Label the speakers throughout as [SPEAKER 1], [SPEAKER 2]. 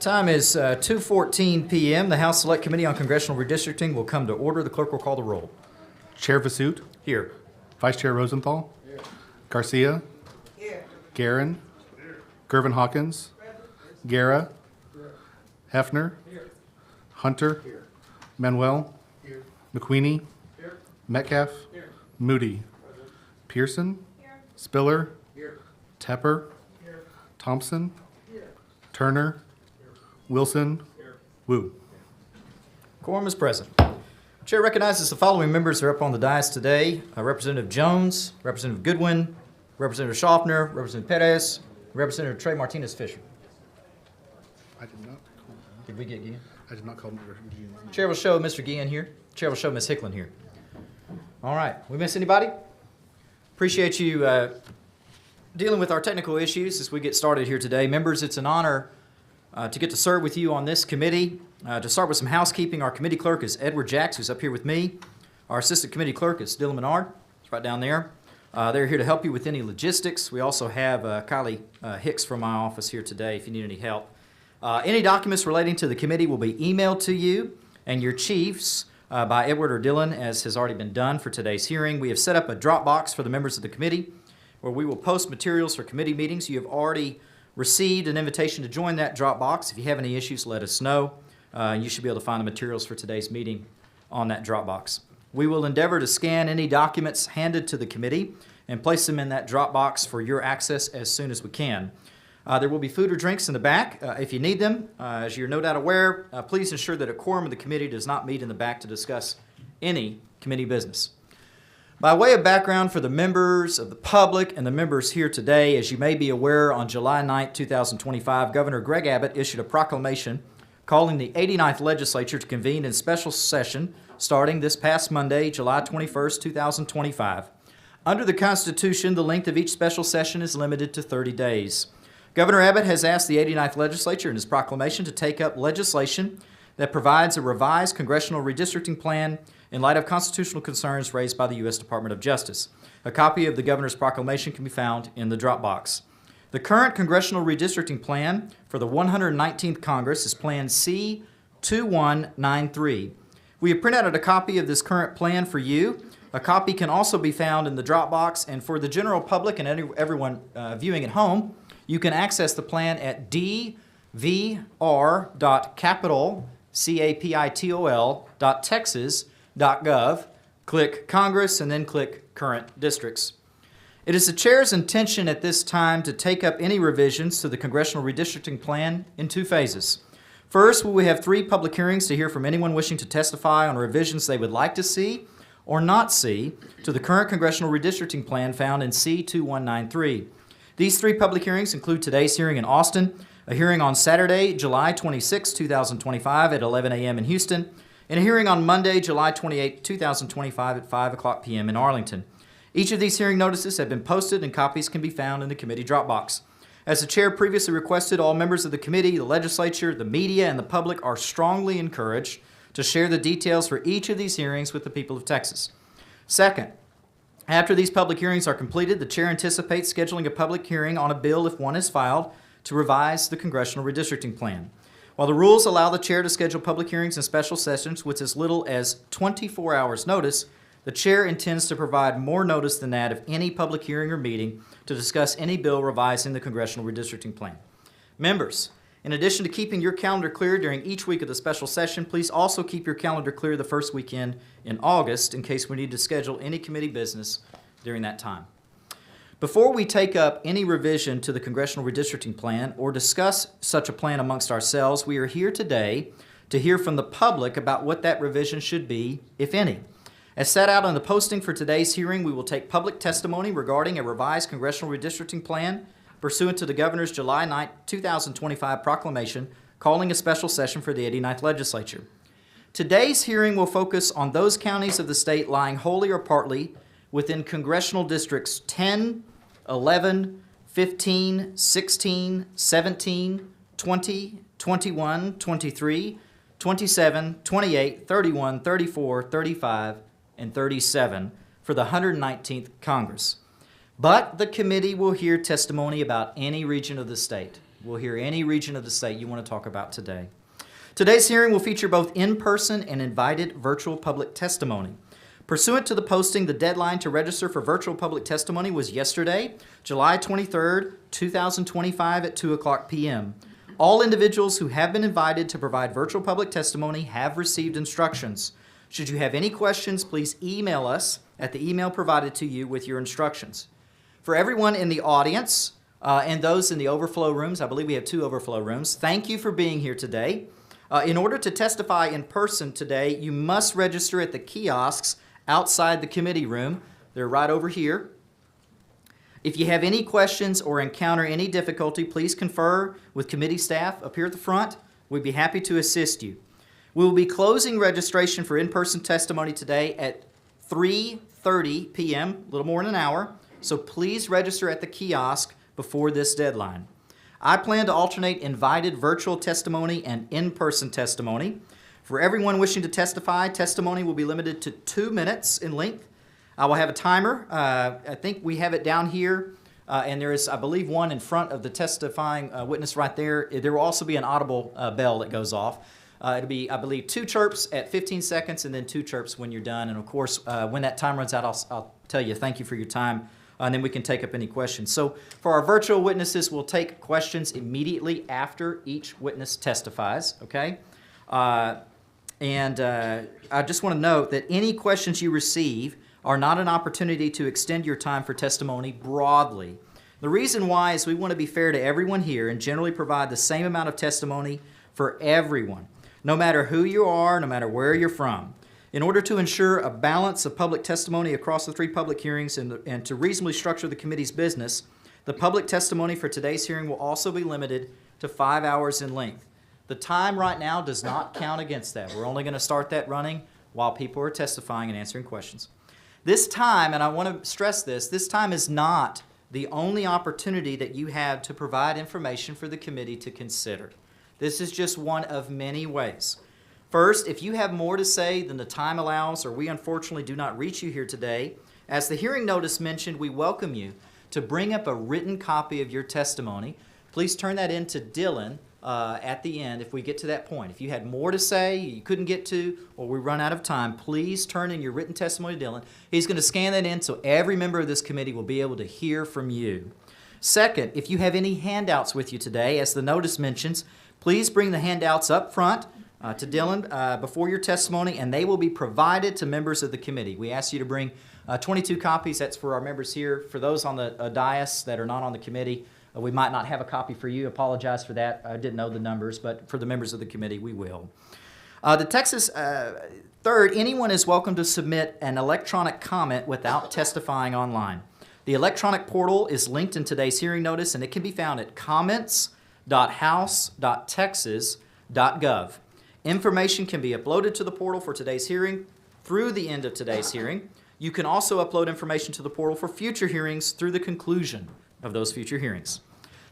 [SPEAKER 1] Time is 2:14 p.m. The House Select Committee on Congressional Redistricting will come to order. The clerk will call the roll.
[SPEAKER 2] Chair Vasut.
[SPEAKER 1] Here.
[SPEAKER 2] Vice Chair Rosenthal. Here. Garcia. Here. Guerin. Here. Gervin Hawkins. Guerra. Here. Hefner. Here. Hunter. Here. Manuel. Here. McQueenie. Here. Metcalf. Here. Moody. Present. Pearson. Here. Spiller. Here. Tepper. Here. Thompson. Here. Turner. Wilson. Here. Wu.
[SPEAKER 1] Quorum is present. Chair recognizes the following members are up on the dais today. Representative Jones, Representative Goodwin, Representative Schaffner, Representative Perez, Representative Trey Martinez-Fisher.
[SPEAKER 2] I did not call.
[SPEAKER 1] Did we get Guillen?
[SPEAKER 2] I did not call Guillen.
[SPEAKER 1] Chair will show Mr. Guillen here. Chair will show Ms. Hicklin here. All right. We miss anybody? Appreciate you dealing with our technical issues as we get started here today. Members, it's an honor to get to serve with you on this committee. To start with some housekeeping, our committee clerk is Edward Jacks, who's up here with me. Our assistant committee clerk is Dylan Menard. It's right down there. They're here to help you with any logistics. We also have Kylie Hicks from my office here today if you need any help. Any documents relating to the committee will be emailed to you and your chiefs by Edward or Dylan, as has already been done for today's hearing. We have set up a Dropbox for the members of the committee where we will post materials for committee meetings. You have already received an invitation to join that Dropbox. If you have any issues, let us know. You should be able to find the materials for today's meeting on that Dropbox. We will endeavor to scan any documents handed to the committee and place them in that Dropbox for your access as soon as we can. There will be food or drinks in the back if you need them. As you're no doubt aware, please ensure that a quorum of the committee does not meet in the back to discuss any committee business. By way of background for the members of the public and the members here today, as you may be aware, on July 9, 2025, Governor Greg Abbott issued a proclamation calling the 89th Legislature to convene in special session starting this past Monday, July 21, 2025. Under the Constitution, the length of each special session is limited to 30 days. Governor Abbott has asked the 89th Legislature in his proclamation to take up legislation that provides a revised congressional redistricting plan in light of constitutional concerns raised by the U.S. Department of Justice. A copy of the governor's proclamation can be found in the Dropbox. The current congressional redistricting plan for the 119th Congress is Plan C-2193. We have printed out a copy of this current plan for you. A copy can also be found in the Dropbox, and for the general public and everyone viewing at home, you can access the plan at dvr.capitol.texas.gov. Click Congress and then click Current Districts. It is the Chair's intention at this time to take up any revisions to the Congressional Redistricting Plan in two phases. First, we will have 3 public hearings to hear from anyone wishing to testify on revisions they would like to see or not see to the current Congressional Redistricting Plan found in C-2193. These 3 public hearings include today's hearing in Austin, a hearing on Saturday, July 26, 2025 at 11 a.m. in Houston, and a hearing on Monday, July 28, 2025 at 5 o'clock p.m. in Arlington. Each of these hearing notices have been posted and copies can be found in the committee Dropbox. As the Chair previously requested, all members of the committee, the legislature, the media, and the public are strongly encouraged to share the details for each of these hearings with the people of Texas. Second, after these public hearings are completed, the Chair anticipates scheduling a public hearing on a bill, if one is filed, to revise the Congressional Redistricting Plan. While the rules allow the Chair to schedule public hearings and special sessions with as little as 24 hours notice, the Chair intends to provide more notice than that of any public hearing or meeting to discuss any bill revising the Congressional Redistricting Plan. Members, in addition to keeping your calendar clear during each week of the special session, please also keep your calendar clear the first weekend in August in case we need to schedule any committee business during that time. Before we take up any revision to the Congressional Redistricting Plan or discuss such a plan amongst ourselves, we are here today to hear from the public about what that revision should be, if any. As set out on the posting for today's hearing, we will take public testimony regarding a revised Congressional Redistricting Plan pursuant to the Governor's July 9, 2025 proclamation calling a special session for the 89th Legislature. Today's hearing will focus on those counties of the state lying wholly or partly within Congressional Districts 10, 11, 15, 16, 17, 20, 21, 23, 27, 28, 31, 34, 35, and 37 for the 119th Congress. But the committee will hear testimony about any region of the state. We'll hear any region of the state you want to talk about today. Today's hearing will feature both in-person and invited virtual public testimony. Pursuant to the posting, the deadline to register for virtual public testimony was yesterday, July 23rd, 2025 at 2:00 p.m. All individuals who have been invited to provide virtual public testimony have received instructions. Should you have any questions, please email us at the email provided to you with your instructions. For everyone in the audience and those in the overflow rooms, I believe we have 2 overflow rooms, thank you for being here today. In order to testify in person today, you must register at the kiosks outside the committee room. They're right over here. If you have any questions or encounter any difficulty, please confer with committee staff up here at the front. We'd be happy to assist you. We will be closing registration for in-person testimony today at 3:30 p.m., a little more than an hour, so please register at the kiosk before this deadline. I plan to alternate invited virtual testimony and in-person testimony. For everyone wishing to testify, testimony will be limited to 2 minutes in length. I will have a timer. I think we have it down here, and there is, I believe, one in front of the testifying witness right there. There will also be an audible bell that goes off. It'll be, I believe, 2 chirps at 15 seconds and then 2 chirps when you're done. And, of course, when that time runs out, I'll tell you thank you for your time, and then we can take up any questions. So for our virtual witnesses, we'll take questions immediately after each witness testifies, okay? I just want to note that any questions you receive are not an opportunity to extend your time for testimony broadly. The reason why is we want to be fair to everyone here and generally provide the same amount of testimony for everyone, no matter who you are, no matter where you're from. In order to ensure a balance of public testimony across the 3 public hearings and to reasonably structure the committee's business, the public testimony for today's hearing will also be limited to 5 hours in length. The time right now does not count against that. We're only going to start that running while people are testifying and answering questions. This time, and I want to stress this time is not the only opportunity that you have to provide information for the committee to consider. This is just one of many ways. First, if you have more to say than the time allows, or we unfortunately do not reach you here today, as the hearing notice mentioned, we welcome you to bring up a written copy of your testimony. Please turn that in to Dylan at the end if we get to that point. If you had more to say, you couldn't get to, or we run out of time, please turn in your written testimony to Dylan. He's going to scan that in so every member of this committee will be able to hear from you. Second, if you have any handouts with you today, as the notice mentions, please bring the handouts up front to Dylan before your testimony, and they will be provided to members of the committee. We ask you to bring 22 copies. That's for our members here. For those on the dais that are not on the committee, we might not have a copy for you. Apologize for that. I didn't know the numbers, but for the members of the committee, we will. Third, anyone is welcome to submit an electronic comment without testifying online. The electronic portal is linked in today's hearing notice, and it can be found at comments.house.texas.gov. Information can be uploaded to the portal for today's hearing through the end of today's hearing. You can also upload information to the portal for future hearings through the conclusion of those future hearings.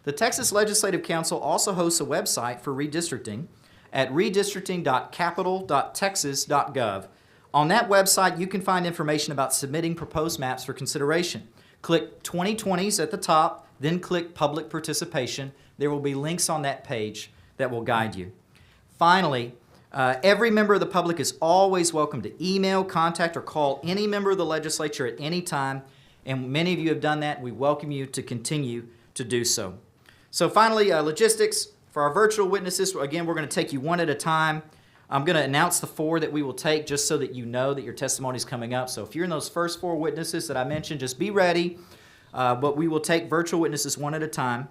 [SPEAKER 1] The Texas Legislative Council also hosts a website for redistricting at redistricting.capital.texas.gov. On that website, you can find information about submitting proposed maps for consideration. Click 2020s at the top, then click Public Participation. There will be links on that page that will guide you. Finally, every member of the public is always welcome to email, contact, or call any member of the legislature at any time. And many of you have done that. We welcome you to continue to do so. So finally, logistics. For our virtual witnesses, again, we're going to take you one at a time. I'm going to announce the 4 that we will take just so that you know that your testimony is coming up. So if you're in those first 4 witnesses that I mentioned, just be ready. But we will take virtual witnesses one at a time.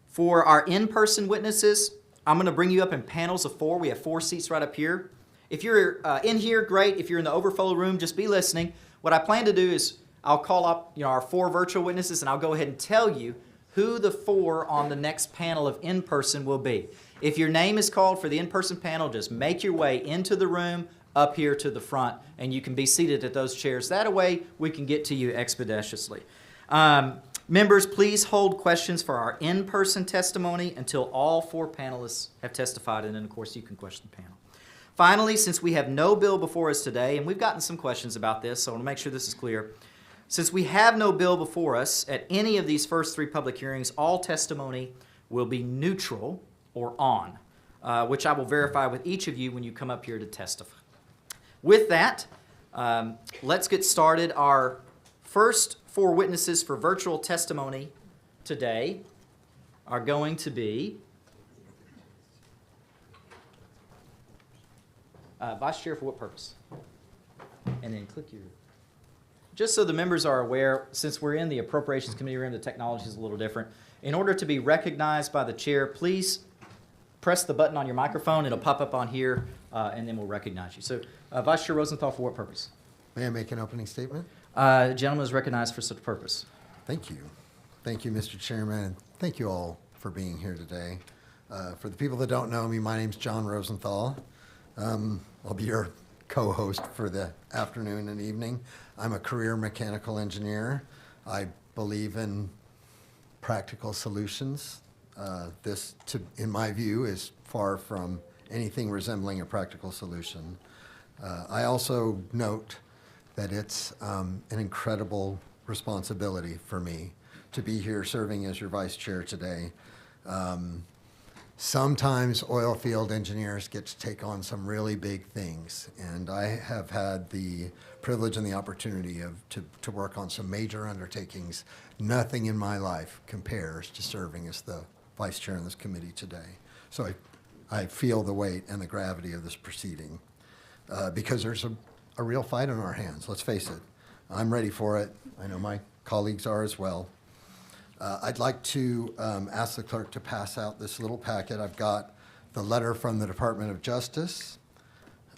[SPEAKER 1] For our in-person witnesses, I'm going to bring you up in panels of 4. We have 4 seats right up here. If you're in here, great. If you're in the overflow room, just be listening. What I plan to do is I'll call up our 4 virtual witnesses, and I'll go ahead and tell you who the 4 on the next panel of in-person will be. If your name is called for the in-person panel, just make your way into the room up here to the front, and you can be seated at those chairs. That way, we can get to you expeditiously. Members, please hold questions for our in-person testimony until all 4 panelists have testified, and then, of course, you can question the panel. Finally, since we have no bill before us today, and we've gotten some questions about this, so I want to make sure this is clear, Since we have no bill before us, at any of these first 3 public hearings, all testimony will be neutral or on, which I will verify with each of you when you come up here to testify. With that, let's get started. Our first 4 witnesses for virtual testimony today are going to be Vice Chair, for what purpose? And then click your... Just so the members are aware, since we're in the Appropriations Committee room, the technology is a little different. In order to be recognized by the chair, please press the button on your microphone. It'll pop up on here, and then we'll recognize you. So, Vice Chair Rosenthal, for what purpose?
[SPEAKER 3] May I make an opening statement?
[SPEAKER 1] Gentleman is recognized for such purpose.
[SPEAKER 3] Thank you. Thank you, Mr. Chairman, and thank you all for being here today. For the people that don't know me, my name's John Rosenthal. I'll be your co-host for the afternoon and evening. I'm a career mechanical engineer. I believe in practical solutions. This, in my view, is far from anything resembling a practical solution. I also note that it's an incredible responsibility for me to be here serving as your vice chair today. Sometimes oil field engineers get to take on some really big things, and I have had the privilege and the opportunity to work on some major undertakings. Nothing in my life compares to serving as the vice chair in this committee today. So I feel the weight and the gravity of this proceeding because there's a real fight on our hands, let's face it. I'm ready for it. I know my colleagues are as well. I'd like to ask the clerk to pass out this little packet. I've got the letter from the Department of Justice,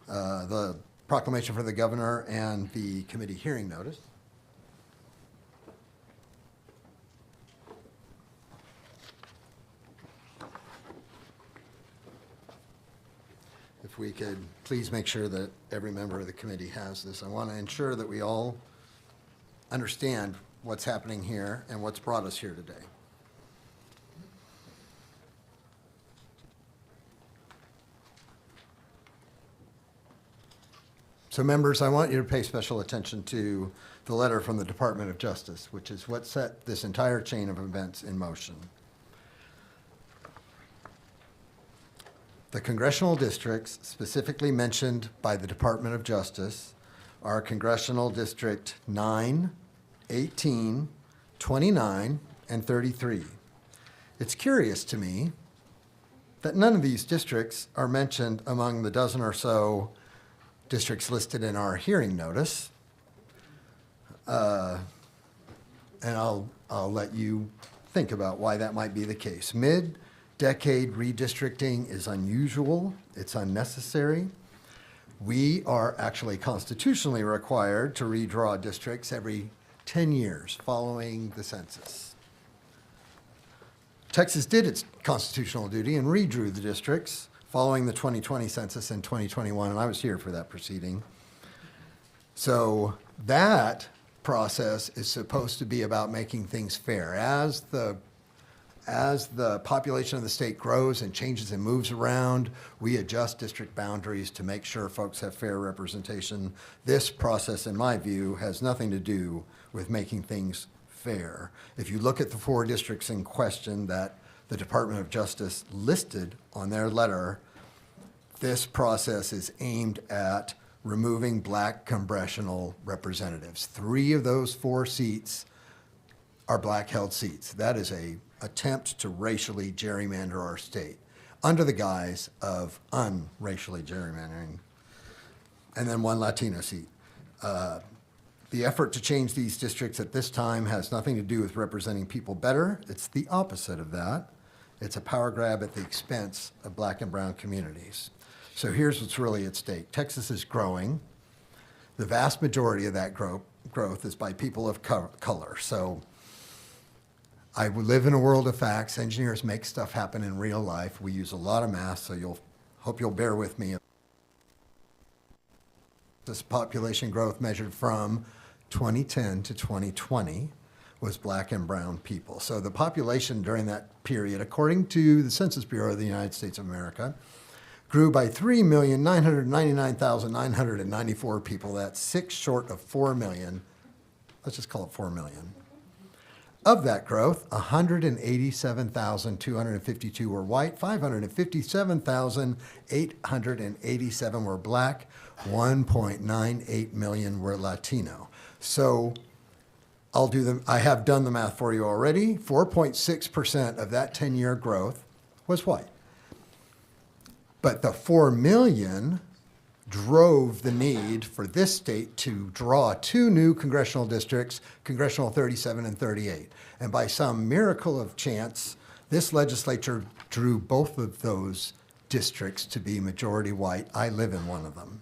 [SPEAKER 3] the proclamation for the governor, and the committee hearing notice. If we could please make sure that every member of the committee has this. I want to ensure that we all understand what's happening here and what's brought us here today. So members, I want you to pay special attention to the letter from the Department of Justice, which is what set this entire chain of events in motion. The congressional districts specifically mentioned by the Department of Justice are Congressional District 9, 18, 29, and 33. It's curious to me that none of these districts are mentioned among the dozen or so districts listed in our hearing notice. And I'll let you think about why that might be the case. Mid-decade redistricting is unusual, it's unnecessary. We are actually constitutionally required to redraw districts every 10 years following the census. Texas did its constitutional duty and redrew the districts following the 2020 census in 2021, and I was here for that proceeding. So that process is supposed to be about making things fair. As the population of the state grows and changes and moves around, we adjust district boundaries to make sure folks have fair representation. This process, in my view, has nothing to do with making things fair. If you look at the 4 districts in question that the Department of Justice listed on their letter, this process is aimed at removing black congressional representatives. 3 of those 4 seats are black-held seats. That is an attempt to racially gerrymander our state under the guise of unracially gerrymandering. And then 1 Latino seat. The effort to change these districts at this time has nothing to do with representing people better. It's the opposite of that. It's a power grab at the expense of black and brown communities. So here's what's really at stake. Texas is growing. The vast majority of that growth is by people of color. So I live in a world of facts. Engineers make stuff happen in real life. We use a lot of math, so hope you'll bear with me. This population growth measured from 2010 to 2020 was black and brown people. So the population during that period, according to the Census Bureau of the United States of America, grew by 3,999,994 people. That's 6 short of 4 million let's just call it 4 million. Of that growth, 187,252 were white, 557,887 were black, 1.98 million were Latino. So I have done the math for you already. 4.6% of that 10-year growth was white. But the 4 million drove the need for this state to draw 2 new congressional districts, Congressional 37 and 38. And by some miracle of chance, this legislature drew both of those districts to be majority white. I live in one of them.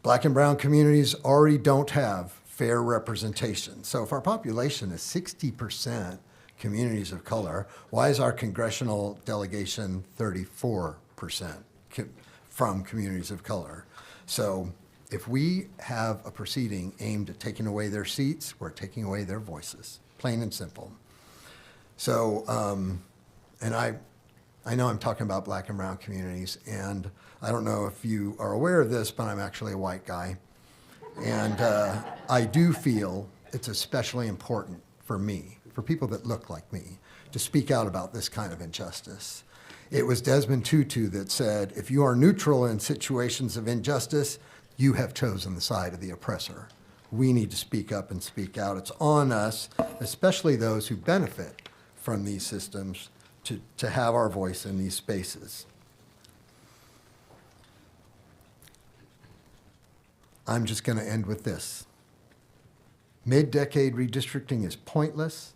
[SPEAKER 3] Black and brown communities already don't have fair representation. So if our population is 60% communities of color, why is our congressional delegation 34% from communities of color? So if we have a proceeding aimed at taking away their seats, we're taking away their voices, plain and simple. So, and I know I'm talking about black and brown communities, and I don't know if you are aware of this, but I'm actually a white guy. And I do feel it's especially important for me, for people that look like me, to speak out about this kind of injustice. It was Desmond Tutu that said, if you are neutral in situations of injustice, you have chosen the side of the oppressor. We need to speak up and speak out. It's on us, especially those who benefit from these systems, to have our voice in these spaces. I'm just going to end with this. Mid-decade redistricting is pointless,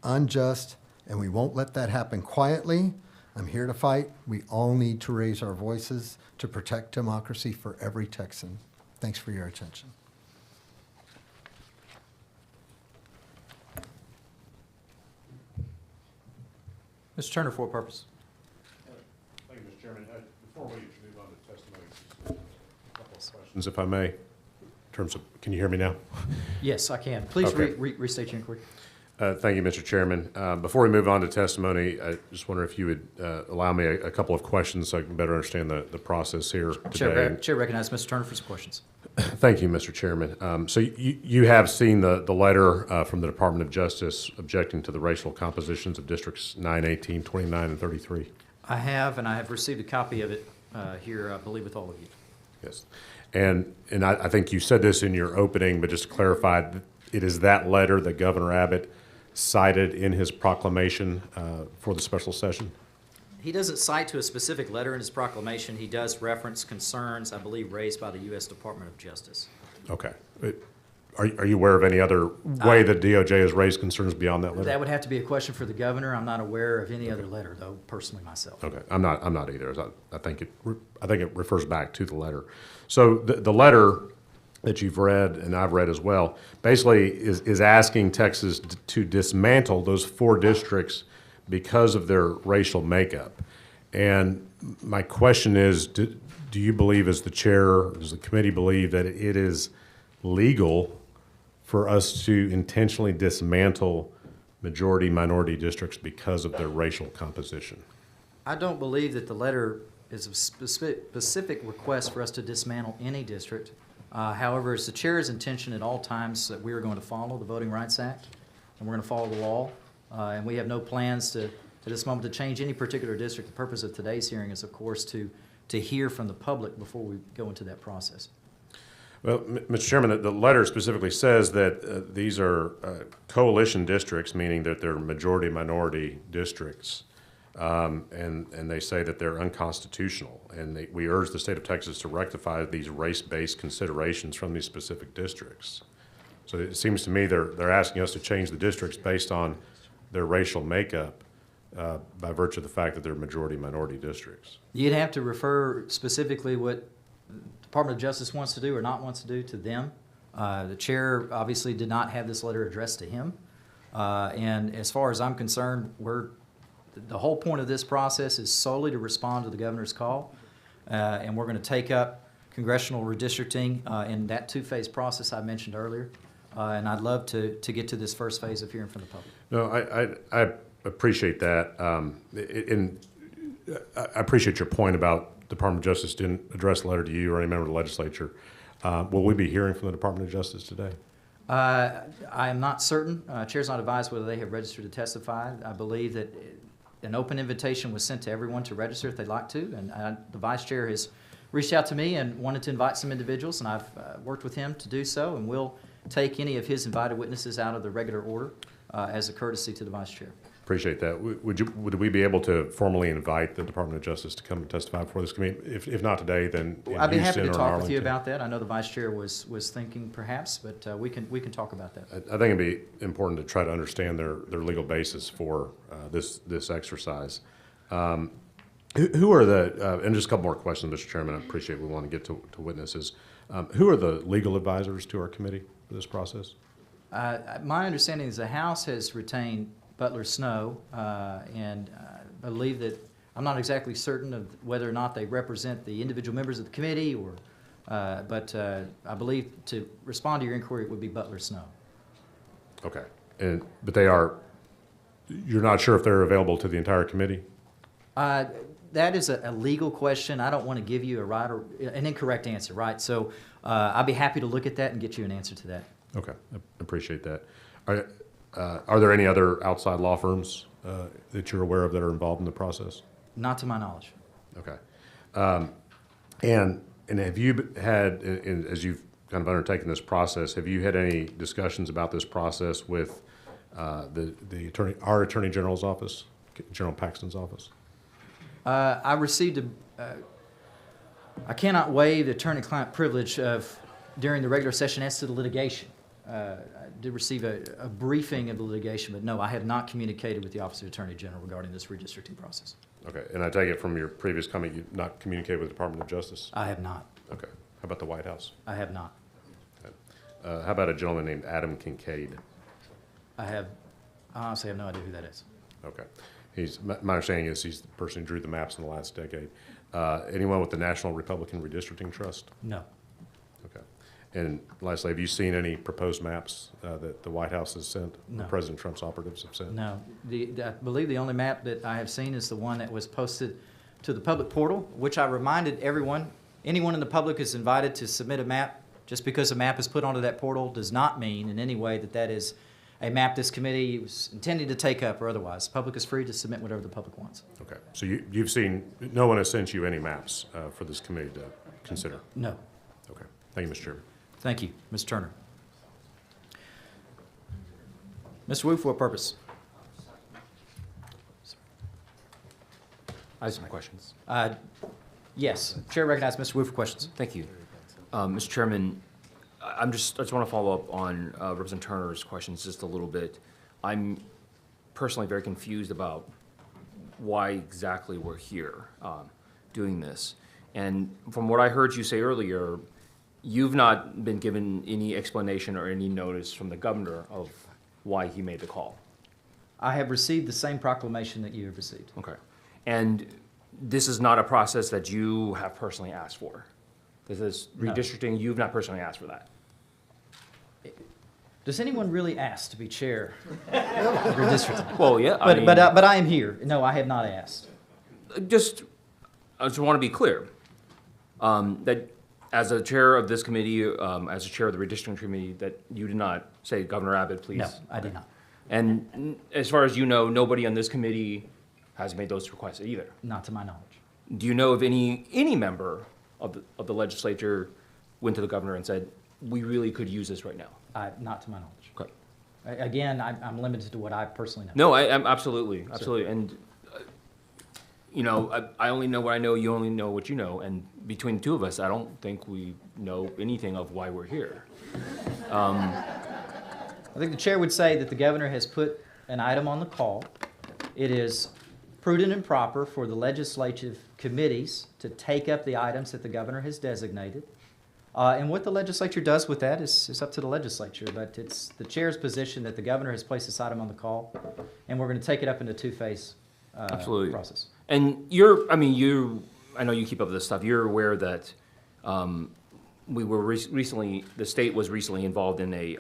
[SPEAKER 3] unjust, and we won't let that happen quietly. I'm here to fight. We all need to raise our voices to protect democracy for every Texan. Thanks for your attention.
[SPEAKER 1] Mr. Turner, for what purpose?
[SPEAKER 4] Thank you, Mr. Chairman. Before we move on to testimony, a couple of questions, if I may. In terms of, can you hear me now?
[SPEAKER 1] Yes, I can. Please
[SPEAKER 4] Okay.
[SPEAKER 1] restate your inquiry.
[SPEAKER 4] Thank you, Mr. Chairman. Before we move on to testimony, I just wonder if you would allow me a couple of questions so I can better understand the process here today.
[SPEAKER 1] Chair recognizes Mr. Turner for some questions.
[SPEAKER 4] Thank you, Mr. Chairman. So you have seen the letter from the Department of Justice objecting to the racial compositions of districts 9, 18, 29, and 33?
[SPEAKER 1] I have, and I have received a copy of it here, I believe, with all of you.
[SPEAKER 4] Yes. And I think you said this in your opening, but just to clarify, it is that letter that Governor Abbott cited in his proclamation for the special session?
[SPEAKER 1] He doesn't cite to a specific letter in his proclamation. He does reference concerns, I believe, raised by the U.S. Department of Justice.
[SPEAKER 4] Okay. Are you aware of any other way that DOJ has raised concerns beyond that letter?
[SPEAKER 1] That would have to be a question for the governor. I'm not aware of any other letter, though, personally myself.
[SPEAKER 4] Okay. I'm not either. I think it refers back to the letter. So the letter that you've read and I've read as well basically is asking Texas to dismantle those 4 districts because of their racial makeup. And my question is, do you believe, as the chair, does the committee believe that it is legal for us to intentionally dismantle majority-minority districts because of their racial composition?
[SPEAKER 1] I don't believe that the letter is a specific request for us to dismantle any district. However, it's the chair's intention at all times that we are going to follow the Voting Rights Act, and we're going to follow the law. And we have no plans to this moment to change any particular district. The purpose of today's hearing is, of course, to hear from the public before we go into that process.
[SPEAKER 4] Well, Mr. Chairman, the letter specifically says that these are coalition districts, meaning that they're majority-minority districts, and they say that they're unconstitutional. And we urge the state of Texas to rectify these race-based considerations from these specific districts. So it seems to me they're asking us to change the districts based on their racial makeup by virtue of the fact that they're majority-minority districts.
[SPEAKER 1] You'd have to refer specifically what the Department of Justice wants to do or not wants to do to them. The chair obviously did not have this letter addressed to him. And as far as I'm concerned, the whole point of this process is solely to respond to the governor's call. And we're going to take up congressional redistricting in that 2-phase process I mentioned earlier. And I'd love to get to this first phase of hearing from the public.
[SPEAKER 4] No, I appreciate that. And I appreciate your point about Department of Justice didn't address a letter to you or any member of the legislature. Will we be hearing from the Department of Justice today?
[SPEAKER 1] I am not certain. Chair's not advised whether they have registered to testify. I believe that an open invitation was sent to everyone to register if they'd like to, and the vice chair has reached out to me and wanted to invite some individuals, and I've worked with him to do so, and we'll take any of his invited witnesses out of the regular order as a courtesy to the vice chair.
[SPEAKER 4] Appreciate that. Would we be able to formally invite the Department of Justice to come and testify before this committee? If not today, then in
[SPEAKER 1] I'd be happy
[SPEAKER 4] Houston
[SPEAKER 1] to
[SPEAKER 4] or
[SPEAKER 1] talk with you
[SPEAKER 4] Arlington?
[SPEAKER 1] about that. I know the vice chair was thinking perhaps, but we can talk about that.
[SPEAKER 4] I think it'd be important to try to understand their legal basis for this exercise. Who are the, and just a couple more questions, Mr. Chairman, I appreciate we want to get to witnesses. Who are the legal advisors to our committee for this process?
[SPEAKER 1] My understanding is the House has retained Butler Snow, and I believe that, I'm not exactly certain of whether or not they represent the individual members of the committee, or, but I believe to respond to your inquiry, it would be Butler Snow.
[SPEAKER 4] Okay, but they are, you're not sure if they're available to the entire committee?
[SPEAKER 1] That is a legal question. I don't want to give you an incorrect answer, right? So I'd be happy to look at that and get you an answer to that.
[SPEAKER 4] Okay, I appreciate that. Are there any other outside law firms that you're aware of that are involved in the process?
[SPEAKER 1] Not to my knowledge.
[SPEAKER 4] Okay. And have you had, as you've kind of undertaken this process, have you had any discussions about this process with our Attorney General's office, General Paxton's office?
[SPEAKER 1] I received I cannot waive the attorney-client privilege during the regular session as to the litigation. I did receive a briefing of the litigation, but no, I have not communicated with the Office of Attorney General regarding this redistricting process.
[SPEAKER 4] Okay, and I take it from your previous comment, you've not communicated with the Department of Justice?
[SPEAKER 1] I have not.
[SPEAKER 4] Okay. How about the White House?
[SPEAKER 1] I have not.
[SPEAKER 4] Okay. How about a gentleman named Adam Kincaid?
[SPEAKER 1] I honestly have no idea who that is.
[SPEAKER 4] Okay. My understanding is he's the person who drew the maps in the last decade. Anyone with the National Republican Redistricting Trust?
[SPEAKER 1] No.
[SPEAKER 4] Okay. And lastly, have you seen any proposed maps that the White House has sent?
[SPEAKER 1] No.
[SPEAKER 4] Or President Trump's operatives have sent?
[SPEAKER 1] No. I believe the only map that I have seen is the one that was posted to the public portal, which I reminded everyone, anyone in the public is invited to submit a map. Just because a map is put onto that portal does not mean in any way that that is a map this committee was intending to take up or otherwise. The public is free to submit whatever the public wants.
[SPEAKER 4] Okay. So you've seen, no one has sent you any maps for this committee to consider?
[SPEAKER 1] No.
[SPEAKER 4] Okay. Thank you, Mr. Chairman.
[SPEAKER 1] Thank you, Ms. Turner. Mr. Wu, for what purpose?
[SPEAKER 5] I have some questions.
[SPEAKER 1] Yes. Chair recognizes Mr. Wu for questions.
[SPEAKER 5] Thank you. Mr. Chairman, I just want to follow up on Representative Turner's questions just a little bit. I'm personally very confused about why exactly we're here doing this. And from what I heard you say earlier, you've not been given any explanation or any notice from the governor of why he made the call.
[SPEAKER 1] I have received the same proclamation that you have received.
[SPEAKER 5] Okay. And this is not a process that you have personally asked for? This is
[SPEAKER 1] No.
[SPEAKER 5] redistricting, you've not personally asked for that?
[SPEAKER 1] Does anyone really ask to be chair of redistricting?
[SPEAKER 5] Well, yeah,
[SPEAKER 1] But I am here. No, I have not asked.
[SPEAKER 5] I just want to be clear, that as a chair of this committee, as a chair of the redistricting committee, that you did not say, Governor Abbott, please?
[SPEAKER 1] No, I did not.
[SPEAKER 5] And as far as you know, nobody on this committee has made those requests either.
[SPEAKER 1] Not to my knowledge.
[SPEAKER 5] Do you know if any member of the legislature went to the governor and said, we really could use this right now?
[SPEAKER 1] Not to my knowledge.
[SPEAKER 5] Okay.
[SPEAKER 1] Again, I'm limited to what I personally know.
[SPEAKER 5] No, I'm absolutely. And, you know, I only know what I know, you only know what you know, and between the two of us, I don't think we know anything of why we're here.
[SPEAKER 1] I think the chair would say that the governor has put an item on the call. It is prudent and proper for the legislative committees to take up the items that the governor has designated. And what the legislature does with that is up to the legislature, but it's the chair's position that the governor has placed this item on the call, and we're going to take it up in a two-phase
[SPEAKER 5] Absolutely.
[SPEAKER 1] process.
[SPEAKER 5] And I know you keep up with this stuff. You're aware that we were recently, the state was recently involved in a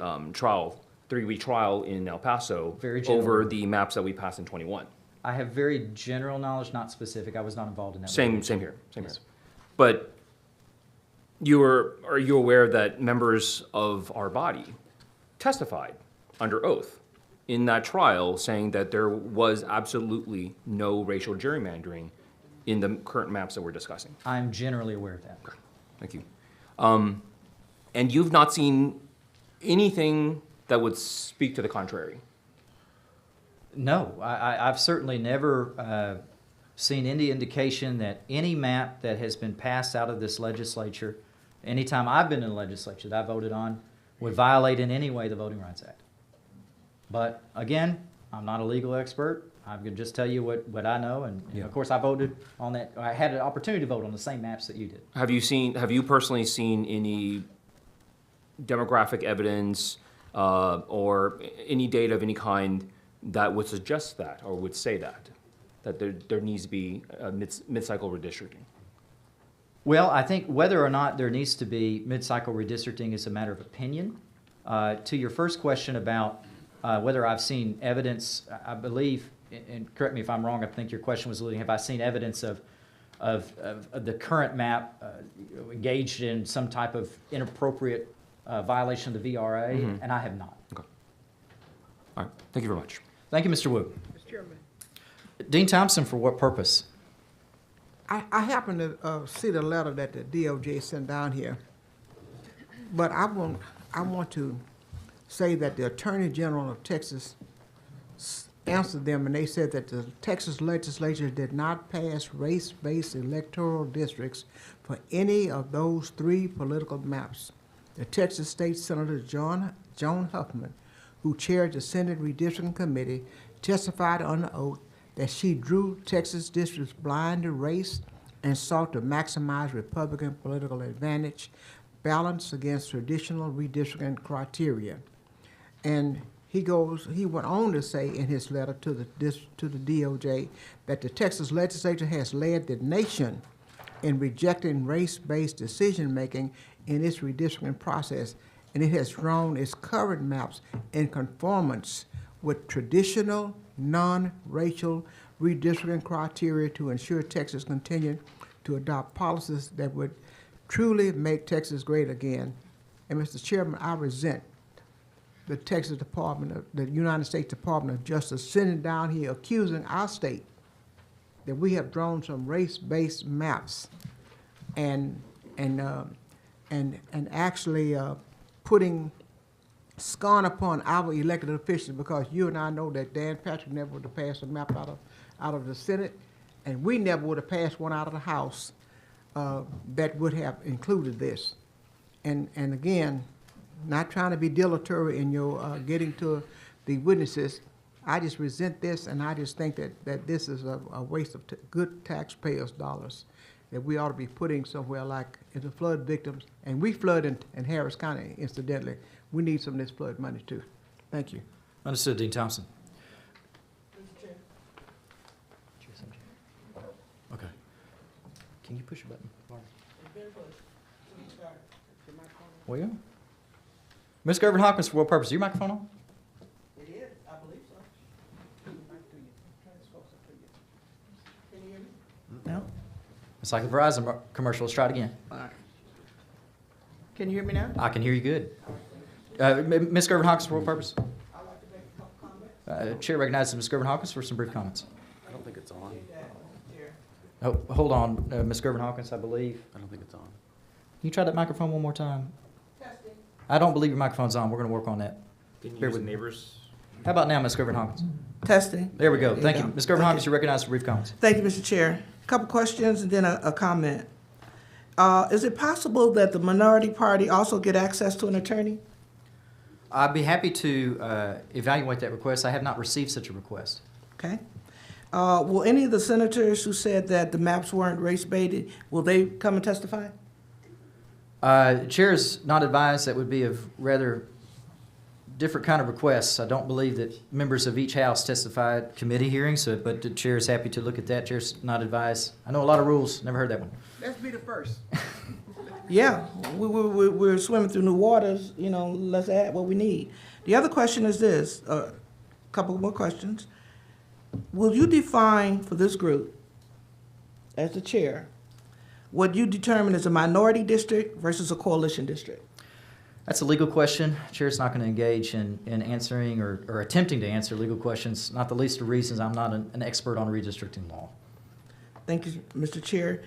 [SPEAKER 5] three-week trial in El Paso
[SPEAKER 1] Very general.
[SPEAKER 5] over the maps that we passed in 21.
[SPEAKER 1] I have very general knowledge, not specific. I was not involved in that.
[SPEAKER 5] Same here.
[SPEAKER 1] Yes.
[SPEAKER 5] But are you aware that members of our body testified under oath in that trial saying that there was absolutely no racial gerrymandering in the current maps that we're discussing.
[SPEAKER 1] I'm generally aware of that.
[SPEAKER 5] Thank you. And you've not seen anything that would speak to the contrary?
[SPEAKER 1] No, I've certainly never seen any indication that any map that has been passed out of this legislature, anytime I've been in the legislature that I voted on, would violate in any way the Voting Rights Act. But again, I'm not a legal expert. I can just tell you what I know, and of course I voted on that. I had an opportunity to vote on the same maps that you did.
[SPEAKER 5] Have you personally seen any demographic evidence or any data of any kind that would suggest that or would say that there needs to be a mid-cycle redistricting?
[SPEAKER 1] Well, I think whether or not there needs to be mid-cycle redistricting is a matter of opinion. To your first question about whether I've seen evidence, I believe, and correct me if I'm wrong, I think your question was alluding, have I seen evidence of the current map engaged in some type of inappropriate violation of the VRA? And I have not.
[SPEAKER 5] Okay. All right. Thank you very much.
[SPEAKER 1] Thank you, Mr. Wu.
[SPEAKER 6] Mr. Chairman,
[SPEAKER 1] Dean Thompson, for what purpose?
[SPEAKER 6] I happened to see the letter that the DOJ sent down here, but I want to say that the Attorney General of Texas answered them, and they said that the Texas Legislature did not pass race-based electoral districts for any of those 3 political maps. The Texas State Senator Joan Huffman, who chaired the Senate Redistricting Committee, testified under oath that she drew Texas districts blind to race and sought to maximize Republican political advantage, balanced against traditional redistricting criteria. And he went on to say in his letter to the DOJ that the Texas legislature has led the nation in rejecting race-based decision-making in its redistricting process, and it has drawn its current maps in conformance with traditional, non-racial redistricting criteria to ensure Texas continue to adopt policies that would truly make Texas great again. And Mr. Chairman, I resent the United States Department of Justice sitting down here accusing our state that we have drawn some race-based maps and actually putting scorn upon our elected officials, because you and I know that Dan Patrick never would have passed a map out of the Senate, and we never would have passed one out of the House that would have included this. And again, not trying to be dilatory in your getting to the witnesses, I just resent this, and I just think that this is a waste of good taxpayers' dollars that we ought to be putting somewhere like in the flood victims. And we flood in Harris County, incidentally. We need some of this flood money too. Thank you.
[SPEAKER 1] Understood, Dean Thompson. Okay. Can you push a button? Well, yeah. Ms. Gervin Hawkins, for what purpose? Is your microphone on?
[SPEAKER 6] It is, I believe so. Can you hear me?
[SPEAKER 1] No. It's like a Verizon commercial. Let's try it again.
[SPEAKER 6] All right. Can you hear me now?
[SPEAKER 1] I can hear you good. Ms. Gervin Hawkins, for what purpose?
[SPEAKER 6] I'd like to make a couple comments.
[SPEAKER 1] Chair recognizes Ms. Gervin Hawkins for some brief comments.
[SPEAKER 7] I don't think it's on.
[SPEAKER 6] Chair.
[SPEAKER 1] Oh, hold on, Ms. Gervin Hawkins, I believe.
[SPEAKER 7] I don't think it's on.
[SPEAKER 1] Can you try that microphone one more time?
[SPEAKER 6] Testing.
[SPEAKER 1] I don't believe your microphone's on. We're going to work on that.
[SPEAKER 5] Can you
[SPEAKER 1] Bear
[SPEAKER 5] use the
[SPEAKER 1] with me.
[SPEAKER 5] neighbors?
[SPEAKER 1] How about now, Ms. Gervin Hawkins?
[SPEAKER 6] Testing.
[SPEAKER 1] There we go.
[SPEAKER 6] There
[SPEAKER 1] Thank
[SPEAKER 6] you
[SPEAKER 1] you.
[SPEAKER 6] go.
[SPEAKER 1] Ms. Gervin Hawkins, you're recognized for brief comments.
[SPEAKER 8] Thank you, Mr. Chair. A couple questions and then a comment. Is it possible that the minority party also get access to an attorney?
[SPEAKER 1] I'd be happy to evaluate that request. I have not received such a request.
[SPEAKER 8] Okay. Will any of the senators who said that the maps weren't race-baited, will they come and testify?
[SPEAKER 1] Chair is not advised. That would be a rather different kind of requests. I don't believe that members of each house testified at committee hearings, but the chair is happy to look at that. Chair's not advised. I know a lot of rules. Never heard that one.
[SPEAKER 6] Let's be the first.
[SPEAKER 8] Yeah, we're swimming through new waters, you know, let's add what we need. The other question is this, a couple more questions. Will you define for this group, as the chair, what you determine as a minority district versus a coalition district?
[SPEAKER 1] That's a legal question. Chair's not going to engage in answering or attempting to answer legal questions, not the least of reasons I'm not an expert on redistricting law.
[SPEAKER 8] Thank you, Mr. Chair.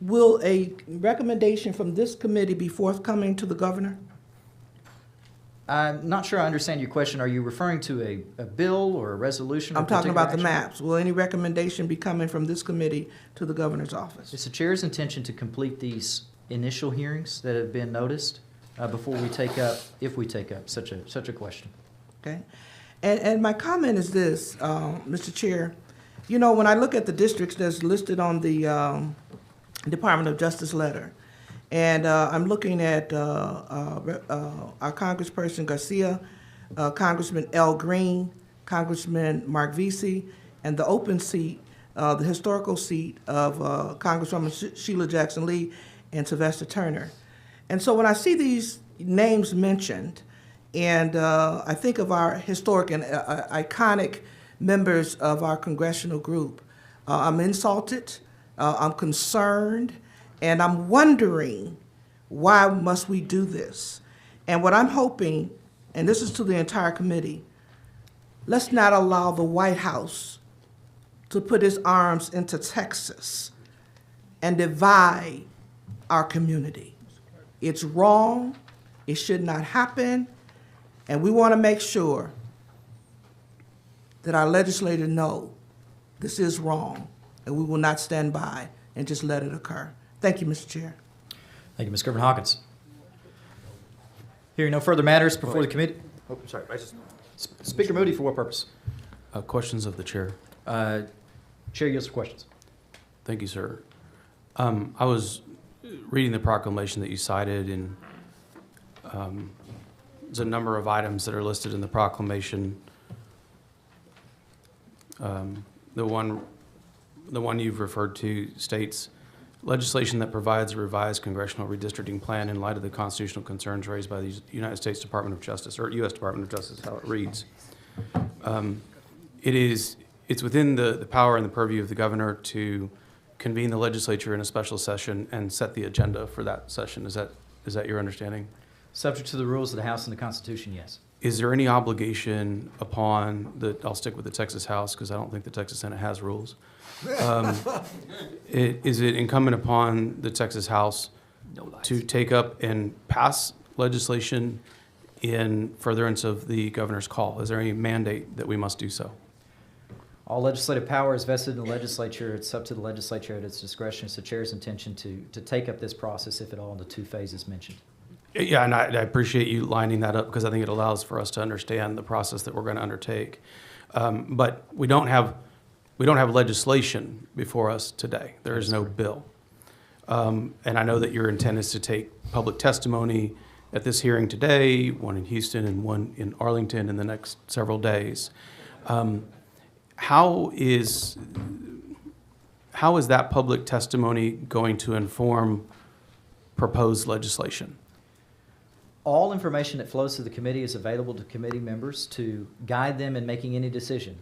[SPEAKER 8] Will a recommendation from this committee be forthcoming to the governor?
[SPEAKER 1] I'm not sure I understand your question. Are you referring to a bill or a resolution? or
[SPEAKER 8] I'm talking
[SPEAKER 1] particular
[SPEAKER 8] about the
[SPEAKER 1] action?
[SPEAKER 8] maps. Will any recommendation be coming from this committee to the governor's office?
[SPEAKER 1] It's the chair's intention to complete these initial hearings that have been noticed before we take up, if we take up such a question.
[SPEAKER 8] Okay? And my comment is this, Mr. Chair. You know, when I look at the districts that's listed on the Department of Justice letter, and I'm looking at our Congressperson Garcia, Congressman Al Green, Congressman Mark Vesey, and the open seat, the historical seat of Congresswoman Sheila Jackson Lee and Sylvester Turner. And so when I see these names mentioned, and I think of our historic and iconic members of our congressional group, I'm insulted, I'm concerned, and I'm wondering, why must we do this? And what I'm hoping, and this is to the entire committee, let's not allow the White House to put its arms into Texas and divide our community. It's wrong, it should not happen, and we want to make sure that our legislators know this is wrong, and we will not stand by and just let it occur. Thank you, Mr. Chair.
[SPEAKER 1] Thank you, Ms. Gervin Hawkins. Hearing no further matters before the committee.
[SPEAKER 5] Oh, sorry, I just,
[SPEAKER 1] Speaker Moody, for what purpose?
[SPEAKER 7] Questions of the chair.
[SPEAKER 1] Chair yields for questions.
[SPEAKER 7] Thank you, sir. I was reading the proclamation that you cited, and there's a number of items that are listed in the proclamation. The one you've referred to states, legislation that provides a revised congressional redistricting plan in light of the constitutional concerns raised by the United States Department of Justice, or U.S. Department of Justice, how it reads. It's within the power and the purview of the governor to convene the legislature in a special session and set the agenda for that session. Is that your understanding?
[SPEAKER 1] Subject to the rules of the House and the Constitution, yes.
[SPEAKER 7] Is there any obligation upon I'll stick with the Texas House because I don't think the Texas Senate has rules. Is it incumbent upon the Texas House
[SPEAKER 5] no lies.
[SPEAKER 7] to take up and pass legislation in furtherance of the governor's call? Is there any mandate that we must do so?
[SPEAKER 1] All legislative power is vested in the legislature. It's up to the legislature at its discretion. It's the chair's intention to take up this process, if at all, in the two phases mentioned.
[SPEAKER 7] Yeah, and I appreciate you lining that up because I think it allows for us to understand the process that we're going to undertake. But we don't have legislation before us today. There is no bill. And I know that your intent is to take public testimony at this hearing today, one in Houston and one in Arlington in the next several days. How is that public testimony going to inform proposed legislation?
[SPEAKER 1] All information that flows to the committee is available to committee members to guide them in making any decision,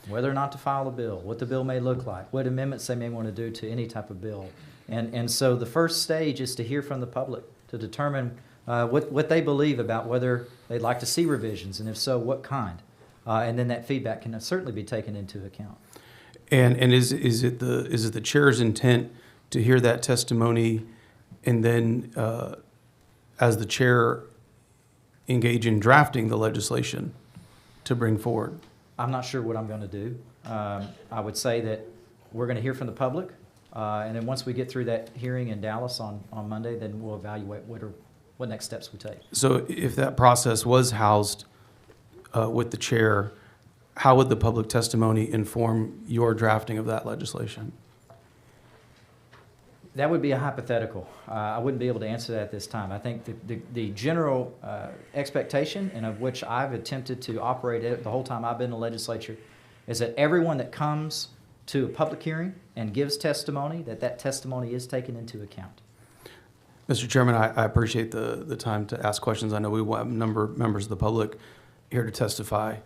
[SPEAKER 1] whether or not to file a bill, what the bill may look like, what amendments they may want to do to any type of bill. And so the first stage is to hear from the public to determine what they believe about whether they'd like to see revisions, and if so, what kind. And then that feedback can certainly be taken into account.
[SPEAKER 7] And is it the chair's intent to hear that testimony and then, as the chair, engage in drafting the legislation to bring forward?
[SPEAKER 1] I'm not sure what I'm going to do. I would say that we're going to hear from the public, and then once we get through that hearing in Dallas on Monday, then we'll evaluate what next steps we take.
[SPEAKER 7] So if that process was housed with the chair, how would the public testimony inform your drafting of that legislation?
[SPEAKER 1] That would be a hypothetical. I wouldn't be able to answer that at this time. I think the general expectation, and of which I've attempted to operate the whole time I've been in the legislature, is that everyone that comes to a public hearing and gives testimony, that testimony is taken into account.
[SPEAKER 7] Mr. Chairman, I appreciate the time to ask questions. I know we will have a number of members of the public here to testify,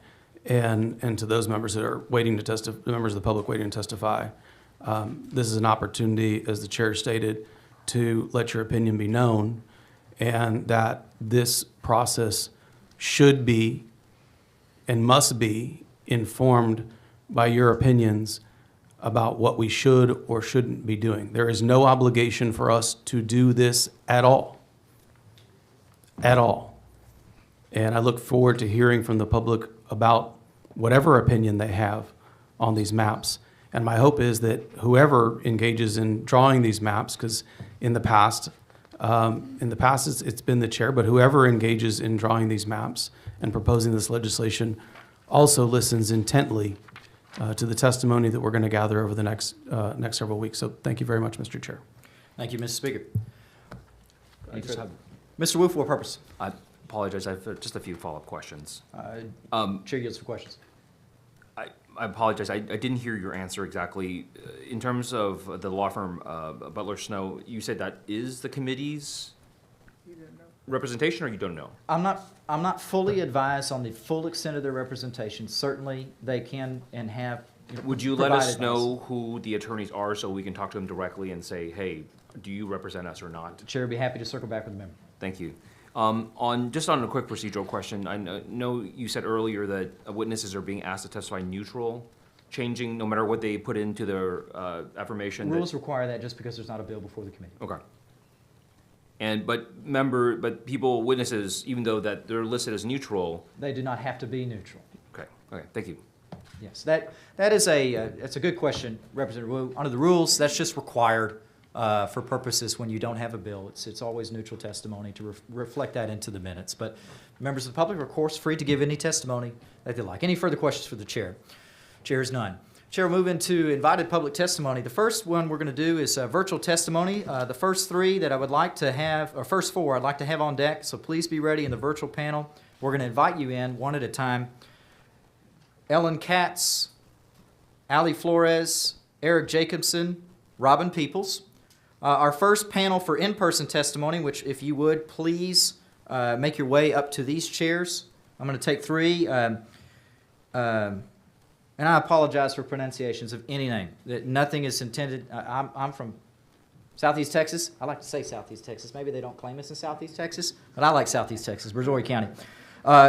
[SPEAKER 7] and to those members that are waiting to testify, the members of the public waiting to testify. This is an opportunity, as the chair stated, to let your opinion be known and that this process should be and must be informed by your opinions about what we should or shouldn't be doing. There is no obligation for us to do this at all. At all. And I look forward to hearing from the public about whatever opinion they have on these maps. And my hope is that whoever engages in drawing these maps, because in the past it's been the chair, but whoever engages in drawing these maps and proposing this legislation also listens intently to the testimony that we're going to gather over the next several weeks. So thank you very much, Mr. Chair.
[SPEAKER 1] Thank you, Mr. Speaker.
[SPEAKER 5] I just have,
[SPEAKER 1] Mr. Wu, for what purpose?
[SPEAKER 5] I apologize, I have just a few follow-up questions.
[SPEAKER 1] Chair yields for questions.
[SPEAKER 5] I apologize, I didn't hear your answer exactly. In terms of the law firm Butler Snow, you said that is the committee's representation, or you don't know?
[SPEAKER 1] I'm not fully advised on the full extent of their representation. Certainly, they can and have.
[SPEAKER 5] Would you let us
[SPEAKER 1] provided
[SPEAKER 5] know who the attorneys are so we can talk to them directly and say, hey, do you represent us or not?
[SPEAKER 1] The chair would be happy to circle back with the member.
[SPEAKER 5] Thank you. Just on a quick procedural question, I know you said earlier that witnesses are being asked to testify neutral, changing no matter what they put into their affirmation.
[SPEAKER 1] Rules require that just because there's not a bill before the committee.
[SPEAKER 5] Okay. But people, witnesses, even though that they're listed as neutral.
[SPEAKER 1] They do not have to be neutral.
[SPEAKER 5] Okay, thank you.
[SPEAKER 1] Yes, that is that's a good question, Representative Wu. Under the rules, that's just required for purposes when you don't have a bill. It's always neutral testimony to reflect that into the minutes. But members of the public are, of course, free to give any testimony that they like. Any further questions for the chair? Chair is none. Chair will move into invited public testimony. The first one we're going to do is virtual testimony. The first three that I would like to have, or first four I'd like to have on deck, so please be ready in the virtual panel. We're going to invite you in one at a time. Ellen Katz, Ali Flores, Eric Jacobson, Robin Peoples. Our first panel for in-person testimony, which if you would, please make your way up to these chairs. I'm going to take three. And I apologize for pronunciations of any name. Nothing is intended. I'm from Southeast Texas. I like to say Southeast Texas. Maybe they don't claim us in Southeast Texas, but I like Southeast Texas, Brazoria County.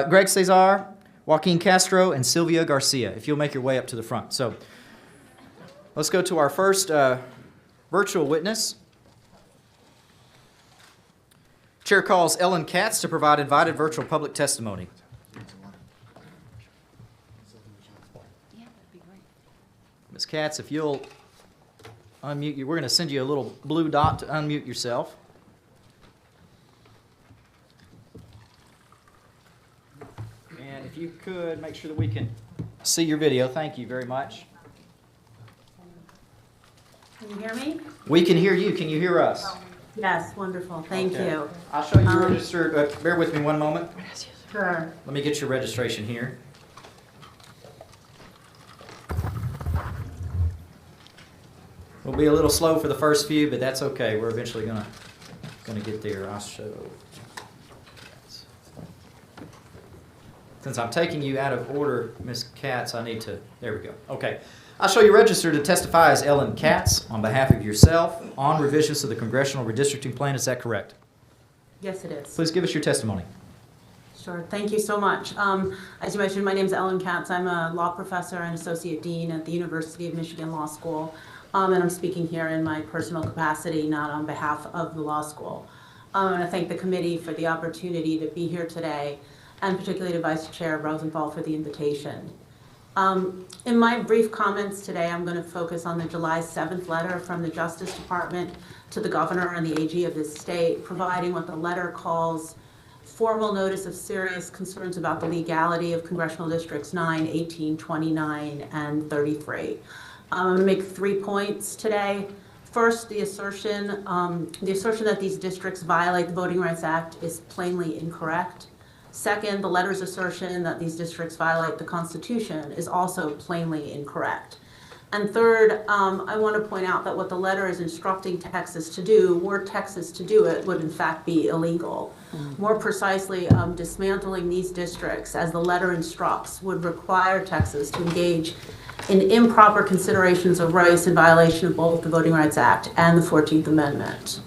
[SPEAKER 1] Greg Cesar, Joaquin Castro, and Sylvia Garcia, if you'll make your way up to the front. So let's go to our first virtual witness. Chair calls Ellen Katz to provide invited virtual public testimony. Ms. Katz, if you'll unmute you, we're going to send you a little blue dot to unmute yourself. And if you could, make sure that we can see your video. Thank you very much.
[SPEAKER 9] Can you hear me?
[SPEAKER 1] We can hear you. Can you hear us?
[SPEAKER 9] Yes, wonderful. Thank
[SPEAKER 1] Okay.
[SPEAKER 9] you.
[SPEAKER 1] I'll show you registered. Bear with me one moment.
[SPEAKER 9] Sure.
[SPEAKER 1] Let me get your registration here. We'll be a little slow for the first few, but that's okay. We're eventually gonna get there. I'll show. Since I'm taking you out of order, Ms. Katz, I need to. There we go. Okay. I'll show you registered to testify as Ellen Katz on behalf of yourself on revisions to the Congressional Redistricting Plan. Is that correct?
[SPEAKER 9] Yes, it is.
[SPEAKER 1] Please give us your testimony.
[SPEAKER 9] Sure. Thank you so much. As you mentioned, my name is Ellen Katz. I'm a law professor and associate dean at the University of Michigan Law School. And I'm speaking here in my personal capacity, not on behalf of the law school. I want to thank the committee for the opportunity to be here today, and particularly to Vice Chair Rosenthal for the invitation. In my brief comments today, I'm going to focus on the July 7th letter from the Justice Department to the governor and the AG of this state, providing what the letter calls formal notice of serious concerns about the legality of Congressional Districts 9, 18, 29, and 33. I'm going to make 3 points today. First, the assertion that these districts violate the Voting Rights Act is plainly incorrect. Second, the letter's assertion that these districts violate the Constitution is also plainly incorrect. And third, I want to point out that what the letter is instructing Texas to do, were Texas to do it, would in fact be illegal. More precisely, dismantling these districts, as the letter instructs, would require Texas to engage in improper considerations of race in violation of both the Voting Rights Act and the 14th Amendment.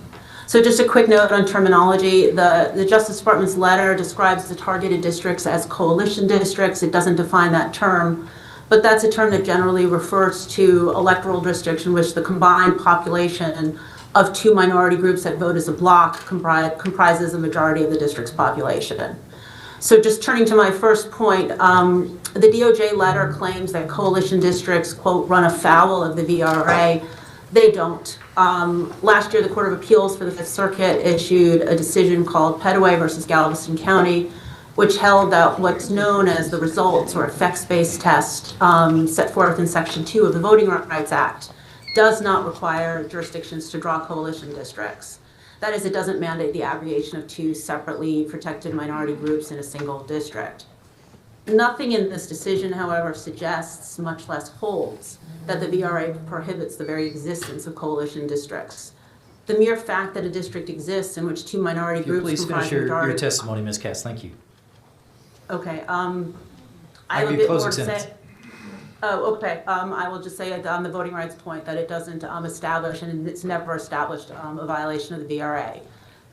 [SPEAKER 9] So just a quick note on terminology. The Justice Department's letter describes the targeted districts as coalition districts. It doesn't define that term, but that's a term that generally refers to electoral districts in which the combined population of two minority groups that vote as a block comprises the majority of the district's population. So just turning to my first point, the DOJ letter claims that coalition districts, quote, run afoul of the VRA. They don't. Last year, the Court of Appeals for the Fifth Circuit issued a decision called Petaway versus Galveston County, which held that what's known as the results or effects-based test set forth in Section 2 of the Voting Rights Act does not require jurisdictions to draw coalition districts. That is, it doesn't mandate the aggregation of two separately protected minority groups in a single district. Nothing in this decision, however, suggests, much less holds, that the VRA prohibits the very existence of coalition districts. The mere fact that a district exists in which two minority
[SPEAKER 1] If you
[SPEAKER 9] groups
[SPEAKER 1] please
[SPEAKER 9] comprise
[SPEAKER 1] finish
[SPEAKER 9] the majority.
[SPEAKER 1] your testimony, Ms. Katz. Thank you.
[SPEAKER 9] Okay, I
[SPEAKER 1] I'll
[SPEAKER 9] have a
[SPEAKER 1] give
[SPEAKER 9] bit
[SPEAKER 1] closing
[SPEAKER 9] more to
[SPEAKER 1] sentence.
[SPEAKER 9] say. Oh, okay, I will just say on the voting rights point that it doesn't establish, and it's never established a violation of the VRA.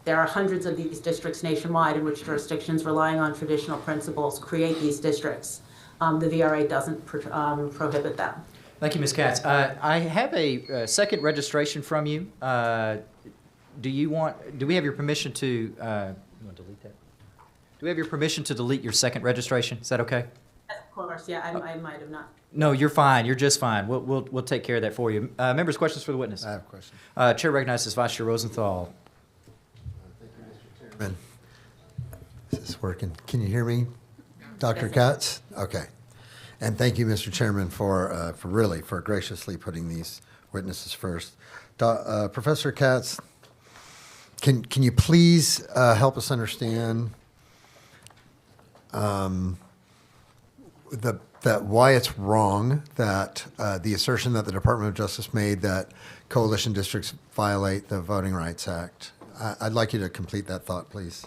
[SPEAKER 9] There are hundreds of these districts nationwide in which jurisdictions relying on traditional principles create these districts. The VRA doesn't prohibit them.
[SPEAKER 1] Thank you, Ms. Katz. I have a second registration from you. Do we have your permission to, you want to delete that? Do we have your permission to delete your second registration? Is that okay?
[SPEAKER 9] Of course, yeah, I might have not.
[SPEAKER 1] No, you're fine. You're just fine. We'll take care of that for you. Members, questions for the witness?
[SPEAKER 3] I have a question.
[SPEAKER 1] Chair recognizes Vice Chair Rosenthal.
[SPEAKER 3] Chairman, is this working? Can you hear me, Dr. Katz? Okay. And thank you, Mr. Chairman, for graciously putting these witnesses first. Professor Katz, can you please help us understand that why it's wrong that the assertion that the Department of Justice made that coalition districts violate the Voting Rights Act? I'd like you to complete that thought, please.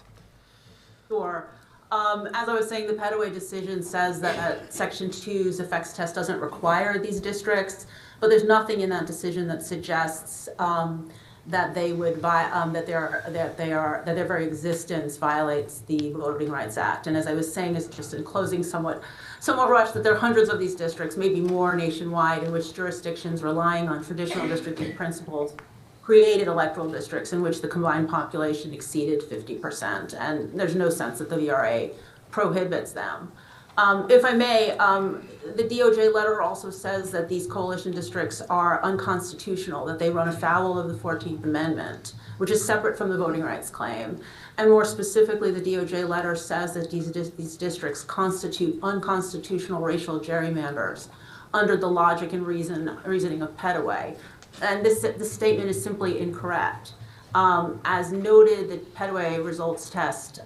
[SPEAKER 9] Sure. As I was saying, the Petaway decision says that Section 2's effects test doesn't require these districts, but there's nothing in that decision that suggests that they would that their very existence violates the Voting Rights Act. And as I was saying, is just in closing, somewhat rushed, that there are hundreds of these districts, maybe more nationwide, in which jurisdictions relying on traditional districting principles created electoral districts in which the combined population exceeded 50%, and there's no sense that the VRA prohibits them. If I may, the DOJ letter also says that these coalition districts are unconstitutional, that they run afoul of the 14th Amendment, which is separate from the voting rights claim. And more specifically, the DOJ letter says that these districts constitute unconstitutional racial gerrymanders under the logic and reasoning of Petaway. And this statement is simply incorrect. As noted, the Petaway results test,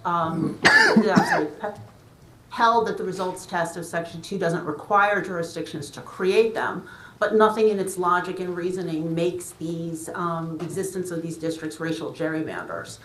[SPEAKER 9] held that the results test of Section 2 doesn't require jurisdictions to create them, but nothing in its logic and reasoning makes these existence of these districts racial gerrymanders.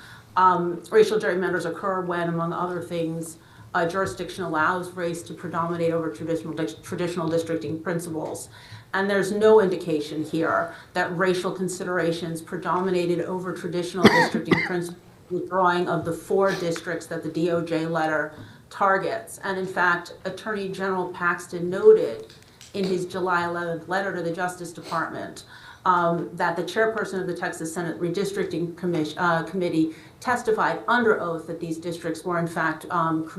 [SPEAKER 9] Racial gerrymanders occur when, among other things, a jurisdiction allows race to predominate over traditional districting principles. And there's no indication here that racial considerations predominated over traditional districting principles, withdrawing of the 4 districts that the DOJ letter targets. And in fact, Attorney General Paxton noted in his July 11th letter to the Justice Department that the chairperson of the Texas Senate Redistricting Committee testified under oath that these districts were in fact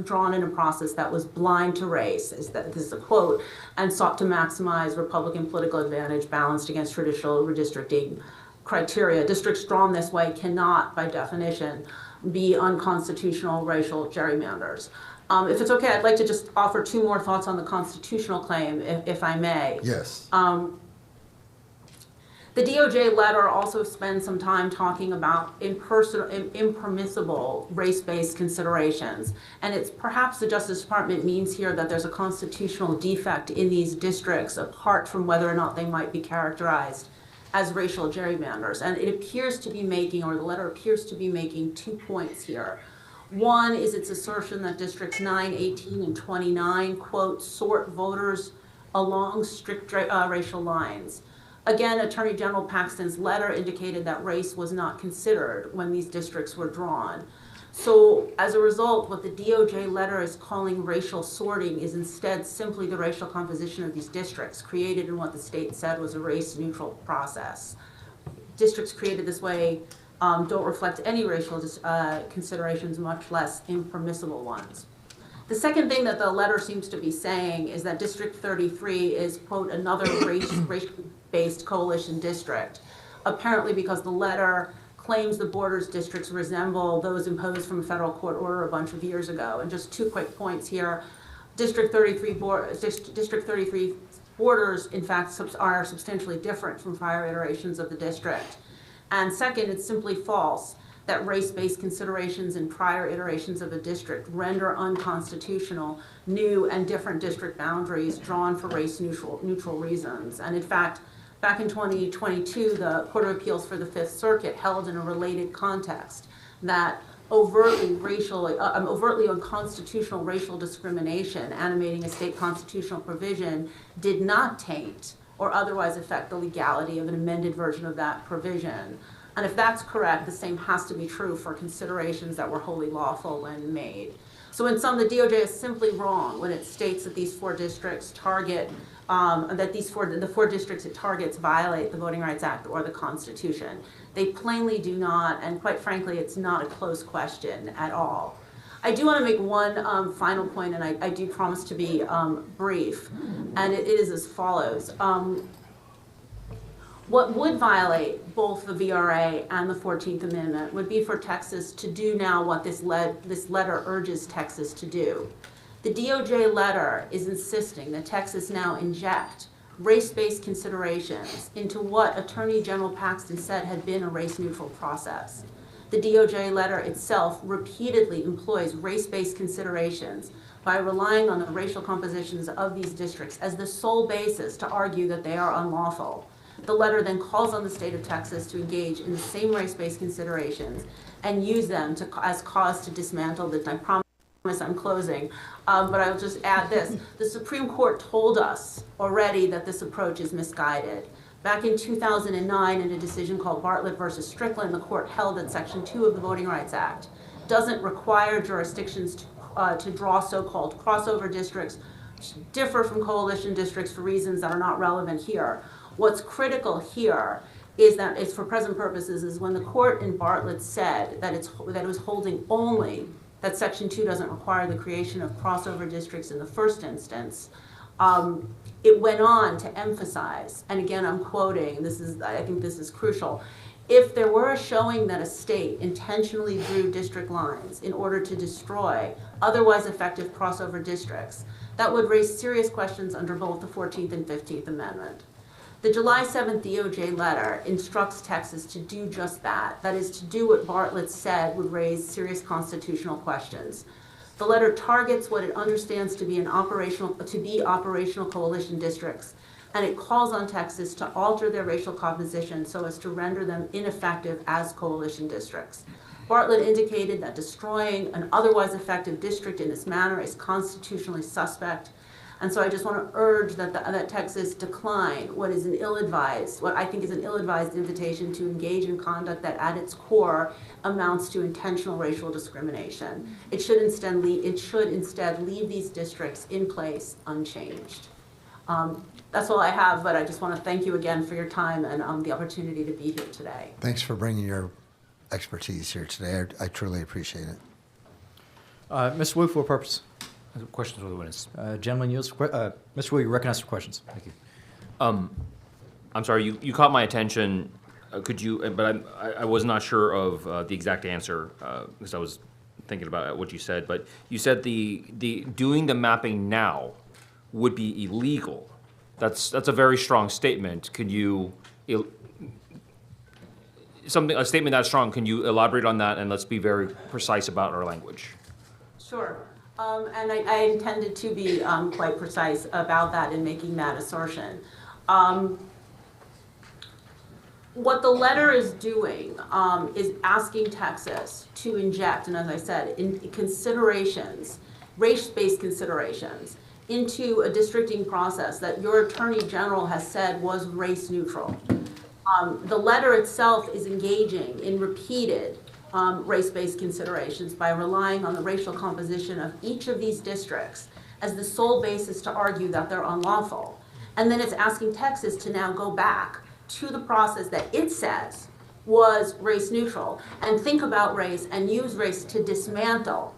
[SPEAKER 9] drawn in a process that was blind to race, this is a quote, and sought to maximize Republican political advantage balanced against traditional redistricting criteria. Districts drawn this way cannot, by definition, be unconstitutional racial gerrymanders. If it's okay, I'd like to just offer 2 more thoughts on the constitutional claim, if I may.
[SPEAKER 3] Yes.
[SPEAKER 9] The DOJ letter also spends some time talking about impermissible race-based considerations. And it's perhaps the Justice Department means here that there's a constitutional defect in these districts apart from whether or not they might be characterized as racial gerrymanders. And it appears to be making, or the letter appears to be making, 2 points here. One is its assertion that districts 9, 18, and 29, quote, sort voters along strict racial lines. Again, Attorney General Paxton's letter indicated that race was not considered when these districts were drawn. So as a result, what the DOJ letter is calling racial sorting is instead simply the racial composition of these districts, created in what the state said was a race-neutral process. Districts created this way don't reflect any racial considerations, much less impermissible ones. The second thing that the letter seems to be saying is that District 33 is, quote, another race-based coalition district, apparently because the letter claims the borders districts resemble those imposed from a federal court order a bunch of years ago. And just 2 quick points here. District 33 borders, in fact, are substantially different from prior iterations of the district. And second, it's simply false that race-based considerations in prior iterations of a district render unconstitutional new and different district boundaries drawn for race-neutral reasons. And in fact, back in 2022, the Court of Appeals for the Fifth Circuit held in a related context that overtly unconstitutional racial discrimination animating a state constitutional provision did not taint or otherwise affect the legality of an amended version of that provision. And if that's correct, the same has to be true for considerations that were wholly lawful when made. So in sum, the DOJ is simply wrong when it states that these 4 districts target, the 4 districts it targets violate the Voting Rights Act or the Constitution. They plainly do not, and quite frankly, it's not a close question at all. I do want to make one final point, and I do promise to be brief, and it is as follows. What would violate both the VRA and the 14th Amendment would be for Texas to do now what this letter urges Texas to do. The DOJ letter is insisting that Texas now inject race-based considerations into what Attorney General Paxton said had been a race-neutral process. The DOJ letter itself repeatedly employs race-based considerations by relying on the racial compositions of these districts as the sole basis to argue that they are unlawful. The letter then calls on the state of Texas to engage in the same race-based considerations and use them as cause to dismantle the, I promise I'm closing, but I'll just add this. The Supreme Court told us already that this approach is misguided. Back in 2009, in a decision called Bartlett versus Strickland, the court held that Section 2 of the Voting Rights Act doesn't require jurisdictions to draw so-called crossover districts, which differ from coalition districts for reasons that are not relevant here. What's critical here is that it's for present purposes is when the court in Bartlett said that it was holding only that Section 2 doesn't require the creation of crossover districts in the first instance, it went on to emphasize, and again I'm quoting, I think this is crucial, if there were a showing that a state intentionally drew district lines in order to destroy otherwise effective crossover districts, that would raise serious questions under both the 14th and 15th Amendment. The July 7th DOJ letter instructs Texas to do just that. That is to do what Bartlett said would raise serious constitutional questions. The letter targets what it understands to be operational coalition districts, and it calls on Texas to alter their racial composition so as to render them ineffective as coalition districts. Bartlett indicated that destroying an otherwise effective district in this manner is constitutionally suspect. And so I just want to urge that Texas decline what I think is an ill-advised invitation to engage in conduct that at its core amounts to intentional racial discrimination. It should instead leave these districts in place unchanged. That's all I have, but I just want to thank you again for your time and the opportunity to be here today.
[SPEAKER 3] Thanks for bringing your expertise here today. I truly appreciate it.
[SPEAKER 1] Mr. Wu, for purpose.
[SPEAKER 5] Questions for the witness?
[SPEAKER 1] Gentlemen, Mr. Wu, you're recognized for questions.
[SPEAKER 5] Thank you. I'm sorry, you caught my attention. Could you, but I was not sure of the exact answer because I was thinking about what you said. But you said the doing the mapping now would be illegal. That's a very strong statement. Can you, a statement that strong, can you elaborate on that and let's be very precise about our language?
[SPEAKER 9] Sure. And I intended to be quite precise about that in making that assertion. What the letter is doing is asking Texas to inject, and as I said, in considerations, race-based considerations, into a districting process that your Attorney General has said was race neutral. The letter itself is engaging in repeated race-based considerations by relying on the racial composition of each of these districts as the sole basis to argue that they're unlawful. And then it's asking Texas to now go back to the process that it says was race neutral and think about race and use race to dismantle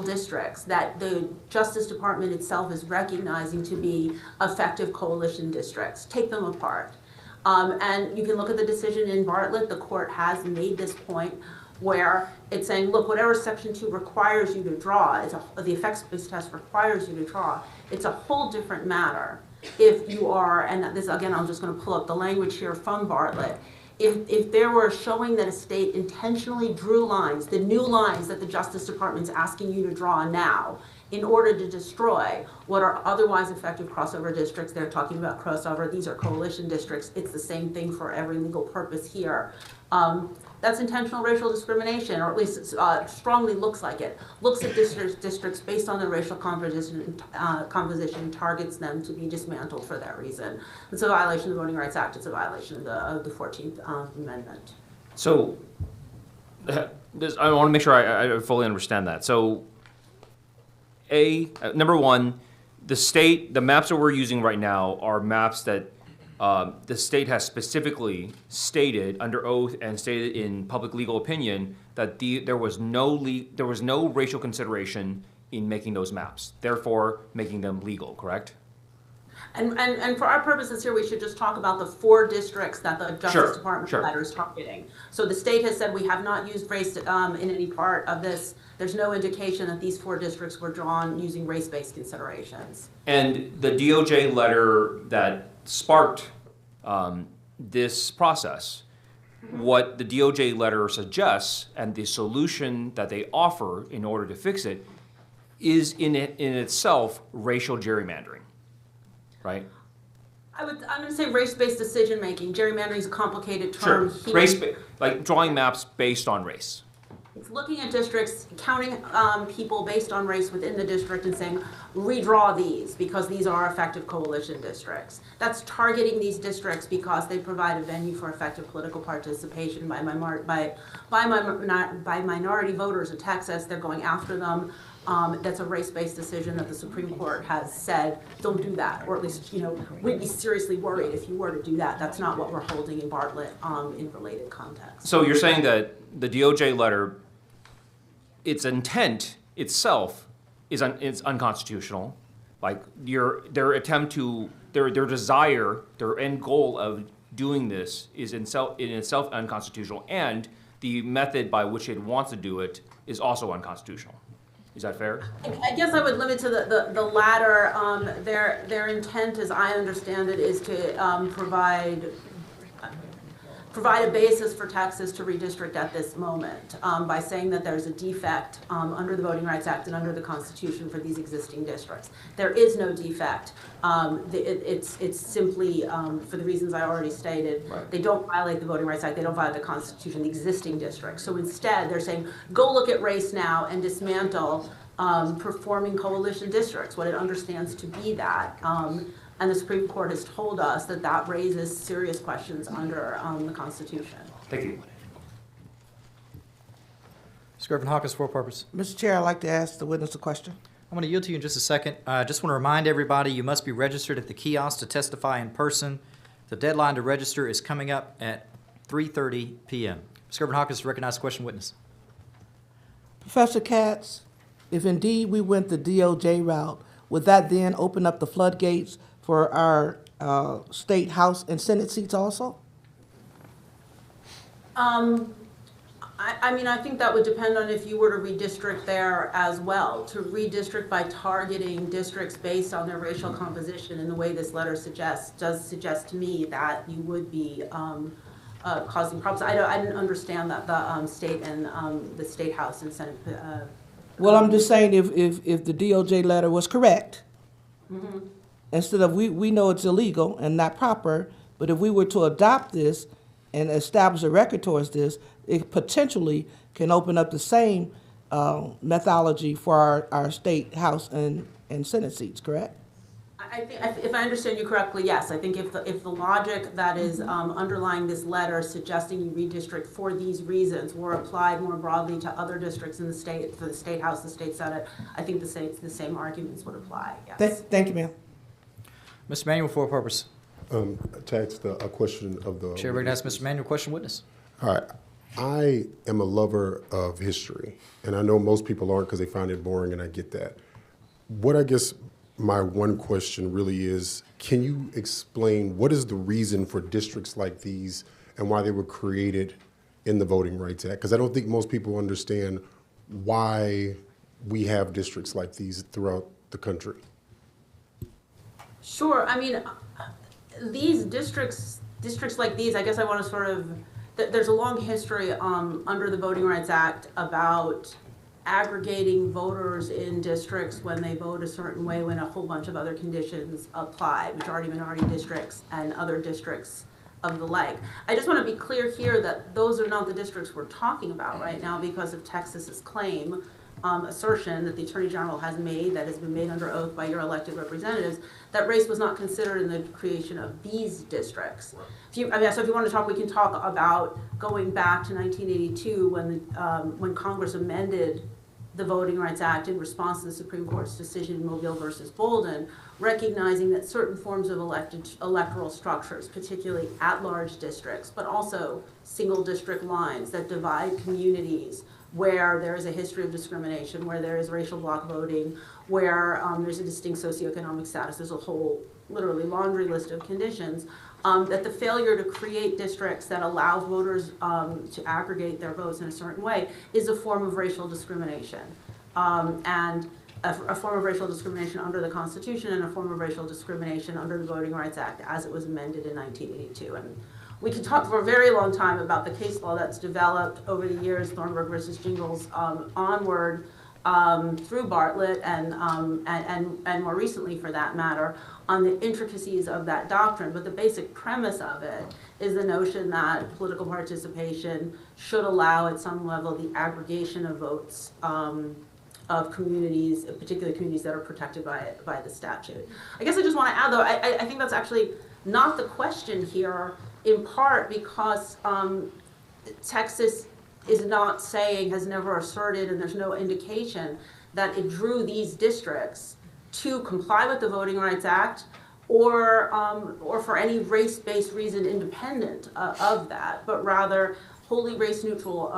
[SPEAKER 9] districts that the Justice Department itself is recognizing to be effective coalition districts. Take them apart. And you can look at the decision in Bartlett. The court has made this point where it's saying, look, whatever Section 2 requires you to draw, the effects-based test requires you to draw, it's a whole different matter if you are, and this, again, I'm just going to pull up the language here from Bartlett, if there were showing that a state intentionally drew lines, the new lines that the Justice Department's asking you to draw now, in order to destroy what are otherwise effective crossover districts. They're talking about crossover. These are coalition districts. It's the same thing for every legal purpose here. That's intentional racial discrimination, or at least it strongly looks like it. Looks at districts based on their racial composition, targets them to be dismantled for that reason. It's a violation of the Voting Rights Act. It's a violation of the 14th Amendment.
[SPEAKER 5] So, I want to make sure I fully understand that. So, number one, the maps that we're using right now are maps that the state has specifically stated under oath and stated in public legal opinion that there was no racial consideration in making those maps, therefore making them legal, correct?
[SPEAKER 9] And for our purposes here, we should just talk about the 4 districts that the Justice Department letter is targeting. So the state has said we have not used race in any part of this. There's no indication that these 4 districts were drawn using race-based considerations.
[SPEAKER 5] And the DOJ letter that sparked this process, what the DOJ letter suggests and the solution that they offer in order to fix it is in itself racial gerrymandering, right?
[SPEAKER 9] I'm going to say race-based decision-making. Gerrymandering is a complicated term.
[SPEAKER 5] Sure. Like drawing maps based on race.
[SPEAKER 9] It's looking at districts, counting people based on race within the district and saying, redraw these because these are effective coalition districts. That's targeting these districts because they provide a venue for effective political participation by minority voters in Texas. They're going after them. That's a race-based decision that the Supreme Court has said, don't do that, or at least, we'd be seriously worried if you were to do that. That's not what we're holding in Bartlett in related contexts.
[SPEAKER 5] So you're saying that the DOJ letter, its intent itself is unconstitutional, like their attempt to, their desire, their end goal of doing this is in itself unconstitutional, and the method by which it wants to do it is also unconstitutional. Is that fair?
[SPEAKER 9] I guess I would limit to the latter. Their intent, as I understand it, is to provide a basis for Texas to redistrict at this moment by saying that there's a defect under the Voting Rights Act and under the Constitution for these existing districts. There is no defect. It's simply, for the reasons I already stated,
[SPEAKER 5] right.
[SPEAKER 9] They don't violate the Voting Rights Act, they don't violate the Constitution, the existing districts. So instead, they're saying, go look at race now and dismantle performing coalition districts, what it understands to be that. And the Supreme Court has told us that that raises serious questions under the Constitution.
[SPEAKER 5] Thank you.
[SPEAKER 1] Mr. Irvin Hawkins, for purpose.
[SPEAKER 8] Mr. Chair, I'd like to ask the witness a question.
[SPEAKER 1] I'm going to yield to you in just a second. I just want to remind everybody you must be registered at the kiosk to testify in person. The deadline to register is coming up at 3:30 p.m. Mr. Irvin Hawkins, recognized question witness.
[SPEAKER 8] Professor Katz, if indeed we went the DOJ route, would that then open up the floodgates for our state House and Senate seats also?
[SPEAKER 9] I mean, I think that would depend on if you were to redistrict there as well. To redistrict by targeting districts based on their racial composition in the way this letter does suggest to me that you would be causing problems. I didn't understand that the state and the state House and Senate.
[SPEAKER 8] Well, I'm just saying if the DOJ letter was correct,
[SPEAKER 9] Mm-hmm.
[SPEAKER 8] instead of we know it's illegal and not proper, but if we were to adopt this and establish a record towards this, it potentially can open up the same methodology for our state House and and Senate seats, correct?
[SPEAKER 9] I think, if I understand you correctly, yes. I think if the logic that is underlying this letter suggesting you redistrict for these reasons were applied more broadly to other districts in the state, for the state house, the state senate, I think the same arguments would apply, yes.
[SPEAKER 8] Thank you, ma'am.
[SPEAKER 1] Mr. Manuel, for a purpose.
[SPEAKER 10] To ask a question of the.
[SPEAKER 1] Chair recognizes Mr. Manuel, question witness.
[SPEAKER 10] All right. I am a lover of history, and I know most people aren't because they find it boring, and I get that. What I guess my one question really is, can you explain what is the reason for districts like these and why they were created in the Voting Rights Act? Because I don't think most people understand why we have districts like these throughout the country.
[SPEAKER 9] Sure, I mean, these districts like these, I guess I want to sort of, there's a long history under the Voting Rights Act about aggregating voters in districts when they vote a certain way when a whole bunch of other conditions apply, majority minority districts and other districts of the like. I just want to be clear here that those are not the districts we're talking about right now because of Texas's claim, assertion that the Attorney General has made, that has been made under oath by your elected representatives, that race was not considered in the creation of these districts. So if you want to talk, we can talk about going back to 1982 when Congress amended the Voting Rights Act in response to the Supreme Court's decision in Mobile versus Bolden, recognizing that certain forms of electoral structures, particularly at-large districts, but also single district lines that divide communities where there is a history of discrimination, where there is racial bloc voting, where there's a distinct socioeconomic status, there's a whole literally laundry list of conditions, that the failure to create districts that allow voters to aggregate their votes in a certain way is a form of racial discrimination. And a form of racial discrimination under the Constitution and a form of racial discrimination under the Voting Rights Act as it was amended in 1982. And we could talk for a very long time about the case law that's developed over the years, Thornburg versus Jingles, onward through Bartlett and more recently for that matter, on the intricacies of that doctrine. But the basic premise of it is the notion that political participation should allow at some level the aggregation of votes of communities, particularly communities that are protected by the statute. I guess I just want to add though, I think that's actually not the question here, in part because Texas is not saying, has never asserted, and there's no indication that it drew these districts to comply with the Voting Rights Act or for any race-based reason independent of that, but rather wholly race-neutral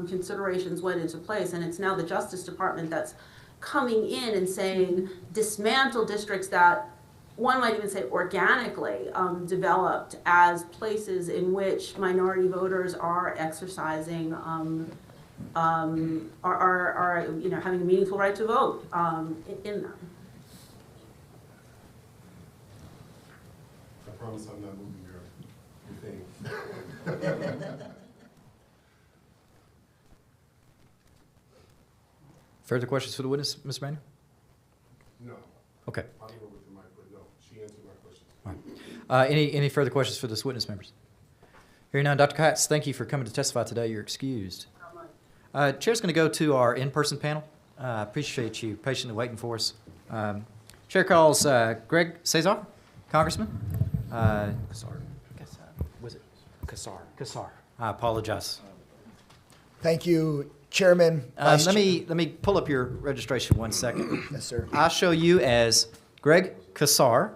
[SPEAKER 9] considerations went into place, and it's now the Justice Department that's coming in and saying dismantle districts that one might even say organically developed as places in which minority voters are exercising, are having a meaningful right to vote in them.
[SPEAKER 10] I promise I'm not moving your thing.
[SPEAKER 1] Further questions for the witness, Mr. Manuel?
[SPEAKER 10] No.
[SPEAKER 1] Okay.
[SPEAKER 10] I don't know with the mic, but no, she answered my question.
[SPEAKER 1] Any further questions for this witness members? Hearing none, Dr. Katz, thank you for coming to testify today. You're excused. Chair's going to go to our in-person panel. I appreciate you patiently waiting for us. Chair calls Greg Cesar, Congressman.
[SPEAKER 5] Kassar. Was it Kassar?
[SPEAKER 1] Kassar. I apologize.
[SPEAKER 11] Thank you, Chairman.
[SPEAKER 1] Let me pull up your registration 1 second.
[SPEAKER 11] Yes, sir.
[SPEAKER 1] I show you as Greg Kassar,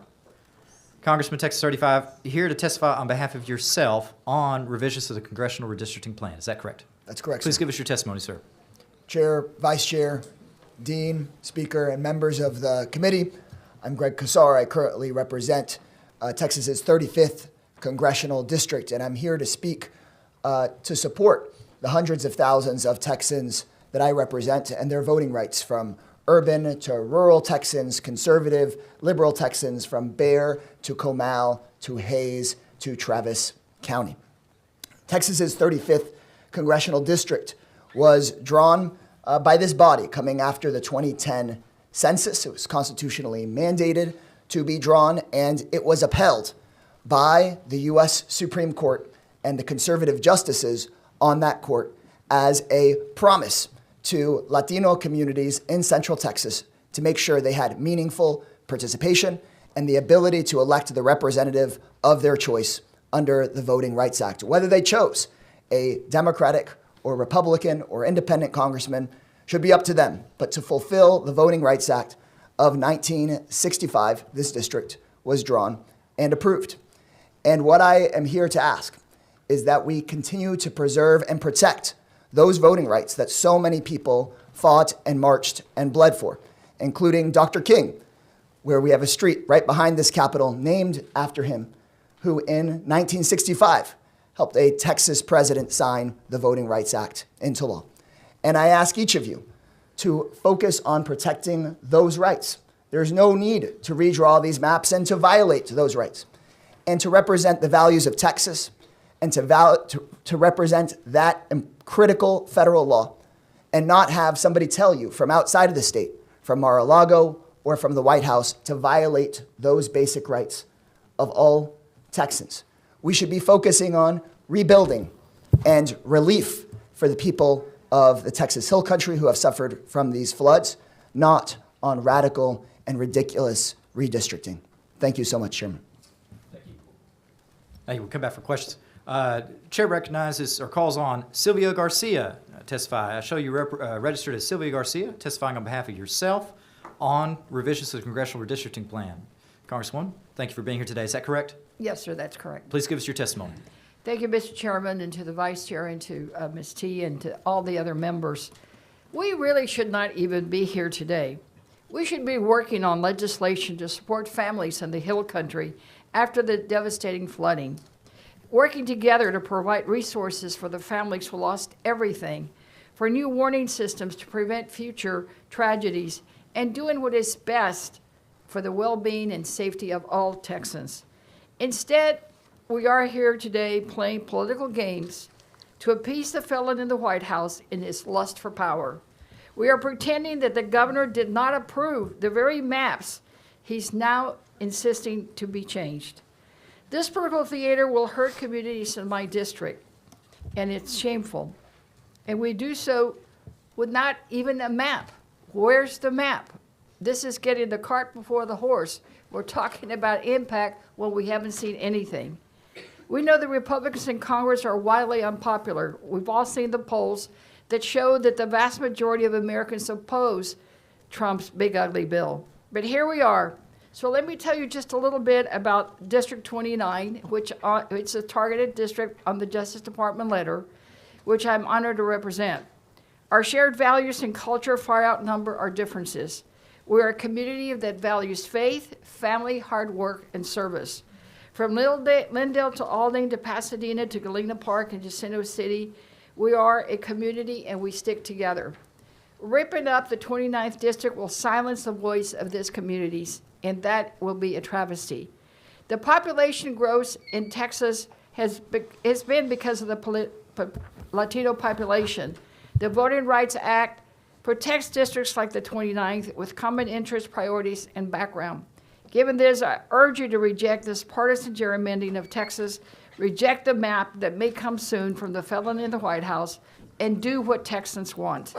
[SPEAKER 1] Congressman, Texas 35, here to testify on behalf of yourself on revisions to the Congressional Redistricting Plan. Is that correct?
[SPEAKER 11] That's correct,
[SPEAKER 1] Please
[SPEAKER 11] sir.
[SPEAKER 1] give us your testimony, sir.
[SPEAKER 11] Chair, Vice Chair, Dean, Speaker, and members of the committee. I'm Greg Kassar. I currently represent Texas's 35th Congressional District, and I'm here to speak to support the hundreds of thousands of Texans that I represent and their voting rights, from urban to rural Texans, conservative, liberal Texans, from Bexar to Comal to Hays to Travis County. Texas's 35th Congressional District was drawn by this body coming after the 2010 census. It was constitutionally mandated to be drawn, and it was upheld by the U.S. Supreme Court and the conservative justices on that court as a promise to Latino communities in Central Texas to make sure they had meaningful participation and the ability to elect the representative of their choice under the Voting Rights Act. Whether they chose a Democratic or Republican or independent congressman should be up to them. But to fulfill the Voting Rights Act of 1965, this district was drawn and approved. And what I am here to ask is that we continue to preserve and protect those voting rights that so many people fought and marched and bled for, including Dr. King, where we have a street right behind this Capitol named after him, who in 1965 helped a Texas president sign the Voting Rights Act into law. And I ask each of you to focus on protecting those rights. There's no need to redraw these maps and to violate those rights, and to represent the values of Texas, and to represent that critical federal law, and not have somebody tell you from outside of the state, from Mar-a-Lago or from the White House, to violate those basic rights of all Texans. We should be focusing on rebuilding and relief for the people of the Texas Hill Country who have suffered from these floods, not on radical and ridiculous redistricting. Thank you so much, Chairman.
[SPEAKER 1] Thank you. We'll come back for questions. Chair recognizes or calls on Sylvia Garcia testify. I show you registered as Sylvia Garcia, testifying on behalf of yourself on revisions to the Congressional Redistricting Plan. Congresswoman, thank you for being here today. Is that correct?
[SPEAKER 12] Yes, sir, that's correct.
[SPEAKER 1] Please give us your testimony.
[SPEAKER 12] Thank you, Mr. Chairman, and to the Vice Chair, and to Ms. T, and to all the other members. We really should not even be here today. We should be working on legislation to support families in the Hill Country after the devastating flooding, working together to provide resources for the families who lost everything, for new warning systems to prevent future tragedies, and doing what is best for the well-being and safety of all Texans. Instead, we are here today playing political games to appease the felon in the White House in his lust for power. We are pretending that the governor did not approve the very maps he's now insisting to be changed. This political theater will hurt communities in my district, and it's shameful. And we do so with not even a map. Where's the map? This is getting the cart before the horse. We're talking about impact when we haven't seen anything. We know the Republicans in Congress are widely unpopular. We've all seen the polls that show that the vast majority of Americans oppose Trump's big ugly bill. But here we are. So let me tell you just a little bit about District 29, which it's a targeted district on the Justice Department letter, which I'm honored to represent. Our shared values and culture far outnumber our differences. We are a community that values faith, family, hard work, and service. From Lindale to Alding to Pasadena to Galena Park and Jacinto City, we are a community and we stick together. Ripping up the 29th district will silence the voice of these communities, and that will be a travesty. The population growth in Texas has been because of the Latino population. The Voting Rights Act protects districts like the 29th with common interest, priorities, and background. Given this, I urge you to reject this partisan gerrymandering of Texas, reject the map that may come soon from the felon in the White House, and do what Texans want.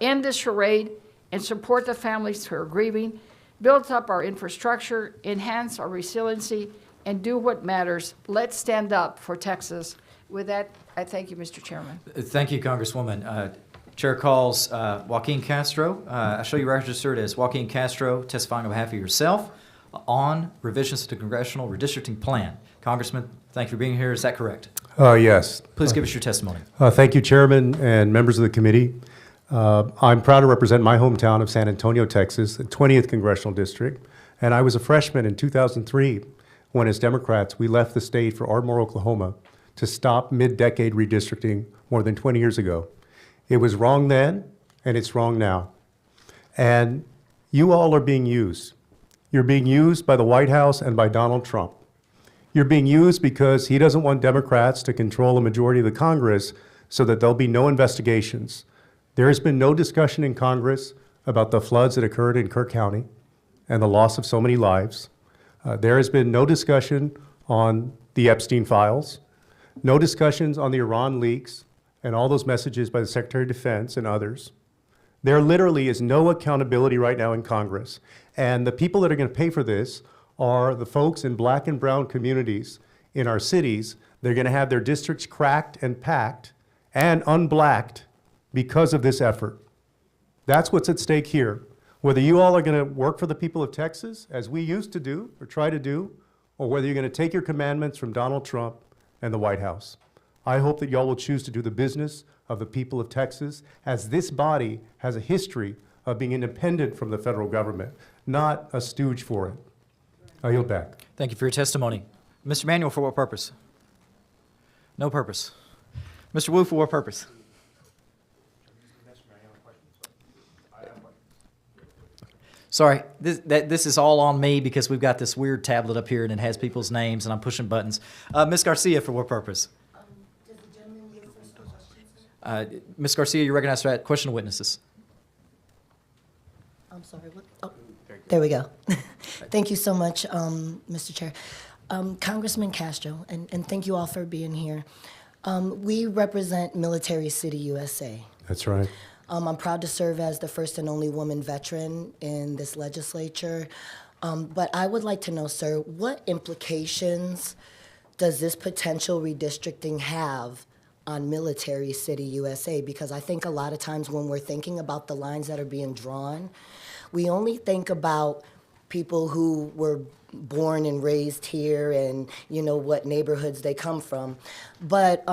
[SPEAKER 12] End this charade and support the families who are grieving, build up our infrastructure, enhance our resiliency, and do what matters. Let's stand up for Texas. With that, I thank you, Mr. Chairman.
[SPEAKER 1] Thank you, Congresswoman. Chair calls Joaquin Castro. I show you registered as Joaquin Castro, testifying on behalf of yourself on revisions to the Congressional Redistricting Plan. Congressman, thank you for being here. Is that correct?
[SPEAKER 13] Yes.
[SPEAKER 1] Please give us your testimony.
[SPEAKER 13] Thank you, Chairman and members of the committee. I'm proud to represent my hometown of San Antonio, Texas, the 20th Congressional District. And I was a freshman in 2003 when, as Democrats, we left the state for Ardmore, Oklahoma to stop mid-decade redistricting more than 20 years ago. It was wrong then, and it's wrong now. And you all are being used. You're being used by the White House and by Donald Trump. You're being used because he doesn't want Democrats to control a majority of the Congress so that there'll be no investigations. There has been no discussion in Congress about the floods that occurred in Kirk County and the loss of so many lives. There has been no discussion on the Epstein files, no discussions on the Iran leaks and all those messages by the Secretary of Defense and others. There literally is no accountability right now in Congress. And the people that are going to pay for this are the folks in black and brown communities in our cities. They're going to have their districts cracked and packed and unblacked because of this effort. That's what's at stake here. Whether you all are going to work for the people of Texas, as we used to do or try to do, or whether you're going to take your commandments from Donald Trump and the White House. I hope that y'all will choose to do the business of the people of Texas, as this body has a history of being independent from the federal government, not a stooge for it. I yield back.
[SPEAKER 1] Thank you for your testimony. Mr. Manuel, for what purpose? No purpose. Mr. Wu, for what purpose? Sorry, this is all on me because we've got this weird tablet up here and it has people's names and I'm pushing buttons. Ms. Garcia, for what purpose?
[SPEAKER 14] Does the gentleman yield first questions?
[SPEAKER 1] Ms. Garcia, you recognize that question of witnesses.
[SPEAKER 14] I'm sorry, what? Oh, there we go. Thank you so much, Mr. Chair. Congressman Castro, and thank you all for being here. We represent Military City, USA.
[SPEAKER 13] That's right.
[SPEAKER 14] I'm proud to serve as the first and only woman veteran in this legislature. But I would like to know, sir, what implications does this potential redistricting have on Military City, USA? Because I think a lot of times when we're thinking about the lines that are being drawn, we only think about people who were born and raised here and, you know, what neighborhoods they come from. But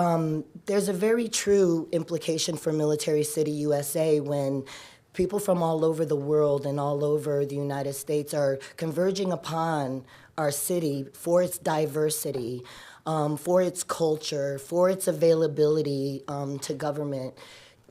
[SPEAKER 14] there's a very true implication for Military City, USA when people from all over the world and all over the United States are converging upon our city for its diversity, for its culture, for its availability to government.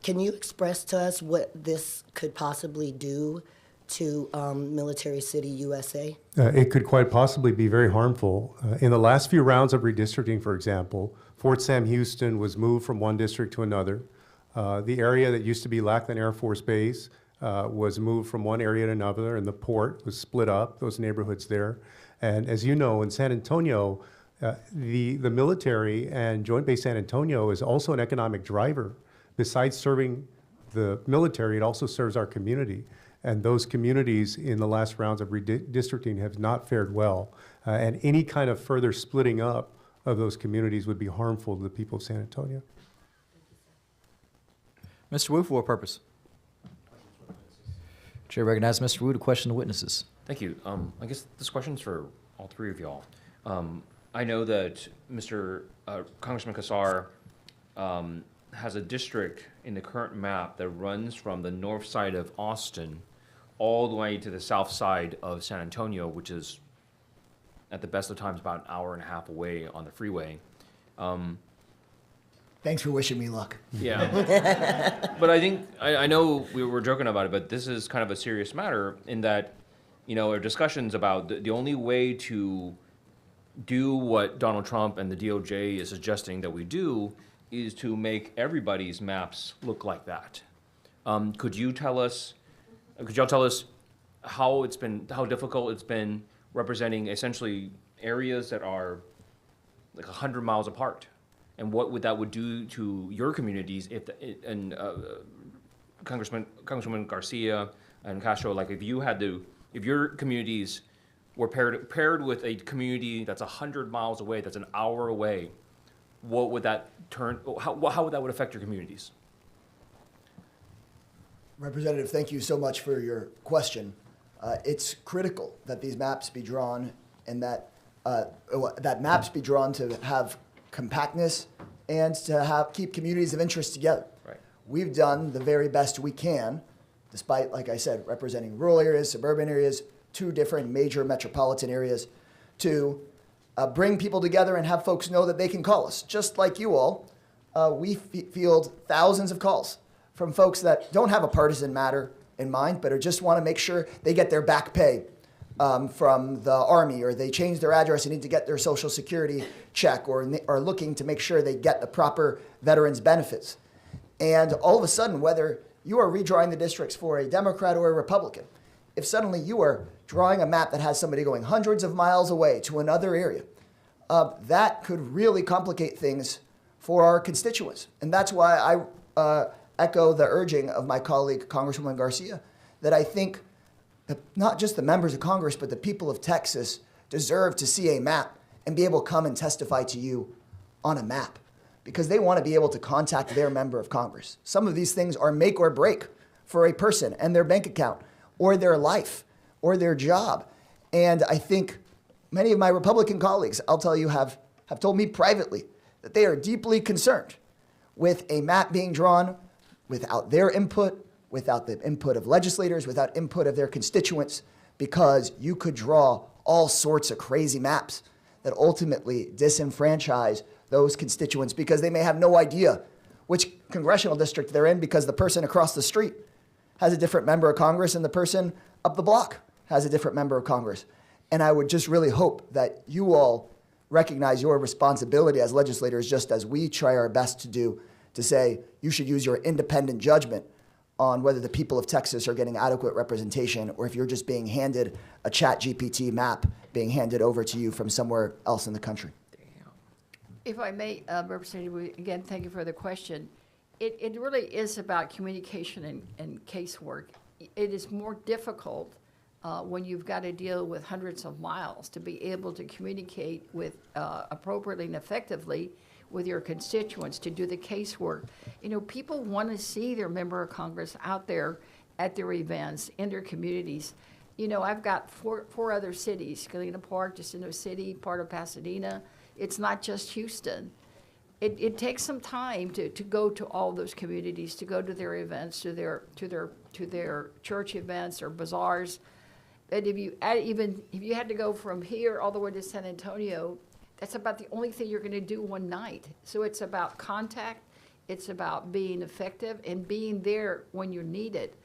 [SPEAKER 14] Can you express to us what this could possibly do to Military City, USA?
[SPEAKER 13] It could quite possibly be very harmful. In the last few rounds of redistricting, for example, Fort Sam Houston was moved from one district to another. The area that used to be Lackland Air Force Base was moved from one area to another, and the port was split up, those neighborhoods there. And as you know, in San Antonio, the military and Joint Base San Antonio is also an economic driver. Besides serving the military, it also serves our community. And those communities in the last rounds of redistricting have not fared well. And any kind of further splitting up of those communities would be harmful to the people of San Antonio.
[SPEAKER 1] Mr. Wu, for what purpose? Chair recognizes Mr. Wu to question the witnesses.
[SPEAKER 5] Thank you. I guess this question's for all three of y'all. I know that Congressman Kassar has a district in the current map that runs from the north side of Austin all the way to the south side of San Antonio, which is, at the best of times, about an hour and a half away on the freeway.
[SPEAKER 11] Thanks for wishing me luck.
[SPEAKER 5] Yeah. But I think, I know we were joking about it, but this is kind of a serious matter in that, you know, our discussions about the only way to do what Donald Trump and the DOJ is suggesting that we do is to make everybody's maps look like that. Could y'all tell us how difficult it's been representing essentially areas that are like 100 miles apart? And what that would do to your communities Congresswoman Garcia and Castro, like if your communities were paired with a community that's 100 miles away, that's an hour away, what would that how would that affect your communities?
[SPEAKER 11] Representative, thank you so much for your question. It's critical that these maps be drawn and that maps be drawn to have compactness and to keep communities of interest together.
[SPEAKER 5] Right.
[SPEAKER 11] We've done the very best we can, despite, like I said, representing rural areas, suburban areas, two different major metropolitan areas, to bring people together and have folks know that they can call us. Just like you all, we field thousands of calls from folks that don't have a partisan matter in mind, but just want to make sure they get their back pay from the Army, or they change their address and need to get their Social Security check, or are looking to make sure they get the proper veterans benefits. And all of a sudden, whether you are redrawing the districts for a Democrat or a Republican, if suddenly you are drawing a map that has somebody going hundreds of miles away to another area, that could really complicate things for our constituents. And that's why I echo the urging of my colleague, Congresswoman Garcia, that I think that not just the members of Congress, but the people of Texas deserve to see a map and be able to come and testify to you on a map, because they want to be able to contact their member of Congress. Some of these things are make or break for a person and their bank account or their life or their job. And I think many of my Republican colleagues, I'll tell you, have told me privately that they are deeply concerned with a map being drawn without their input, without the input of legislators, without input of their constituents, because you could draw all sorts of crazy maps that ultimately disenfranchise those constituents because they may have no idea which congressional district they're in, because the person across the street has a different member of Congress and the person up the block has a different member of Congress. And I would just really hope that you all recognize your responsibility as legislators, just as we try our best to do, to say you should use your independent judgment on whether the people of Texas are getting adequate representation, or if you're just being handed a ChatGPT map being handed over to you from somewhere else in the country.
[SPEAKER 12] If I may, Representative, again, thank you for the question. It really is about communication and casework. It is more difficult when you've got to deal with hundreds of miles to be able to communicate with appropriately and effectively with your constituents to do the casework. You know, people want to see their member of Congress out there at their events, in their communities. You know, I've got four other cities, Galena Park, Jacinto City, part of Pasadena. It's not just Houston. It takes some time to go to all those communities, to go to their events, to their church events or bazaars. But if you had to go from here all the way to San Antonio, that's about the only thing you're going to do one night. So it's about contact, it's about being effective and being there when you need it.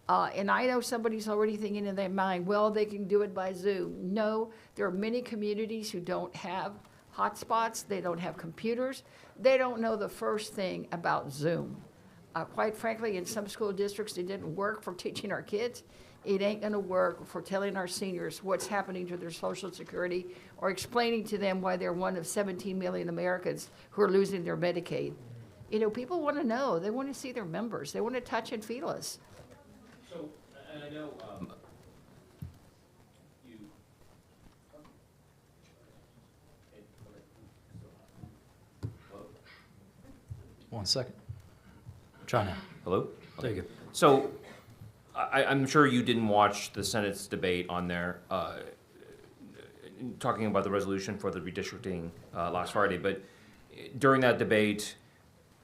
[SPEAKER 12] And I know somebody's already thinking in their mind, well, they can do it by Zoom. No, there are many communities who don't have hotspots, they don't have computers, they don't know the first thing about Zoom. Quite frankly, in some school districts, it didn't work for teaching our kids. It ain't gonna work for telling our seniors what's happening to their Social Security or explaining to them why they're one of 17 million Americans who are losing their Medicaid. You know, people wanna know, they wanna see their members, they wanna touch and feel us.
[SPEAKER 5] So, and I know,
[SPEAKER 1] One second. Try now.
[SPEAKER 5] Hello?
[SPEAKER 1] There you go.
[SPEAKER 5] So, I'm sure you didn't watch the Senate's debate on there, talking about the resolution for the redistricting last Friday, but during that debate,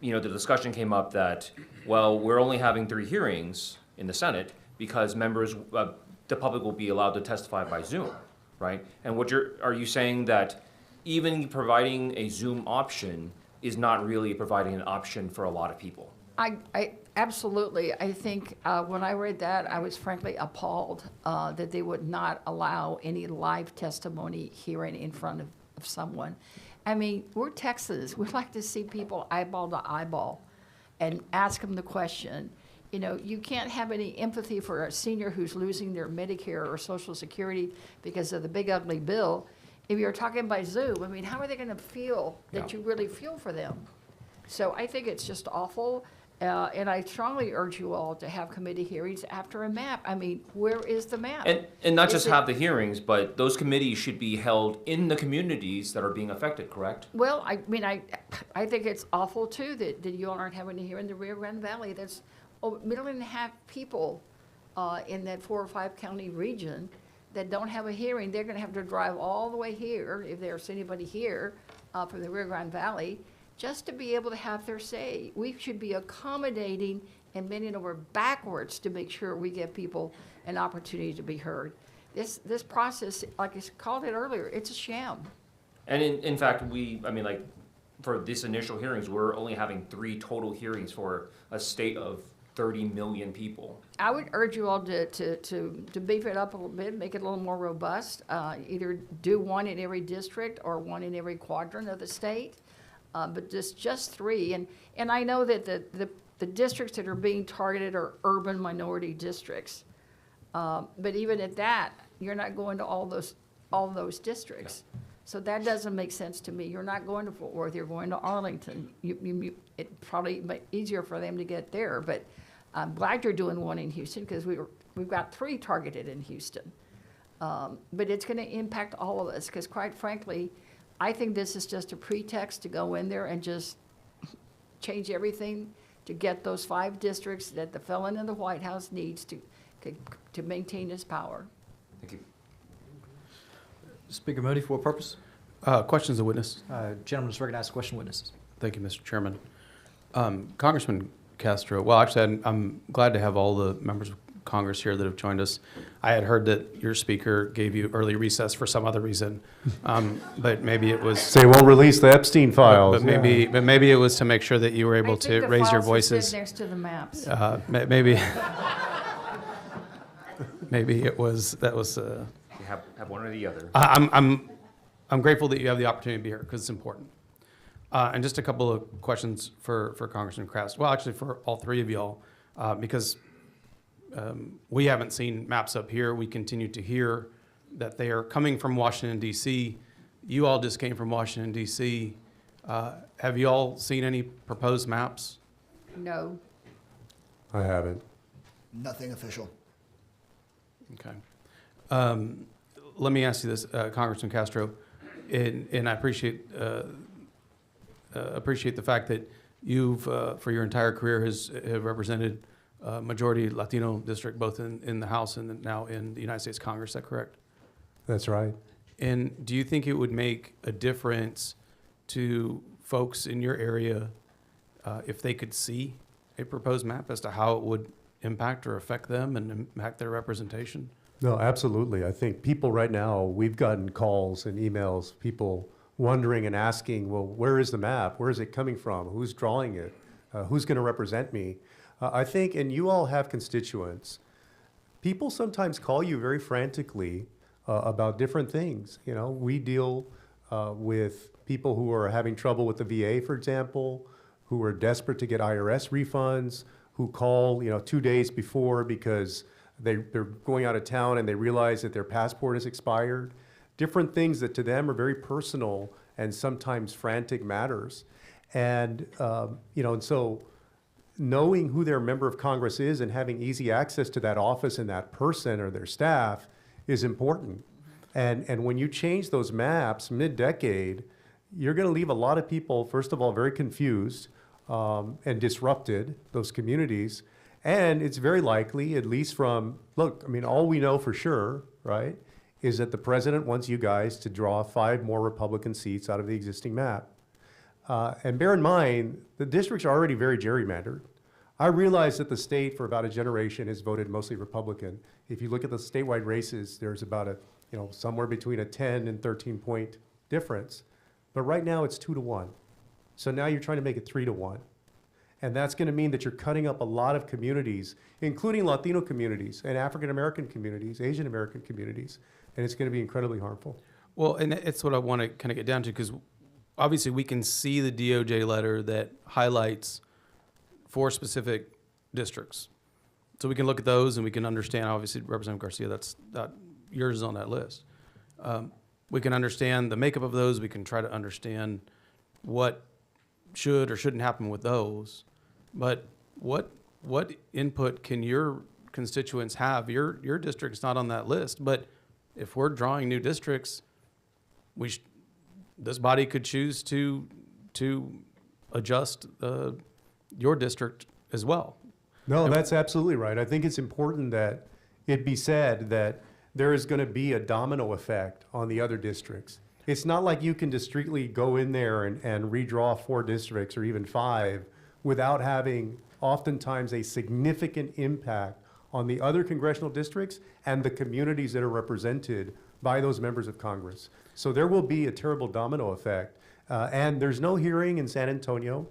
[SPEAKER 5] you know, the discussion came up that, well, we're only having 3 hearings in the Senate because members, the public will be allowed to testify by Zoom, right? And are you saying that even providing a Zoom option is not really providing an option for a lot of people?
[SPEAKER 12] I absolutely. I think when I read that, I was frankly appalled that they would not allow any live testimony hearing in front of someone. I mean, we're Texans. We like to see people eyeball to eyeball and ask them the question. You know, you can't have any empathy for a senior who's losing their Medicare or Social Security because of the big ugly bill. If you're talking by Zoom, I mean, how are they going to feel that you really feel for them? So I think it's just awful. And I strongly urge you all to have committee hearings after a map. I mean, where is the map?
[SPEAKER 5] And not just have the hearings, but those committees should be held in the communities that are being affected, correct?
[SPEAKER 12] Well, I mean, I think it's awful too that you all aren't having a hearing in the Rio Grande Valley. There's 1.5 million people in that 4 or 5 county region that don't have a hearing. They're gonna have to drive all the way here, if there's anybody here, from the Rio Grande Valley, just to be able to have their say. We should be accommodating and bending over backwards to make sure we give people an opportunity to be heard. This process, like I called it earlier, it's a sham.
[SPEAKER 5] And in fact, for this initial hearings, we're only having 3 total hearings for a state of 30 million people.
[SPEAKER 12] I would urge you all to beef it up a little bit, make it a little more robust. Either do 1 in every district or 1 in every quadrant of the state. But just 3, and I know that the districts that are being targeted are urban minority districts. But even at that, you're not going to all those districts. So that doesn't make sense to me. You're not going to Fort Worth, you're going to Arlington. It probably be easier for them to get there, but I'm glad you're doing one in Houston because we've got 3 targeted in Houston. But it's going to impact all of us because quite frankly, I think this is just a pretext to go in there and just change everything to get those 5 districts that the felon in the White House needs to maintain his power.
[SPEAKER 5] Thank you.
[SPEAKER 1] Speaker Moody, for what purpose?
[SPEAKER 7] Questions of witness.
[SPEAKER 1] Gentleman is recognized. Question witnesses.
[SPEAKER 7] Thank you, Mr. Chairman. Congressman Castro, well, actually, I'm glad to have all the members of Congress here that have joined us. I had heard that your speaker gave you early recess for some other reason, but maybe it was.
[SPEAKER 13] They won't release the Epstein files.
[SPEAKER 7] But maybe it was to make sure that you were able to raise your voices.
[SPEAKER 12] Next to the maps.
[SPEAKER 7] Maybe. Maybe it was that was.
[SPEAKER 5] You have one or the other.
[SPEAKER 7] I'm grateful that you have the opportunity to be here because it's important. And just a couple of questions for Congressman Crast. Well, actually, for all 3 of y'all, because we haven't seen maps up here. We continue to hear that they are coming from Washington, D.C. You all just came from Washington, D.C. Have you all seen any proposed maps?
[SPEAKER 12] No.
[SPEAKER 13] I haven't.
[SPEAKER 11] Nothing official.
[SPEAKER 7] Okay. Let me ask you this, Congressman Castro, and I appreciate the fact that you've, for your entire career, have represented majority Latino district both in the House and now in the United States Congress. Is that correct?
[SPEAKER 13] That's right.
[SPEAKER 7] And do you think it would make a difference to folks in your area if they could see a proposed map as to how it would impact or affect them and impact their representation?
[SPEAKER 13] No, absolutely. I think people right now, we've gotten calls and emails, people wondering and asking, well, where is the map? Where is it coming from? Who's drawing it? Who's going to represent me? I think, and you all have constituents, people sometimes call you very frantically about different things. You know, we deal with people who are having trouble with the VA, for example, who are desperate to get IRS refunds, who call, 2 days before because they're going out of town and they realize that their passport has expired. Different things that to them are very personal and sometimes frantic matters. And, and so knowing who their member of Congress is and having easy access to that office and that person or their staff is important. And when you change those maps mid-decade, you're going to leave a lot of people, first of all, very confused and disrupted, those communities. And it's very likely, at least from, all we know for sure, right, is that the president wants you guys to draw 5 more Republican seats out of the existing map. And bear in mind, the districts are already very gerrymandered. I realize that the state for about a generation has voted mostly Republican. If you look at the statewide races, there's about somewhere between a 10 and 13 point difference. But right now it's 2-1. So now you're trying to make it 3-1. And that's going to mean that you're cutting up a lot of communities, including Latino communities and African American communities, Asian American communities, and it's going to be incredibly harmful.
[SPEAKER 7] Well, and it's what I want to kind of get down to, because obviously we can see the DOJ letter that highlights 4 specific districts. So we can look at those and we can understand, obviously, Representative Garcia, yours is on that list. We can understand the makeup of those. We can try to understand what should or shouldn't happen with those. But what input can your constituents have? Your district's not on that list, but if we're drawing new districts, this body could choose to adjust your district as well.
[SPEAKER 13] No, that's absolutely right. I think it's important that it be said that there is going to be a domino effect on the other districts. It's not like you can discreetly go in there and redraw 4 districts or even 5 without having oftentimes a significant impact on the other congressional districts and the communities that are represented by those members of Congress. So there will be a terrible domino effect. And there's no hearing in San Antonio.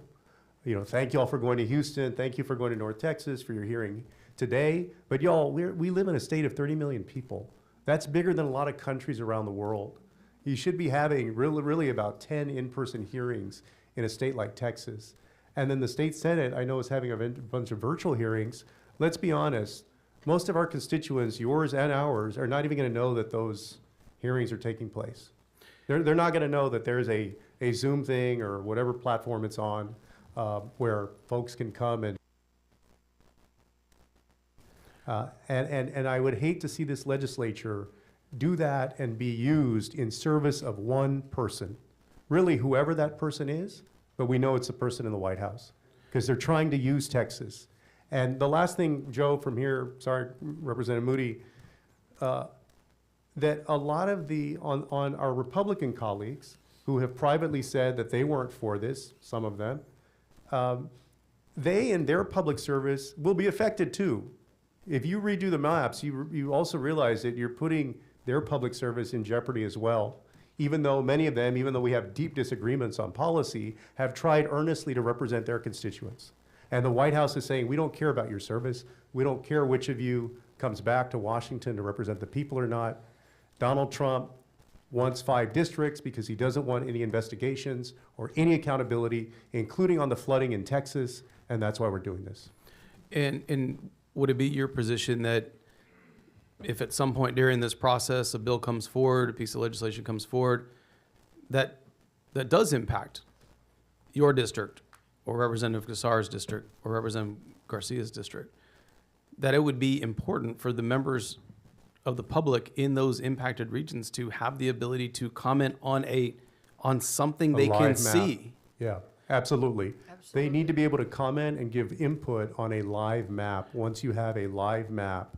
[SPEAKER 13] Thank you all for going to Houston. Thank you for going to North Texas for your hearing today. But y'all, we live in a state of 30 million people. That's bigger than a lot of countries around the world. You should be having really about 10 in-person hearings in a state like Texas. And then the state Senate, I know, is having a bunch of virtual hearings. Let's be honest, most of our constituents, yours and ours, are not even going to know that those hearings are taking place. They're not going to know that there's a Zoom thing or whatever platform it's on where folks can come and I would hate to see this legislature do that and be used in service of one person, really whoever that person is, but we know it's the person in the White House because they're trying to use Texas. And the last thing, Joe, from here, sorry, Representative Moody, that a lot of on our Republican colleagues who have privately said that they weren't for this, some of them, they and their public service will be affected too. If you redo the maps, you also realize that you're putting their public service in jeopardy as well, even though many of them, even though we have deep disagreements on policy, have tried earnestly to represent their constituents. And the White House is saying, we don't care about your service. We don't care which of you comes back to Washington to represent the people or not. Donald Trump wants 5 districts because he doesn't want any investigations or any accountability, including on the flooding in Texas, and that's why we're doing this.
[SPEAKER 7] And would it be your position that if at some point during this process a bill comes forward, a piece of legislation comes forward, that does impact your district or Representative Cassar's district or Representative Garcia's district, that it would be important for the members of the public in those impacted regions to have the ability to comment on something they can see?
[SPEAKER 13] Yeah, absolutely. They need to be able to comment and give input on a live map once you have a live map.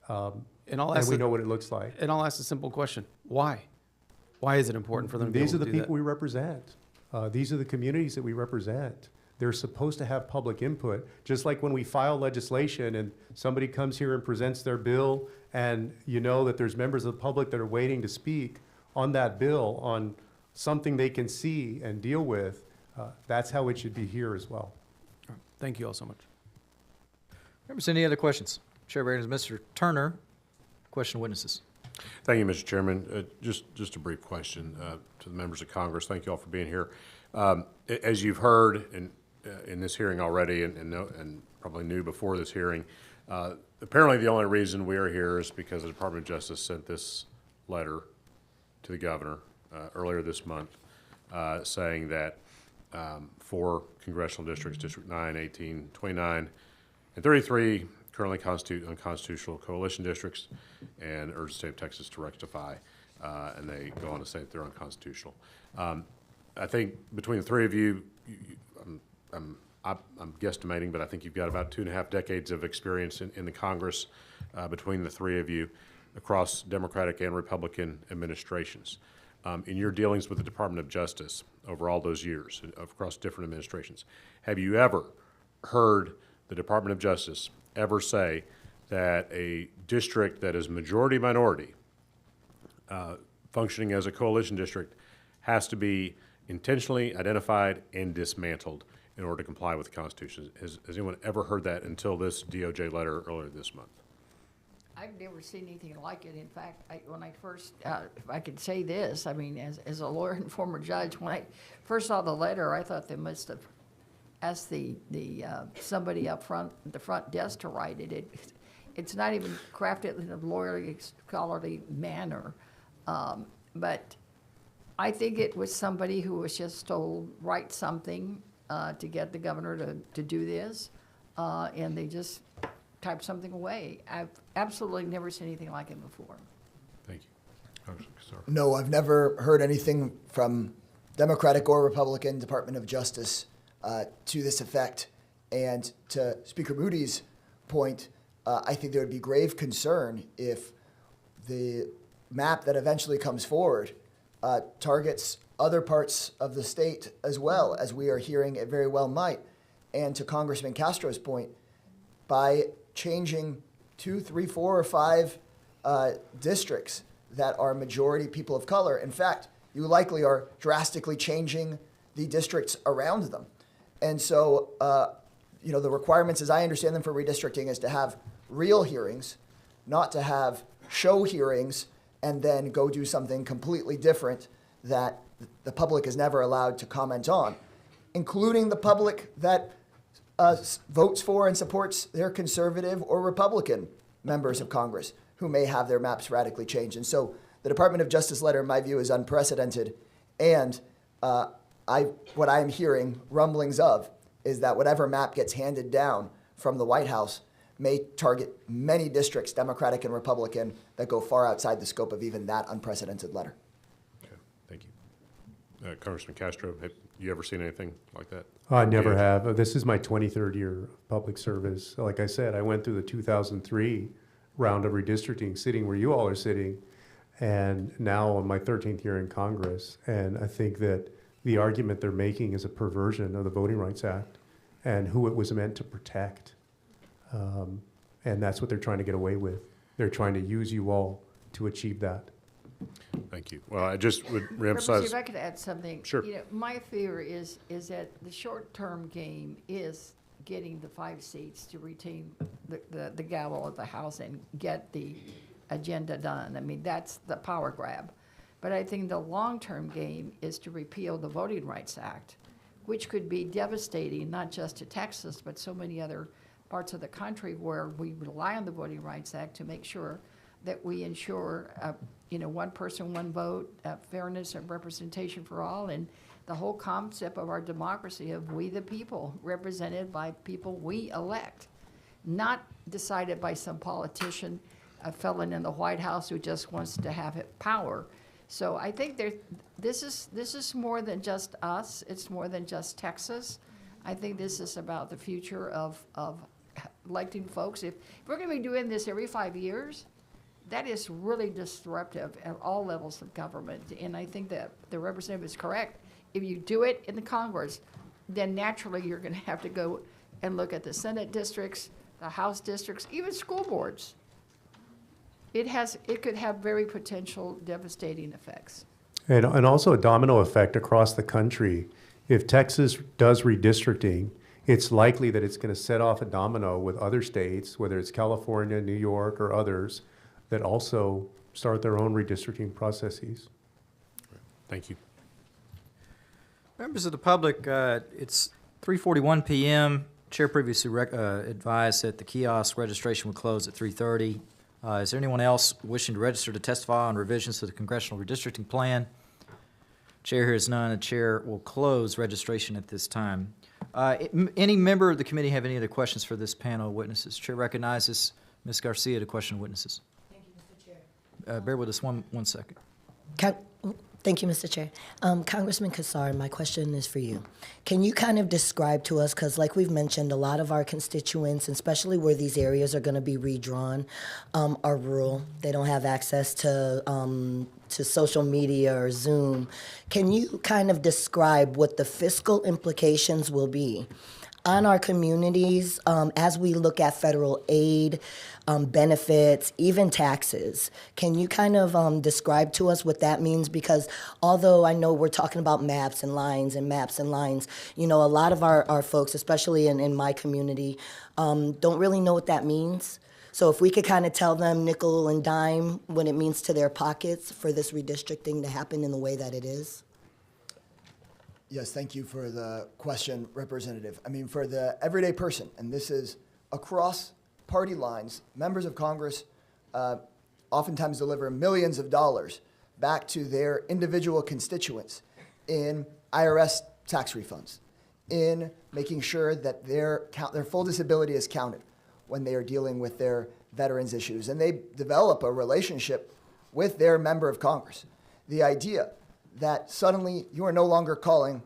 [SPEAKER 13] And we know what it looks like.
[SPEAKER 7] And I'll ask a simple question. Why? Why is it important for them to be able
[SPEAKER 13] These are
[SPEAKER 7] to
[SPEAKER 13] the
[SPEAKER 7] do
[SPEAKER 13] people we represent. These are the communities that we represent. They're supposed to have public input, just like when we file legislation and somebody comes here and presents their bill and you know that there's members of the public that are waiting to speak on that bill, on something they can see and deal with. That's how it should be here as well.
[SPEAKER 7] Thank you all so much.
[SPEAKER 1] Members, any other questions? Chair recognizes Mr. Turner. Question of witnesses.
[SPEAKER 4] Thank you, Mr. Chairman. Just a brief question to the members of Congress. Thank you all for being here. As you've heard in this hearing already and probably knew before this hearing, apparently the only reason we are here is because the Department of Justice sent this letter to the governor earlier this month saying that 4 congressional districts, District 9, 18, 29, and 33, currently constitute unconstitutional coalition districts, and urge the state of Texas to rectify, and they go on to say that they're unconstitutional. I think between the three of you, I'm guesstimating, but I think you've got about 2.5 decades of experience in the Congress between the three of you across Democratic and Republican administrations. In your dealings with the Department of Justice over all those years, across different administrations, have you ever heard the Department of Justice ever say that a district that is majority minority, functioning as a coalition district, has to be intentionally identified and dismantled in order to comply with the Constitution? Has anyone ever heard that until this DOJ letter earlier this month?
[SPEAKER 12] I've never seen anything like it. In fact, when I first, if I could say this, I mean, as a lawyer and former judge, when I first saw the letter, I thought they must have asked the somebody up front, the front desk, to write it. It's not even crafted in a lawyerly, scholarly manner. But I think it was somebody who was just told, write something to get the governor to do this, and they just typed something away. I've absolutely never seen anything like it before.
[SPEAKER 4] Thank you.
[SPEAKER 11] No, I've never heard anything from Democratic or Republican Department of Justice to this effect. And to Speaker Moody's point, I think there would be grave concern if the map that eventually comes forward targets other parts of the state as well, as we are hearing it very well might. And to Congressman Castro's point, by changing 2, 3, 4, or 5 districts that are majority people of color, in fact, you likely are drastically changing the districts around them. And so, the requirements, as I understand them for redistricting, is to have real hearings, not to have show hearings and then go do something completely different that the public is never allowed to comment on, including the public that votes for and supports their conservative or Republican members of Congress who may have their maps radically changed. And so the The Department of Justice letter, in my view, is unprecedented, and what I am hearing rumblings of is that whatever map gets handed down from the White House may target many districts, Democratic and Republican, that go far outside the scope of even that unprecedented letter.
[SPEAKER 4] Okay, thank you. Congressman Castro, have you ever seen anything like that?
[SPEAKER 13] I never have. This is my 23rd year of public service. Like I said, I went through the 2003 round of redistricting, sitting where you all are sitting, and now on my 13th year in Congress. And I think that the argument they're making is a perversion of the Voting Rights Act and who it was meant to protect. And that's what they're trying to get away with. They're trying to use you all to achieve that.
[SPEAKER 4] Thank you. Well, I just would
[SPEAKER 12] Representative,
[SPEAKER 4] reemphasize.
[SPEAKER 12] if I could add something.
[SPEAKER 4] Sure.
[SPEAKER 12] You know, my fear is that the short-term game is getting the 5 seats to retain the gavel of the House and get the agenda done. I mean, that's the power grab. But I think the long-term game is to repeal the Voting Rights Act, which could be devastating, not just to Texas, but so many other parts of the country where we rely on the Voting Rights Act to make sure that we ensure, one person, one vote, fairness and representation for all, and the whole concept of our democracy of we the people, represented by people we elect, not decided by some politician, a felon in the White House who just wants to have power. So I think this is more than just us. It's more than just Texas. I think this is about the future of electing folks. If we're going to be doing this every 5 years, that is really disruptive at all levels of government. And I think that the representative is correct. If you do it in the Congress, then naturally you're going to have to go and look at the Senate districts, the House districts, even school boards. It could have very potential devastating effects.
[SPEAKER 13] And also a domino effect across the country. If Texas does redistricting, it's likely that it's going to set off a domino with other states, whether it's California, New York, or others, that also start their own redistricting processes.
[SPEAKER 4] Thank you.
[SPEAKER 1] Members of the public, it's 3:41 p.m. Chair previously advised that the kiosk registration would close at 3:30. Is there anyone else wishing to register to testify on revisions to the Congressional Redistricting Plan? Chair hears none. The chair will close registration at this time. Any member of the committee have any other questions for this panel of witnesses? Chair recognizes Ms. Garcia to question witnesses.
[SPEAKER 14] Thank you, Mr. Chair.
[SPEAKER 1] Bear with us one second.
[SPEAKER 14] Thank you, Mr. Chair. Congressman Kassar, my question is for you. Can you kind of describe to us, because like we've mentioned, a lot of our constituents, especially where these areas are going to be redrawn, are rural. They don't have access to social media or Zoom. Can you kind of describe what the fiscal implications will be on our communities as we look at federal aid, benefits, even taxes? Can you kind of describe to us what that means? Because although I know we're talking about maps and lines and maps and lines, a lot of our folks, especially in my community, don't really know what that means. So if we could kind of tell them nickel and dime what it means to their pockets for this redistricting to happen in the way that it is.
[SPEAKER 11] Yes, thank you for the question, Representative. I mean, for the everyday person, and this is across party lines, members of Congress oftentimes deliver millions of dollars back to their individual constituents in IRS tax refunds, in making sure that their full disability is counted when they are dealing with their veterans issues. And they develop a relationship with their member of Congress. The idea that suddenly you are no longer calling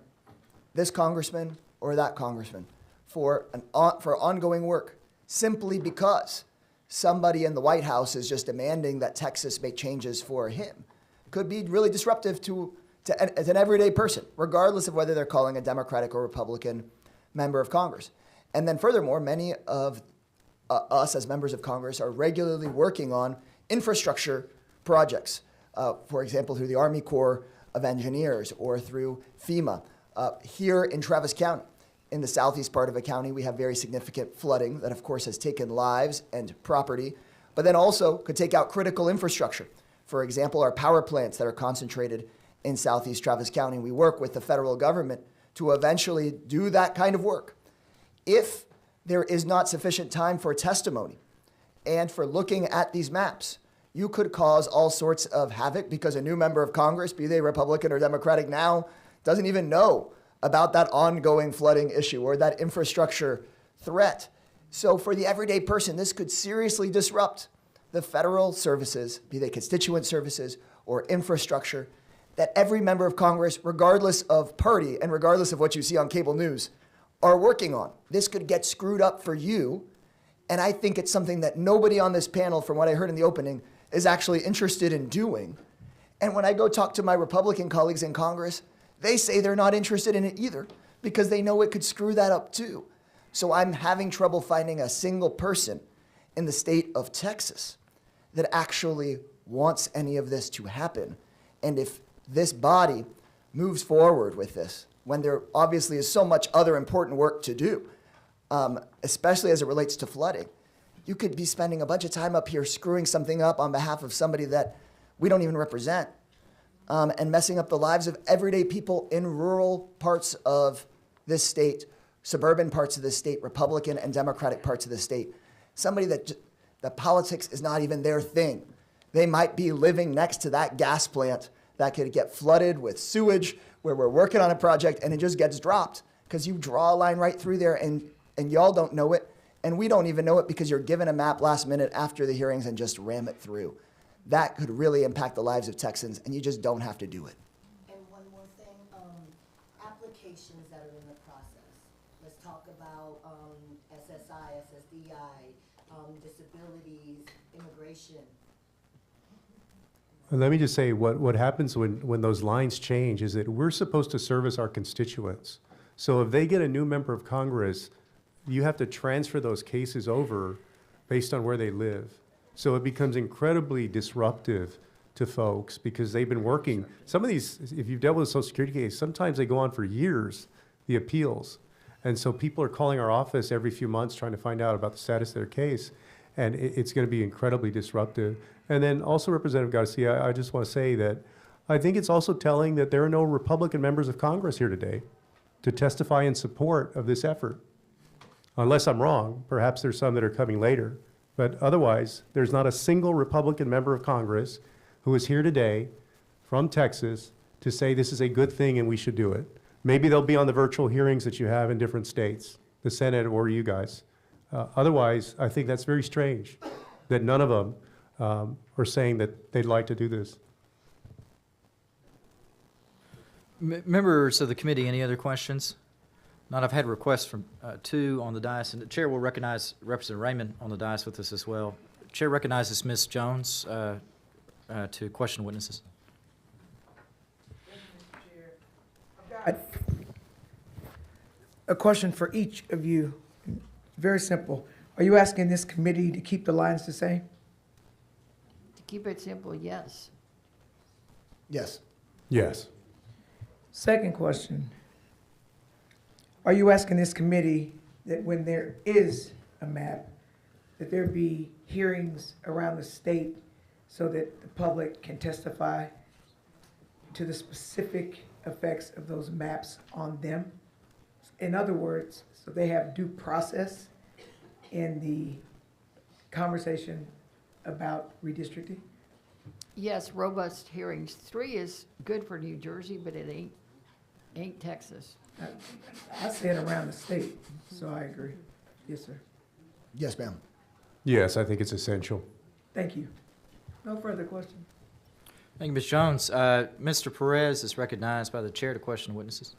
[SPEAKER 11] this congressman or that congressman for ongoing work simply because somebody in the White House is just demanding that Texas make changes for him could be really disruptive to as an everyday person, regardless of whether they're calling a Democratic or Republican member of Congress. And then furthermore, many of us as members of Congress are regularly working on infrastructure projects, for example, through the Army Corps of Engineers or through FEMA. Here in Travis County, in the southeast part of the county, we have very significant flooding that, of course, has taken lives and property, but then also could take out critical infrastructure. For example, our power plants that are concentrated in southeast Travis County. We work with the federal government to eventually do that kind of work. If there is not sufficient time for testimony and for looking at these maps, You could cause all sorts of havoc because a new member of Congress, be they Republican or Democratic now, doesn't even know about that ongoing flooding issue or that infrastructure threat. So for the everyday person, this could seriously disrupt the federal services, be they constituent services or infrastructure, that every member of Congress, regardless of party and regardless of what you see on cable news, are working on. This could get screwed up for you, and I think it's something that nobody on this panel, from what I heard in the opening, is actually interested in doing. And when I go talk to my Republican colleagues in Congress, they say they're not interested in it either because they know it could screw that up too. So I'm having trouble finding a single person in the state of Texas that actually wants any of this to happen. And if this body moves forward with this, when there obviously is so much other important work to do, especially as it relates to flooding, you could be spending a bunch of time up here screwing something up on behalf of somebody that we don't even represent, and messing up the lives of everyday people in rural parts of this state, suburban parts of this state, Republican and Democratic parts of the state. Somebody that politics is not even their thing. They might be living next to that gas plant that could get flooded with sewage where we're working on a project and it just gets dropped because you draw a line right through there and y'all don't know it. And we don't even know it because you're given a map last minute after the hearings and just ram it through. That could really impact the lives of Texans, and you just don't have to do it.
[SPEAKER 14] And one more thing, applications that are in the process. Let's talk about SSI, SSDI, disabilities, immigration.
[SPEAKER 13] And let me just say, what happens when those lines change is that we're supposed to service our constituents. So if they get a new member of Congress, you have to transfer those cases over based on where they live. So it becomes incredibly disruptive to folks because they've been working. Some of these, if you've dealt with a Social Security case, sometimes they go on for years, the appeals. And so people are calling our office every few months trying to find out about the status of their case. And it's going to be incredibly disruptive. And then also, Representative Garcia, I just want to say that I think it's also telling that there are no Republican members of Congress here today to testify in support of this effort. Unless I'm wrong, perhaps there's some that are coming later. But otherwise, there's not a single Republican member of Congress who is here today from Texas to say this is a good thing and we should do it. Maybe they'll be on the virtual hearings that you have in different states, the Senate or you guys. Otherwise, I think that's very strange that none of them are saying that they'd like to do this.
[SPEAKER 1] Members of the committee, any other questions? Not, I've had requests from two on the dais, and the chair will recognize Representative Raymond on the dais with us as well. Chair recognizes Ms. Jones to question witnesses.
[SPEAKER 8] I've got a question for each of you. Very simple. Are you asking this committee to keep the lines the same?
[SPEAKER 12] To keep it simple, yes.
[SPEAKER 3] Yes.
[SPEAKER 13] Yes.
[SPEAKER 8] Second question. Are you asking this committee that when there is a map, that there be hearings around the state so that the public can testify to the specific effects of those maps on them? In other words, so they have due process in the conversation about redistricting?
[SPEAKER 12] Yes, robust hearings. 3 is good for New Jersey, but it ain't Texas.
[SPEAKER 8] I say it around the state, so I agree. Yes, sir.
[SPEAKER 3] Yes, ma'am.
[SPEAKER 13] Yes, I think it's essential.
[SPEAKER 8] Thank you. No further questions.
[SPEAKER 1] Thank you, Ms. Jones. Mr. Perez is recognized by the chair to question witnesses.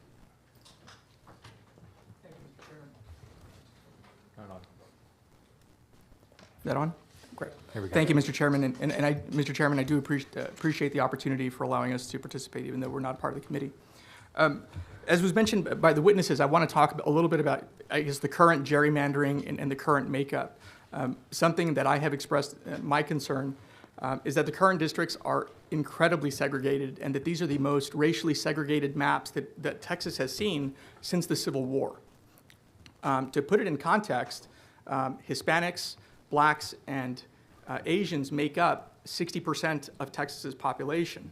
[SPEAKER 15] That on? Great.
[SPEAKER 1] Here we go.
[SPEAKER 15] Thank you, Mr. Chairman. Mr. Chairman, I do appreciate the opportunity for allowing us to participate, even though we're not part of the committee. As was mentioned by the witnesses, I want to talk a little bit about, I guess, the current gerrymandering and the current makeup. Something that I have expressed my concern is that the current districts are incredibly segregated and that these are the most racially segregated maps that Texas has seen since the Civil War. To put it in context, Hispanics, Blacks, and Asians make up 60% of Texas's population.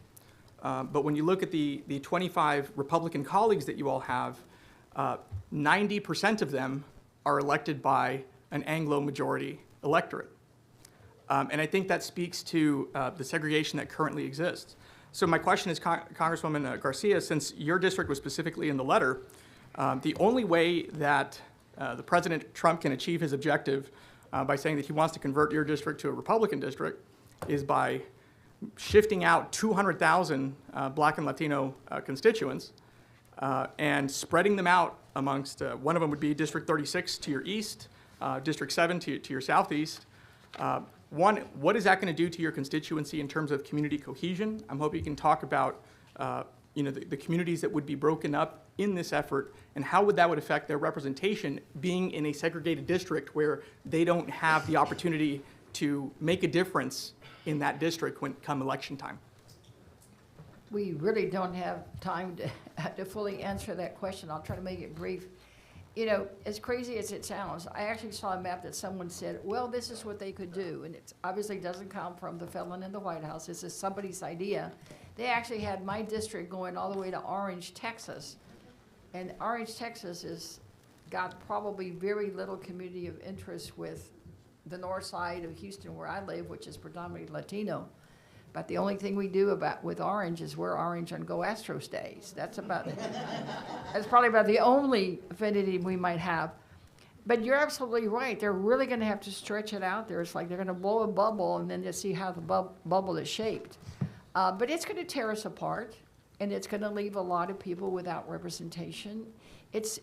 [SPEAKER 15] But when you look at the 25 Republican colleagues that you all have, 90% of them are elected by an Anglo-majority electorate. And I think that speaks to the segregation that currently exists. So my question is, Congresswoman Garcia, since your district was specifically in the letter, the only way that the President Trump can achieve his objective by saying that he wants to convert your district to a Republican district is by shifting out 200,000 Black and Latino constituents and spreading them out amongst, one of them would be District 36 to your east, District 7 to your southeast. One, what is that going to do to your constituency in terms of community cohesion? I'm hoping you can talk about the communities that would be broken up in this effort, and how that would affect their representation being in a segregated district where they don't have the opportunity to make a difference in that district when come election time.
[SPEAKER 12] We really don't have time to fully answer that question. I'll try to make it brief. You know, as crazy as it sounds, I actually saw a map that someone said, well, this is what they could do. And it obviously doesn't come from the felon in the White House. This is somebody's idea. They actually had my district going all the way to Orange, Texas. And Orange, Texas has got probably very little community of interest with the north side of Houston where I live, which is predominantly Latino. But the only thing we do with Orange is wear orange on Go Astros days. That's probably about the only affinity we might have. But you're absolutely right. They're really going to have to stretch it out there. It's like they're going to blow a bubble and then just see how the bubble is shaped. But it's going to tear us apart, and it's going to leave a lot of people without representation. It's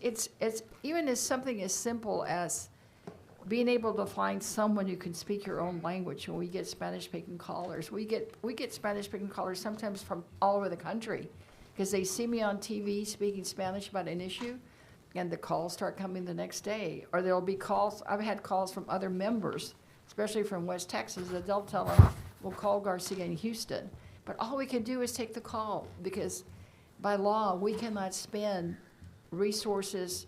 [SPEAKER 12] even as something as simple as being able to find someone who can speak your own language. When we get Spanish-speaking callers, we get Spanish-speaking callers sometimes from all over the country because they see me on TV speaking Spanish about an issue, and the calls start coming the next day. Or there'll be calls. I've had calls from other members, especially from West Texas, that they'll tell them, we'll call Garcia in Houston. But all we can do is take the call because by law, we cannot spend resources,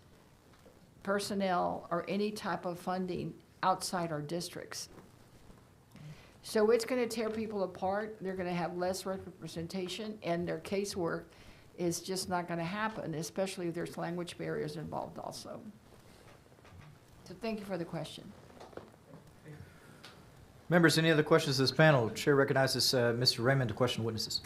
[SPEAKER 12] personnel, or any type of funding outside our districts. So it's going to tear people apart. They're going to have less representation, and their casework is just not going to happen, especially if there's language barriers involved also. So thank you for the question.
[SPEAKER 1] Members, any other questions of this panel? Chair recognizes Mr. Raymond to question witnesses.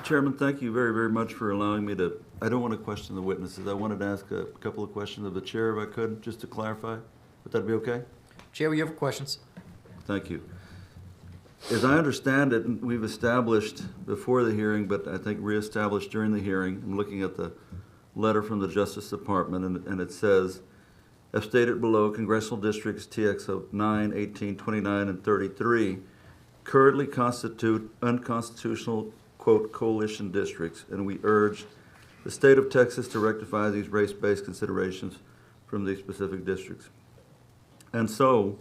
[SPEAKER 16] Chairman, thank you very, very much for allowing me to, I don't want to question the witnesses. I wanted to ask a couple of questions of the chair if I could, just to clarify. Would that be okay?
[SPEAKER 1] Chair, you have questions?
[SPEAKER 16] Thank you. As I understand it, and we've established before the hearing, but I think reestablished during the hearing, I'm looking at the letter from the Justice Department, and it says, as stated below, congressional districts TX of 9, 18, 29, and 33 currently constitute unconstitutional, quote, coalition districts, and we urge the state of Texas to rectify these race-based considerations from these specific districts. And so,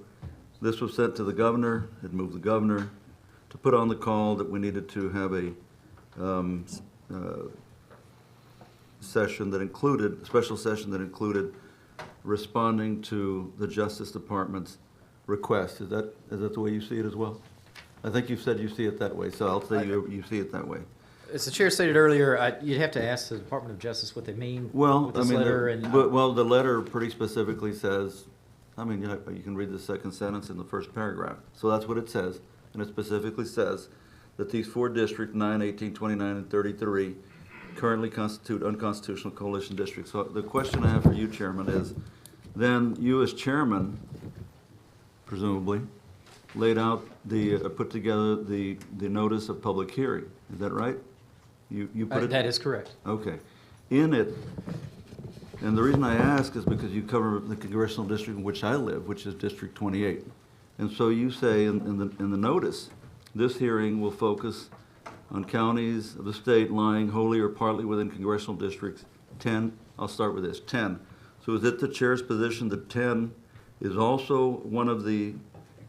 [SPEAKER 16] this was sent to the governor. It moved the governor to put on the call that we needed to have a session that included, a special session that included responding to the Justice Department's request. Is that the way you see it as well? I think you've said you see it that way, so I'll say you see it that way.
[SPEAKER 1] As the chair stated earlier, you'd have to ask the Department of Justice what they mean with this letter.
[SPEAKER 16] Well, the letter pretty specifically says, I mean, you can read the second sentence in the first paragraph. So that's what it says, and it specifically says that these four districts, 9, 18, 29, and 33, currently constitute unconstitutional coalition districts. So the question I have for you, Chairman, is then you as chairman, presumably, laid out put together the notice of public hearing. Is that right? You put it?
[SPEAKER 1] That is correct.
[SPEAKER 16] Okay. In it, and the reason I ask is because you cover the congressional district in which I live, which is District 28. And so you say in the notice, this hearing will focus on counties of the state lying wholly or partly within congressional districts 10. I'll start with this, 10. So is it the chair's position that 10 is also one of the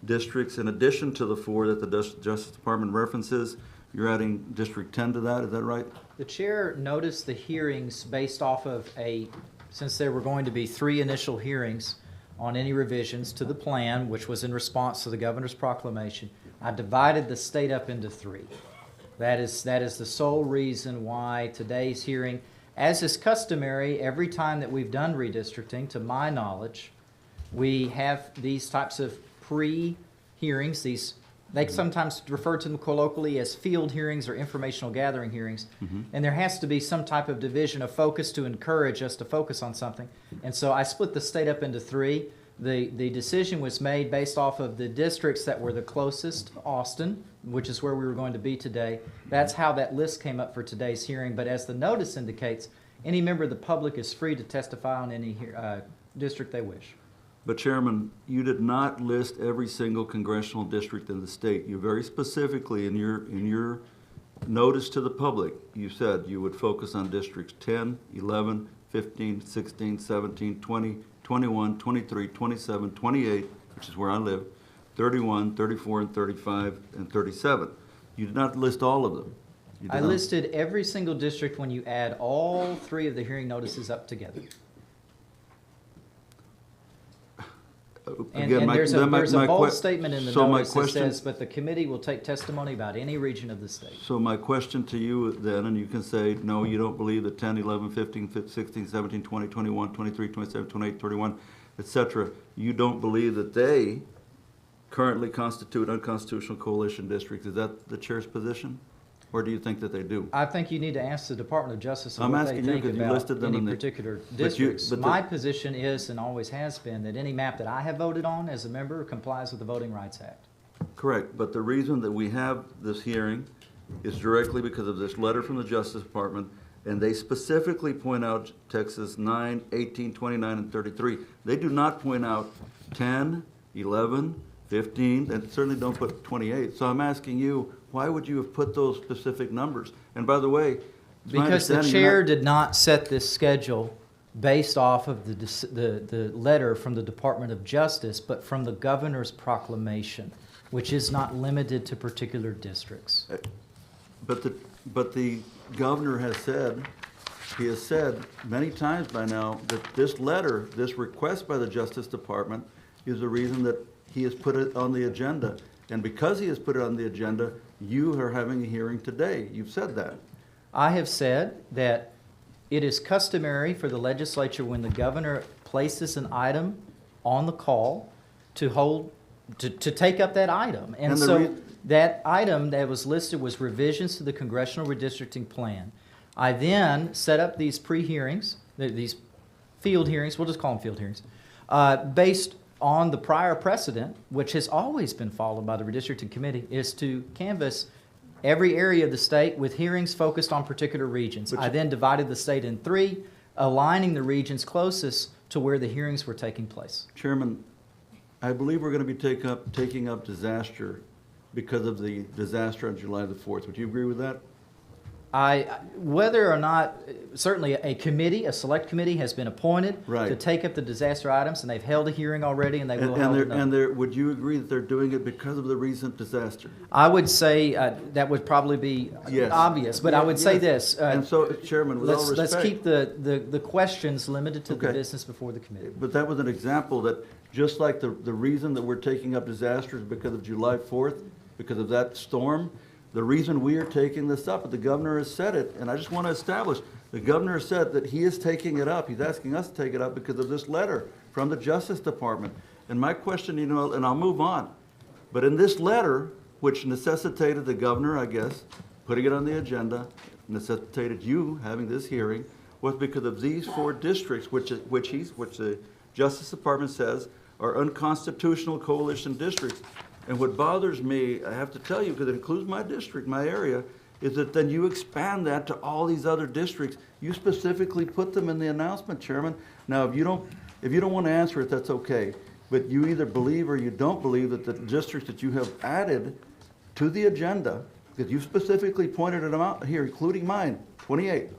[SPEAKER 16] districts in addition to the four that the Justice Department references? You're adding District 10 to that, is that right?
[SPEAKER 1] The chair noticed the hearings based off of since there were going to be 3 initial hearings on any revisions to the plan, which was in response to the governor's proclamation, I divided the state up into 3. That is the sole reason why today's hearing, as is customary every time that we've done redistricting, to my knowledge, we have these types of hearings, they sometimes refer to them colloquially as field hearings or informational gathering hearings. And there has to be some type of division of focus to encourage us to focus on something. And so I split the state up into three. The decision was made based off of the districts that were the closest to Austin, which is where we were going to be today. That's how that list came up for today's hearing. But as the notice indicates, any member of the public is free to testify on any district they wish.
[SPEAKER 16] But Chairman, you did not list every single congressional district in the state. You very specifically in your notice to the public, you said you would focus on districts 10, 11, 15, 16, 17, 20, 21, 23, 27, 28, which is where I live, 31, 34, and 35, and 37. You did not list all of them. You did
[SPEAKER 1] I
[SPEAKER 16] not.
[SPEAKER 1] listed every single district when you add all three of the hearing notices up together. And there's a bold statement in the notice that says, but the committee will take testimony about any region of the state.
[SPEAKER 16] So my question to you then, and you can say, no, you don't believe that 10, 11, 15, 16, 17, 20, 21, 23, 27, 28, 31, et cetera, you don't believe that they currently constitute unconstitutional coalition districts. Is that the chair's position? Or do you think that they do?
[SPEAKER 1] I think you need to ask the Department of Justice
[SPEAKER 16] I'm
[SPEAKER 1] what they
[SPEAKER 16] asking you
[SPEAKER 1] think
[SPEAKER 16] because you
[SPEAKER 1] about
[SPEAKER 16] listed them
[SPEAKER 1] any
[SPEAKER 16] in the-
[SPEAKER 1] particular
[SPEAKER 16] but you-
[SPEAKER 1] districts.
[SPEAKER 16] but the-
[SPEAKER 1] My position is, and always has been, that any map that I have voted on as a member complies with the Voting Rights Act.
[SPEAKER 16] Correct, but the reason that we have this hearing is directly because of this letter from the Justice Department, and they specifically point out Texas 9, 18, 29, and 33. They do not point out 10, 11, 15, and certainly don't put 28. So I'm asking you, why would you have put those specific numbers? And by the way, it's my
[SPEAKER 1] Because the
[SPEAKER 16] understanding
[SPEAKER 1] chair
[SPEAKER 16] you're not-
[SPEAKER 1] did not set this schedule based off of the letter from the Department of Justice, but from the governor's proclamation, which is not limited to particular districts.
[SPEAKER 16] But the governor has said, he has said many times by now that this letter, this request by the Justice Department is the reason that he has put it on the agenda. And because he has put it on the agenda, you are having a hearing today. You've said that.
[SPEAKER 1] I have said that it is customary for the legislature, when the governor places an item on the call, to take up that item. And
[SPEAKER 16] And the
[SPEAKER 1] so that item that was listed was revisions to the Congressional Redistricting Plan. I then set up these pre-hearings, these field hearings, we'll just call them field hearings, based on the prior precedent, which has always been followed by the Redistricting Committee, is to canvass every area of the state with hearings focused on particular regions. I then divided the state in three, aligning the regions closest to where the hearings were taking place.
[SPEAKER 16] Chairman, I believe we're going to be taking up disaster because of the disaster on July the 4th. Would you agree with that?
[SPEAKER 1] Whether or not, certainly a committee, a select committee has been appointed
[SPEAKER 16] Right.
[SPEAKER 1] to take up the disaster items, and they've held a hearing already, and they will hold another.
[SPEAKER 16] Would you agree that they're doing it because of the recent disaster?
[SPEAKER 1] I would say that would probably be
[SPEAKER 16] Yes.
[SPEAKER 1] obvious, but I would say
[SPEAKER 16] Yes.
[SPEAKER 1] this.
[SPEAKER 16] And so, Chairman, with all
[SPEAKER 1] Let's
[SPEAKER 16] respect.
[SPEAKER 1] keep the questions limited to the
[SPEAKER 16] Okay.
[SPEAKER 1] business before the committee.
[SPEAKER 16] But that was an example that, just like the reason that we're taking up disasters because of July 4th, because of that storm, the reason we are taking this up, and the governor has said it, and I just want to establish, the governor has said that he is taking it up. He's asking us to take it up because of this letter from the Justice Department. And my question, and I'll move on, but in this letter, which necessitated the governor, I guess, putting it on the agenda, necessitated you having this hearing, was because of these four districts, which the Justice Department says are unconstitutional coalition districts. And what bothers me, I have to tell you, because it includes my district, my area, is that then you expand that to all these other districts. You specifically put them in the announcement, Chairman. Now, if you don't want to answer it, that's okay. But you either believe or you don't believe that the districts that you have added to the agenda, because you specifically pointed them out here, including mine, 28.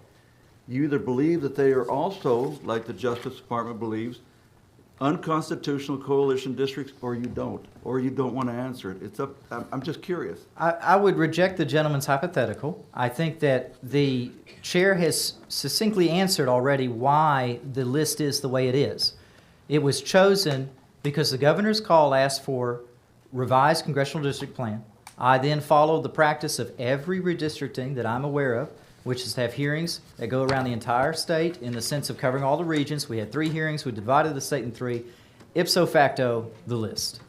[SPEAKER 16] You either believe that they are also, like the Justice Department believes, unconstitutional coalition districts, or you don't want to answer it. I'm just curious.
[SPEAKER 1] I would reject the gentleman's hypothetical. I think that the chair has succinctly answered already why the list is the way it is. It was chosen because the governor's call asked for revised congressional district plan. I then followed the practice of every redistricting that I'm aware of, which is to have hearings that go around the entire state in the sense of covering all the regions. We had 3 hearings. We divided the state in 3. Ipso facto, the list.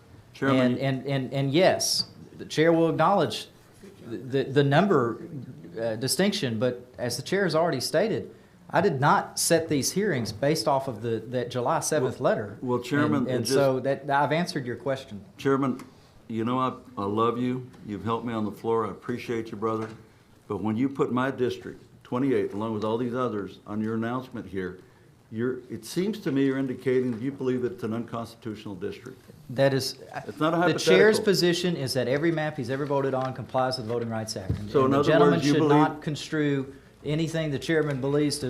[SPEAKER 16] Chairman-
[SPEAKER 1] And yes, the chair will acknowledge the number distinction, but as the chair has already stated, I did not set these hearings based off of that July 7th letter.
[SPEAKER 16] well, Chairman,
[SPEAKER 1] And
[SPEAKER 16] it
[SPEAKER 1] so I've answered your question.
[SPEAKER 16] Chairman, you know I love you. You've helped me on the floor. I appreciate you, brother. But when you put my district, 28, along with all these others, on your announcement here, it seems to me you're indicating that you believe it's an unconstitutional district.
[SPEAKER 1] That is,
[SPEAKER 16] It's not a
[SPEAKER 1] the chair's
[SPEAKER 16] hypothetical.
[SPEAKER 1] position is that every map he's ever voted on complies with the Voting Rights Act. And
[SPEAKER 16] So in
[SPEAKER 1] the
[SPEAKER 16] other
[SPEAKER 1] gentleman
[SPEAKER 16] words, you
[SPEAKER 1] should
[SPEAKER 16] believe-
[SPEAKER 1] not construe anything the chairman believes to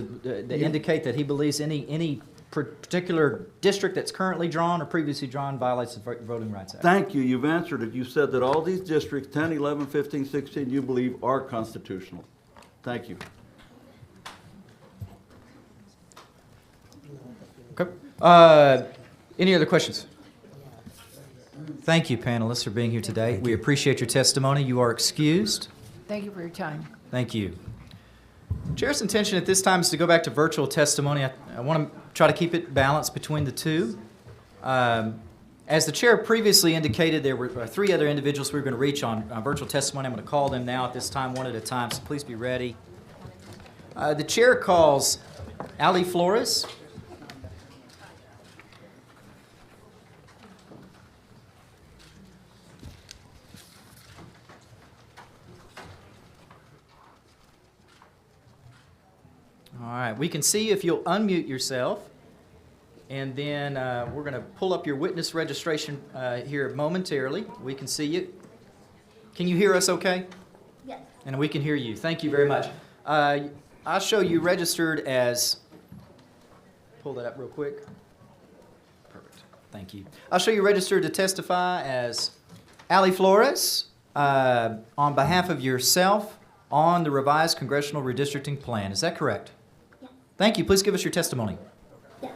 [SPEAKER 1] indicate that he believes any particular district that's currently drawn or previously drawn violates the Voting Rights Act.
[SPEAKER 16] Thank you. You've answered it. You said that all these districts, 10, 11, 15, 16, you believe are constitutional. Thank you.
[SPEAKER 1] Okay. Any other questions? Thank you, panelists, for being here today. We appreciate your testimony. You are excused.
[SPEAKER 12] Thank you for your time.
[SPEAKER 1] Thank you. Chair's intention at this time is to go back to virtual testimony. I want to try to keep it balanced between the two. As the chair previously indicated, there were three other individuals we were going to reach on virtual testimony. I'm going to call them now at this time, one at a time, so please be ready. The chair calls Ali Flores. All right, we can see if you'll unmute yourself, and then we're going to pull up your witness registration here momentarily. We can see you. Can you hear us okay?
[SPEAKER 17] Yes.
[SPEAKER 1] And we can hear you. Thank you very much. I'll show you registered as, pull that up real quick. Perfect. Thank you. I'll show you registered to testify as Ali Flores on behalf of yourself on the revised Congressional Redistricting Plan. Is that correct?
[SPEAKER 17] Yes.
[SPEAKER 1] Thank you. Please give us your testimony.
[SPEAKER 17] Yes.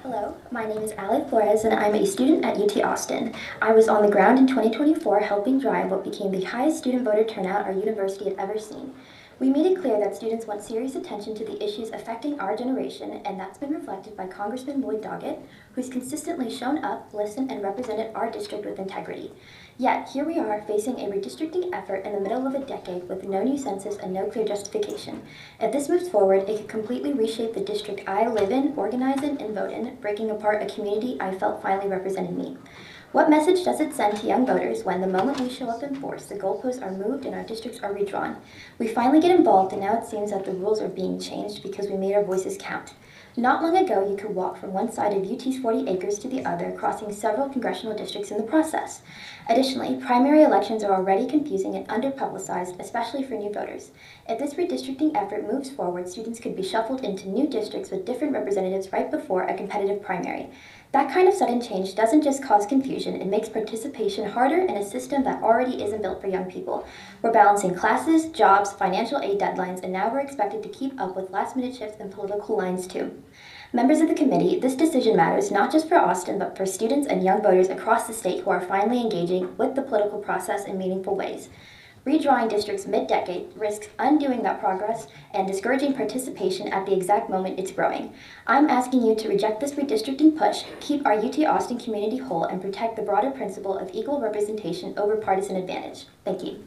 [SPEAKER 17] Hello, my name is Ali Flores, and I'm a student at UT Austin. I was on the ground in 2024 helping drive what became the highest student voter turnout our university had ever seen. We made it clear that students want serious attention to the issues affecting our generation, and that's been reflected by Congressman Lloyd Doggett, who's consistently shown up, listened, and represented our district with integrity. Yet, here we are facing a redistricting effort in the middle of a decade with no new census and no clear justification. If this moves forward, it could completely reshape the district I live in, organize in, and vote in, breaking apart a community I felt finally represented me. What message does it send to young voters when the moment we show up in force, the goalposts are moved and our districts are redrawn? We finally get involved, and now it seems that the rules are being changed because we made our voices count. Not long ago, you could walk from one side of UT's 40 acres to the other, crossing several congressional districts in the process. Additionally, primary elections are already confusing and underpublicized, especially for new voters. If this redistricting effort moves forward, students could be shuffled into new districts with different representatives right before a competitive primary. That kind of sudden change doesn't just cause confusion, it makes participation harder in a system that already isn't built for young people. We're balancing classes, jobs, financial aid deadlines, and now we're expected to keep up with last-minute shifts in political lines too. Members of the committee, this decision matters not just for Austin, but for students and young voters across the state who are finally engaging with the political process in meaningful ways. Redrawing districts mid-decade risks undoing that progress and discouraging participation at the exact moment it's growing. I'm asking you to reject this redistricting push, keep our UT Austin community whole, and protect the broader principle of equal representation over partisan advantage. Thank you.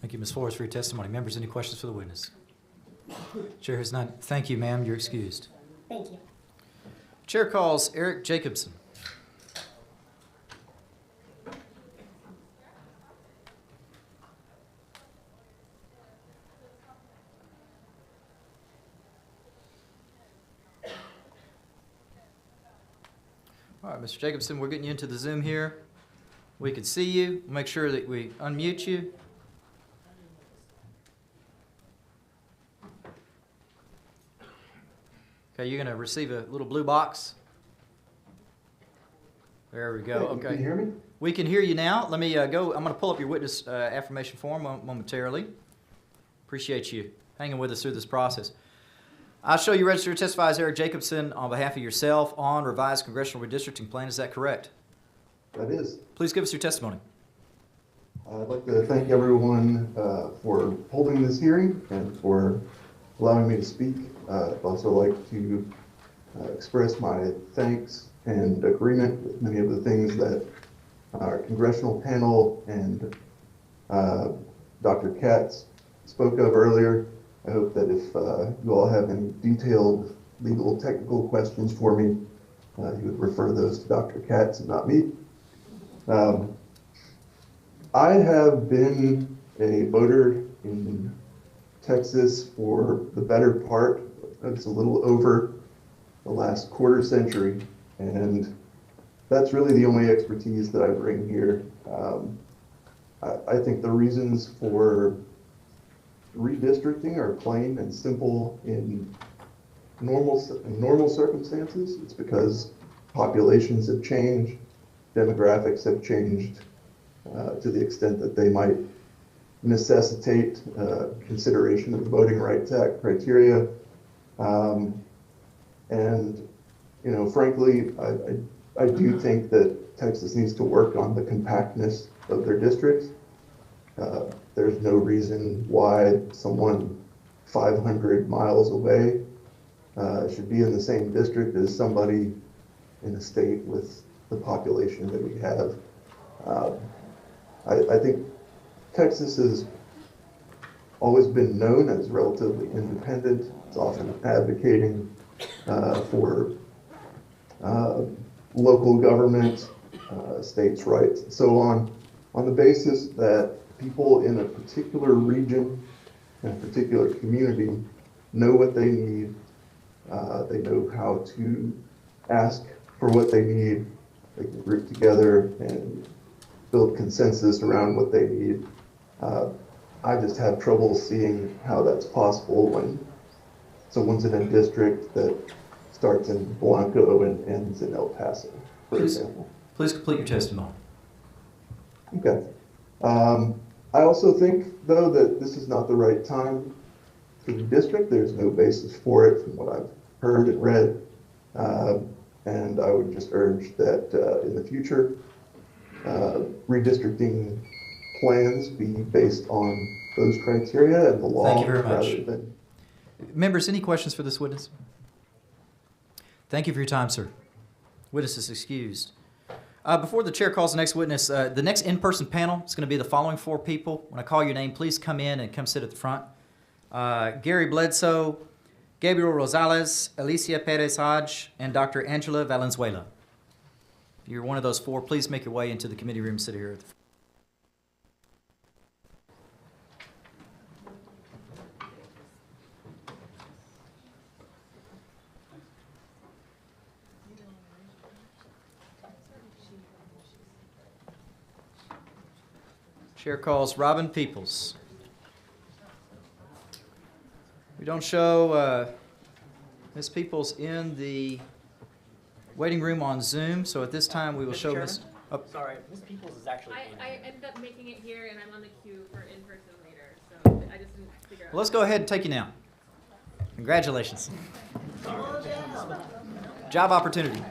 [SPEAKER 1] Thank you, Ms. Flores, for your testimony. Members, any questions for the witness? Chair has none. Thank you, ma'am. You're excused.
[SPEAKER 17] Thank you.
[SPEAKER 1] Chair calls Eric Jacobson. All right, Mr. Jacobson, we're getting you into the Zoom here. We can see you. Make sure that we unmute you. Okay, you're going to receive a little blue box. There we go. Okay.
[SPEAKER 18] Can you hear me?
[SPEAKER 1] We can hear you now. Let me go. I'm going to pull up your witness affirmation form momentarily. Appreciate you hanging with us through this process. I'll show you registered to testify as Eric Jacobson on behalf of yourself on revised Congressional Redistricting Plan. Is that correct?
[SPEAKER 18] That is.
[SPEAKER 1] Please give us your testimony.
[SPEAKER 18] I'd like to thank everyone for holding this hearing and for allowing me to speak. I'd also like to express my thanks and agreement with many of the things that our congressional panel and Dr. Katz spoke of earlier. I hope that if you all have any detailed legal technical questions for me, you would refer those to Dr. Katz and not me. I have been a voter in Texas for the better part, it's a little over the last quarter century, and that's really the only expertise that I bring here. I think the reasons for redistricting are plain and simple in normal circumstances. It's because populations have changed, demographics have changed to the extent that they might necessitate consideration of the Voting Rights Act criteria. And, you know, frankly, I do think that Texas needs to work on the compactness of their districts. There's no reason why someone 500 miles away should be in the same district as somebody in a state with the population that we have. I think Texas has always been known as relatively independent. It's often advocating for local government, states' rights, and so on the basis that people in a particular region, in a particular community, know what they need. They know how to ask for what they need. They can group together and build consensus around what they need. I just have trouble seeing how that's possible when someone's in a district that starts in Blanco and ends in El Paso, for example.
[SPEAKER 1] Please complete your testimony.
[SPEAKER 18] Okay. I also think, though, that this is not the right time to redistrict. There's no basis for it from what I've heard and read. And I would just urge that in the future, redistricting plans be based on those criteria and the law.
[SPEAKER 1] Thank you very much.
[SPEAKER 18] rather than-
[SPEAKER 1] Members, any questions for this witness? Thank you for your time, sir. Witness is excused. Before the chair calls the next witness, the next in-person panel is going to be the following four people. When I call your name, please come in and come sit at the front. Gary Bledsoe, Gabriel Rosales, Alicia Perez Hodge, and Dr. Angela Valenzuela. If you're one of those four, please make your way into the committee room and sit here at the front. Chair calls Robin Peoples. We don't show Ms. Peoples in the waiting room on Zoom, so at this time we will show Ms. Oh.
[SPEAKER 19] Sorry, Ms. Peoples is actually.
[SPEAKER 20] I ended up making it here, and I'm on the queue for in-person later, so I just didn't figure out.
[SPEAKER 1] Well, let's go ahead and take you now. Congratulations. Job opportunity.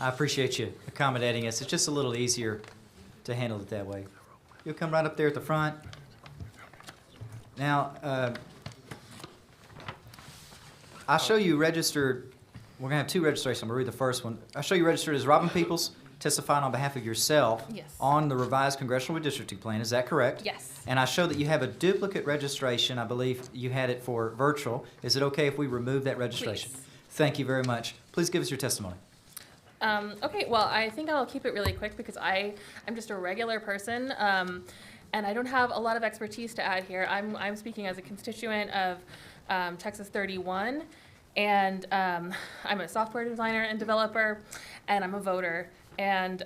[SPEAKER 1] I appreciate you accommodating us. It's just a little easier to handle it that way. You'll come right up there at the front. Now, I show you registered. We're going to have two registrations. I'm going to read the first one. I show you registered as Robin Peoples, testifying on behalf of yourself
[SPEAKER 20] Yes.
[SPEAKER 1] on the revised Congressional Redistricting Plan. Is that correct?
[SPEAKER 20] Yes.
[SPEAKER 1] And I show that you have a duplicate registration. I believe you had it for virtual. Is it okay if we remove that registration?
[SPEAKER 20] Please.
[SPEAKER 1] Thank you very much. Please give us your testimony.
[SPEAKER 20] Okay, well, I think I'll keep it really quick because I'm just a regular person, and I don't have a lot of expertise to add here. I'm speaking as a constituent of Texas 31, and I'm a software designer and developer, and I'm a voter. And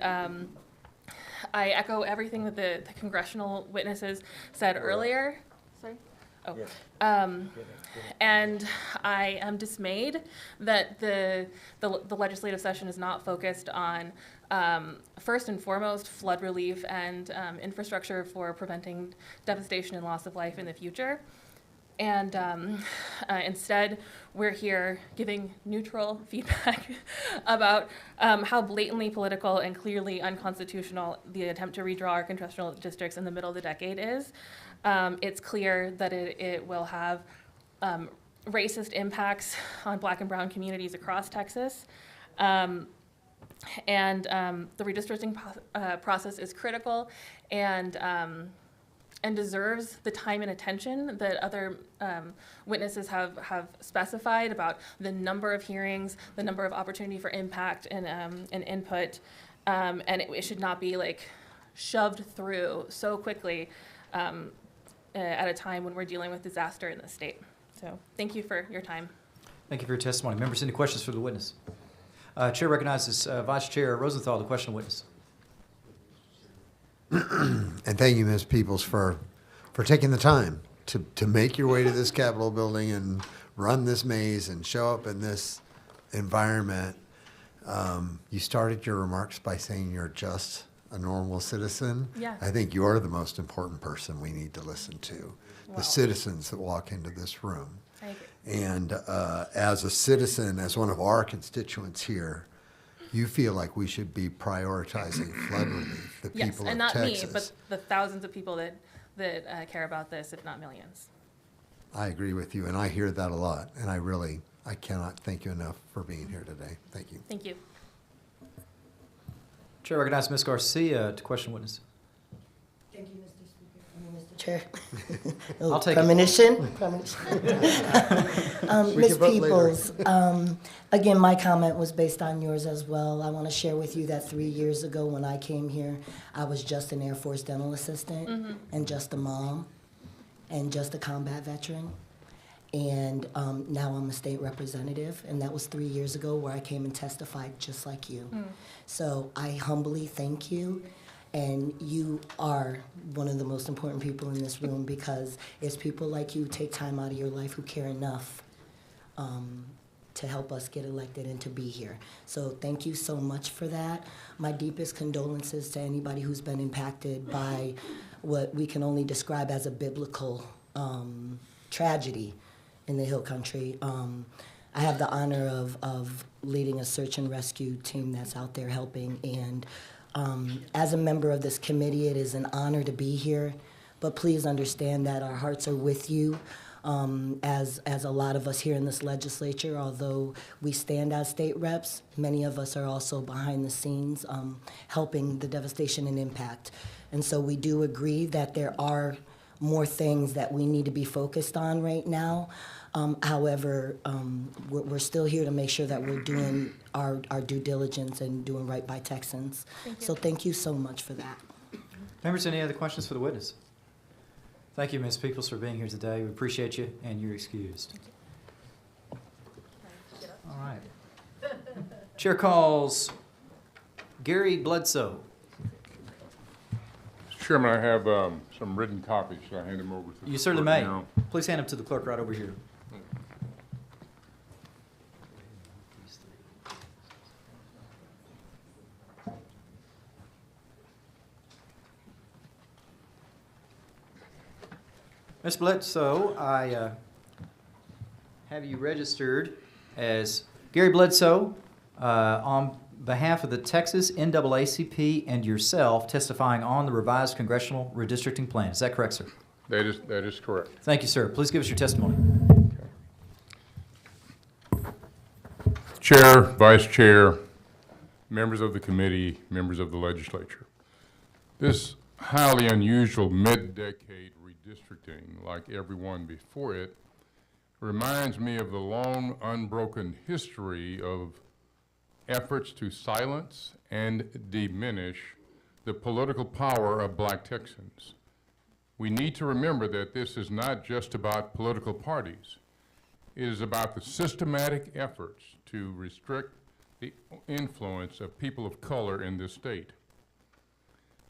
[SPEAKER 20] I echo everything that the congressional witnesses said earlier. Sorry? Oh. And I am dismayed that the legislative session is not focused on, first and foremost, flood relief and infrastructure for preventing devastation and loss of life in the future. And instead, we're here giving neutral feedback about how blatantly political and clearly unconstitutional the attempt to redraw our congressional districts in the middle of the decade is. It's clear that it will have racist impacts on Black and brown communities across Texas. The redistricting process is critical and deserves the time and attention that other witnesses have specified about the number of hearings, the number of opportunity for impact and input, and it should not be like shoved through so quickly at a time when we're dealing with disaster in the state. So thank you for your time.
[SPEAKER 1] Thank you for your testimony. Members, any questions for the witness? Chair recognizes Vice Chair Rosenthal, the question witness.
[SPEAKER 3] And thank you, Ms. Peoples, for taking the time to make your way to this Capitol building and run this maze and show up in this environment. You started your remarks by saying you're just a normal citizen.
[SPEAKER 20] Yeah.
[SPEAKER 3] I think you're the most important person we need to listen to, the citizens that walk into this room.
[SPEAKER 20] I agree.
[SPEAKER 3] And as a citizen, as one of our constituents here, you feel like we should be prioritizing flood relief, the
[SPEAKER 20] Yes,
[SPEAKER 3] people
[SPEAKER 20] and
[SPEAKER 3] of
[SPEAKER 20] not
[SPEAKER 3] Texas.
[SPEAKER 20] me, but the thousands of people that care about this, if not millions.
[SPEAKER 3] I agree with you, and I hear that a lot, and I cannot thank you enough for being here today. Thank you.
[SPEAKER 20] Thank you.
[SPEAKER 1] Chair recognizes Ms. Garcia to question witness.
[SPEAKER 14] Thank you, Mr. Speaker. Mr. Chair.
[SPEAKER 1] I'll take it.
[SPEAKER 14] Premonition.
[SPEAKER 3] We
[SPEAKER 14] Ms.
[SPEAKER 3] can vote later.
[SPEAKER 14] Peoples, again, my comment was based on yours as well. I want to share with you that 3 years ago when I came here, I was just an Air Force dental assistant and just a mom and just a combat veteran. And now I'm a state representative, and that was 3 years ago where I came and testified just like you. So I humbly thank you, and you are one of the most important people in this room because it's people like you who take time out of your life who care enough to help us get elected and to be here. So thank you so much for that. My deepest condolences to anybody who's been impacted by what we can only describe as a biblical tragedy in the Hill Country. I have the honor of leading a search and rescue team that's out there helping, and as a member of this committee, it is an honor to be here, but please understand that our hearts are with you. As a lot of us here in this legislature, although we stand as state reps, many of us are also behind the scenes helping the devastation and impact. And so we do agree that there are more things that we need to be focused on right now. However, we're still here to make sure that we're doing our due diligence and doing right by Texans. So thank you so much for that.
[SPEAKER 1] Members, any other questions for the witness? Thank you, Ms. Peoples, for being here today. We appreciate you, and you're excused. All right. Chair calls Gary Bledsoe.
[SPEAKER 19] Chairman, I have some written copies. Should I hand them over to the
[SPEAKER 1] You certainly
[SPEAKER 19] clerk
[SPEAKER 1] may.
[SPEAKER 19] now?
[SPEAKER 1] Please hand them to the clerk right over here. Ms. Bledsoe, I have you registered as Gary Bledsoe on behalf of the Texas NAACP and yourself testifying on the revised Congressional Redistricting Plan. Is that correct, sir?
[SPEAKER 19] That is correct.
[SPEAKER 1] Thank you, sir. Please give us your testimony.
[SPEAKER 19] Chair, Vice Chair, members of the committee, members of the legislature. This highly unusual mid-decade redistricting, like everyone before it, reminds me of the long, unbroken history of efforts to silence and diminish the political power of Black Texans. We need to remember that this is not just about political parties. It is about the systematic efforts to restrict the influence of people of color in this state.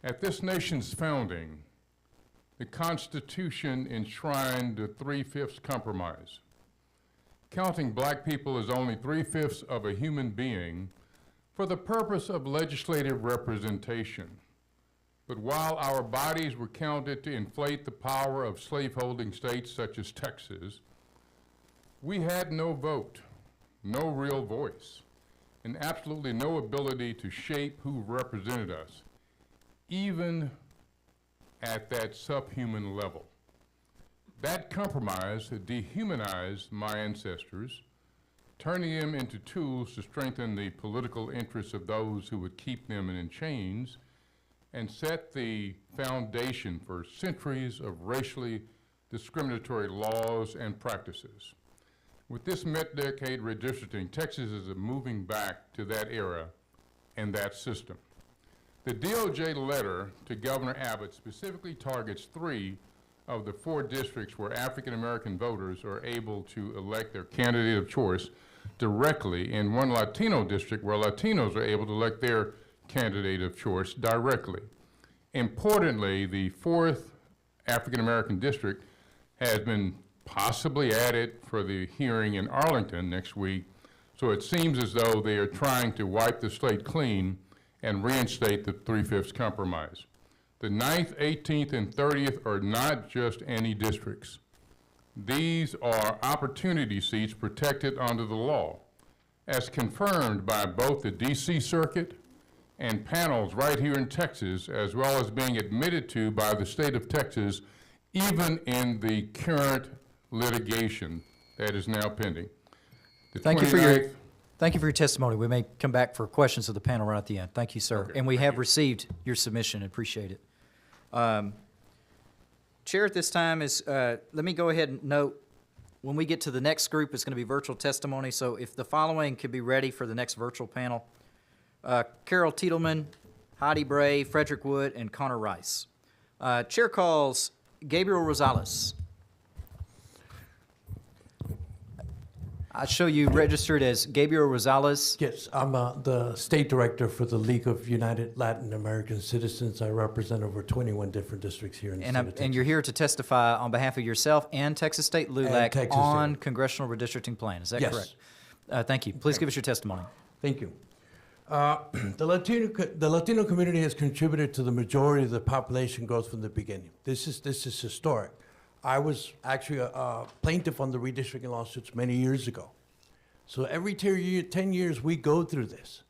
[SPEAKER 19] At this nation's founding, the Constitution enshrined the 3/5 compromise. Counting Black people as only 3/5 of a human being for the purpose of legislative representation. But while our bodies were counted to inflate the power of slaveholding states such as Texas, we had no vote, no real voice, and absolutely no ability to shape who represented us, even at that subhuman level. That compromise had dehumanized my ancestors, turning them into tools to strengthen the political interests of those who would keep them in chains, and set the foundation for centuries of racially discriminatory laws and practices. With this mid-decade redistricting, Texas is moving back to that era and that system. The DOJ letter to Governor Abbott specifically targets 3 of the 4 districts where African-American voters are able to elect their candidate of choice directly, and 1 Latino district where Latinos are able to elect their candidate of choice directly. Importantly, the 4th African-American district has been possibly added for the hearing in Arlington next week, so it seems as though they are trying to wipe the slate clean and reinstate the 3/5 compromise. The 9th, 18th, and 30th are not just any districts. These are opportunity seats protected under the law, as confirmed by both the D.C. Circuit and panels right here in Texas, as well as being admitted to by the state of Texas, even in the current litigation that is now pending. The
[SPEAKER 1] Thank you
[SPEAKER 19] 29th
[SPEAKER 1] for your testimony. We may come back for questions of the panel right at the end. Thank you, sir.
[SPEAKER 19] Okay,
[SPEAKER 1] And we
[SPEAKER 19] thank
[SPEAKER 1] have
[SPEAKER 19] you.
[SPEAKER 1] received your submission. Appreciate it. Chair at this time is, let me go ahead and note, when we get to the next group, it's going to be virtual testimony. So if the following could be ready for the next virtual panel. Carol Tiedelman, Heidi Bray, Frederick Wood, and Connor Rice. Chair calls Gabriel Rosales. I show you registered as Gabriel Rosales.
[SPEAKER 21] Yes, I'm the state director for the League of United Latin American Citizens. I represent over 21 different districts here in the state of Texas.
[SPEAKER 1] And you're here to testify on behalf of yourself and Texas State LULAC
[SPEAKER 21] Texas
[SPEAKER 1] on
[SPEAKER 21] State.
[SPEAKER 1] congressional redistricting plan. Is that
[SPEAKER 21] Yes.
[SPEAKER 1] correct? Thank you. Please give us your testimony.
[SPEAKER 21] Thank you. The Latino community has contributed to the majority of the population growth from the beginning. This is historic. I was actually a plaintiff on the redistricting lawsuits many years ago. So every 10 years we go through this,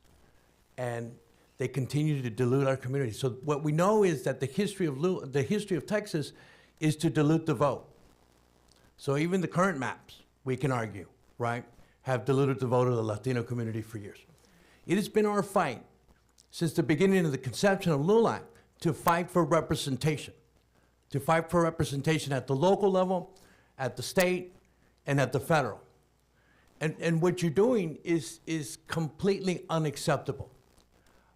[SPEAKER 21] and they continue to dilute our community. So what we know is that the history of Texas is to dilute the vote. So even the current maps, we can argue, right, have diluted the vote of the Latino community for years. It has been our fight since the beginning of the conception of LULAC to fight for representation, at the local level, at the state, and at the federal. And what you're doing is completely unacceptable.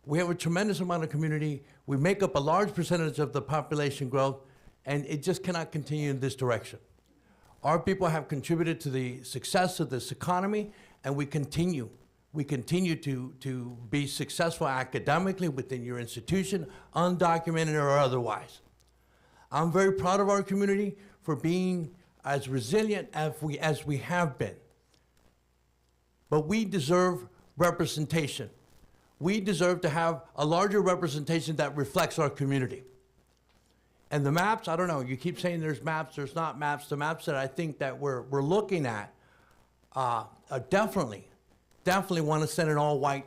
[SPEAKER 21] We have a tremendous amount of community. We make up a large percentage of the population growth, and it just cannot continue in this direction. Our people have contributed to the success of this economy, and we continue to be successful academically within your institution, undocumented or otherwise. I'm very proud of our community for being as resilient as we have been. But we deserve representation. We deserve to have a larger representation that reflects our community. And the maps, I don't know, you keep saying there's maps, there's not maps. The maps that I think that we're looking at definitely want to send an all-white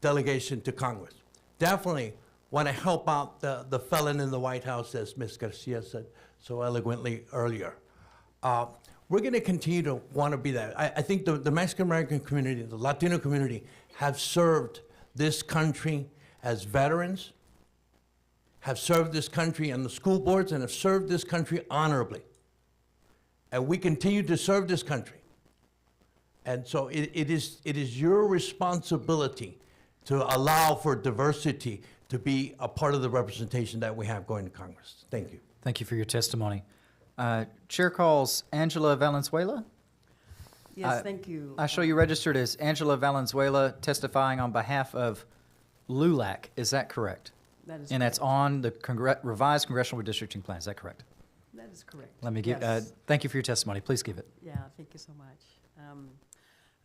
[SPEAKER 21] delegation to Congress. Definitely want to help out the felon in the White House, as Ms. Garcia said so eloquently earlier. We're going to continue to want to be that. I think the Mexican-American community, the Latino community, have served this country as veterans, have served this country on the school boards, and have served this country honorably. And we continue to serve this country. And so it is your responsibility to allow for diversity to be a part of the representation that we have going to Congress. Thank you.
[SPEAKER 1] Thank you for your testimony. Chair calls Angela Valenzuela.
[SPEAKER 22] Yes, thank you.
[SPEAKER 1] I show you registered as Angela Valenzuela, testifying on behalf of LULAC. Is that correct?
[SPEAKER 22] That is
[SPEAKER 1] And that's on the revised congressional redistricting plan. Is that correct?
[SPEAKER 22] That is correct.
[SPEAKER 1] Let me give.
[SPEAKER 22] Yes.
[SPEAKER 1] Thank you for your testimony. Please give it.
[SPEAKER 22] Yeah, thank you so much.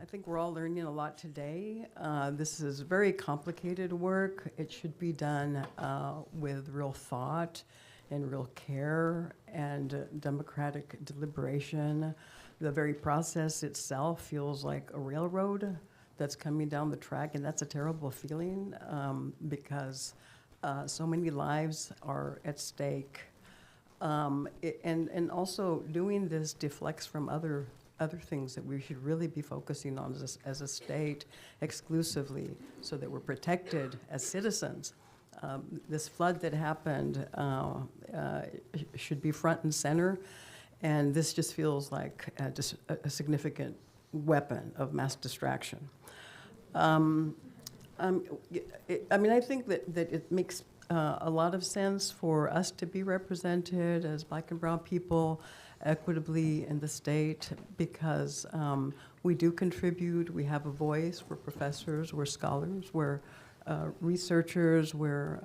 [SPEAKER 22] I think we're all learning a lot today. This is very complicated work. It should be done with real thought and real care and democratic deliberation. The very process itself feels like a railroad that's coming down the track, and that's a terrible feeling because so many lives are at stake. And also doing this deflects from other things that we should really be focusing on as a state exclusively, so that we're protected as citizens. This flood that happened should be front and center, and this just feels like just a significant weapon of mass distraction. I mean, I think that it makes a lot of sense for us to be represented as Black and brown people equitably in the state, because we do contribute, we have a voice, we're professors, we're scholars, we're researchers, we're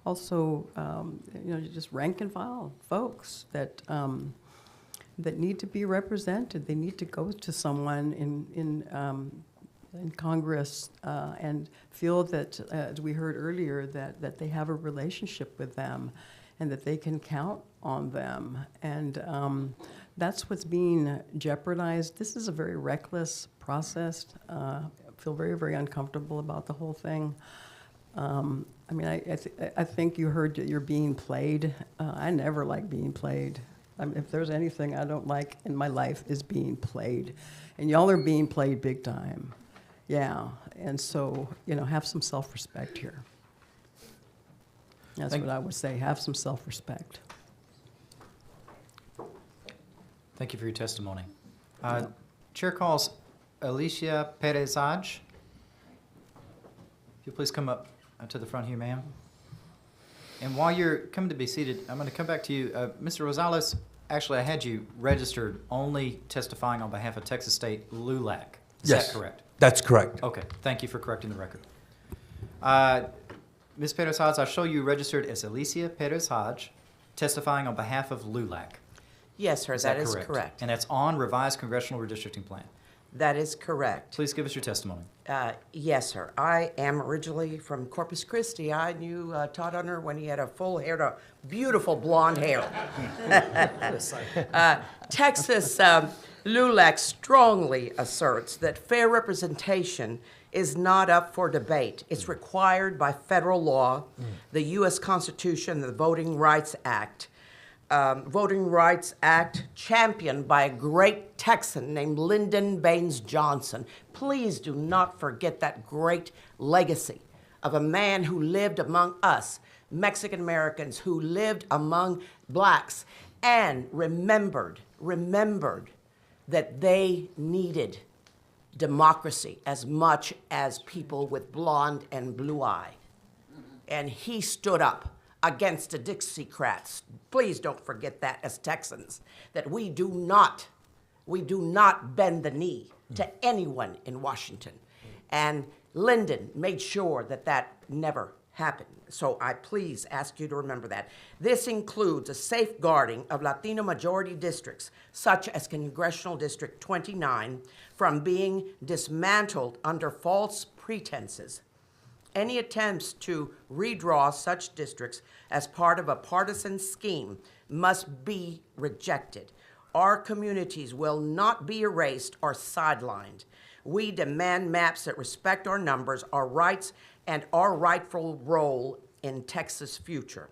[SPEAKER 22] also just rank and file folks that need to be represented. They need to go to someone in Congress and feel that, as we heard earlier, that they have a relationship with them and that they can count on them. And that's what's being jeopardized. This is a very reckless process. I feel very, very uncomfortable about the whole thing. I mean, I think you heard that you're being played. I never like being played. I mean, if there's anything I don't like in my life is being played. And y'all are being played big time. Yeah, and so, have some self-respect here. That's what I would say, have some self-respect.
[SPEAKER 1] Thank you for your testimony. Chair calls Alicia Perez-Aj. If you'll please come up to the front here, ma'am. And while you're coming to be seated, I'm going to come back to you. Mr. Rosales, actually, I had you registered only testifying on behalf of Texas State LULAC. Is that correct?
[SPEAKER 21] That's correct.
[SPEAKER 1] Okay, thank you for correcting the record. Ms. Perez-Hodge, I show you registered as Alicia Perez-Hodge, testifying on behalf of LULAC.
[SPEAKER 2] Yes, sir, that is correct.
[SPEAKER 1] And that's on revised congressional redistricting plan.
[SPEAKER 2] That is correct.
[SPEAKER 1] Please give us your testimony.
[SPEAKER 2] Yes, sir. I am originally from Corpus Christi. I knew Todd Hunter when he had a full hair, beautiful blonde hair. Texas LULAC strongly asserts that fair representation is not up for debate. It's required by federal law, the U.S. Constitution, the Voting Rights Act. Voting Rights Act championed by a great Texan named Lyndon Baines Johnson. Please do not forget that great legacy of a man who lived among us, Mexican Americans, who lived among blacks, and remembered that they needed democracy as much as people with blonde and blue eye. And he stood up against the Dixiecrats. Please don't forget that as Texans, that we do not bend the knee to anyone in Washington. And Lyndon made sure that that never happened. So I please ask you to remember that. This includes a safeguarding of Latino majority districts, such as Congressional District 29, from being dismantled under false pretenses. Any attempts to redraw such districts as part of a partisan scheme must be rejected. Our communities will not be erased or sidelined. We demand maps that respect our numbers, our rights, and our rightful role in Texas' future.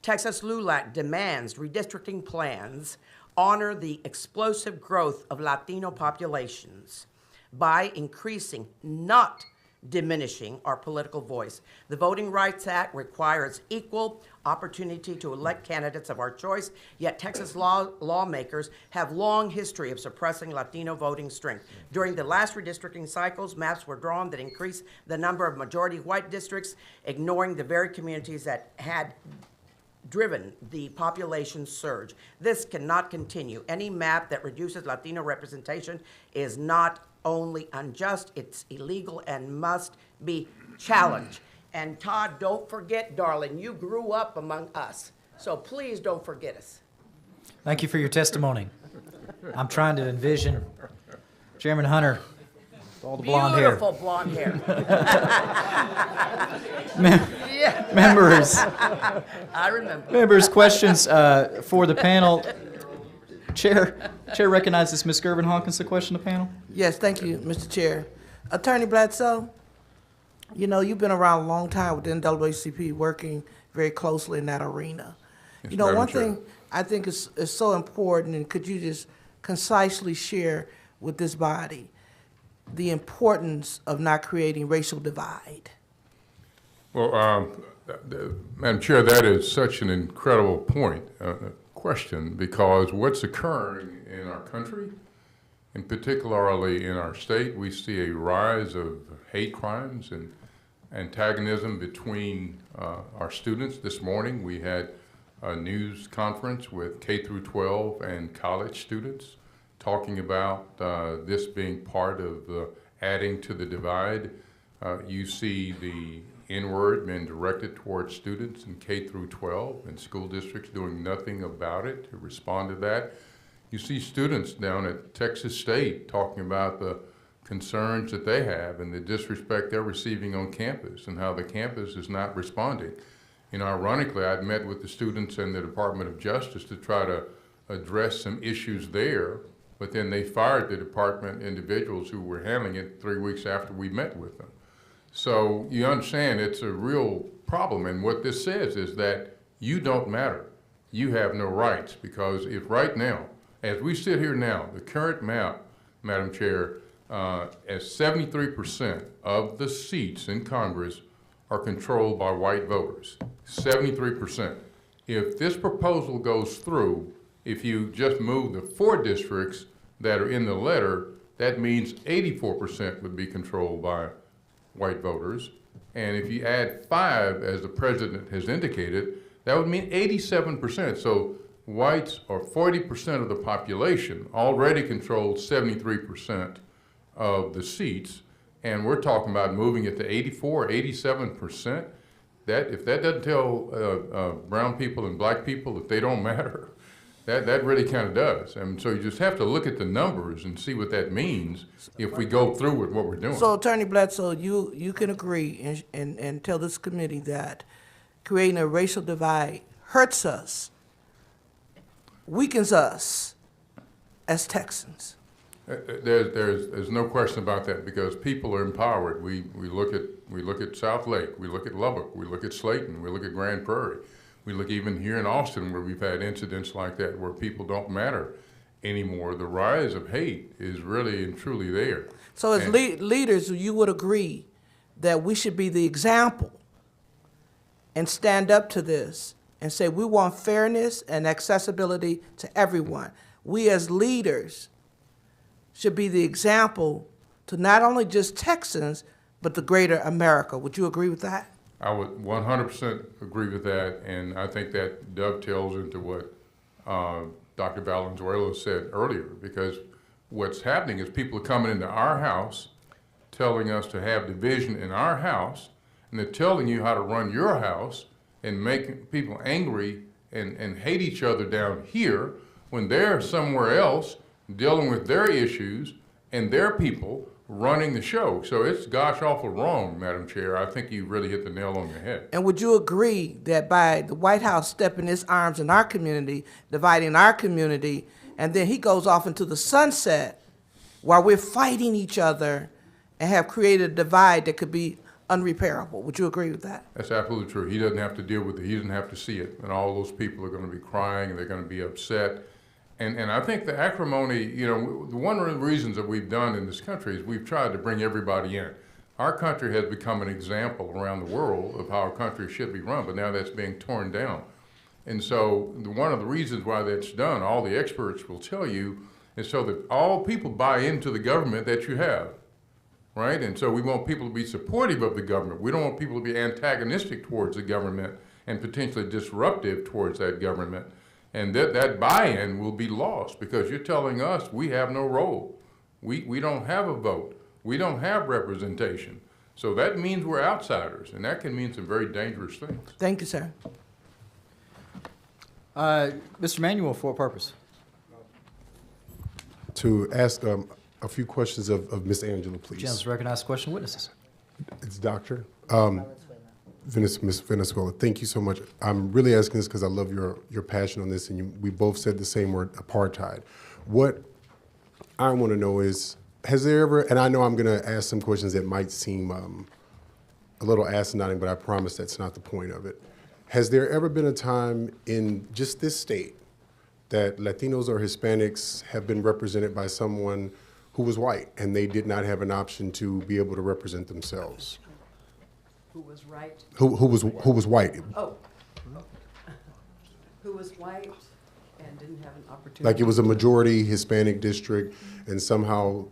[SPEAKER 2] Texas LULAC demands redistricting plans honor the explosive growth of Latino populations by increasing, not diminishing, our political voice. The Voting Rights Act requires equal opportunity to elect candidates of our choice, yet Texas lawmakers have long history of suppressing Latino voting strength. During the last redistricting cycles, maps were drawn that increased the number of majority white districts, ignoring the very communities that had driven the population surge. This cannot continue. Any map that reduces Latino representation is not only unjust, it's illegal and must be challenged. And Todd, don't forget, darling, you grew up among us, so please don't forget us.
[SPEAKER 1] Thank you for your testimony. I'm trying to envision Chairman Hunter with all the blonde hair.
[SPEAKER 2] Beautiful blonde hair.
[SPEAKER 1] Members.
[SPEAKER 2] I remember.
[SPEAKER 1] Members, questions for the panel. Chair recognizes Ms. Gervin Hawkins to question the panel.
[SPEAKER 8] Yes, thank you, Mr. Chair. Attorney Bledsoe, you know, you've been around a long time with the NAACP, working very closely in that arena. You know,
[SPEAKER 19] Madam
[SPEAKER 8] one
[SPEAKER 19] Chair.
[SPEAKER 8] thing I think is so important, and could you just concisely share with this body the importance of not creating racial divide?
[SPEAKER 19] Well, Madam Chair, that is such an incredible point, question, because what's occurring in our country, and particularly in our state, we see a rise of hate crimes and antagonism between our students. This morning, we had a news conference with K through 12 and college students talking about this being part of adding to the divide. You see the N-word being directed towards students in K through 12 and school districts doing nothing about it to respond to that. You see students down at Texas State talking about the concerns that they have and the disrespect they're receiving on campus and how the campus is not responding. You know, ironically, I'd met with the students in the Department of Justice to try to address some issues there, but then they fired the department individuals who were handling it 3 weeks after we met with them. So you understand it's a real problem, and what this says is that you don't matter. You have no rights, because if right now, as we sit here now, the current map, Madam Chair, as 73% of the seats in Congress are controlled by white voters, 73%. If this proposal goes through, if you just move the 4 districts that are in the letter, that means 84% would be controlled by white voters. And if you add 5, as the president has indicated, that would mean 87%. So whites are 40% of the population, already controlled 73% of the seats. And we're talking about moving it to 84, 87%. If that doesn't tell brown people and black people that they don't matter, that really kind of does. And so you just have to look at the numbers and see what that means if we go through with what we're doing.
[SPEAKER 8] So, Attorney Bledsoe, you can agree and tell this committee that creating a racial divide hurts us, weakens us as Texans.
[SPEAKER 19] There's no question about that, because people are empowered. We look at South Lake, we look at Lubbock, we look at Slayton, we look at Grand Prairie. We look even here in Austin, where we've had incidents like that where people don't matter anymore. The rise of hate is really and truly there.
[SPEAKER 8] So as leaders, you would agree that we should be the example and stand up to this and say we want fairness and accessibility to everyone. We as leaders should be the example to not only just Texans, but the greater America. Would you agree with that?
[SPEAKER 19] I would 100% agree with that, and I think that dovetails into what Dr. Valenzuela said earlier, because what's happening is people are coming into our house telling us to have division in our house, and they're telling you how to run your house and making people angry and hate each other down here when they're somewhere else dealing with their issues and their people running the show. So it's gosh awful wrong, Madam Chair. I think you really hit the nail on the head.
[SPEAKER 8] And would you agree that by the White House stepping its arms in our community, dividing our community, and then he goes off into the sunset while we're fighting each other and have created a divide that could be unrepairable? Would you agree with that?
[SPEAKER 19] That's absolutely true. He doesn't have to deal with it. He doesn't have to see it. And all those people are going to be crying and they're going to be upset. And I think the acrimony, you know, one of the reasons that we've done in this country is we've tried to bring everybody in. Our country has become an example around the world of how a country should be run, but now that's being torn down. And so one of the reasons why that's done, all the experts will tell you, is so that all people buy into the government that you have, right? And so we want people to be supportive of the government. We don't want people to be antagonistic towards the government and potentially disruptive towards that government. And that buy-in will be lost because you're telling us we have no role. We don't have a vote. We don't have representation. So that means we're outsiders, and that can mean some very dangerous things.
[SPEAKER 8] Thank you, sir.
[SPEAKER 1] Mr. Manuel, for what purpose?
[SPEAKER 10] To ask a few questions of Ms. Angela, please.
[SPEAKER 1] Gentlemen, recognize question witnesses.
[SPEAKER 10] It's Doctor. Ms. Venezuela, thank you so much. I'm really asking this because I love your passion on this, and we both said the same word, apartheid. What I want to know is, has there ever, and I know I'm going to ask some questions that might seem a little asinine, but I promise that's not the point of it. Has there ever been a time in just this state that Latinos or Hispanics have been represented by someone who was white and they did not have an option to be able to represent themselves?
[SPEAKER 22] Who was right?
[SPEAKER 10] Who was white?
[SPEAKER 22] Oh. Who was white and didn't have an opportunity.
[SPEAKER 10] Like it was a majority Hispanic district, and somehow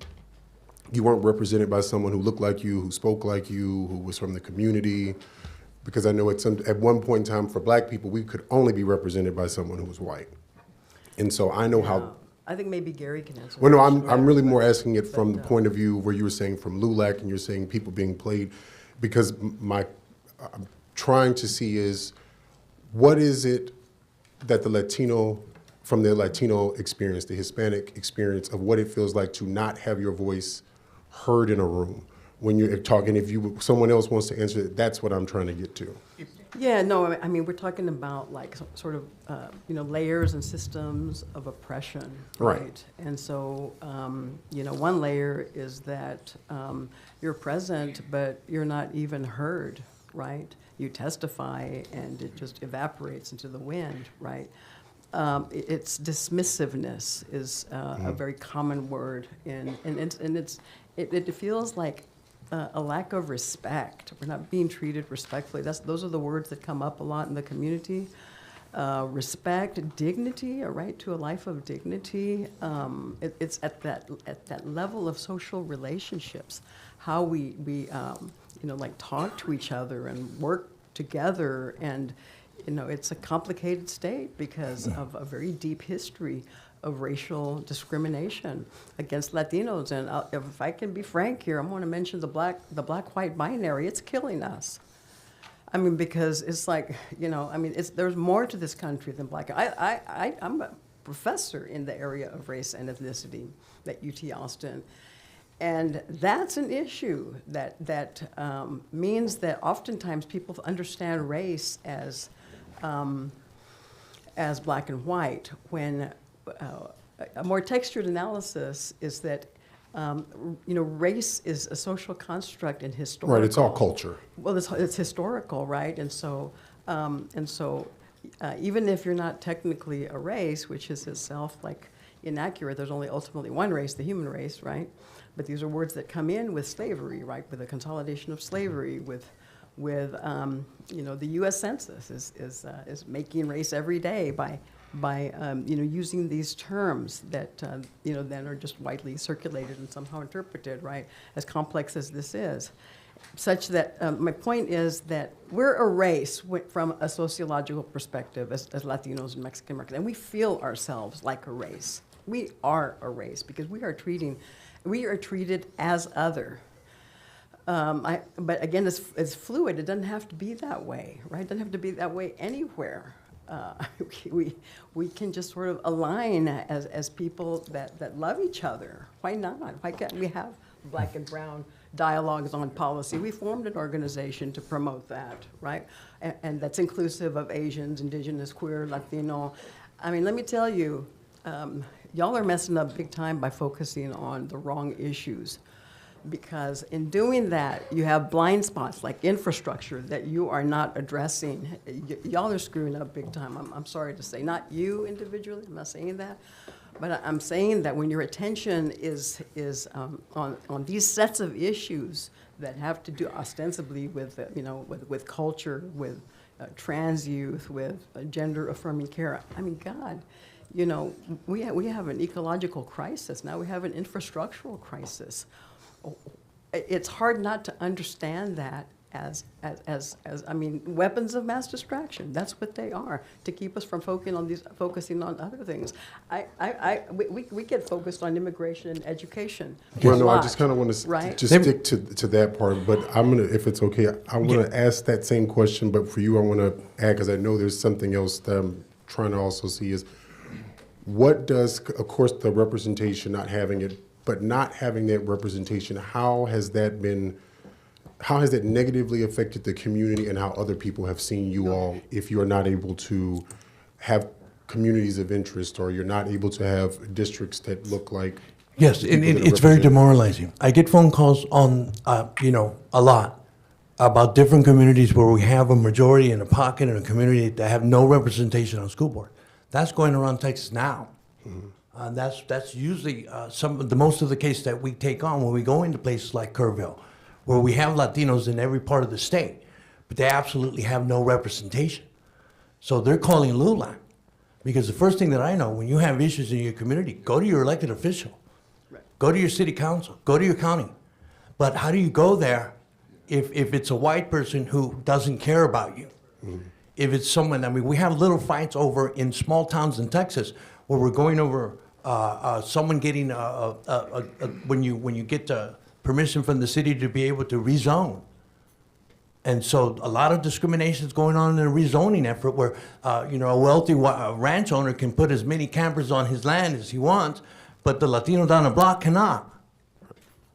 [SPEAKER 10] you weren't represented by someone who looked like you, who spoke like you, who was from the community. Because I know at one point in time for black people, we could only be represented by someone who was white. And so I know how.
[SPEAKER 22] I think maybe Gary can answer.
[SPEAKER 10] Well, no,
[SPEAKER 22] that.
[SPEAKER 10] I'm really more asking it from the point of view where you were saying from LULAC and you're saying people being played, because I'm trying to see is what is it that from the Latino experience, the Hispanic experience of what it feels like to not have your voice heard in a room. When you're talking, if someone else wants to answer it, that's what I'm trying to get to.
[SPEAKER 22] Yeah, no, I mean, we're talking about like sort of, layers and systems of oppression,
[SPEAKER 10] Right.
[SPEAKER 22] right? And so, one layer is that you're present, but you're not even heard, right? You testify and it just evaporates into the wind, right? It's dismissiveness is a very common word, and it feels like a lack of respect. We're not being treated respectfully. Those are the words that come up a lot in the community. Respect, dignity, a right to a life of dignity. It's at that level of social relationships, how we talk to each other and work together. And it's a complicated state because of a very deep history of racial discrimination against Latinos. And if I can be frank here, I'm going to mention the black-white binary. It's killing us. I mean, because it's like, there's more to this country than black. I'm a professor in the area of race and ethnicity at UT Austin. And that's an issue that means that oftentimes people understand race as black and white, when a more textured analysis is that race is a social construct and historical.
[SPEAKER 10] Right, it's all culture.
[SPEAKER 22] Well, it's historical, right? And so even if you're not technically a race, which is itself inaccurate, there's only ultimately one race, the human race, right? But these are words that come in with slavery, right? With the consolidation of slavery, with the U.S. Census is making race every day by using these terms that then are just widely circulated and somehow interpreted, right? As complex as this is, such that my point is that we're a race from a sociological perspective as Latinos and Mexican Americans, and we feel ourselves like a race. We are a race because we are treated as other. But again, it's fluid. It doesn't have to be that way, right? It doesn't have to be that way anywhere. We can just sort of align as people that love each other. Why not? Why can't we have black and brown dialogues on policy? We formed an organization to promote that, right? And that's inclusive of Asians, Indigenous, queer, Latino. I mean, let me tell you, y'all are messing up big time by focusing on the wrong issues. Because in doing that, you have blind spots like infrastructure that you are not addressing. Y'all are screwing up big time. I'm sorry to say, not you individually. I'm not saying that, but I'm saying that when your attention is on these sets of issues that have to do ostensibly with culture, with trans youth, with gender affirming care. I mean, God. We have an ecological crisis now. We have an infrastructural crisis. It's hard not to understand that as weapons of mass distraction. That's what they are, to keep us from focusing on other things. We get focused on immigration and education.
[SPEAKER 10] Well, no, I just kind of want to just stick to that part, but I'm gonna, if it's okay, I want to ask that same question, but for you, I want to add, because I know there's something else that I'm trying to also see is, what does, of course, the representation, not having it, but not having that representation, how has that negatively affected the community and how other people have seen you all if you're not able to have communities of interest, or you're not able to have districts that look like?
[SPEAKER 21] Yes, it's very demoralizing. I get phone calls on, a lot about different communities where we have a majority in a pocket in a community that have no representation on school board. That's going around Texas now. That's usually most of the case that we take on when we go into places like Kerrville, where we have Latinos in every part of the state, but they absolutely have no representation. So they're calling LULAC. Because the first thing that I know, when you have issues in your community, go to your elected official. Go to your city council, go to your county. But how do you go there if it's a white person who doesn't care about you? If it's someone, I mean, we have little fights over in small towns in Texas where we're going over someone getting, when you get permission from the city to be able to rezone. And so a lot of discrimination is going on in a rezoning effort where, a wealthy ranch owner can put as many campers on his land as he wants, but the Latino down the block cannot.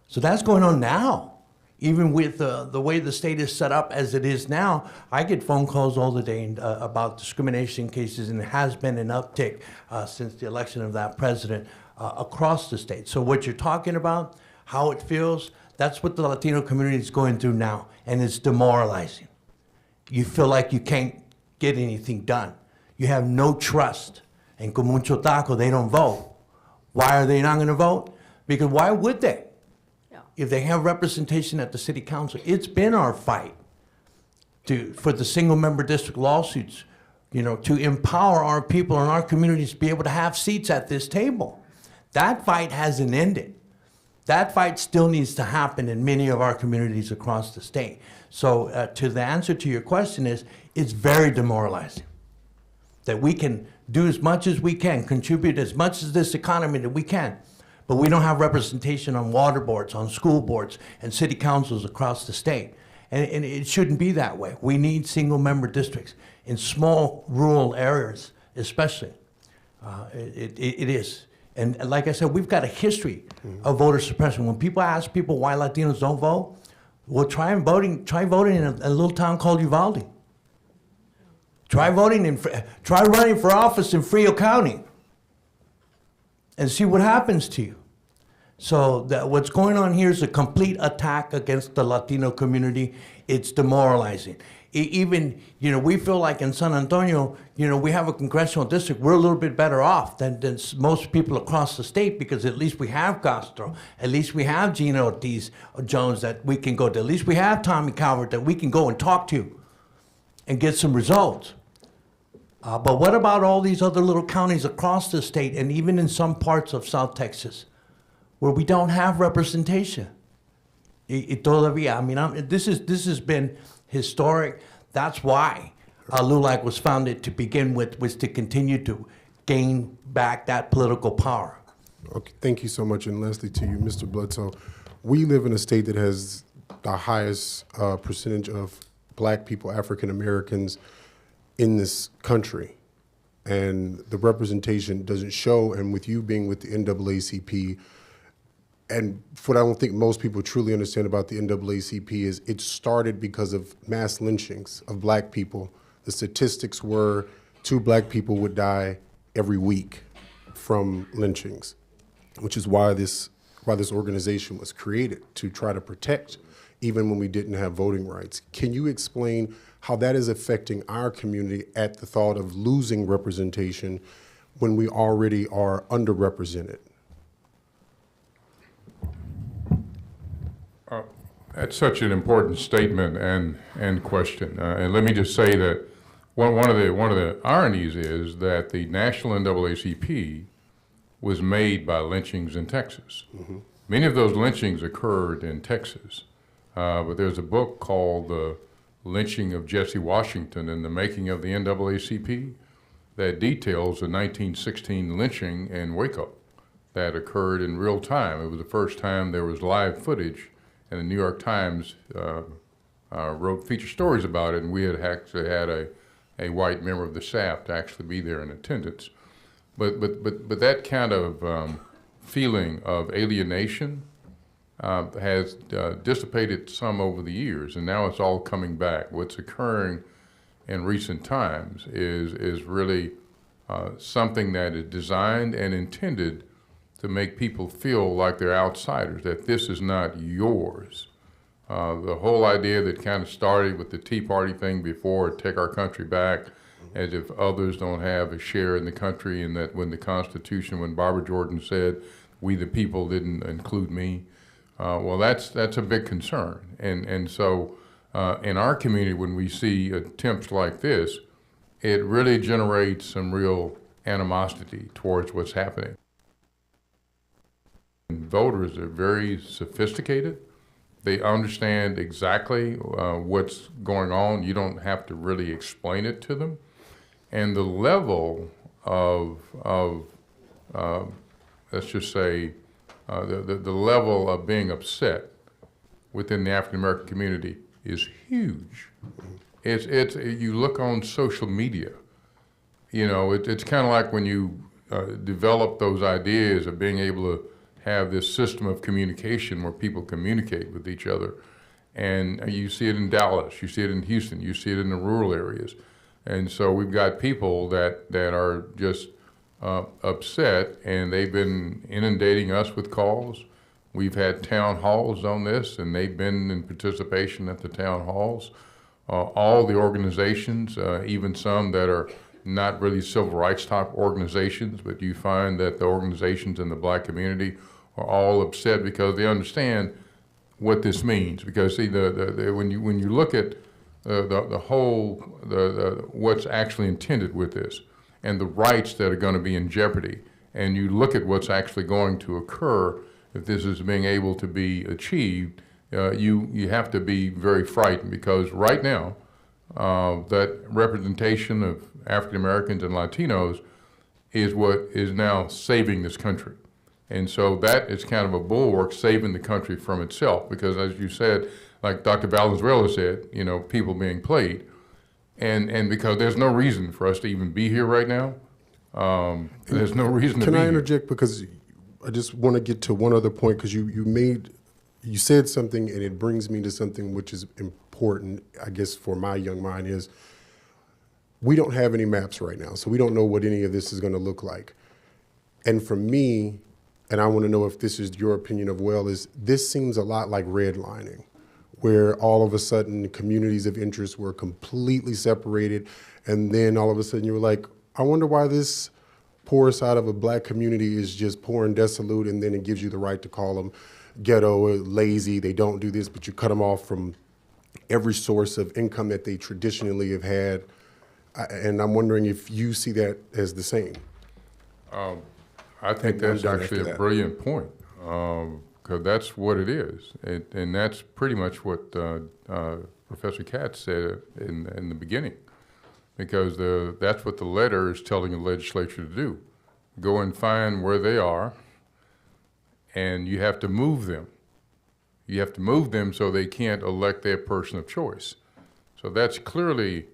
[SPEAKER 21] So that's going on now. Even with the way the state is set up as it is now, I get phone calls all the day about discrimination cases, and there has been an uptick since the election of that president across the state. So what you're talking about, how it feels, that's what the Latino community is going through now, and it's demoralizing. You feel like you can't get anything done. You have no trust. And con mucho taco, they don't vote. Why are they not going to vote? Because why would they? If they have representation at the city council. It's been our fight for the single member district lawsuits, to empower our people and our communities to be able to have seats at this table. That fight hasn't ended. That fight still needs to happen in many of our communities across the state. So to the answer to your question is, it's very demoralizing that we can do as much as we can, contribute as much as this economy that we can, but we don't have representation on water boards, on school boards, and city councils across the state. And it shouldn't be that way. We need single-member districts in small rural areas, especially. It is. And like I said, we've got a history of voter suppression. When people ask people why Latinos don't vote, well, try voting in a little town called Uvalde. Try running for office in Frio County and see what happens to you. So what's going on here is a complete attack against the Latino community. It's demoralizing. Even, we feel like in San Antonio, we have a congressional district. We're a little bit better off than most people across the state because at least we have Castro. At least we have Gina Ortiz Jones that we can go to. At least we have Tommy Calvert that we can go and talk to and get some results. But what about all these other little counties across the state and even in some parts of South Texas where we don't have representation? Todavía, I mean, this has been historic. That's why LULAC was founded to begin with, was to continue to gain back that political power.
[SPEAKER 10] Okay, thank you so much. And Leslie, to you, Mr. Bledsoe, we live in a state that has the highest percentage of black people, African Americans, in this country, and the representation doesn't show. And with you being with the NAACP, and what I don't think most people truly understand about the NAACP is it started because of mass lynchings of black people. The statistics were 2 black people would die every week from lynchings, which is why this organization was created, to try to protect even when we didn't have voting rights. Can you explain how that is affecting our community at the thought of losing representation when we already are underrepresented?
[SPEAKER 19] That's such an important statement and question. And let me just say that one of the ironies is that the national NAACP was made by lynchings in Texas. Mm-hmm. Many of those lynchings occurred in Texas. But there's a book called The Lynching of Jesse Washington and the Making of the NAACP that details the 1916 lynching in Waco that occurred in real time. It was the first time there was live footage, and the New York Times wrote feature stories about it, and we had actually had a white member of the staff to actually be there in attendance. But that kind of feeling of alienation has dissipated some over the years, and now it's all coming back. What's occurring in recent times is really something that is designed and intended to make people feel like they're outsiders, that this is not yours. The whole idea that kind of started with the Tea Party thing before, take our country back, as if others don't have a share in the country, and that when the Constitution, when Barbara Jordan said, "We the people" didn't include me. Well, that's a big concern. And so in our community, when we see attempts like this, it really generates some real animosity towards what's happening. And voters are very sophisticated. They understand exactly what's going on. You don't have to really explain it to them. And the level of let's just say, the level of being upset within the African American community is huge. You look on social media, you know, it's kind of like when you develop those ideas of being able to have this system of communication where people communicate with each other. And you see it in Dallas, you see it in Houston, you see it in the rural areas. And so we've got people that are just upset, and they've been inundating us with calls. We've had town halls on this, and they've been in participation at the town halls. All the organizations, even some that are not really civil rights type organizations, but you find that the organizations in the black community are all upset because they understand what this means. Because see, when you look at the whole what's actually intended with this, and the rights that are going to be in jeopardy, and you look at what's actually going to occur if this is being able to be achieved, you have to be very frightened, because right now that representation of African Americans and Latinos is what is now saving this country. And so that is kind of a bulwark saving the country from itself, because as you said, like Dr. Valenzuela said, you know, people being played. And because there's no reason for us to even be here right now. There's no reason to be here.
[SPEAKER 10] Can I interject? Because I just want to get to one other point, because you said something, and it brings me to something which is important, I guess, for my young mind, is we don't have any maps right now, so we don't know what any of this is going to look like. And for me, and I want to know if this is your opinion of well, is this seems a lot like redlining, where all of a sudden communities of interest were completely separated, and then all of a sudden you were like, I wonder why this poor side of a black community is just poor and desolate, and then it gives you the right to call them ghetto, lazy, they don't do this, but you cut them off from every source of income that they traditionally have had. And I'm wondering if you see that as the same.
[SPEAKER 19] I think that's actually a brilliant point, because that's what it is. And that's pretty much what Professor Katz said in the beginning, because that's what the letter is telling the legislature to do. Go and find where they are, and you have to move them. You have to move them so they can't elect their person of choice. So that's clearly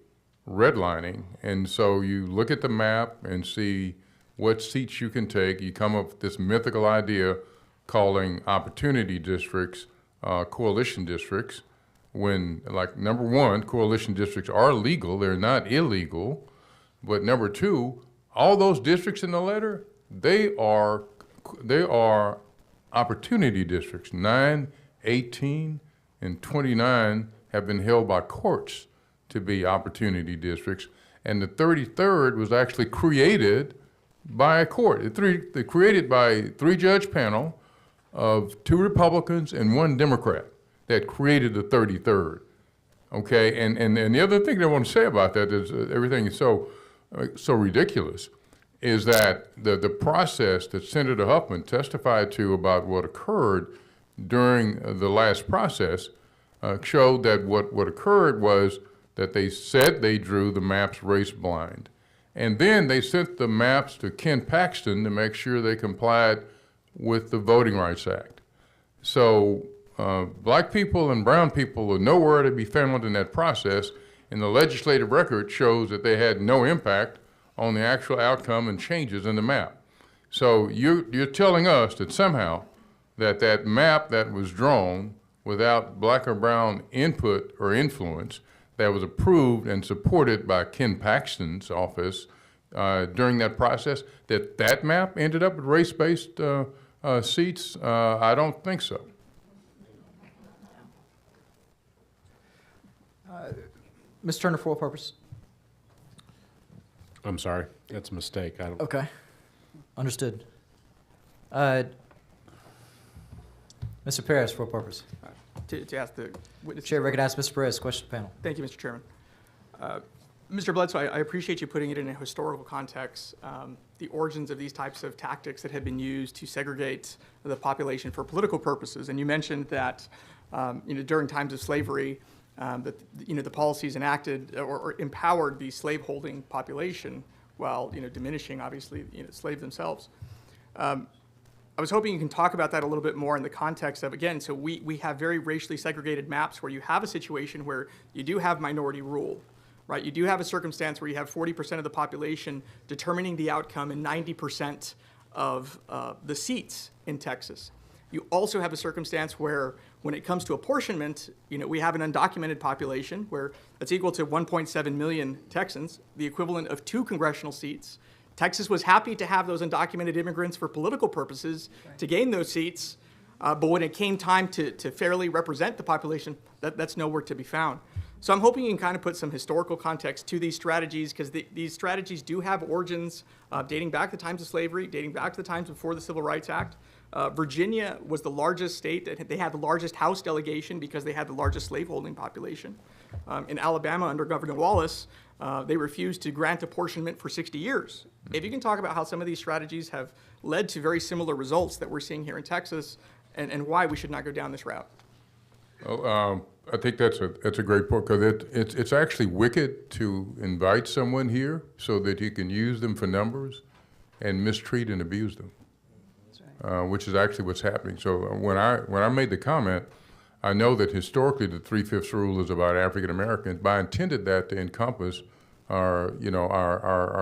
[SPEAKER 19] redlining. And so you look at the map and see what seats you can take. You come up with this mythical idea calling opportunity districts coalition districts, when, like, number one, coalition districts are legal, they're not illegal. But number two, all those districts in the letter, they are opportunity districts. 9, 18, and 29 have been held by courts to be opportunity districts. And the 33rd was actually created by a court. They created by a 3-judge panel of 2 Republicans and 1 Democrat that created the 33rd. Okay, and the other thing I want to say about that is everything is so ridiculous, is that the process that Senator Huffman testified to about what occurred during the last process showed that what occurred was that they said they drew the maps race blind. And then they sent the maps to Ken Paxton to make sure they complied with the Voting Rights Act. So black people and brown people are nowhere to be found in that process, and the legislative record shows that they had no impact on the actual outcome and changes in the map. So you're telling us that somehow that map that was drawn without black or brown input or influence, that was approved and supported by Ken Paxton's office during that process, that map ended up with race-based seats? I don't think so.
[SPEAKER 1] Ms. Turner, for what purpose?
[SPEAKER 4] I'm sorry, that's a mistake. I don't.
[SPEAKER 1] Okay. Understood. Mr. Perez, for what purpose?
[SPEAKER 15] To ask the witness.
[SPEAKER 1] Chair recognizes Mr. Perez. Question to the panel.
[SPEAKER 15] Thank you, Mr. Chairman. Mr. Bledsoe, I appreciate you putting it in a historical context, the origins of these types of tactics that have been used to segregate the population for political purposes. And you mentioned that during times of slavery, that the policies enacted or empowered the slaveholding population while diminishing, obviously, slaves themselves. I was hoping you can talk about that a little bit more in the context of, again, so we have very racially segregated maps where you have a situation where you do have minority rule, right? You do have a circumstance where you have 40% of the population determining the outcome and 90% of the seats in Texas. You also have a circumstance where, when it comes to apportionment, we have an undocumented population where that's equal to 1.7 million Texans, the equivalent of 2 congressional seats. Texas was happy to have those undocumented immigrants for political purposes to gain those seats, but when it came time to fairly represent the population, that's nowhere to be found. So I'm hoping you can kind of put some historical context to these strategies, because these strategies do have origins dating back to the times of slavery, dating back to the times before the Civil Rights Act. Virginia was the largest state. They had the largest House delegation because they had the largest slaveholding population. In Alabama, under Governor Wallace, they refused to grant apportionment for 60 years. If you can talk about how some of these strategies have led to very similar results that we're seeing here in Texas, and why we should not go down this route.
[SPEAKER 19] Well, I think that's a great point, because it's actually wicked to invite someone here so that you can use them for numbers and mistreat and abuse them, which is actually what's happening. So when I made the comment, I know that historically the 3/5 rule is about African Americans, but I intended that to encompass our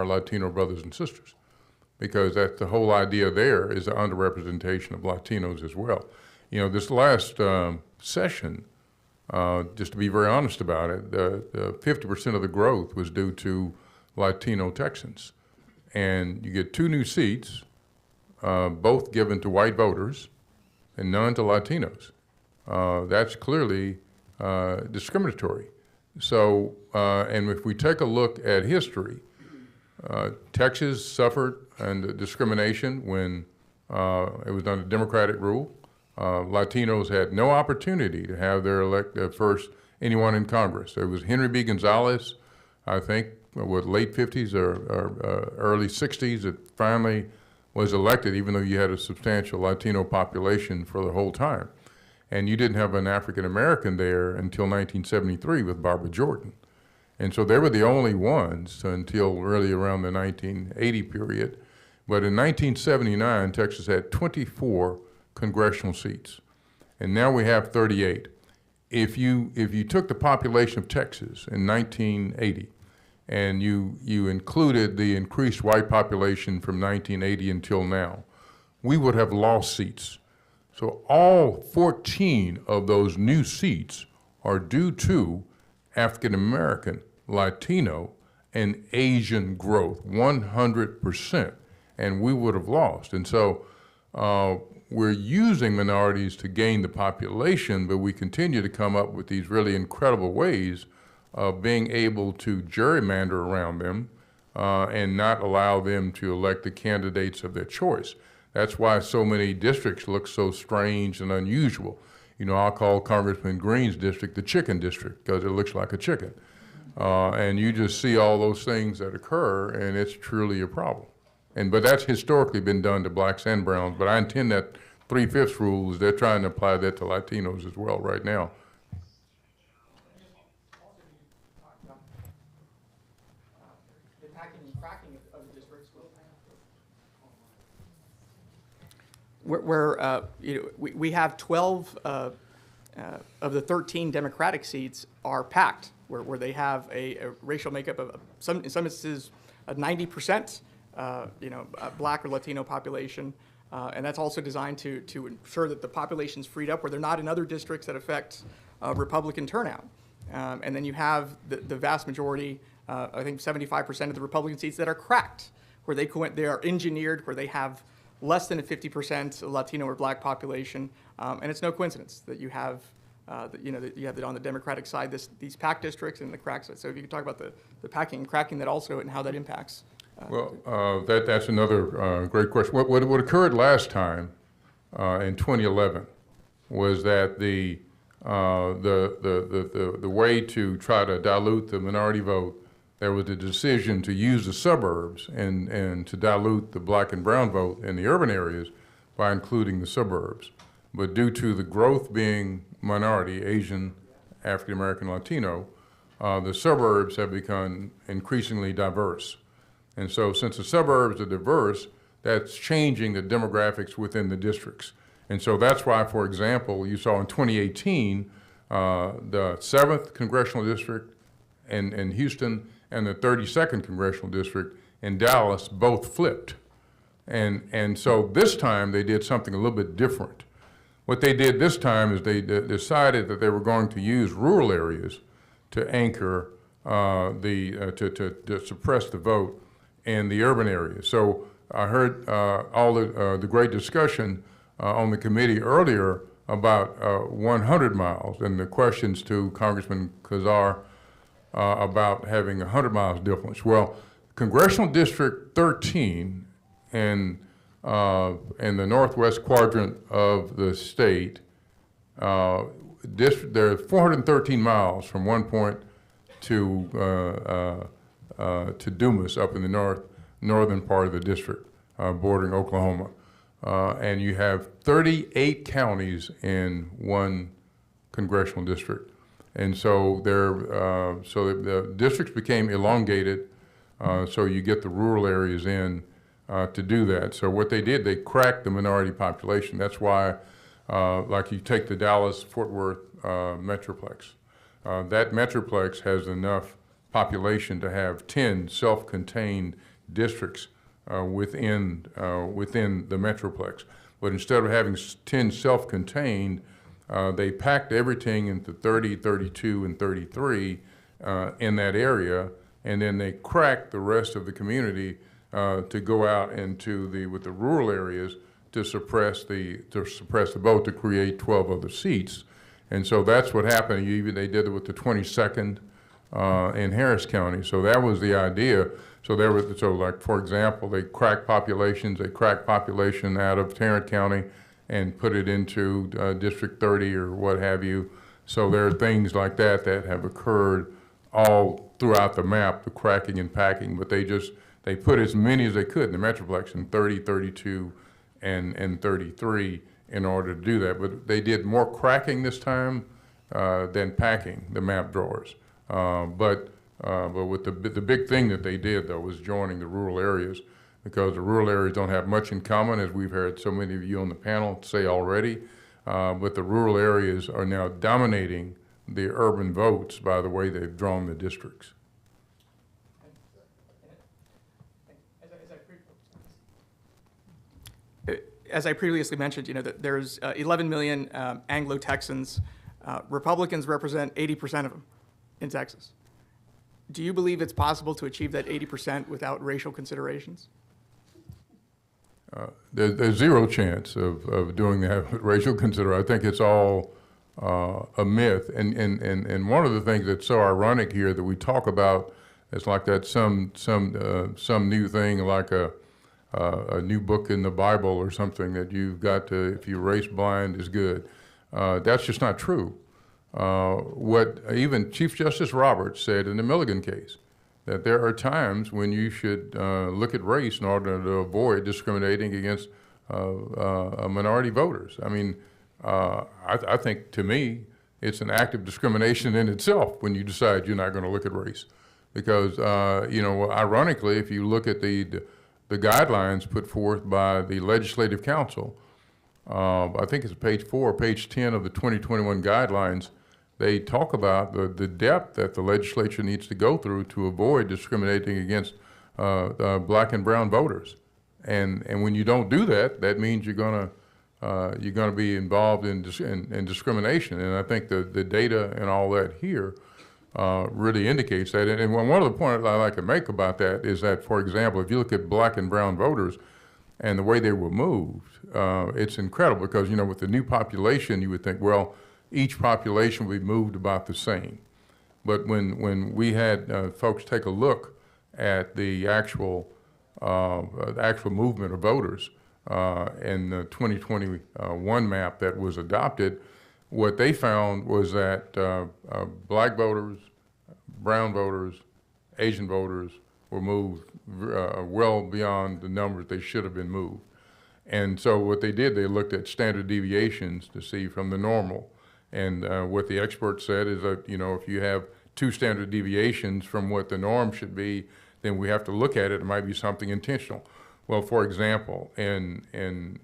[SPEAKER 19] Latino brothers and sisters, because that's the whole idea. There is the underrepresentation of Latinos as well. This last session, just to be very honest about it, 50% of the growth was due to Latino Texans. And you get 2 new seats, both given to white voters and none to Latinos. That's clearly discriminatory. So, and if we take a look at history, Texas suffered under discrimination when it was under Democratic rule. Latinos had no opportunity to have their first anyone in Congress. There was Henry B. Gonzalez, I think, late 50s or early 60s, that finally was elected, even though you had a substantial Latino population for the whole time. And you didn't have an African American there until 1973 with Barbara Jordan. And so they were the only ones until really around the 1980 period. But in 1979, Texas had 24 congressional seats, and now we have 38. If you took the population of Texas in 1980 and you included the increased white population from 1980 until now, we would have lost seats. So all 14 of those new seats are due to African American, Latino, and Asian growth, 100%, and we would have lost. And so we're using minorities to gain the population, but we continue to come up with these really incredible ways of being able to gerrymander around them and not allow them to elect the candidates of their choice. That's why so many districts look so strange and unusual. I'll call Congressman Green's district the chicken district because it looks like a chicken. And you just see all those things that occur, and it's truly a problem. But that's historically been done to blacks and browns, but I intend that 3/5 rules, they're trying to apply that to Latinos as well right now.
[SPEAKER 15] We have 12 of the 13 Democratic seats are packed, where they have a racial makeup of in some instances 90%, black or Latino population, and that's also designed to ensure that the population's freed up, where they're not in other districts that affect Republican turnout. And then you have the vast majority, I think 75% of the Republican seats that are cracked, where they are engineered, where they have less than a 50% Latino or black population. And it's no coincidence that you have You have it on the Democratic side, these PAC districts and the crack side. So if you could talk about the packing and cracking that also and how that impacts.
[SPEAKER 19] That's another great question. What occurred last time in 2011 was that the way to try to dilute the minority vote, there was a decision to use the suburbs and to dilute the black and brown vote in the urban areas by including the suburbs. But due to the growth being minority, Asian, African American, Latino, the suburbs have become increasingly diverse. And so since the suburbs are diverse, that's changing the demographics within the districts. And so that's why, for example, you saw in 2018, the 7th Congressional District in Houston and the 32nd Congressional District in Dallas both flipped. And so this time they did something a little bit different. What they did this time is they decided that they were going to use rural areas to anchor to suppress the vote in the urban areas. So I heard all the great discussion on the committee earlier about 100 miles and the questions to Congressman Kazar about having 100 miles difference. Well, Congressional District 13 in the northwest quadrant of the state, there are 413 miles from one point to Dumas up in the northern part of the district, bordering Oklahoma. And you have 38 counties in one congressional district. And so the districts became elongated, so you get the rural areas in to do that. So what they did, they cracked the minority population. That's why, like you take the Dallas-Fort Worth Metroplex. That Metroplex has enough population to have 10 self-contained districts within the Metroplex. But instead of having 10 self-contained, they packed everything into 30, 32, and 33 in that area, and then they cracked the rest of the community to go out into with the rural areas to suppress the vote to create 12 other seats. And so that's what happened. They did it with the 22nd in Harris County. So that was the idea. So like, for example, they cracked populations. They cracked population out of Tarrant County and put it into District 30 or what have you. So there are things like that that have occurred all throughout the map, the cracking and packing, but they put as many as they could in the Metroplex in 30, 32, and 33 in order to do that. But they did more cracking this time than packing the map drawers. But with the big thing that they did, though, was joining the rural areas, because the rural areas don't have much in common, as we've heard so many of you on the panel say already. But the rural areas are now dominating the urban votes by the way they've drawn the districts.
[SPEAKER 15] As I previously mentioned, that there's 11 million Anglo-Texans. Republicans represent 80% of them in Texas. Do you believe it's possible to achieve that 80% without racial considerations?
[SPEAKER 19] There's zero chance of doing that with racial consideration. I think it's all a myth. And one of the things that's so ironic here that we talk about, it's like that some new thing, like a new book in the Bible or something that you've got to, if you're race blind, is good. That's just not true. What even Chief Justice Roberts said in the Milligan case, that there are times when you should look at race in order to avoid discriminating against minority voters. I mean, I think, to me, it's an act of discrimination in itself when you decide you're not going to look at race. Because, ironically, if you look at the guidelines put forth by the Legislative Council, I think it's page 4 or page 10 of the 2021 guidelines, they talk about the depth that the legislature needs to go through to avoid discriminating against black and brown voters. And when you don't do that, that means you're gonna be involved in discrimination. And I think the data and all that here really indicates that. And one of the points I like to make about that is that, for example, if you look at black and brown voters and the way they were moved, it's incredible because, with the new population, you would think, well, each population will be moved about the same. But when we had folks take a look at the actual movement of voters in the 2021 map that was adopted, what they found was that black voters, brown voters, Asian voters were moved well beyond the numbers they should have been moved. And so what they did, they looked at standard deviations to see from the normal. And what the experts said is that, you know, if you have 2 standard deviations from what the norm should be, then we have to look at it. It might be something intentional. Well, for example, in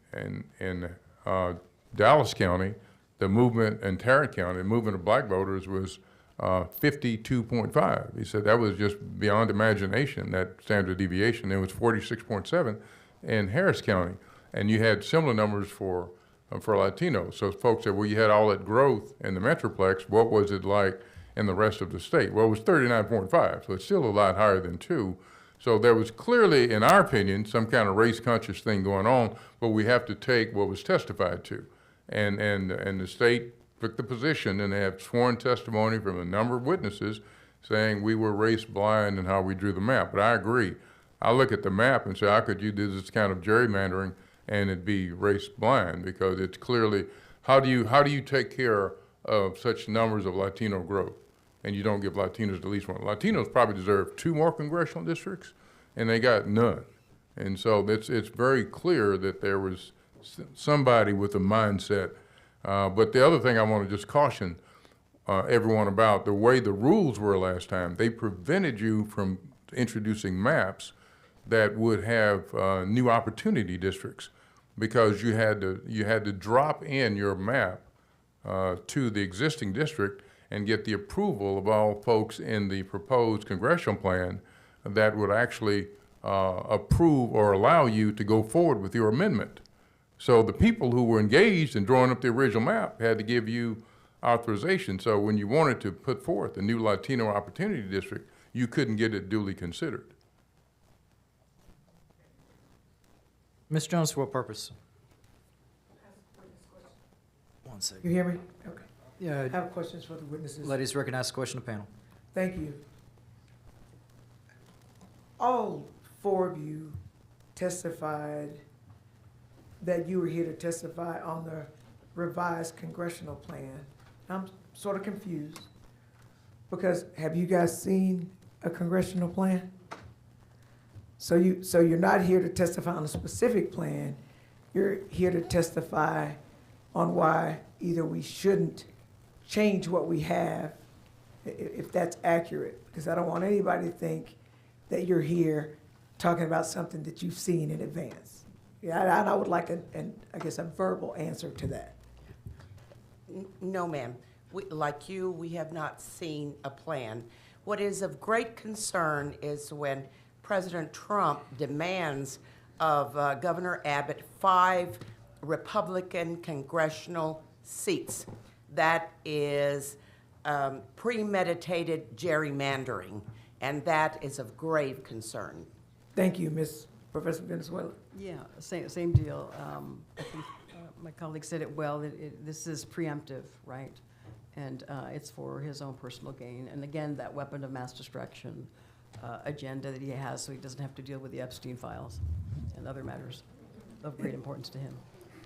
[SPEAKER 19] Dallas County, the movement in Tarrant County, the movement of black voters was 52.5. He said that was just beyond imagination, that standard deviation. It was 46.7 in Harris County. And you had similar numbers for Latinos. So folks said, well, you had all that growth in the Metroplex. What was it like in the rest of the state? Well, it was 39.5, so it's still a lot higher than 2. So there was clearly, in our opinion, some kind of race-conscious thing going on, but we have to take what was testified to. And the state took the position, and they have sworn testimony from a number of witnesses saying we were race-blind in how we drew the map. But I agree. I look at the map and say, how could you do this kind of gerrymandering and it'd be race-blind? Because it's clearly, how do you take care of such numbers of Latino growth, and you don't give Latinos the least one? Latinos probably deserve 2 more congressional districts, and they got none. And so it's very clear that there was somebody with a mindset. But the other thing I want to just caution everyone about, the way the rules were last time, they prevented you from introducing maps that would have new opportunity districts, because you had to drop in your map to the existing district and get the approval of all folks in the proposed congressional plan that would actually approve or allow you to go forward with your amendment. So the people who were engaged in drawing up the original map had to give you authorization. So when you wanted to put forth a new Latino opportunity district, you couldn't get it duly considered.
[SPEAKER 1] Ms. Jones, for what purpose? One second.
[SPEAKER 8] You hear me? Okay.
[SPEAKER 1] Yeah.
[SPEAKER 8] I have questions for the witnesses.
[SPEAKER 1] Ladies, recognize the question of panel.
[SPEAKER 8] Thank you. All 4 of you testified that you were here to testify on the revised congressional plan. I'm sort of confused, because have you guys seen a congressional plan? So you're not here to testify on a specific plan. You're here to testify on why either we shouldn't change what we have, if that's accurate, because I don't want anybody to think that you're here talking about something that you've seen in advance. Yeah, I would like I guess a verbal answer to that.
[SPEAKER 2] No, ma'am. Like you, we have not seen a plan. What is of great concern is when President Trump demands of Governor Abbott 5 Republican congressional seats. That is premeditated gerrymandering, and that is of grave concern.
[SPEAKER 8] Thank you, Ms. Professor Venezuela.
[SPEAKER 22] Yeah, same deal. I think my colleague said it well, that this is preemptive, right? And it's for his own personal gain. And again, that weapon of mass destruction agenda that he has, so he doesn't have to deal with the Epstein files and other matters of great importance to him.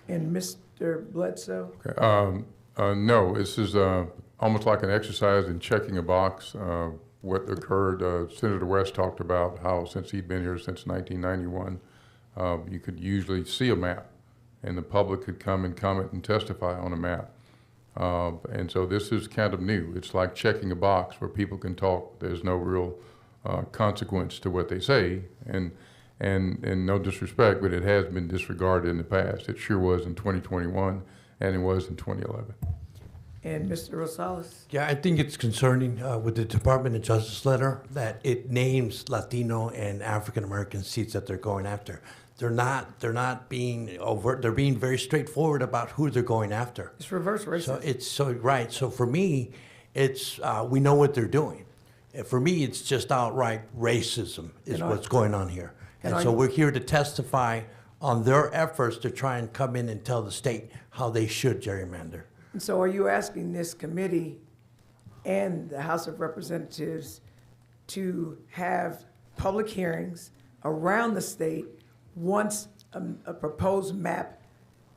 [SPEAKER 8] And Mr. Bledsoe?
[SPEAKER 19] Okay. No, this is almost like an exercise in checking a box. What occurred, Senator West talked about how since he'd been here since 1991, you could usually see a map, and the public could come and comment and testify on a map. And so this is kind of new. It's like checking a box where people can talk. There's no real consequence to what they say, and no disrespect, but it has been disregarded in the past. It sure was in 2021, and it was in 2011.
[SPEAKER 8] And Mr. Rosales?
[SPEAKER 21] Yeah, I think it's concerning with the Department of Justice letter that it names Latino and African American seats that they're going after. They're not being overt. They're being very straightforward about who they're going after.
[SPEAKER 8] It's reverse racism.
[SPEAKER 21] So right. So for me, it's we know what they're doing. For me, it's just outright racism is what's going on here. And so we're here to testify on their efforts to try and come in and tell the state how they should gerrymander.
[SPEAKER 8] And so are you asking this committee and the House of Representatives to have public hearings around the state once a proposed map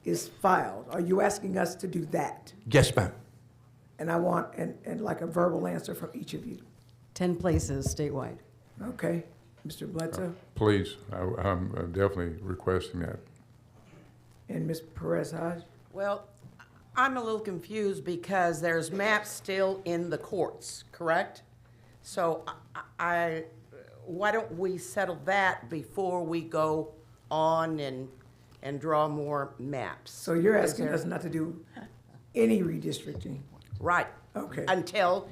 [SPEAKER 8] is filed? Are you asking us to do that?
[SPEAKER 21] Yes, ma'am.
[SPEAKER 8] And I want, and like a verbal answer from each of you.
[SPEAKER 22] 10 places statewide.
[SPEAKER 8] Okay, Mr. Bledsoe
[SPEAKER 19] Please, I'm definitely requesting that.
[SPEAKER 8] and Ms. Perez Hodge?
[SPEAKER 2] Well, I'm a little confused because there's maps still in the courts, correct? So why don't we settle that before we go on and draw more maps?
[SPEAKER 8] So you're
[SPEAKER 2] Is
[SPEAKER 8] asking
[SPEAKER 2] there-
[SPEAKER 8] us not to do any redistricting?
[SPEAKER 2] Right.
[SPEAKER 8] Okay.
[SPEAKER 2] Until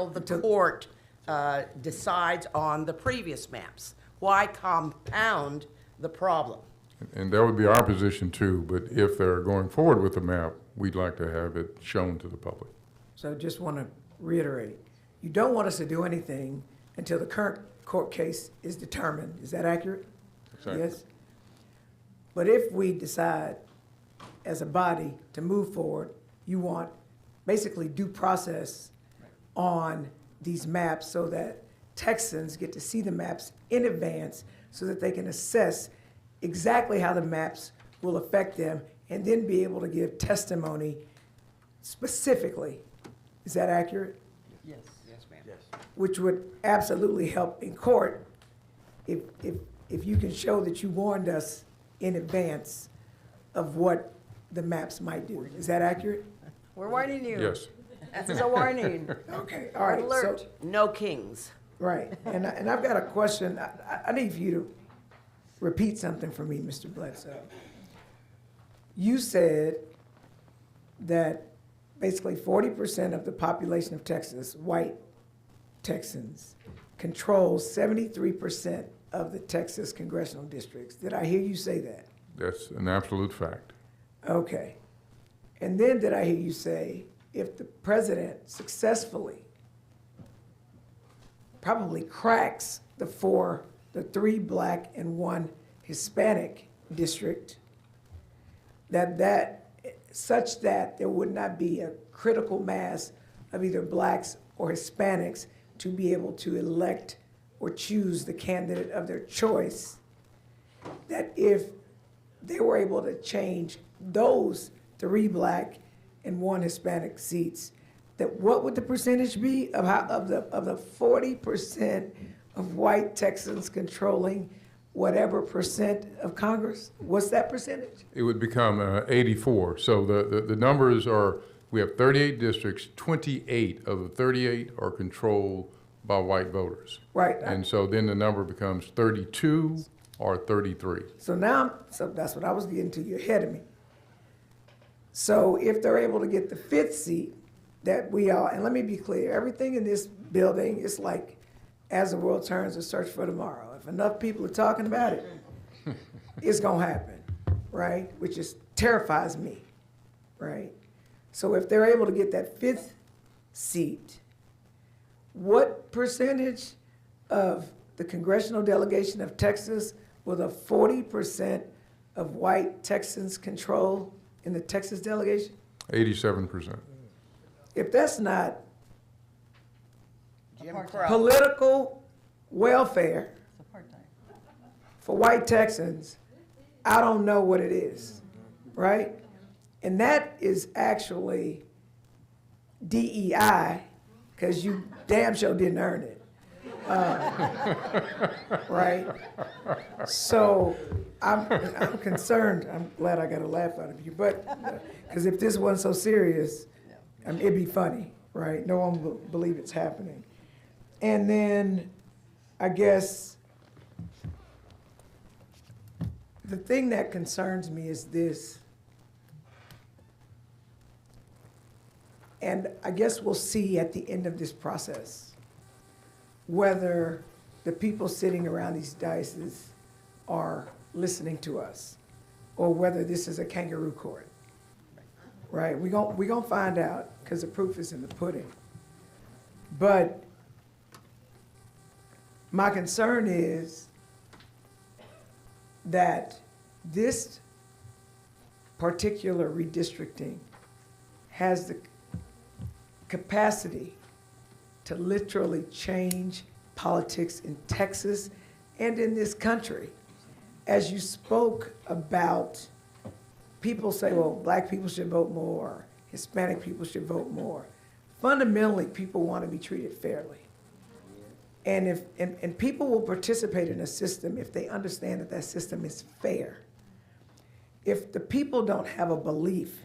[SPEAKER 2] the court decides on the previous maps. Why compound the problem?
[SPEAKER 19] And that would be our position too, but if they're going forward with the map, we'd like to have it shown to the public.
[SPEAKER 8] So just want to reiterate, you don't want us to do anything until the current court case is determined. Is that accurate?
[SPEAKER 19] Exactly.
[SPEAKER 8] Yes? But if we decide as a body to move forward, you want basically due process on these maps so that Texans get to see the maps in advance so that they can assess exactly how the maps will affect them and then be able to give testimony specifically. Is that accurate?
[SPEAKER 2] Yes. Yes, ma'am. Yes.
[SPEAKER 8] Which would absolutely help in court if you can show that you warned us in advance of what the maps might do. Is that accurate?
[SPEAKER 22] We're warning you.
[SPEAKER 19] Yes.
[SPEAKER 22] This is a warning.
[SPEAKER 8] Okay, all right.
[SPEAKER 22] Alert.
[SPEAKER 8] So,
[SPEAKER 2] No kings.
[SPEAKER 8] right, and I've got a question. I need for you to repeat something for me, Mr. Bledsoe. You said that basically 40% of the population of Texas, white Texans, controls 73% of the Texas congressional districts. Did I hear you say that?
[SPEAKER 19] That's an absolute fact.
[SPEAKER 8] Okay. And then did I hear you say if the president successfully probably cracks the 3 black and 1 Hispanic district, such that there would not be a critical mass of either blacks or Hispanics to be able to elect or choose the candidate of their choice, that if they were able to change those 3 black and 1 Hispanic seats, that what would the percentage be of the 40% of white Texans controlling whatever percent of Congress? What's that percentage?
[SPEAKER 19] It would become 84. So the numbers are, we have 38 districts, 28 of the 38 are controlled by white voters.
[SPEAKER 8] Right.
[SPEAKER 19] And so then the number becomes 32 or 33.
[SPEAKER 8] So now, so that's what I was getting to. You're ahead of me. So if they're able to get the 5th seat that we are, and let me be clear, everything in this building is like, as the world turns, a search for tomorrow. If enough people are talking about it, it's gonna happen, right? Which just terrifies me, right? So if they're able to get that 5th seat, what percentage of the congressional delegation of Texas will the 40% of white Texans control in the Texas delegation?
[SPEAKER 19] 87%.
[SPEAKER 8] If that's not
[SPEAKER 2] Jim Crow.
[SPEAKER 8] political welfare for white Texans, I don't know what it is, right? And that is actually DEI, because you damn sure didn't earn it. Right? So I'm concerned. I'm glad I got a laugh out of you, but because if this wasn't so serious, it'd be funny, right? No one will believe it's happening. And then I guess the thing that concerns me is this, and I guess we'll see at the end of this process whether the people sitting around these dices are listening to us or whether this is a kangaroo court, right? We're gonna find out because the proof is in the pudding. But my concern is that this particular redistricting has the capacity to literally change politics in Texas and in this country. As you spoke about, people say, well, black people should vote more, Hispanic people should vote more. Fundamentally, people want to be treated fairly. And people will participate in a system if they understand that that system is fair. If the people don't have a belief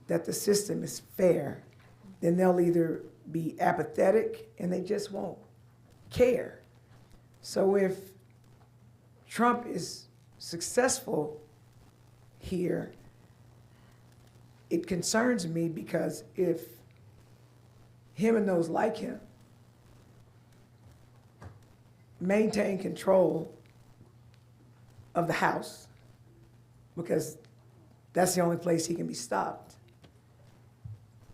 [SPEAKER 8] that the system is fair, then they'll either be apathetic and they just won't care. So if Trump is successful here, it concerns me because if him and those like him maintain control of the House, because that's the only place he can be stopped,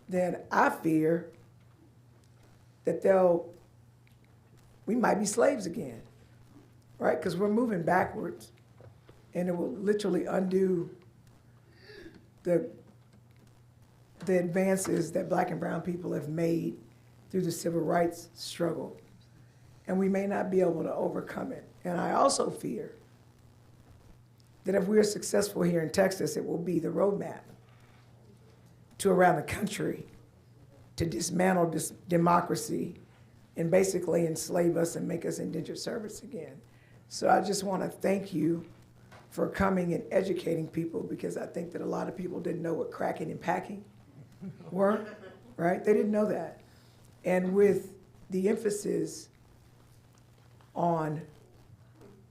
[SPEAKER 8] then I fear that we might be slaves again, right? Because we're moving backwards, and it will literally undo the advances that black and brown people have made through the civil rights struggle. And we may not be able to overcome it. And I also fear that if we're successful here in Texas, it will be the roadmap to around the country to dismantle this democracy and basically enslave us and make us indentured servants again. So I just want to thank you for coming and educating people, because I think that a lot of people didn't know what cracking and packing were, right? They didn't know that. And with the emphasis on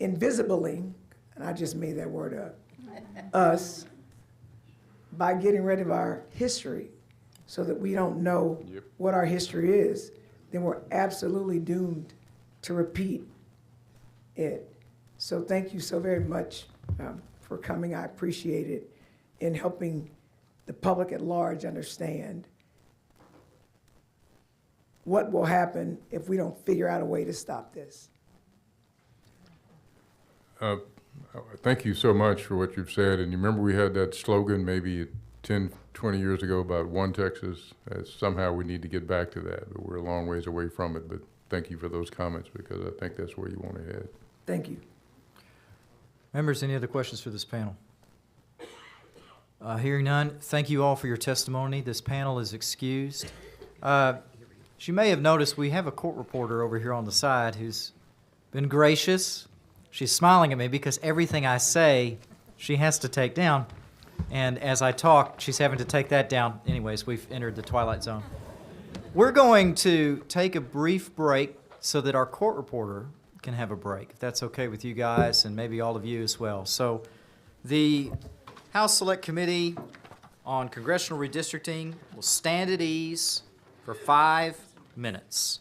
[SPEAKER 8] invisibling, and I just made that word up, us, by getting rid of our history so that we don't know what our history is, then we're absolutely doomed to repeat it. So thank you so very much for coming. I appreciate it in helping the public at large understand what will happen if we don't figure out a way to stop this.
[SPEAKER 19] Thank you so much for what you've said. And you remember we had that slogan maybe 10, 20 years ago about one Texas. Somehow we need to get back to that, but we're a long ways away from it. But thank you for those comments, because I think that's where you want to head.
[SPEAKER 8] Thank you.
[SPEAKER 1] Members, any other questions for this panel? Hearing none, thank you all for your testimony. This panel is excused. As you may have noticed, we have a court reporter over here on the side who's been gracious. She's smiling at me because everything I say, she has to take down. And as I talk, she's having to take that down. Anyways, we've entered the twilight zone. We're going to take a brief break so that our court reporter can have a break, if that's okay with you guys and maybe all of you as well. So the House Select Committee on Congressional Redistricting will stand at ease for 5 minutes.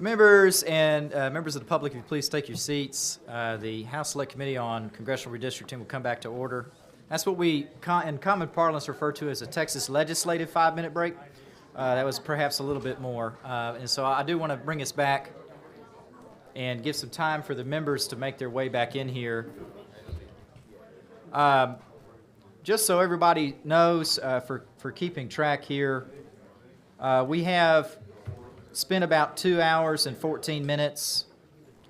[SPEAKER 1] Members and members of the public, if you please take your seats. The House Select Committee on Congressional Redistricting will come back to order. That's what we, in common parlance, refer to as a Texas legislative 5-minute break. That was perhaps a little bit more. And so I do want to bring us back and give some time for the members to make their way back in here. Just so everybody knows, for keeping track here, we have spent about 2 hours and 14 minutes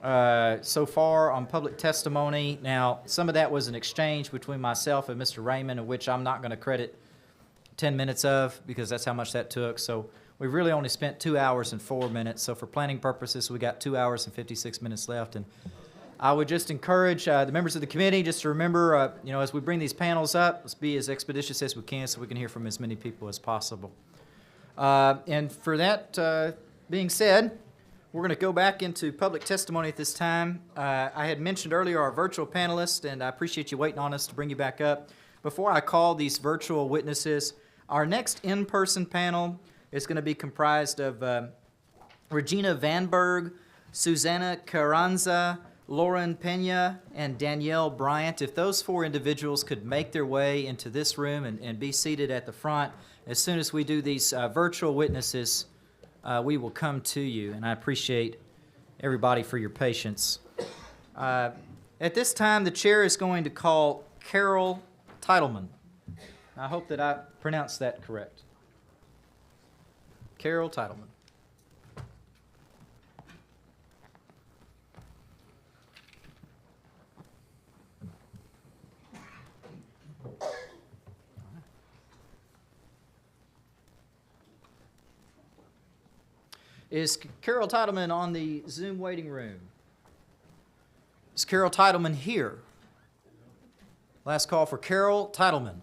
[SPEAKER 1] so far on public testimony. Now, some of that was an exchange between myself and Mr. Raymond, of which I'm not going to credit 10 minutes of, because that's how much that took. So we've really only spent 2 hours and 4 minutes. So for planning purposes, we got 2 hours and 56 minutes left. And I would just encourage the members of the committee just to remember, as we bring these panels up, let's be as expeditious as we can so we can hear from as many people as possible. And for that being said, we're going to go back into public testimony at this time. I had mentioned earlier our virtual panelists, and I appreciate you waiting on us to bring you back up. Before I call these virtual witnesses, our next in-person panel is going to be comprised of Regina Vanberg, Susanna Carranza, Lauren Pena, and Danielle Bryant. If those 4 individuals could make their way into this room and be seated at the front, as soon as we do these virtual witnesses, we will come to you, and I appreciate everybody for your patience. At this time, the chair is going to call Carol Titleman. I hope that I pronounced that correct. Carol Titleman. Is Carol Titleman on the Zoom waiting room? Is Carol Titleman here? Last call for Carol Titleman.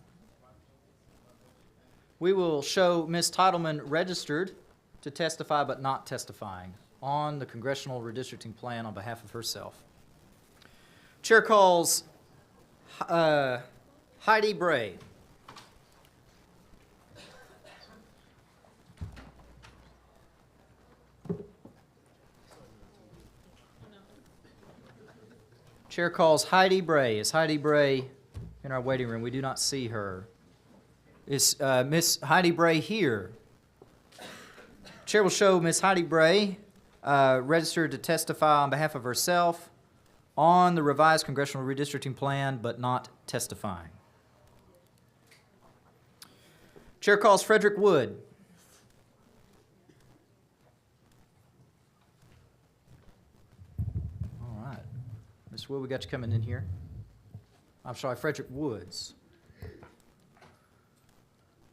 [SPEAKER 1] We will show Ms. Titleman registered to testify but not testifying on the Congressional Redistricting Plan on behalf of herself. Chair calls Heidi Bray. Chair calls Heidi Bray. Is Heidi Bray in our waiting room? We do not see her. Is Miss Heidi Bray here? Chair will show Miss Heidi Bray registered to testify on behalf of herself on the revised Congressional Redistricting Plan, but not testifying. Chair calls Frederick Wood. Mr. Wood, we got you coming in here. I'm sorry, Frederick Woods.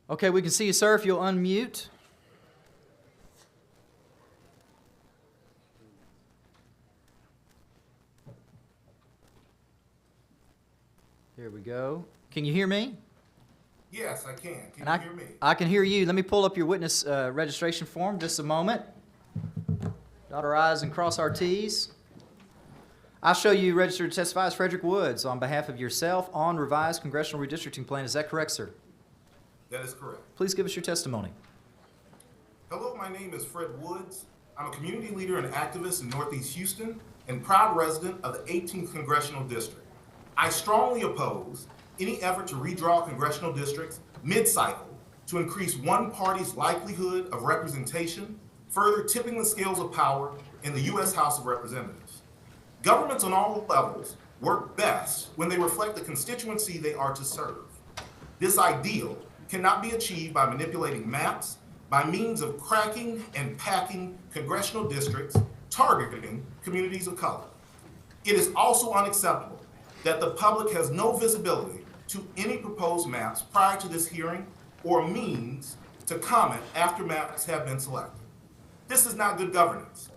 [SPEAKER 1] Okay, we can see you, sir, if you'll unmute. There we go. Can you hear me?
[SPEAKER 6] Yes, I can. Can you hear me?
[SPEAKER 1] I can hear you. Let me pull up your witness registration form just a moment. Dot our I's and cross our T's. I'll show you registered to testify as Frederick Woods on behalf of yourself on revised Congressional Redistricting Plan. Is that correct, sir?
[SPEAKER 6] That is correct.
[SPEAKER 1] Please give us your testimony.
[SPEAKER 6] Hello, my name is Fred Woods. I'm a community leader and activist in Northeast Houston and proud resident of the 18th Congressional District. I strongly oppose any effort to redraw congressional districts mid-cycle to increase one party's likelihood of representation, further tipping the scales of power in the U.S. House of Representatives. Governments on all levels work best when they reflect the constituency they are to serve. This ideal cannot be achieved by manipulating maps by means of cracking and packing congressional districts targeting communities of color. It is also unacceptable that the public has no visibility to any proposed maps prior to this hearing or means to comment after maps have been selected. This is not good governance.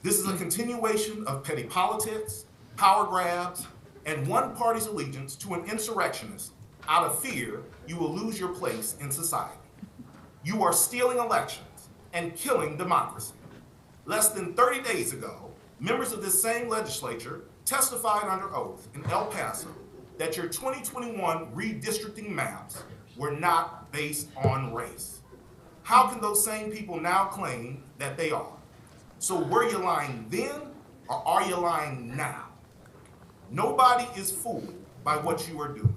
[SPEAKER 6] This is a continuation of petty politics, power grabs, and one party's allegiance to an insurrectionist out of fear you will lose your place in society. You are stealing elections and killing democracy. Less than 30 days ago, members of this same legislature testified under oath in El Paso that your 2021 redistricting maps were not based on race. How can those same people now claim that they are? So were you lying then, or are you lying now? Nobody is fooled by what you are doing.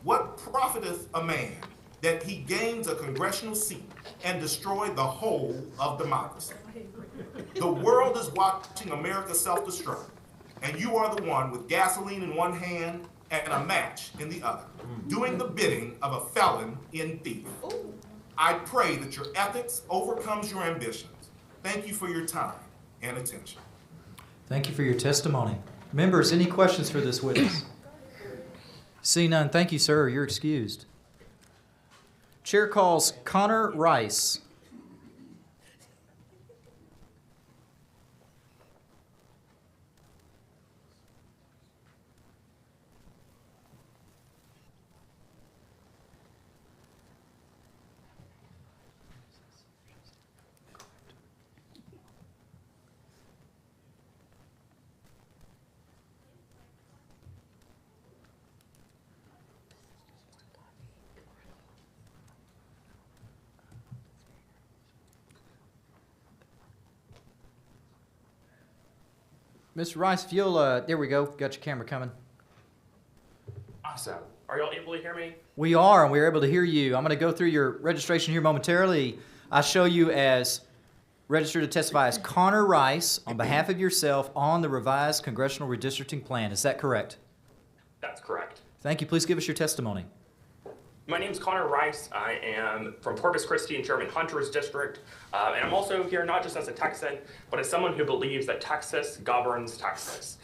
[SPEAKER 6] What profiteth a man that he gains a congressional seat and destroy the whole of democracy? The world is watching America self-destruct, and you are the one with gasoline in one hand and a match in the other, doing the bidding of a felon in thief. I pray that your ethics overcomes your ambitions. Thank you for your time and attention.
[SPEAKER 1] Thank you for your testimony. Members, any questions for this witness? See none. Thank you, sir. You're excused. Chair calls Connor Rice. Mr. Rice, if you'll, there we go. Got your camera coming.
[SPEAKER 5] Awesome. Are y'all able to hear me?
[SPEAKER 1] We are, and we're able to hear you. I'm going to go through your registration here momentarily. I show you as registered to testify as Connor Rice on behalf of yourself on the revised Congressional Redistricting Plan. Is that correct?
[SPEAKER 5] That's correct.
[SPEAKER 1] Thank you. Please give us your testimony.
[SPEAKER 5] My name is Connor Rice. I am from Corpus Christi in Chairman Hunter's district. And I'm also here not just as a Texan, but as someone who believes that Texas governs Texas.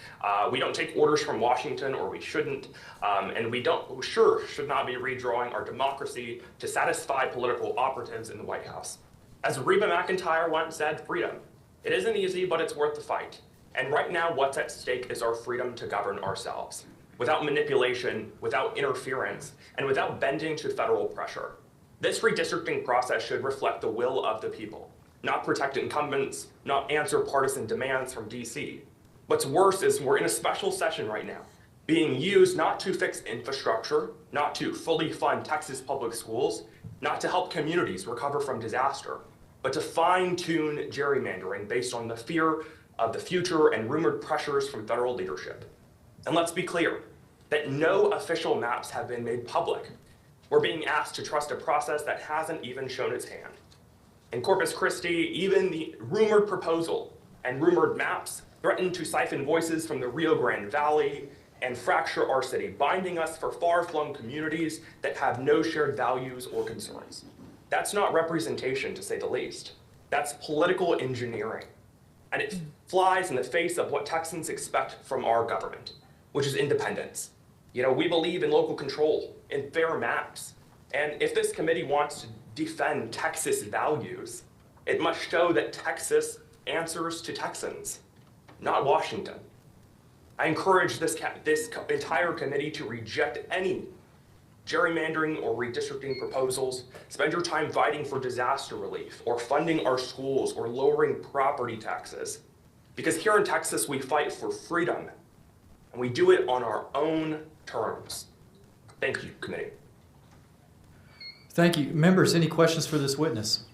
[SPEAKER 5] We don't take orders from Washington, or we shouldn't. And we should not be redrawing our democracy to satisfy political operatives in the White House. As Reba McEntire once said, freedom. It isn't easy, but it's worth the fight. And right now, what's at stake is our freedom to govern ourselves, without manipulation, without interference, and without bending to federal pressure. This redistricting process should reflect the will of the people, not protect incumbents, not answer partisan demands from DC. What's worse is we're in a special session right now, being used not to fix infrastructure, not to fully fund Texas public schools, not to help communities recover from disaster, but to fine-tune gerrymandering based on the fear of the future and rumored pressures from federal leadership. And let's be clear that no official maps have been made public. We're being asked to trust a process that hasn't even shown its hand. In Corpus Christi, even the rumored proposal and rumored maps threaten to siphon voices from the Rio Grande Valley and fracture our city, binding us for far-flung communities that have no shared values or concerns. That's not representation, to say the least. That's political engineering. And it flies in the face of what Texans expect from our government, which is independence. You know, we believe in local control, in fair maps. And if this committee wants to defend Texas values, it must show that Texas answers to Texans, not Washington. I encourage this entire committee to reject any gerrymandering or redistricting proposals. Spend your time fighting for disaster relief, or funding our schools, or lowering property taxes. Because here in Texas, we fight for freedom, and we do it on our own terms. Thank you, committee.
[SPEAKER 1] Thank you. Members, any questions for this witness?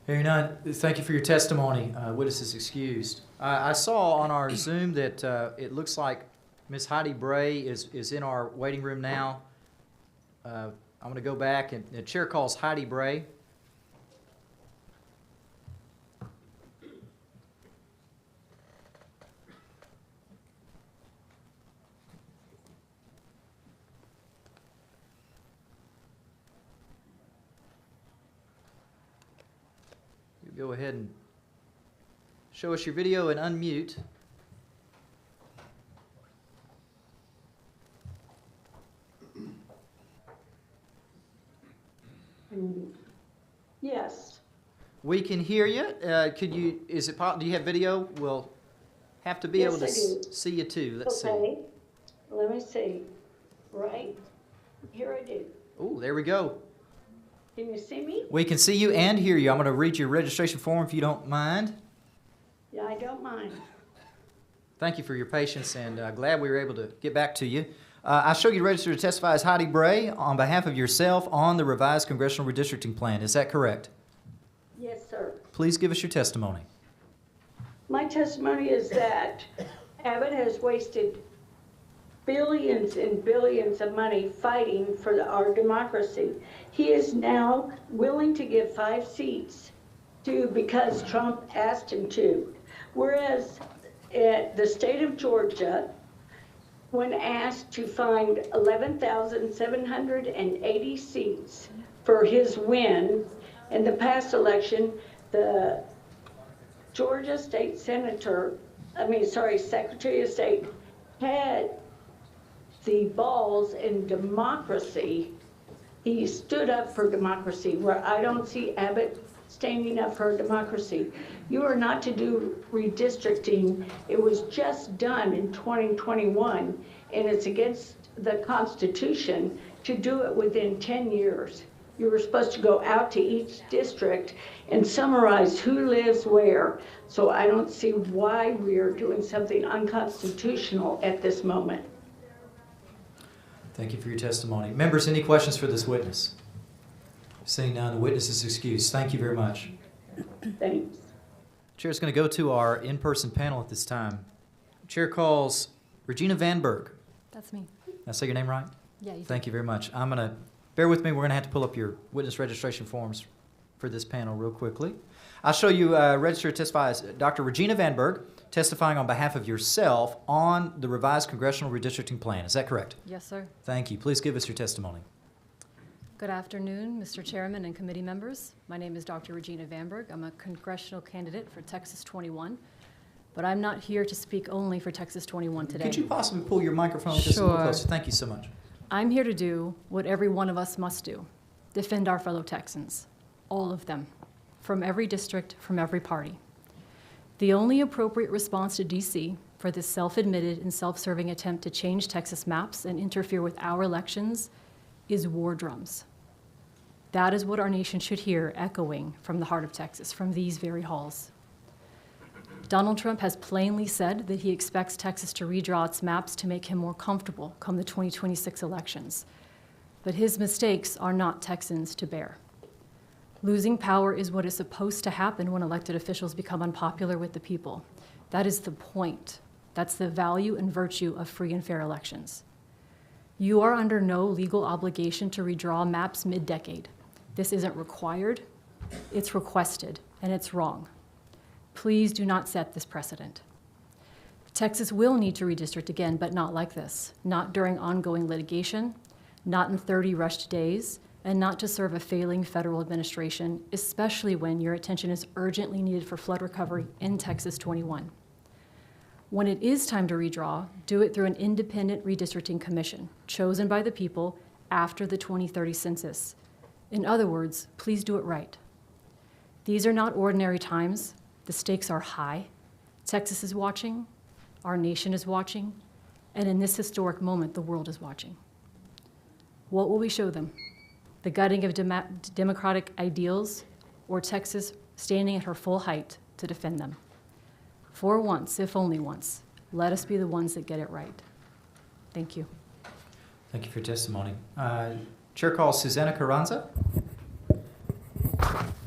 [SPEAKER 1] Hearing none, thank you for your testimony. Witness is excused. I saw on our Zoom that it looks like Ms. Heidi Bray is in our waiting room now. I'm going to go back, and the chair calls Heidi Bray. Go ahead and show us your video and unmute.
[SPEAKER 9] Yes.
[SPEAKER 1] We can hear you. Could you? Is it? Do you have video? We'll have to be
[SPEAKER 9] Yes,
[SPEAKER 1] able to
[SPEAKER 9] I do.
[SPEAKER 1] see you too. Let's see.
[SPEAKER 9] Okay. Let me see. Right here I do.
[SPEAKER 1] Oh, there we go.
[SPEAKER 9] Can you see me?
[SPEAKER 1] We can see you and hear you. I'm going to read your registration form if you don't mind.
[SPEAKER 9] Yeah, I don't mind.
[SPEAKER 1] Thank you for your patience, and glad we were able to get back to you. I show you registered to testify as Heidi Bray on behalf of yourself on the revised Congressional Redistricting Plan. Is that correct?
[SPEAKER 9] Yes, sir.
[SPEAKER 1] Please give us your testimony.
[SPEAKER 9] My testimony is that Abbott has wasted billions and billions of money fighting for our democracy. He is now willing to give 5 seats because Trump asked him to. Whereas at the state of Georgia, when asked to find 11,780 seats for his win in the past election, the Georgia State Secretary of State had the balls in democracy. He stood up for democracy, where I don't see Abbott standing up for democracy. You are not to do redistricting. It was just done in 2021, and it's against the Constitution to do it within 10 years. You were supposed to go out to each district and summarize who lives where. So I don't see why we are doing something unconstitutional at this moment.
[SPEAKER 1] Thank you for your testimony. Members, any questions for this witness? Seeing none, the witness is excused. Thank you very much.
[SPEAKER 9] Thanks.
[SPEAKER 1] Chair is going to go to our in-person panel at this time. Chair calls Regina Vanberg.
[SPEAKER 7] That's me.
[SPEAKER 1] Did I say your name right?
[SPEAKER 7] Yeah, you did.
[SPEAKER 1] Thank you very much. Bear with me, we're going to have to pull up your witness registration forms for this panel real quickly. I'll show you registered to testify as Dr. Regina Vanberg, testifying on behalf of yourself on the revised Congressional Redistricting Plan. Is that correct?
[SPEAKER 7] Yes, sir.
[SPEAKER 1] Thank you. Please give us your testimony.
[SPEAKER 7] Good afternoon, Mr. Chairman and committee members. My name is Dr. Regina Vanberg. I'm a congressional candidate for Texas 21, but I'm not here to speak only for Texas 21 today.
[SPEAKER 1] Could you possibly pull your microphone just a little
[SPEAKER 7] Sure.
[SPEAKER 1] closer? Thank you so much.
[SPEAKER 7] I'm here to do what every one of us must do, defend our fellow Texans, all of them, from every district, from every party. The only appropriate response to D.C. for this self-admitted and self-serving attempt to change Texas maps and interfere with our elections is war drums. That is what our nation should hear echoing from the heart of Texas, from these very halls. Donald Trump has plainly said that he expects Texas to redraw its maps to make him more comfortable come the 2026 elections. But his mistakes are not Texans to bear. Losing power is what is supposed to happen when elected officials become unpopular with the people. That is the point. That's the value and virtue of free and fair elections. You are under no legal obligation to redraw maps mid-decade. This isn't required, it's requested, and it's wrong. Please do not set this precedent. Texas will need to redistrict again, but not like this. Not during ongoing litigation, not in 30 rushed days, and not to serve a failing federal administration, especially when your attention is urgently needed for flood recovery in Texas 21. When it is time to redraw, do it through an independent redistricting commission, chosen by the people after the 2030 census. In other words, please do it right. These are not ordinary times. The stakes are high. Texas is watching, our nation is watching, and in this historic moment, the world is watching. What will we show them? The gutting of democratic ideals, or Texas standing at her full height to defend them? For once, if only once, let us be the ones that get it right. Thank you.
[SPEAKER 1] Thank you for your testimony. Chair calls Susanna Carranza.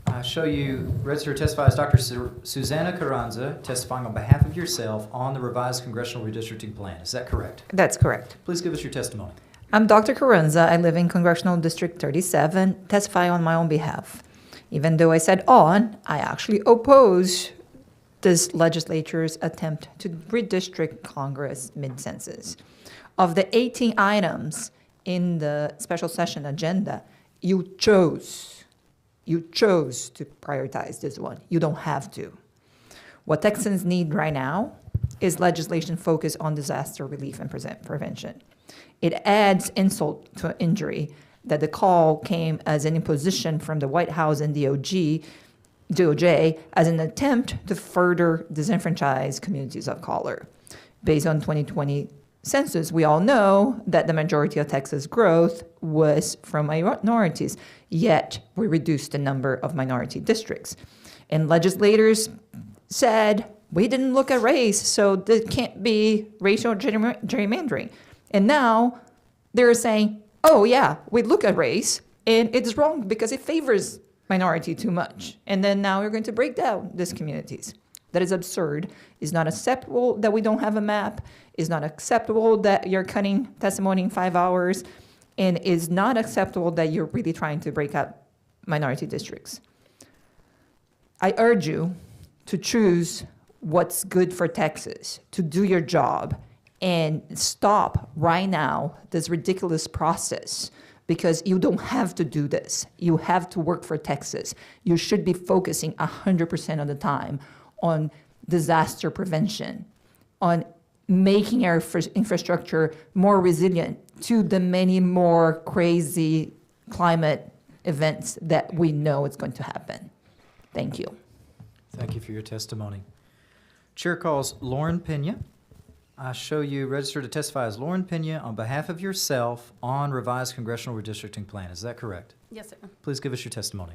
[SPEAKER 1] I show you registered to testify as Dr. Susanna Carranza, testifying on behalf of yourself on the revised Congressional Redistricting Plan. Is that correct?
[SPEAKER 11] That's correct.
[SPEAKER 1] Please give us your testimony.
[SPEAKER 11] I'm Dr. Carranza. I live in Congressional District 37, testifying on my own behalf. Even though I said on, I actually oppose this legislature's attempt to redistrict Congress mid-census. Of the 18 items in the special session agenda, you chose to prioritize this one. You don't have to. What Texans need right now is legislation focused on disaster relief and prevention. It adds insult to injury that the call came as an imposition from the White House and DOJ as an attempt to further disenfranchise communities of color. Based on 2020 census, we all know that the majority of Texas growth was from minorities, yet we reduced the number of minority districts. And legislators said, we didn't look at race, so there can't be racial gerrymandering. And now they're saying, oh yeah, we look at race, and it's wrong because it favors minority too much. And then now you're going to break down these communities. That is absurd. It's not acceptable that we don't have a map. It's not acceptable that you're cutting testimony in 5 hours. And it's not acceptable that you're really trying to break up minority districts. I urge you to choose what's good for Texas, to do your job, and stop right now this ridiculous process, because you don't have to do this. You have to work for Texas. You should be focusing 100% of the time on disaster prevention, on making our infrastructure more resilient to the many more crazy climate events that we know is going to happen. Thank you.
[SPEAKER 1] Thank you for your testimony. Chair calls Lauren Pena. I show you registered to testify as Lauren Pena on behalf of yourself on revised congressional redistricting plan. Is that correct?
[SPEAKER 13] Yes, sir.
[SPEAKER 1] Please give us your testimony.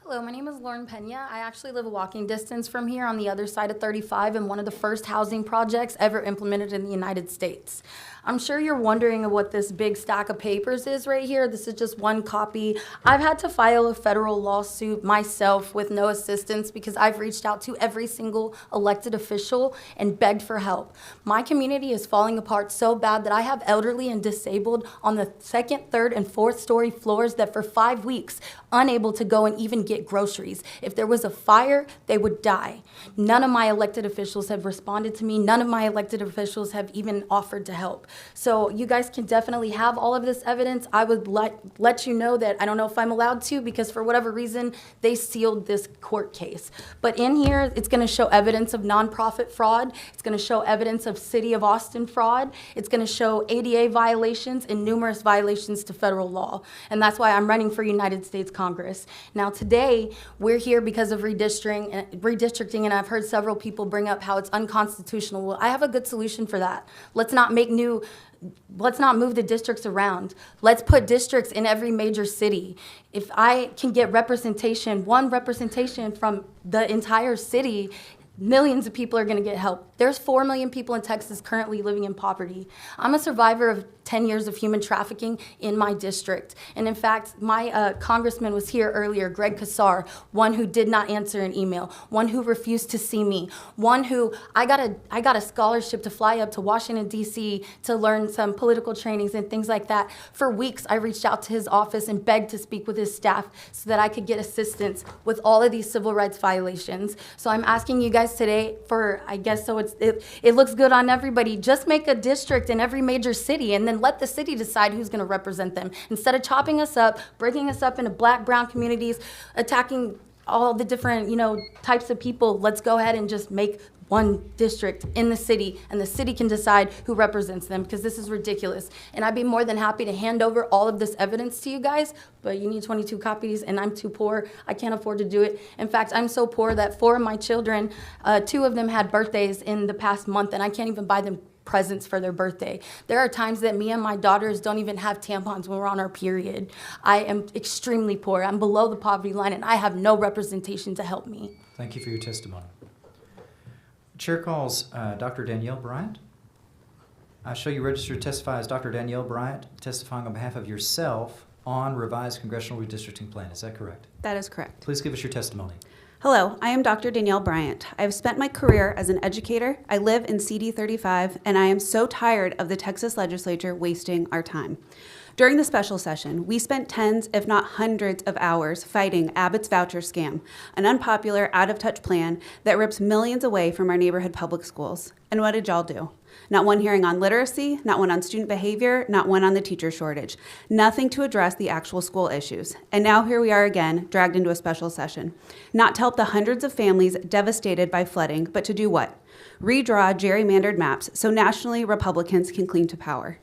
[SPEAKER 13] Hello, my name is Lauren Pena. I actually live a walking distance from here on the other side of 35 in one of the first housing projects ever implemented in the United States. I'm sure you're wondering what this big stack of papers is right here. This is just one copy. I've had to file a federal lawsuit myself with no assistance because I've reached out to every single elected official and begged for help. My community is falling apart so bad that I have elderly and disabled on the second, third, and fourth story floors that for 5 weeks unable to go and even get groceries. If there was a fire, they would die. None of my elected officials have responded to me. None of my elected officials have even offered to help. So you guys can definitely have all of this evidence. I would let you know that I don't know if I'm allowed to because for whatever reason, they sealed this court case. But in here, it's going to show evidence of nonprofit fraud. It's going to show evidence of City of Austin fraud. It's going to show ADA violations and numerous violations to federal law. And that's why I'm running for United States Congress. Now today, we're here because of redistricting, and I've heard several people bring up how it's unconstitutional. Well, I have a good solution for that. Let's not move the districts around. Let's put districts in every major city. If I can get one representation from the entire city, millions of people are going to get help. There's 4 million people in Texas currently living in poverty. I'm a survivor of 10 years of human trafficking in my district. And in fact, my congressman was here earlier, Greg Kassar, one who did not answer an email, one who refused to see me, one who I got a scholarship to fly up to Washington, D.C. to learn some political trainings and things like that. For weeks, I reached out to his office and begged to speak with his staff so that I could get assistance with all of these civil rights violations. So I'm asking you guys today for, I guess, so it looks good on everybody, just make a district in every major city and then let the city decide who's going to represent them. Instead of chopping us up, breaking us up into black, brown communities, attacking all the different, types of people, let's go ahead and just make one district in the city, and the city can decide who represents them, because this is ridiculous. And I'd be more than happy to hand over all of this evidence to you guys, but you need 22 copies, and I'm too poor. I can't afford to do it. In fact, I'm so poor that 4 of my children, 2 of them had birthdays in the past month, and I can't even buy them presents for their birthday. There are times that me and my daughters don't even have tampons when we're on our period. I am extremely poor. I'm below the poverty line, and I have no representation to help me.
[SPEAKER 1] Thank you for your testimony. Chair calls Dr. Danielle Bryant. I show you registered to testify as Dr. Danielle Bryant, testifying on behalf of yourself on revised congressional redistricting plan. Is that correct?
[SPEAKER 16] That is correct.
[SPEAKER 1] Please give us your testimony.
[SPEAKER 16] Hello, I am Dr. Danielle Bryant. I have spent my career as an educator. I live in CD 35, and I am so tired of the Texas Legislature wasting our time. During the special session, we spent tens, if not hundreds, of hours fighting Abbott's voucher scam, an unpopular, out-of-touch plan that rips millions away from our neighborhood public schools. And what did y'all do? Not one hearing on literacy, not one on student behavior, not one on the teacher shortage. Nothing to address the actual school issues. And now here we are again, dragged into a special session. Not to help the hundreds of families devastated by flooding, but to do what? Redraw gerrymandered maps so nationally Republicans can cling to power.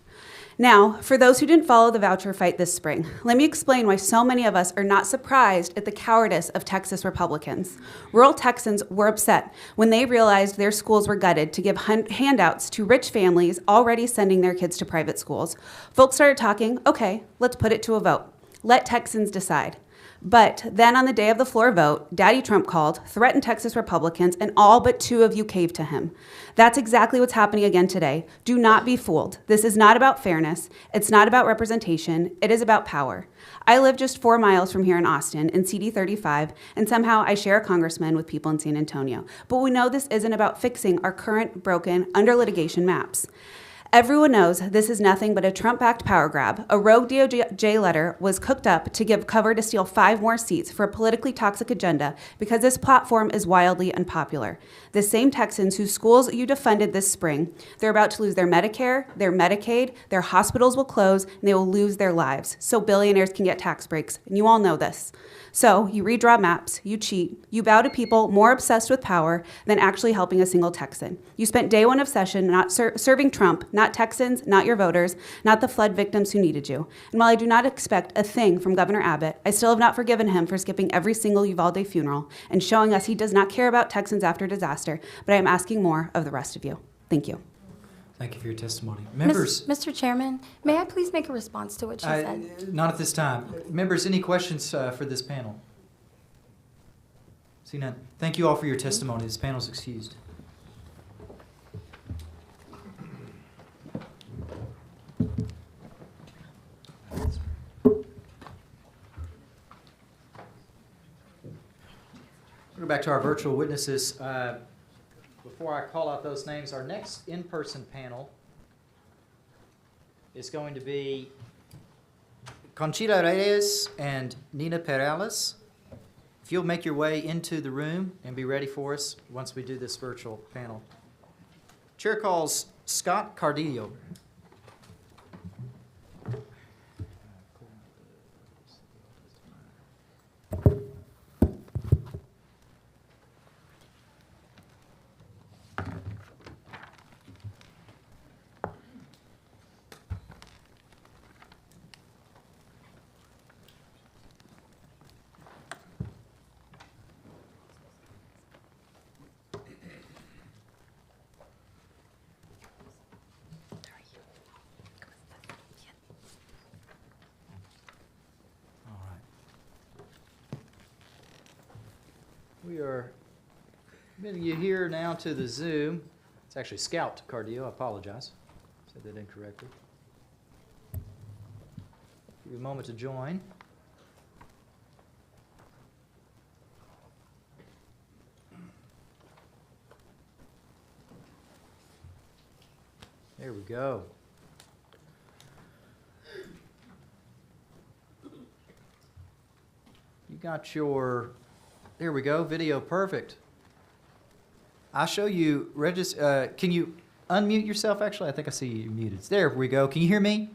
[SPEAKER 16] Now, for those who didn't follow the voucher fight this spring, let me explain why so many of us are not surprised at the cowardice of Texas Republicans. Rural Texans were upset when they realized their schools were gutted to give handouts to rich families already sending their kids to private schools. Folks started talking, okay, let's put it to a vote. Let Texans decide. But then on the day of the floor vote, Daddy Trump called, threatened Texas Republicans, and all but 2 of you caved to him. That's exactly what's happening again today. Do not be fooled. This is not about fairness. It's not about representation. It is about power. I live just 4 miles from here in Austin, in CD 35, and somehow I share a congressman with people in San Antonio. But we know this isn't about fixing our current broken, under litigation maps. Everyone knows this is nothing but a Trump-backed power grab. A rogue DOJ letter was cooked up to give cover to steal 5 more seats for a politically toxic agenda because this platform is wildly unpopular. The same Texans whose schools you defunded this spring, they're about to lose their Medicare, their Medicaid, their hospitals will close, and they will lose their lives so billionaires can get tax breaks, and you all know this. So you redraw maps, you cheat, you bow to people more obsessed with power than actually helping a single Texan. You spent day 1 of session not serving Trump, not Texans, not your voters, not the flood victims who needed you. And while I do not expect a thing from Governor Abbott, I still have not forgiven him for skipping every single Uvalde funeral and showing us he does not care about Texans after disaster, but I am asking more of the rest of you. Thank you.
[SPEAKER 1] Thank you for your testimony. Members?
[SPEAKER 13] Mr. Chairman, may I please make a response to what she said?
[SPEAKER 1] Not at this time. Members, any questions for this panel? See none. Thank you all for your testimony. This panel is excused. We'll go back to our virtual witnesses. Before I call out those names, our next in-person panel is going to be Conchita Reyes and Nina Perales. If you'll make your way into the room and be ready for us once we do this virtual panel. Chair calls Scott Cardillo. We are admitting you here now to the Zoom. It's actually Scout Cardio. I apologize. Said that incorrectly. Give you a moment to join. There we go. You got your... There we go, video perfect. I'll show you, can you unmute yourself actually? I think I see you muted. There we go. Can you hear me?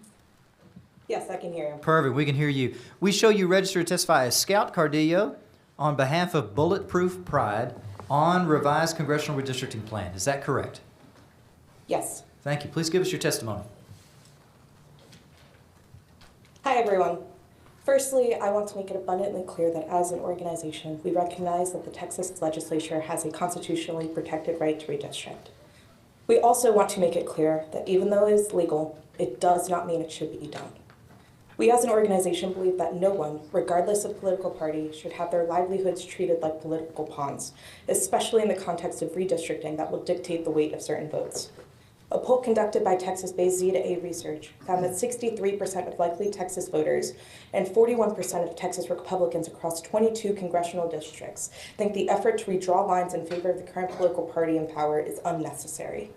[SPEAKER 12] Yes, I can hear you.
[SPEAKER 1] Perfect, we can hear you. We show you registered to testify as Scout Cardillo on behalf of Bulletproof Pride on revised Congressional Redistricting Plan. Is that correct?
[SPEAKER 12] Yes.
[SPEAKER 1] Thank you. Please give us your testimony.
[SPEAKER 12] Hi, everyone. Firstly, I want to make it abundantly clear that as an organization, we recognize that the Texas Legislature has a constitutionally protected right to redistrict. We also want to make it clear that even though it is legal, it does not mean it should be done. We as an organization believe that no one, regardless of political party, should have their livelihoods treated like political pawns, especially in the context of redistricting that will dictate the weight of certain votes. A poll conducted by Texas-based Z2A Research found that 63% of likely Texas voters and 41% of Texas Republicans across 22 congressional districts think the effort to redraw lines in favor of the current political party in power is unnecessary.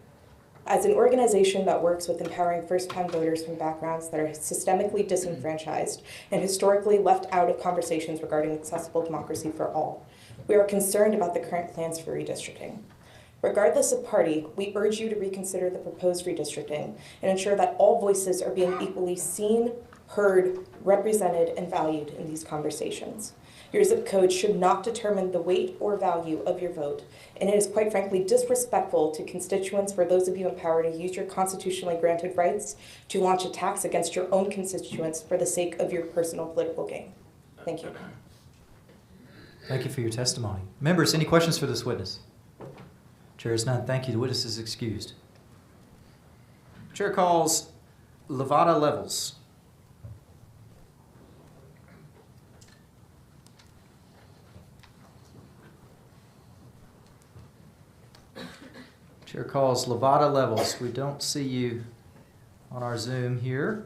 [SPEAKER 12] As an organization that works with empowering first-time voters from backgrounds that are systemically disenfranchised and historically left out of conversations regarding accessible democracy for all, we are concerned about the current plans for redistricting. Regardless of party, we urge you to reconsider the proposed redistricting and ensure that all voices are being equally seen, heard, represented, and valued in these conversations. Your zip code should not determine the weight or value of your vote, and it is quite frankly disrespectful to constituents for those of you in power to use your constitutionally granted rights to launch attacks against your own constituents for the sake of your personal political gain. Thank you.
[SPEAKER 1] Thank you for your testimony. Members, any questions for this witness? Chair is none. Thank you. The witness is excused. Chair calls Levada Levels. Chair calls Levada Levels. We don't see you on our Zoom here.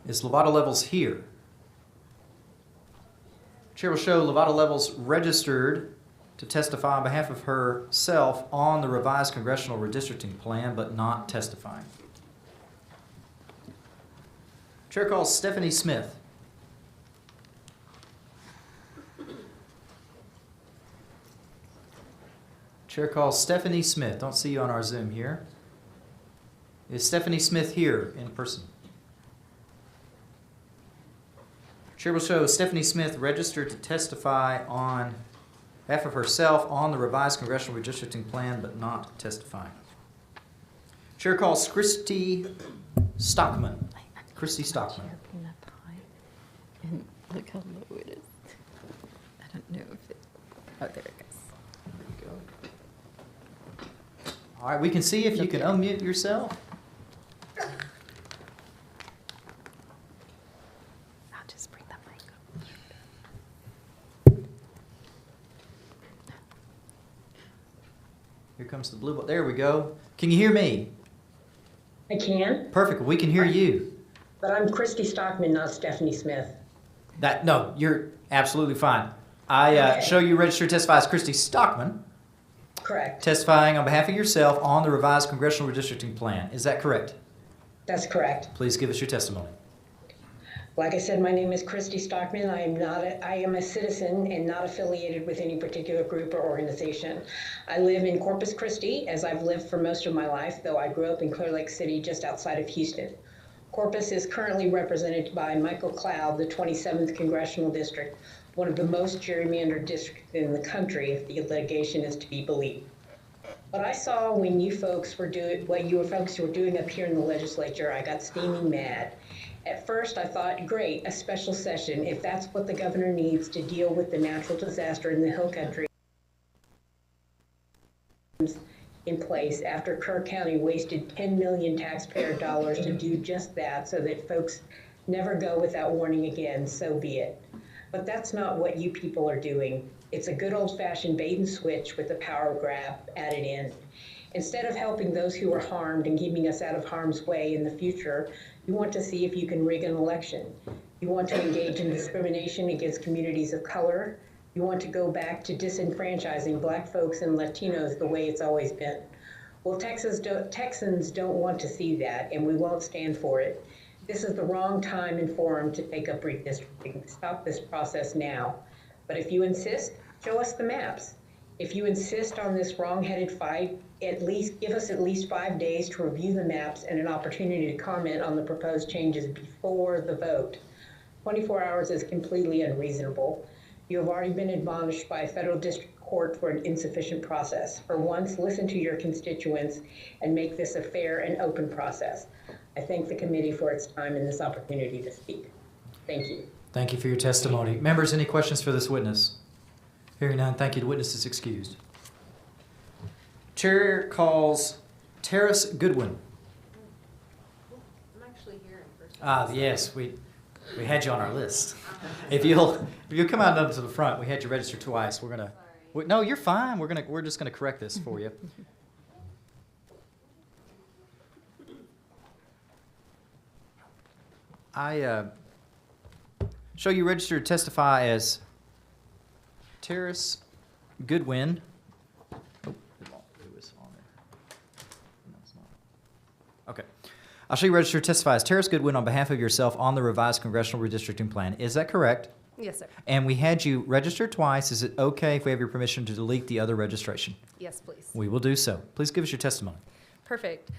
[SPEAKER 1] Is Levada Levels here? Chair will show Levada Levels registered to testify on behalf of herself on the revised congressional redistricting plan, but not testifying. Chair calls Stephanie Smith. Chair calls Stephanie Smith. Don't see you on our Zoom here. Is Stephanie Smith here in person? Chair will show Stephanie Smith registered to testify on behalf of herself on the revised congressional redistricting plan, but not testifying. Chair calls Christy Stockman. Christy Stockman.
[SPEAKER 17] And look how low it is. I don't know if it. Oh, there it goes.
[SPEAKER 1] There you go. All right, we can see if you can unmute yourself.
[SPEAKER 17] I'll just bring the mic up.
[SPEAKER 1] Here comes the blue ball. There we go. Can you hear me?
[SPEAKER 18] I can,
[SPEAKER 1] Perfect. We can hear you.
[SPEAKER 18] but I'm Christy Stockman, not Stephanie Smith.
[SPEAKER 1] No, you're absolutely fine. I
[SPEAKER 18] Okay.
[SPEAKER 1] show you registered to testify as Christy Stockman,
[SPEAKER 18] Correct.
[SPEAKER 1] testifying on behalf of yourself on the revised congressional redistricting plan. Is that correct?
[SPEAKER 18] That's correct.
[SPEAKER 1] Please give us your testimony.
[SPEAKER 18] Like I said, my name is Christy Stockman. I am a citizen and not affiliated with any particular group or organization. I live in Corpus Christi, as I've lived for most of my life, though I grew up in Clear Lake City, just outside of Houston. Corpus is currently represented by Michael Cloud, the 27th Congressional District, one of the most gerrymandered districts in the country, if the allegation is to be believed. What I saw when you folks were doing, what you folks were doing up here in the legislature, I got steaming mad. At first, I thought, great, a special session, if that's what the governor needs to deal with the natural disaster in the Hill Country in place after Kerr County wasted 10 million taxpayer dollars to do just that so that folks never go without warning again, so be it. But that's not what you people are doing. It's a good old-fashioned bait and switch with a power grab added in. Instead of helping those who are harmed and keeping us out of harm's way in the future, you want to see if you can rig an election. You want to engage in discrimination against communities of color. You want to go back to disenfranchising Black folks and Latinos the way it's always been. Well, Texans don't want to see that, and we won't stand for it. This is the wrong time and forum to take up redistricting. Stop this process now. But if you insist, show us the maps. If you insist on this wrong-headed fight, at least give us at least 5 days to review the maps and an opportunity to comment on the proposed changes before the vote. 24 hours is completely unreasonable. You have already been admonished by a federal district court for an insufficient process. For once, listen to your constituents and make this a fair and open process. I thank the committee for its time and this opportunity to speak. Thank you.
[SPEAKER 1] Thank you for your testimony. Members, any questions for this witness? Hearing none, thank you. The witness is excused. Chair calls Terrace Goodwin.
[SPEAKER 23] I'm actually here in person.
[SPEAKER 1] Yes, we had you on our list. If you'll come out up to the front, we had you register twice. No, you're fine. We're just gonna correct this for you. I show you registered to testify as Terrace Goodwin. Oh, it was on there. No, it's not. Okay. I'll show you registered to testify as Terrace Goodwin on behalf of yourself on the revised congressional redistricting plan. Is that correct?
[SPEAKER 23] Yes, sir.
[SPEAKER 1] And we had you registered twice. Is it okay if we have your permission to delete the other registration?
[SPEAKER 23] Yes, please.
[SPEAKER 1] We will do so. Please give us your testimony.
[SPEAKER 23] Perfect.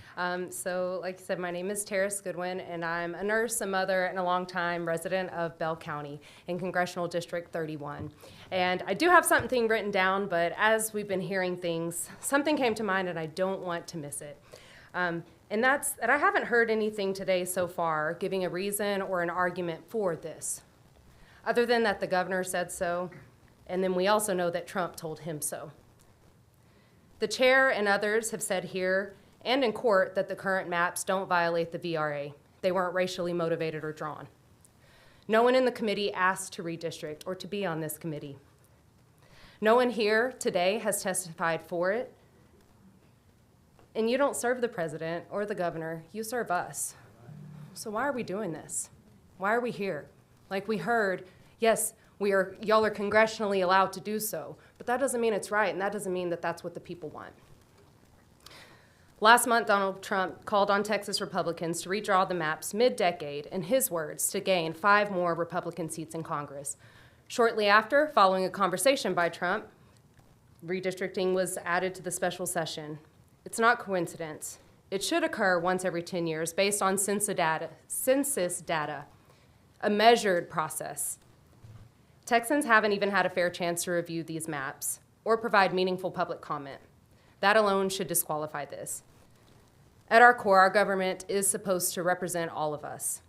[SPEAKER 23] So like I said, my name is Terrace Goodwin, and I'm a nurse, a mother, and a longtime resident of Bell County in Congressional District 31. And I do have something written down, but as we've been hearing things, something came to mind and I don't want to miss it. And that's that I haven't heard anything today so far giving a reason or an argument for this, other than that the governor said so, and then we also know that Trump told him so. The chair and others have said here and in court that the current maps don't violate the VRA. They weren't racially motivated or drawn. No one in the committee asked to redistrict or to be on this committee. No one here today has testified for it, And you don't serve the president or the governor, you serve us. So why are we doing this? Why are we here? Like we heard, yes, y'all are congressionally allowed to do so, but that doesn't mean it's right, and that doesn't mean that that's what the people want. Last month, Donald Trump called on Texas Republicans to redraw the maps mid-decade, in his words, to gain 5 more Republican seats in Congress. Shortly after, following a conversation by Trump, redistricting was added to the special session. It's not coincidence. It should occur once every 10 years based on census data, a measured process. Texans haven't even had a fair chance to review these maps or provide meaningful public comment. That alone should disqualify this. At our core, our government is supposed to represent all of us.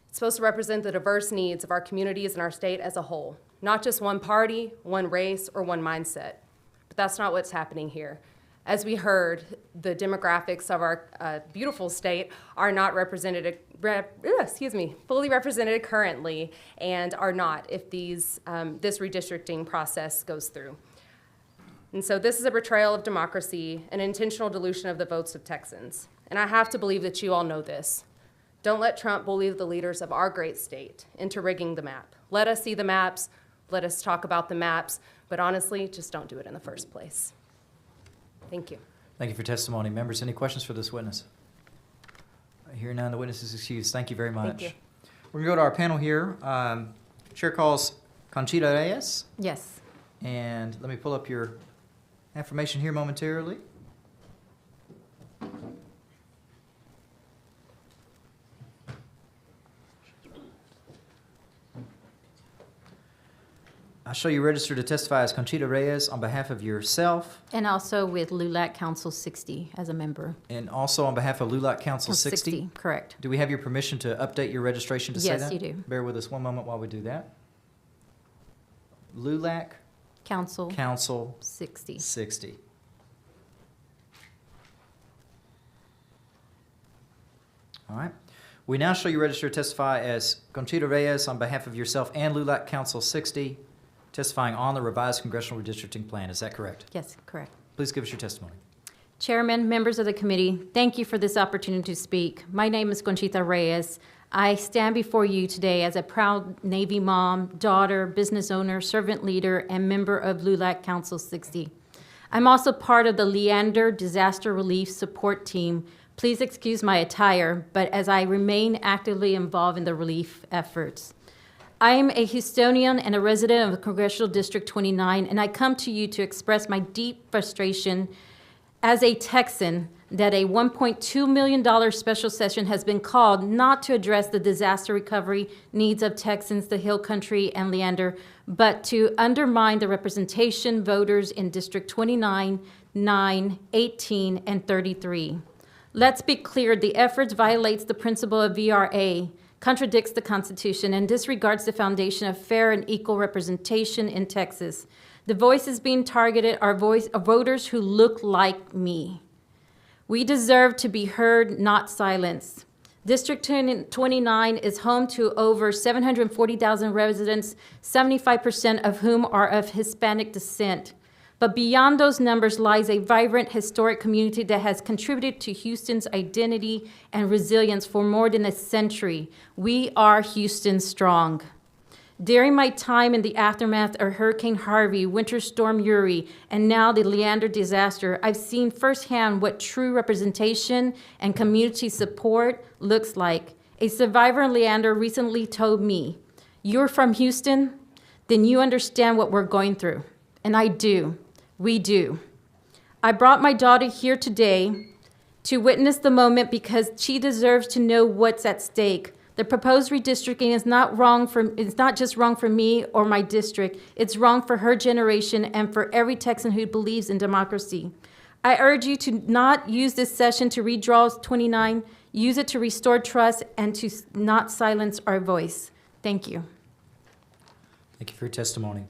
[SPEAKER 23] It's supposed to represent the diverse needs of our communities and our state as a whole, not just one party, one race, or one mindset. But that's not what's happening here. As we heard, the demographics of our beautiful state are not fully represented currently, and are not if this redistricting process goes through. And so this is a betrayal of democracy, an intentional dilution of the votes of Texans. And I have to believe that you all know this. Don't let Trump bully the leaders of our great state into rigging the map. Let us see the maps, let us talk about the maps, but honestly, just don't do it in the first place. Thank you.
[SPEAKER 1] Thank you for testimony. Members, any questions for this witness? I hear none. The witness is excused. Thank you very much.
[SPEAKER 23] Thank you.
[SPEAKER 1] We're going to go to our panel here. Chair calls Conchita Reyes.
[SPEAKER 17] Yes.
[SPEAKER 1] And let me pull up your affirmation here momentarily. I show you registered to testify as Conchita Reyes on behalf of yourself.
[SPEAKER 17] And also with LULAC Council 60 as a member.
[SPEAKER 1] And also on behalf of LULAC Council 60?
[SPEAKER 17] Correct.
[SPEAKER 1] Do we have your permission to update your registration to say that?
[SPEAKER 17] Yes, you do.
[SPEAKER 1] Bear with us one moment while we do that. LULAC
[SPEAKER 17] Council
[SPEAKER 1] 60. 60. All right. We now show you registered to testify as Conchita Reyes on behalf of yourself and LULAC Council 60, testifying on the revised Congressional Redistricting Plan. Is that correct?
[SPEAKER 17] Yes, correct.
[SPEAKER 1] Please give us your testimony.
[SPEAKER 17] Chairman, members of the committee, thank you for this opportunity to speak. My name is Conchita Reyes. I stand before you today as a proud Navy mom, daughter, business owner, servant leader, and member of LULAC Council 60. I'm also part of the Leander Disaster Relief Support Team. Please excuse my attire, but as I remain actively involved in the relief efforts. I am a Houstonian and a resident of Congressional District 29, and I come to you to express my deep frustration as a Texan that a $1.2 million special session has been called not to address the disaster recovery needs of Texans, the Hill Country, and Leander, but to undermine the representation voters in District 29, 9, 18, and 33. Let's be clear, the effort violates the principle of VRA, contradicts the Constitution, and disregards the foundation of fair and equal representation in Texas. The voices being targeted are voters who look like me. We deserve to be heard, not silenced. District 29 is home to over 740,000 residents, 75% of whom are of Hispanic descent. But beyond those numbers lies a vibrant historic community that has contributed to Houston's identity and resilience for more than a century. We are Houston strong. During my time in the aftermath of Hurricane Harvey, Winter Storm Uri, and now the Leander disaster, I've seen firsthand what true representation and community support looks like. A survivor in Leander recently told me, "You're from Houston? Then you understand what we're going through." And I do. We do. I brought my daughter here today to witness the moment because she deserves to know what's at stake. The proposed redistricting is not just wrong for me or my district. It's wrong for her generation and for every Texan who believes in democracy. I urge you to not use this session to redraw 29. Use it to restore trust and to not silence our voice. Thank you.
[SPEAKER 1] Thank you for your testimony.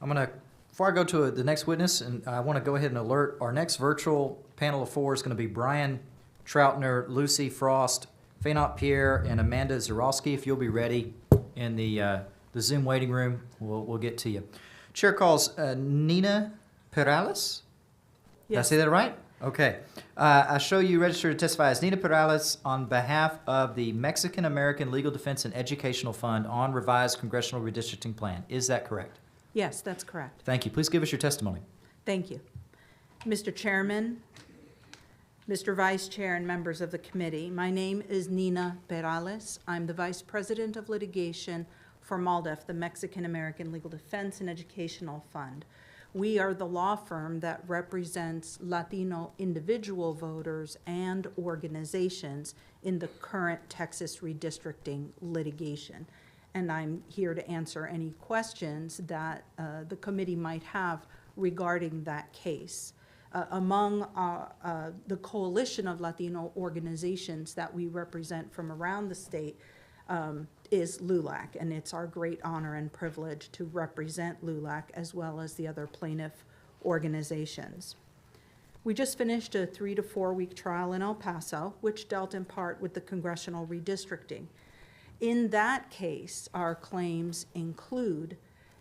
[SPEAKER 1] Before I go to the next witness, and I want to go ahead and alert, our next virtual panel of 4 is going to be Brian Troutner, Lucy Frost, Fainot Pierre, and Amanda Zarowski. If you'll be ready in the Zoom waiting room, we'll get to you. Chair calls Nina Perales.
[SPEAKER 3] Yes.
[SPEAKER 1] Did I say that right? Okay. I show you registered to testify as Nina Perales on behalf of the Mexican American Legal Defense and Educational Fund on revised congressional redistricting plan. Is that correct?
[SPEAKER 3] Yes, that's correct.
[SPEAKER 1] Thank you. Please give us your testimony.
[SPEAKER 3] Thank you. Mr. Chairman, Mr. Vice Chair, and members of the committee, my name is Nina Perales. I'm the Vice President of Litigation for MALDEF, the Mexican American Legal Defense and Educational Fund. We are the law firm that represents Latino individual voters and organizations in the current Texas redistricting litigation. And I'm here to answer any questions that the committee might have regarding that case. Among the coalition of Latino organizations that we represent from around the state is LULAC, and it's our great honor and privilege to represent LULAC as well as the other plaintiff organizations. We just finished a 3 to 4 week trial in El Paso, which dealt in part with the congressional redistricting. In that case, our claims include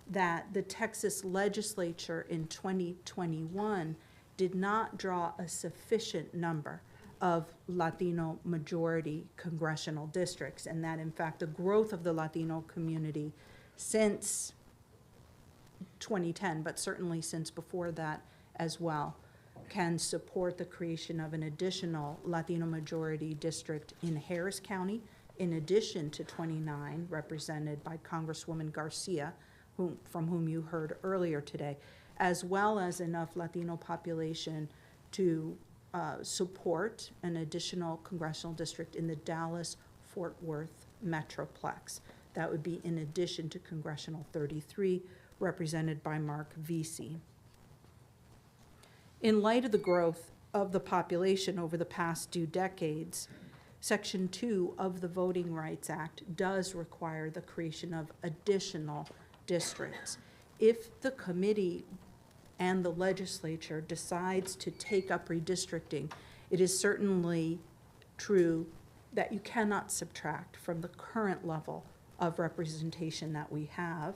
[SPEAKER 3] that the Texas legislature in 2021 did not draw a sufficient number of Latino majority congressional districts, and that in fact the growth of the Latino community since 2010, but certainly since before that as well, can support the creation of an additional Latino majority district in Harris County, in addition to 29 represented by Congresswoman Garcia, from whom you heard earlier today, as well as enough Latino population to support an additional congressional district in the Dallas-Fort Worth Metroplex. That would be in addition to Congressional 33, represented by Mark Vesey. In light of the growth of the population over the past 2 decades, Section 2 of the Voting Rights Act does require the creation of additional districts. If the committee and the legislature decides to take up redistricting, it is certainly true that you cannot subtract from the current level of representation that we have.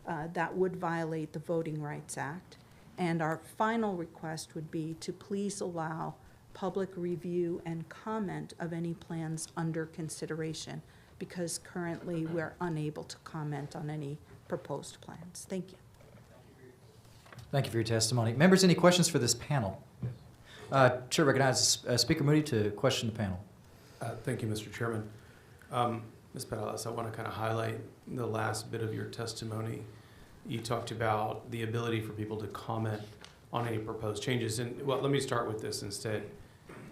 [SPEAKER 3] That would violate the Voting Rights Act. And our final request would be to please allow public review and comment of any plans under consideration, because currently we're unable to comment on any proposed plans. Thank you.
[SPEAKER 1] Thank you for your testimony. Members, any questions for this panel? Chair recognizes Speaker Moody to question the panel.
[SPEAKER 14] Thank you, Mr. Chairman. Ms. Perales, I want to kind of highlight the last bit of your testimony. You talked about the ability for people to comment on any proposed changes. And well, let me start with this instead.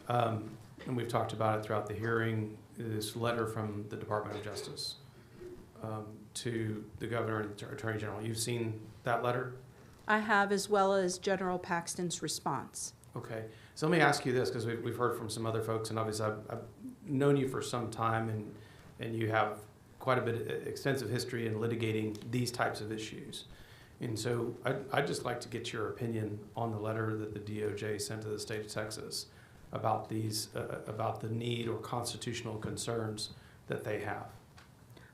[SPEAKER 14] And we've talked about it throughout the hearing, this letter from the Department of Justice to the Governor and the Attorney General. You've seen that letter?
[SPEAKER 3] I have, as well as General Paxton's response.
[SPEAKER 14] Okay, so let me ask you this, because we've heard from some other folks, and obviously I've known you for some time, and you have quite a bit of extensive history in litigating these types of issues. And so I'd just like to get your opinion on the letter that the DOJ sent to the state of Texas about these, about the need or constitutional concerns that they have.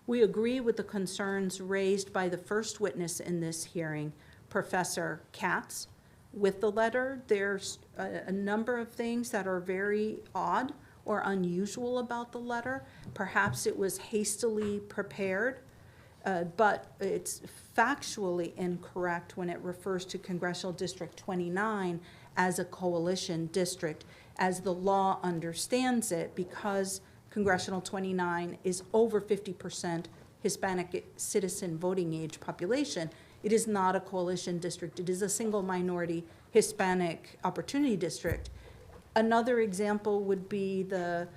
[SPEAKER 3] We agree with the concerns raised by the first witness in this hearing, Professor Katz. With the letter, there's a number of things that are very odd or unusual about the letter. Perhaps it was hastily prepared, but it's factually incorrect when it refers to Congressional District 29 as a coalition district, as the law understands it, because Congressional 29 is over 50% Hispanic citizen voting age population. It is not a coalition district. It is a single minority Hispanic opportunity district. Another example would be the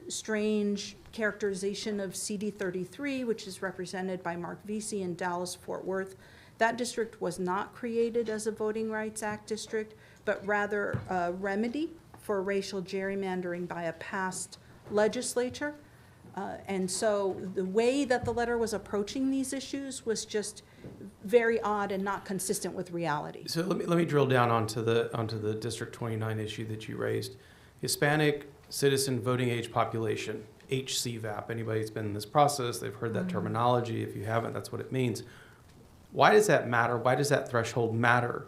[SPEAKER 3] strange characterization of CD 33, which is represented by Mark Vesey in Dallas-Fort Worth. That district was not created as a Voting Rights Act district, but rather a remedy for racial gerrymandering by a past legislature. And so the way that the letter was approaching these issues was just very odd and not consistent with reality.
[SPEAKER 14] So let me drill down onto the District 29 issue that you raised. Hispanic citizen voting age population, HCVAP. Anybody who's been in this process, they've heard that terminology. If you haven't, that's what it means. Why does that matter? Why does that threshold matter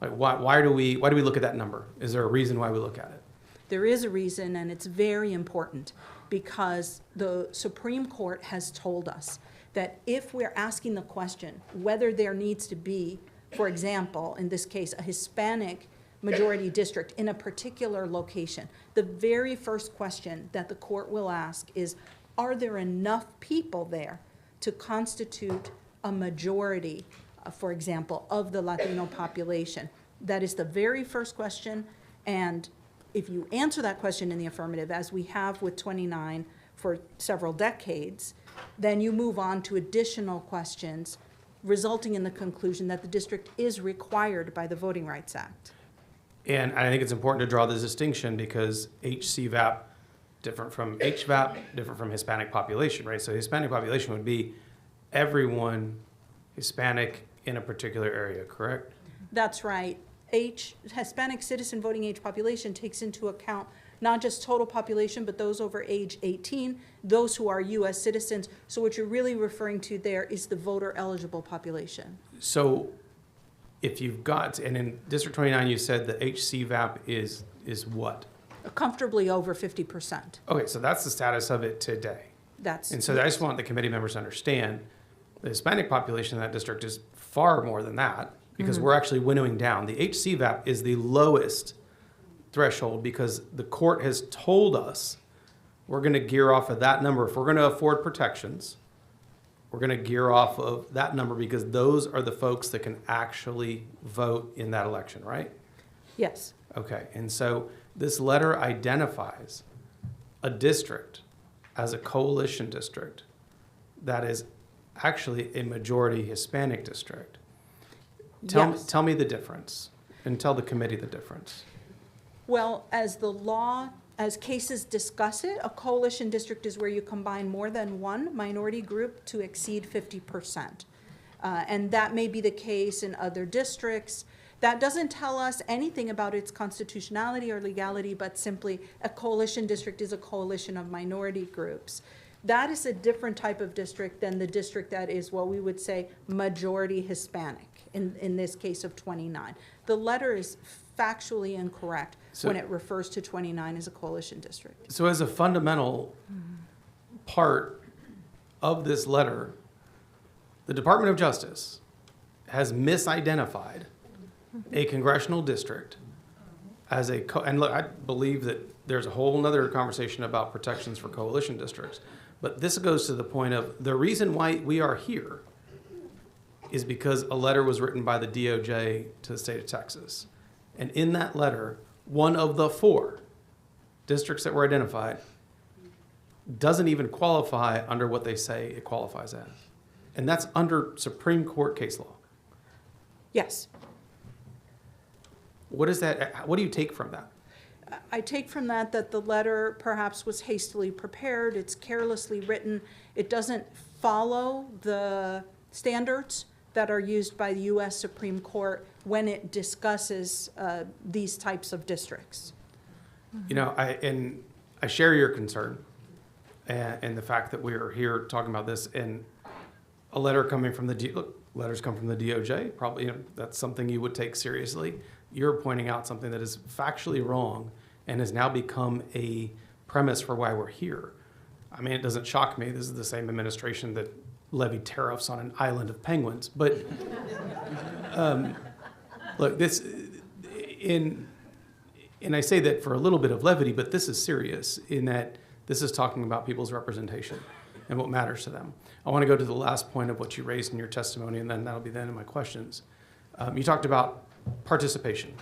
[SPEAKER 14] Like, why do we look at that number? Is there a reason why we look at it?
[SPEAKER 3] There is a reason, and it's very important, because the Supreme Court has told us that if we're asking the question whether there needs to be, for example, in this case, a Hispanic majority district in a particular location, the very first question that the court will ask is, are there enough people there to constitute a majority, for example, of the Latino population? That is the very first question, and if you answer that question in the affirmative, as we have with 29 for several decades, then you move on to additional questions, resulting in the conclusion that the district is required by the Voting Rights Act.
[SPEAKER 14] And I think it's important to draw this distinction because HCVAP, different from HVAP, different from Hispanic population, right? So Hispanic population would be everyone Hispanic in a particular area, correct?
[SPEAKER 3] That's right. Hispanic citizen voting age population takes into account not just total population, but those over age 18, those who are U.S. citizens. So what you're really referring to there is the voter eligible population.
[SPEAKER 14] So if you've got, and in District 29, you said the HCVAP is what?
[SPEAKER 3] Comfortably over 50%.
[SPEAKER 14] Okay, so that's the status of it today. And so I just want the committee members to understand the Hispanic population in that district is far more than that because we're actually winnowing down. The HCVAP is the lowest threshold because the court has told us we're going to gear off of that number. If we're going to afford protections, we're going to gear off of that number because those are the folks that can actually vote in that election, right?
[SPEAKER 3] Yes.
[SPEAKER 14] Okay, and so this letter identifies a district as a coalition district that is actually a majority Hispanic district. Tell me the difference and tell the committee the difference.
[SPEAKER 3] Well, as the law, as cases discuss it, a coalition district is where you combine more than one minority group to exceed 50%. And that may be the case in other districts. That doesn't tell us anything about its constitutionality or legality, but simply a coalition district is a coalition of minority groups. That is a different type of district than the district that is what we would say majority Hispanic, in this case of 29. The letter is factually incorrect when it refers to 29 as a coalition district.
[SPEAKER 14] So as a fundamental part of this letter, the Department of Justice has misidentified a congressional district as and look, I believe that there's a whole nother conversation about protections for coalition districts, but this goes to the point of the reason why we are here is because a letter was written by the DOJ to the state of Texas. And in that letter, one of the 4 districts that were identified doesn't even qualify under what they say it qualifies as. And that's under Supreme Court case law.
[SPEAKER 3] Yes.
[SPEAKER 14] What is that? What do you take from that?
[SPEAKER 3] I take from that the letter perhaps was hastily prepared, it's carelessly written, it doesn't follow the standards that are used by the U.S. Supreme Court when it discusses these types of districts.
[SPEAKER 14] You know, I share your concern and the fact that we are here talking about this, and a letter coming from letters come from the DOJ, probably, that's something you would take seriously. You're pointing out something that is factually wrong and has now become a premise for why we're here. I mean, it doesn't shock me. This is the same administration that levied tariffs on an island of penguins. But look, and I say that for a little bit of levity, but this is serious in that this is talking about people's representation and what matters to them. I want to go to the last point of what you raised in your testimony, and then that'll be the end of my questions. You talked about participation,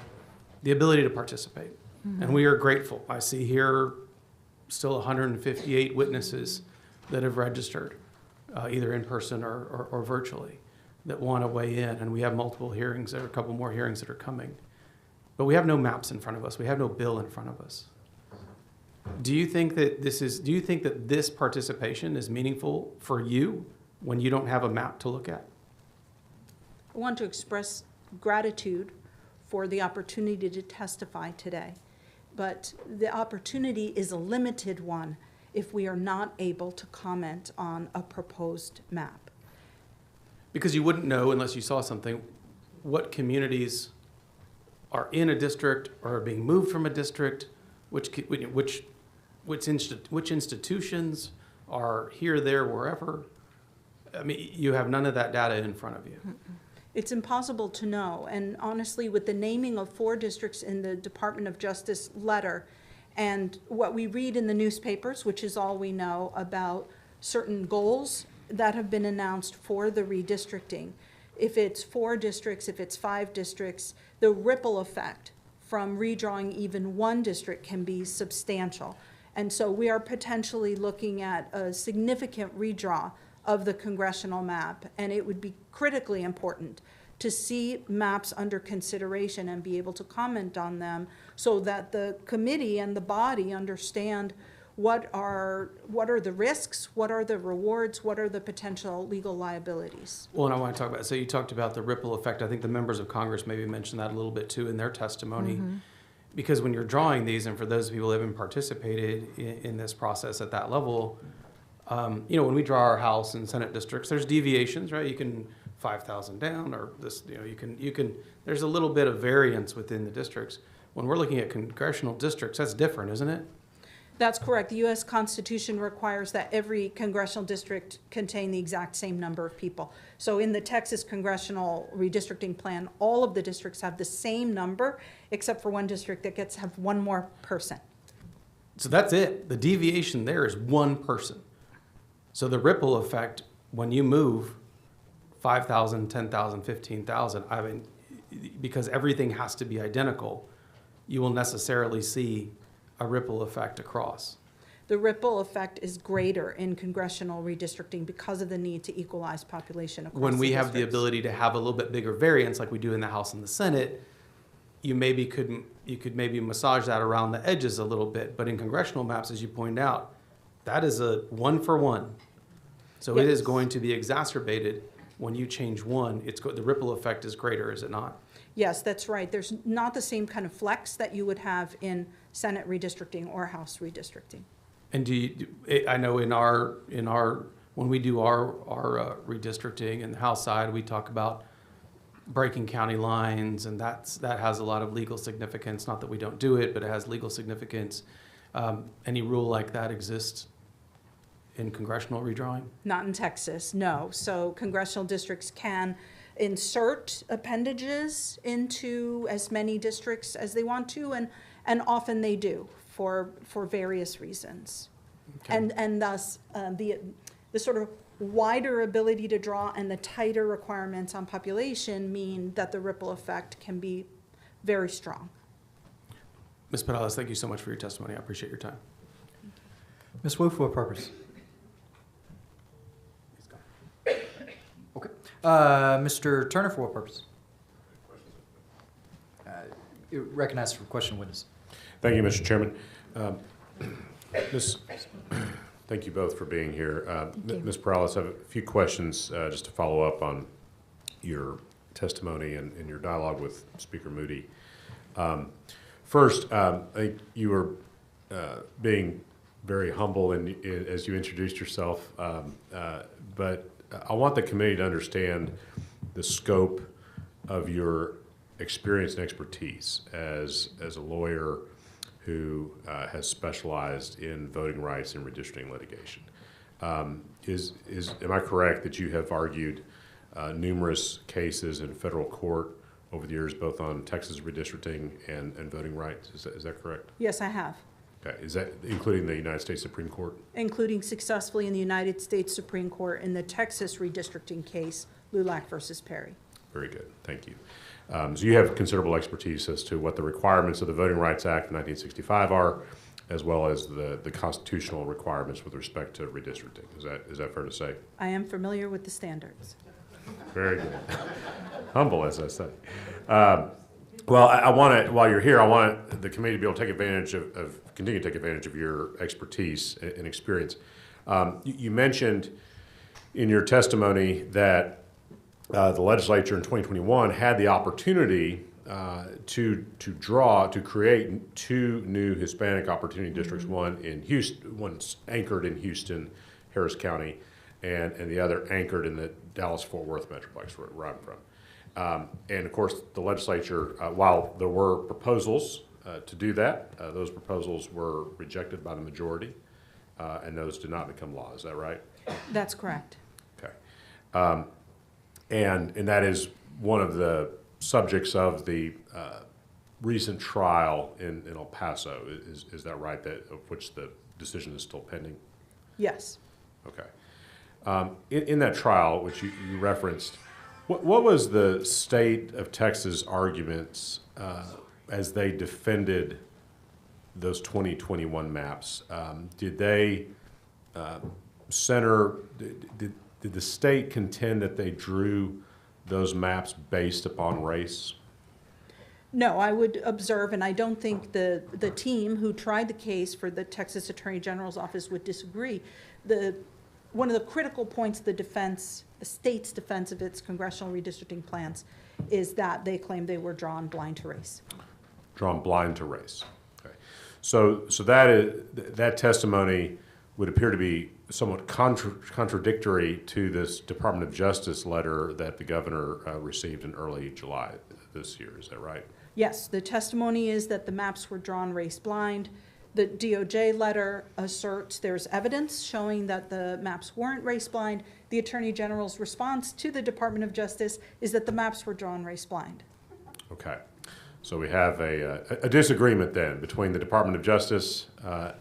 [SPEAKER 14] the ability to participate. And we are grateful. I see here still 158 witnesses that have registered, either in person or virtually, that want to weigh in. And we have multiple hearings. There are a couple more hearings that are coming. But we have no maps in front of us. We have no bill in front of us. Do you think that this participation is meaningful for you when you don't have a map to look at?
[SPEAKER 3] I want to express gratitude for the opportunity to testify today. But the opportunity is a limited one if we are not able to comment on a proposed map.
[SPEAKER 14] Because you wouldn't know unless you saw something what communities are in a district or are being moved from a district, which institutions are here, there, wherever. I mean, you have none of that data in front of you.
[SPEAKER 3] It's impossible to know, and honestly, with the naming of 4 districts in the Department of Justice letter, and what we read in the newspapers, which is all we know about certain goals that have been announced for the redistricting, if it's 4 districts, if it's 5 districts, the ripple effect from redrawing even 1 district can be substantial. And so we are potentially looking at a significant redraw of the congressional map, and it would be critically important to see maps under consideration and be able to comment on them so that the committee and the body understand what are the risks, what are the rewards, what are the potential legal liabilities.
[SPEAKER 14] Well, and I want to talk about, so you talked about the ripple effect. I think the members of Congress maybe mentioned that a little bit too in their testimony.
[SPEAKER 3] Mm-hmm.
[SPEAKER 14] Because when you're drawing these, and for those people who haven't participated in this process at that level, when we draw our House and Senate districts, there's deviations, right? You can 5,000 down, or this, you can. There's a little bit of variance within the districts. When we're looking at congressional districts, that's different, isn't it?
[SPEAKER 3] That's correct. The U.S. Constitution requires that every congressional district contain the exact same number of people. So in the Texas Congressional Redistricting Plan, all of the districts have the same number, except for one district that gets have one more person.
[SPEAKER 14] So that's it. The deviation there is one person. So the ripple effect, when you move 5,000, 10,000, 15,000, I mean, because everything has to be identical, you will necessarily see a ripple effect across.
[SPEAKER 3] The ripple effect is greater in congressional redistricting because of the need to equalize population across
[SPEAKER 14] When we
[SPEAKER 3] the
[SPEAKER 14] have the
[SPEAKER 3] districts.
[SPEAKER 14] ability to have a little bit bigger variance like we do in the House and the Senate, you could maybe massage that around the edges a little bit. But in congressional maps, as you point out, that is a 1-for-1. So it is
[SPEAKER 3] Yes.
[SPEAKER 14] going to be exacerbated when you change one. The ripple effect is greater, is it not?
[SPEAKER 3] Yes, that's right. There's not the same kind of flex that you would have in Senate redistricting or House redistricting.
[SPEAKER 14] And I know when we do our redistricting in the House side, we talk about breaking county lines, and that has a lot of legal significance. Not that we don't do it, but it has legal significance. Any rule like that exists in congressional redrawing?
[SPEAKER 3] Not in Texas, no. So congressional districts can insert appendages into as many districts as they want to, and often they do for various reasons.
[SPEAKER 14] Okay.
[SPEAKER 3] And thus, the sort of wider ability to draw and the tighter requirements on population mean that the ripple effect can be very strong.
[SPEAKER 14] Ms. Perales, thank you so much for your testimony. I appreciate your time.
[SPEAKER 1] Ms. Wu, for what purpose? Okay. Mr. Turner, for what purpose? You're recognized for question witness.
[SPEAKER 4] Thank you, Mr. Chairman. Thank you both for being here. Ms. Perales, I have a few questions just to follow up on your testimony and your dialogue with Speaker Moody. First, I think you were being very humble as you introduced yourself, but I want the committee to understand the scope of your experience and expertise as a lawyer who has specialized in voting rights and redistricting litigation. Am I correct that you have argued numerous cases in federal court over the years, both on Texas redistricting and voting rights? Is that correct?
[SPEAKER 3] Yes, I have.
[SPEAKER 4] Okay. Is that including the United States Supreme Court?
[SPEAKER 3] Including successfully in the United States Supreme Court in the Texas redistricting case, Lulac versus Perry.
[SPEAKER 4] Very good. Thank you. So you have considerable expertise as to what the requirements of the Voting Rights Act of 1965 are, as well as the constitutional requirements with respect to redistricting. Is that fair to say?
[SPEAKER 3] I am familiar with the standards.
[SPEAKER 4] Very good. Humble, as I say. Well, I want to, while you're here, I want the committee to be able to take advantage continue to take advantage of your expertise and experience. You mentioned in your testimony that the legislature in 2021 had the opportunity to create 2 new Hispanic opportunity districts, one in Houston, one's anchored in Houston, Harris County, and the other anchored in the Dallas-Fort Worth Metroplex, where I'm from. And of course, the legislature, while there were proposals to do that, those proposals were rejected by the majority, and those did not become law. Is that right?
[SPEAKER 3] That's correct.
[SPEAKER 4] Okay. And that is one of the subjects of the recent trial in El Paso. Is that right, of which the decision is still pending?
[SPEAKER 3] Yes.
[SPEAKER 4] Okay. In that trial, which you referenced, what was the state of Texas arguments as they defended those 2021 maps? Did they did the state contend that they drew those maps based upon race?
[SPEAKER 3] No, I would observe, and I don't think the team who tried the case for the Texas Attorney General's office would disagree. One of the critical points of the state's defense of its congressional redistricting plans is that they claim they were drawn blind to race.
[SPEAKER 4] Drawn blind to race. Okay. So that testimony would appear to be somewhat contradictory to this Department of Justice letter that the governor received in early July this year. Is that right?
[SPEAKER 3] Yes, the testimony is that the maps were drawn race blind. The DOJ letter asserts there's evidence showing that the maps weren't race blind. The Attorney General's response to the Department of Justice is that the maps were drawn race blind.
[SPEAKER 4] Okay. So we have a disagreement then between the Department of Justice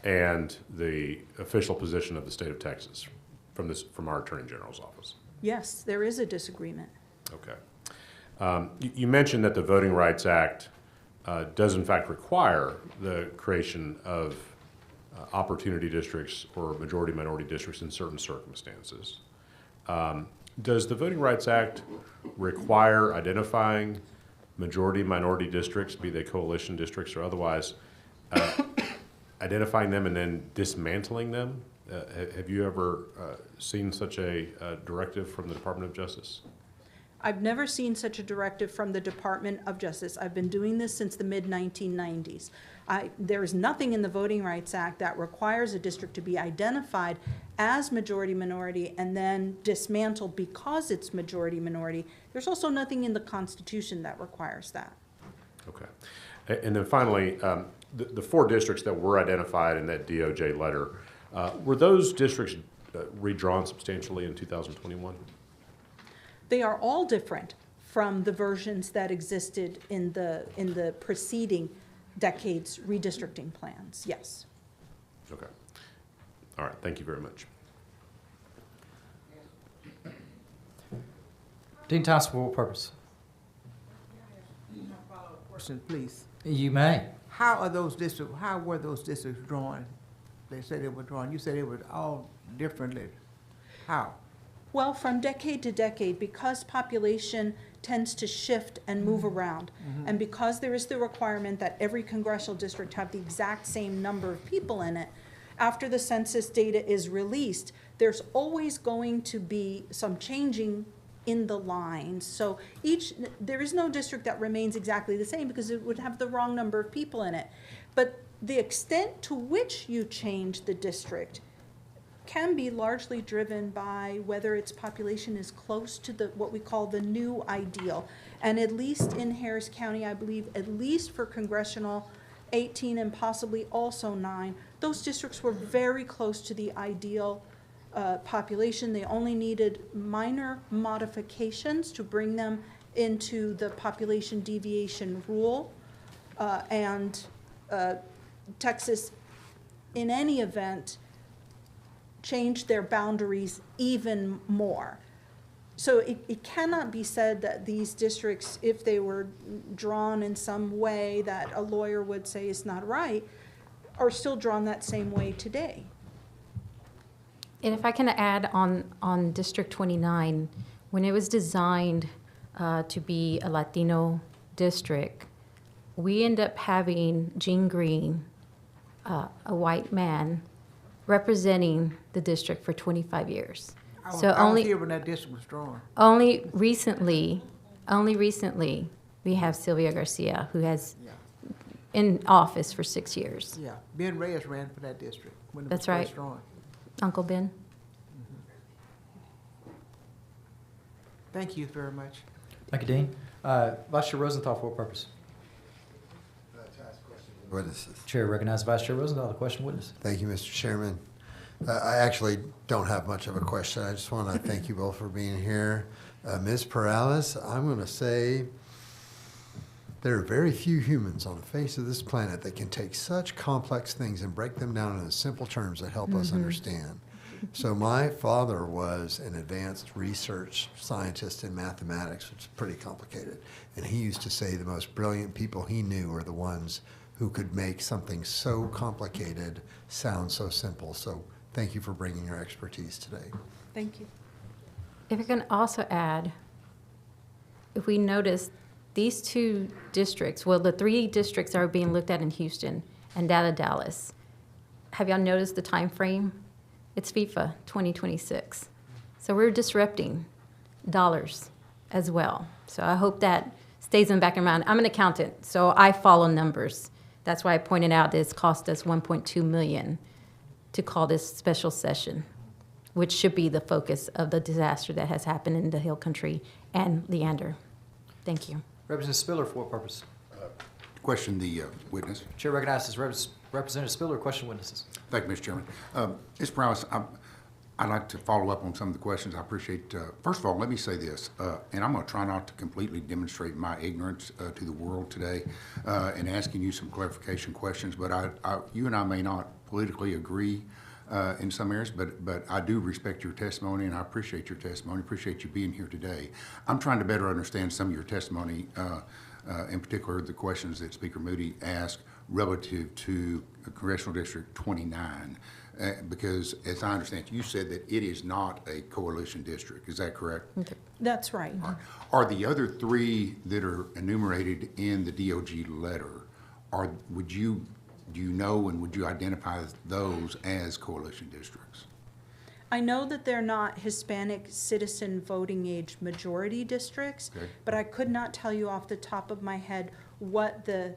[SPEAKER 4] and the official position of the state of Texas from our Attorney General's office.
[SPEAKER 3] Yes, there is a disagreement.
[SPEAKER 4] Okay. You mentioned that the Voting Rights Act does in fact require the creation of opportunity districts or majority-minority districts in certain circumstances. Does the Voting Rights Act require identifying majority-minority districts, be they coalition districts or otherwise, identifying them and then dismantling them? Have you ever seen such a directive from the Department of Justice?
[SPEAKER 3] I've never seen such a directive from the Department of Justice. I've been doing this since the mid-1990s. There is nothing in the Voting Rights Act that requires a district to be identified as majority-minority and then dismantled because it's majority-minority. There's also nothing in the Constitution that requires that.
[SPEAKER 4] Okay. And then finally, the 4 districts that were identified in that DOJ letter, were those districts redrawn substantially in 2021?
[SPEAKER 3] They are all different from the versions that existed in the preceding decades' redistricting plans, yes.
[SPEAKER 4] Okay. All right, thank you very much.
[SPEAKER 1] Dean Thompson, for what purpose?
[SPEAKER 8] Question, please.
[SPEAKER 1] You may.
[SPEAKER 8] How were those districts drawn? They said they were drawn. You said it was all differently. How?
[SPEAKER 3] Well, from decade to decade, because population tends to shift and move around, and because there is the requirement that every congressional district have the exact same number of people in it, after the census data is released, there's always going to be some changing in the lines. So there is no district that remains exactly the same because it would have the wrong number of people in it. But the extent to which you change the district can be largely driven by whether its population is close to what we call the new ideal. And at least in Harris County, I believe, at least for congressional 18 and possibly also 9, those districts were very close to the ideal population. They only needed minor modifications to bring them into the population deviation rule. Texas, in any event, changed their boundaries even more. So it cannot be said that these districts, if they were drawn in some way that a lawyer would say is not right, are still drawn that same way today.
[SPEAKER 17] And if I can add on District 29, when it was designed to be a Latino district, we end up having Gene Green, a white man, representing the district for 25 years.
[SPEAKER 8] I was here when that district was drawn.
[SPEAKER 17] Only recently, we have Sylvia Garcia, who has in office for 6 years.
[SPEAKER 8] Yeah, Ben Reyes ran for that district when it
[SPEAKER 17] That's
[SPEAKER 8] was
[SPEAKER 17] right.
[SPEAKER 8] first drawn.
[SPEAKER 17] Uncle Ben.
[SPEAKER 8] Thank you very much.
[SPEAKER 1] Thank you, Dean. Vice Chair Rosenthal, for what purpose?
[SPEAKER 10] Witnesses.
[SPEAKER 1] Chair recognizes Vice Chair Rosenthal, the question witness.
[SPEAKER 10] Thank you, Mr. Chairman. I actually don't have much of a question. I just want to thank you both for being here. Ms. Perales, I'm going to say there are very few humans on the face of this planet that can take such complex things and break them down into simple terms that help us understand. So my father was an advanced research scientist in mathematics, which is pretty complicated. And he used to say the most brilliant people he knew were the ones who could make something so complicated sound so simple. So thank you for bringing your expertise today.
[SPEAKER 3] Thank you.
[SPEAKER 17] If I can also add, if we notice these two districts, well, the 3 districts are being looked at in Houston and Dallas. Have y'all noticed the time frame? It's FIFA 2026. So we're disrupting dollars as well. So I hope that stays in the back of my mind. I'm an accountant, so I follow numbers. That's why I pointed out that it's cost us $1.2 million to call this special session, which should be the focus of the disaster that has happened in the Hill Country and Leander. Thank you.
[SPEAKER 1] Representative Spiller, for what purpose?
[SPEAKER 15] Question the witness.
[SPEAKER 1] Chair recognizes Representative Spiller, question witnesses.
[SPEAKER 15] Thank you, Mr. Chairman. Ms. Prowse, I'd like to follow up on some of the questions. I appreciate, first of all, let me say this, and I'm going to try not to completely demonstrate my ignorance to the world today in asking you some clarification questions, but you and I may not politically agree in some areas, but I do respect your testimony, and I appreciate your testimony, appreciate you being here today. I'm trying to better understand some of your testimony, in particular the questions that Speaker Moody asked relative to Congressional District 29. Because, as I understand, you said that it is not a coalition district. Is that correct?
[SPEAKER 3] Okay. That's right.
[SPEAKER 15] Are the other 3 that are enumerated in the DOG letter, do you know and would you identify those as coalition districts?
[SPEAKER 3] I know that they're not Hispanic citizen voting age majority districts,
[SPEAKER 15] Okay.
[SPEAKER 3] but I could not tell you off the top of my head what the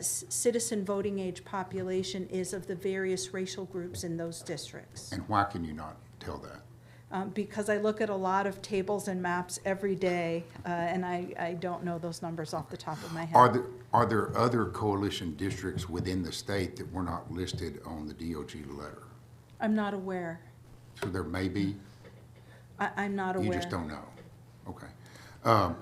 [SPEAKER 3] citizen voting age population is of the various racial groups in those districts.
[SPEAKER 15] And why can you not tell that?
[SPEAKER 3] Because I look at a lot of tables and maps every day, and I don't know those numbers off the top of my head.
[SPEAKER 15] Are there other coalition districts within the state that were not listed on the DOG letter?
[SPEAKER 3] I'm not aware.
[SPEAKER 15] So there may be?
[SPEAKER 3] I'm not aware.
[SPEAKER 15] You just don't know? Okay.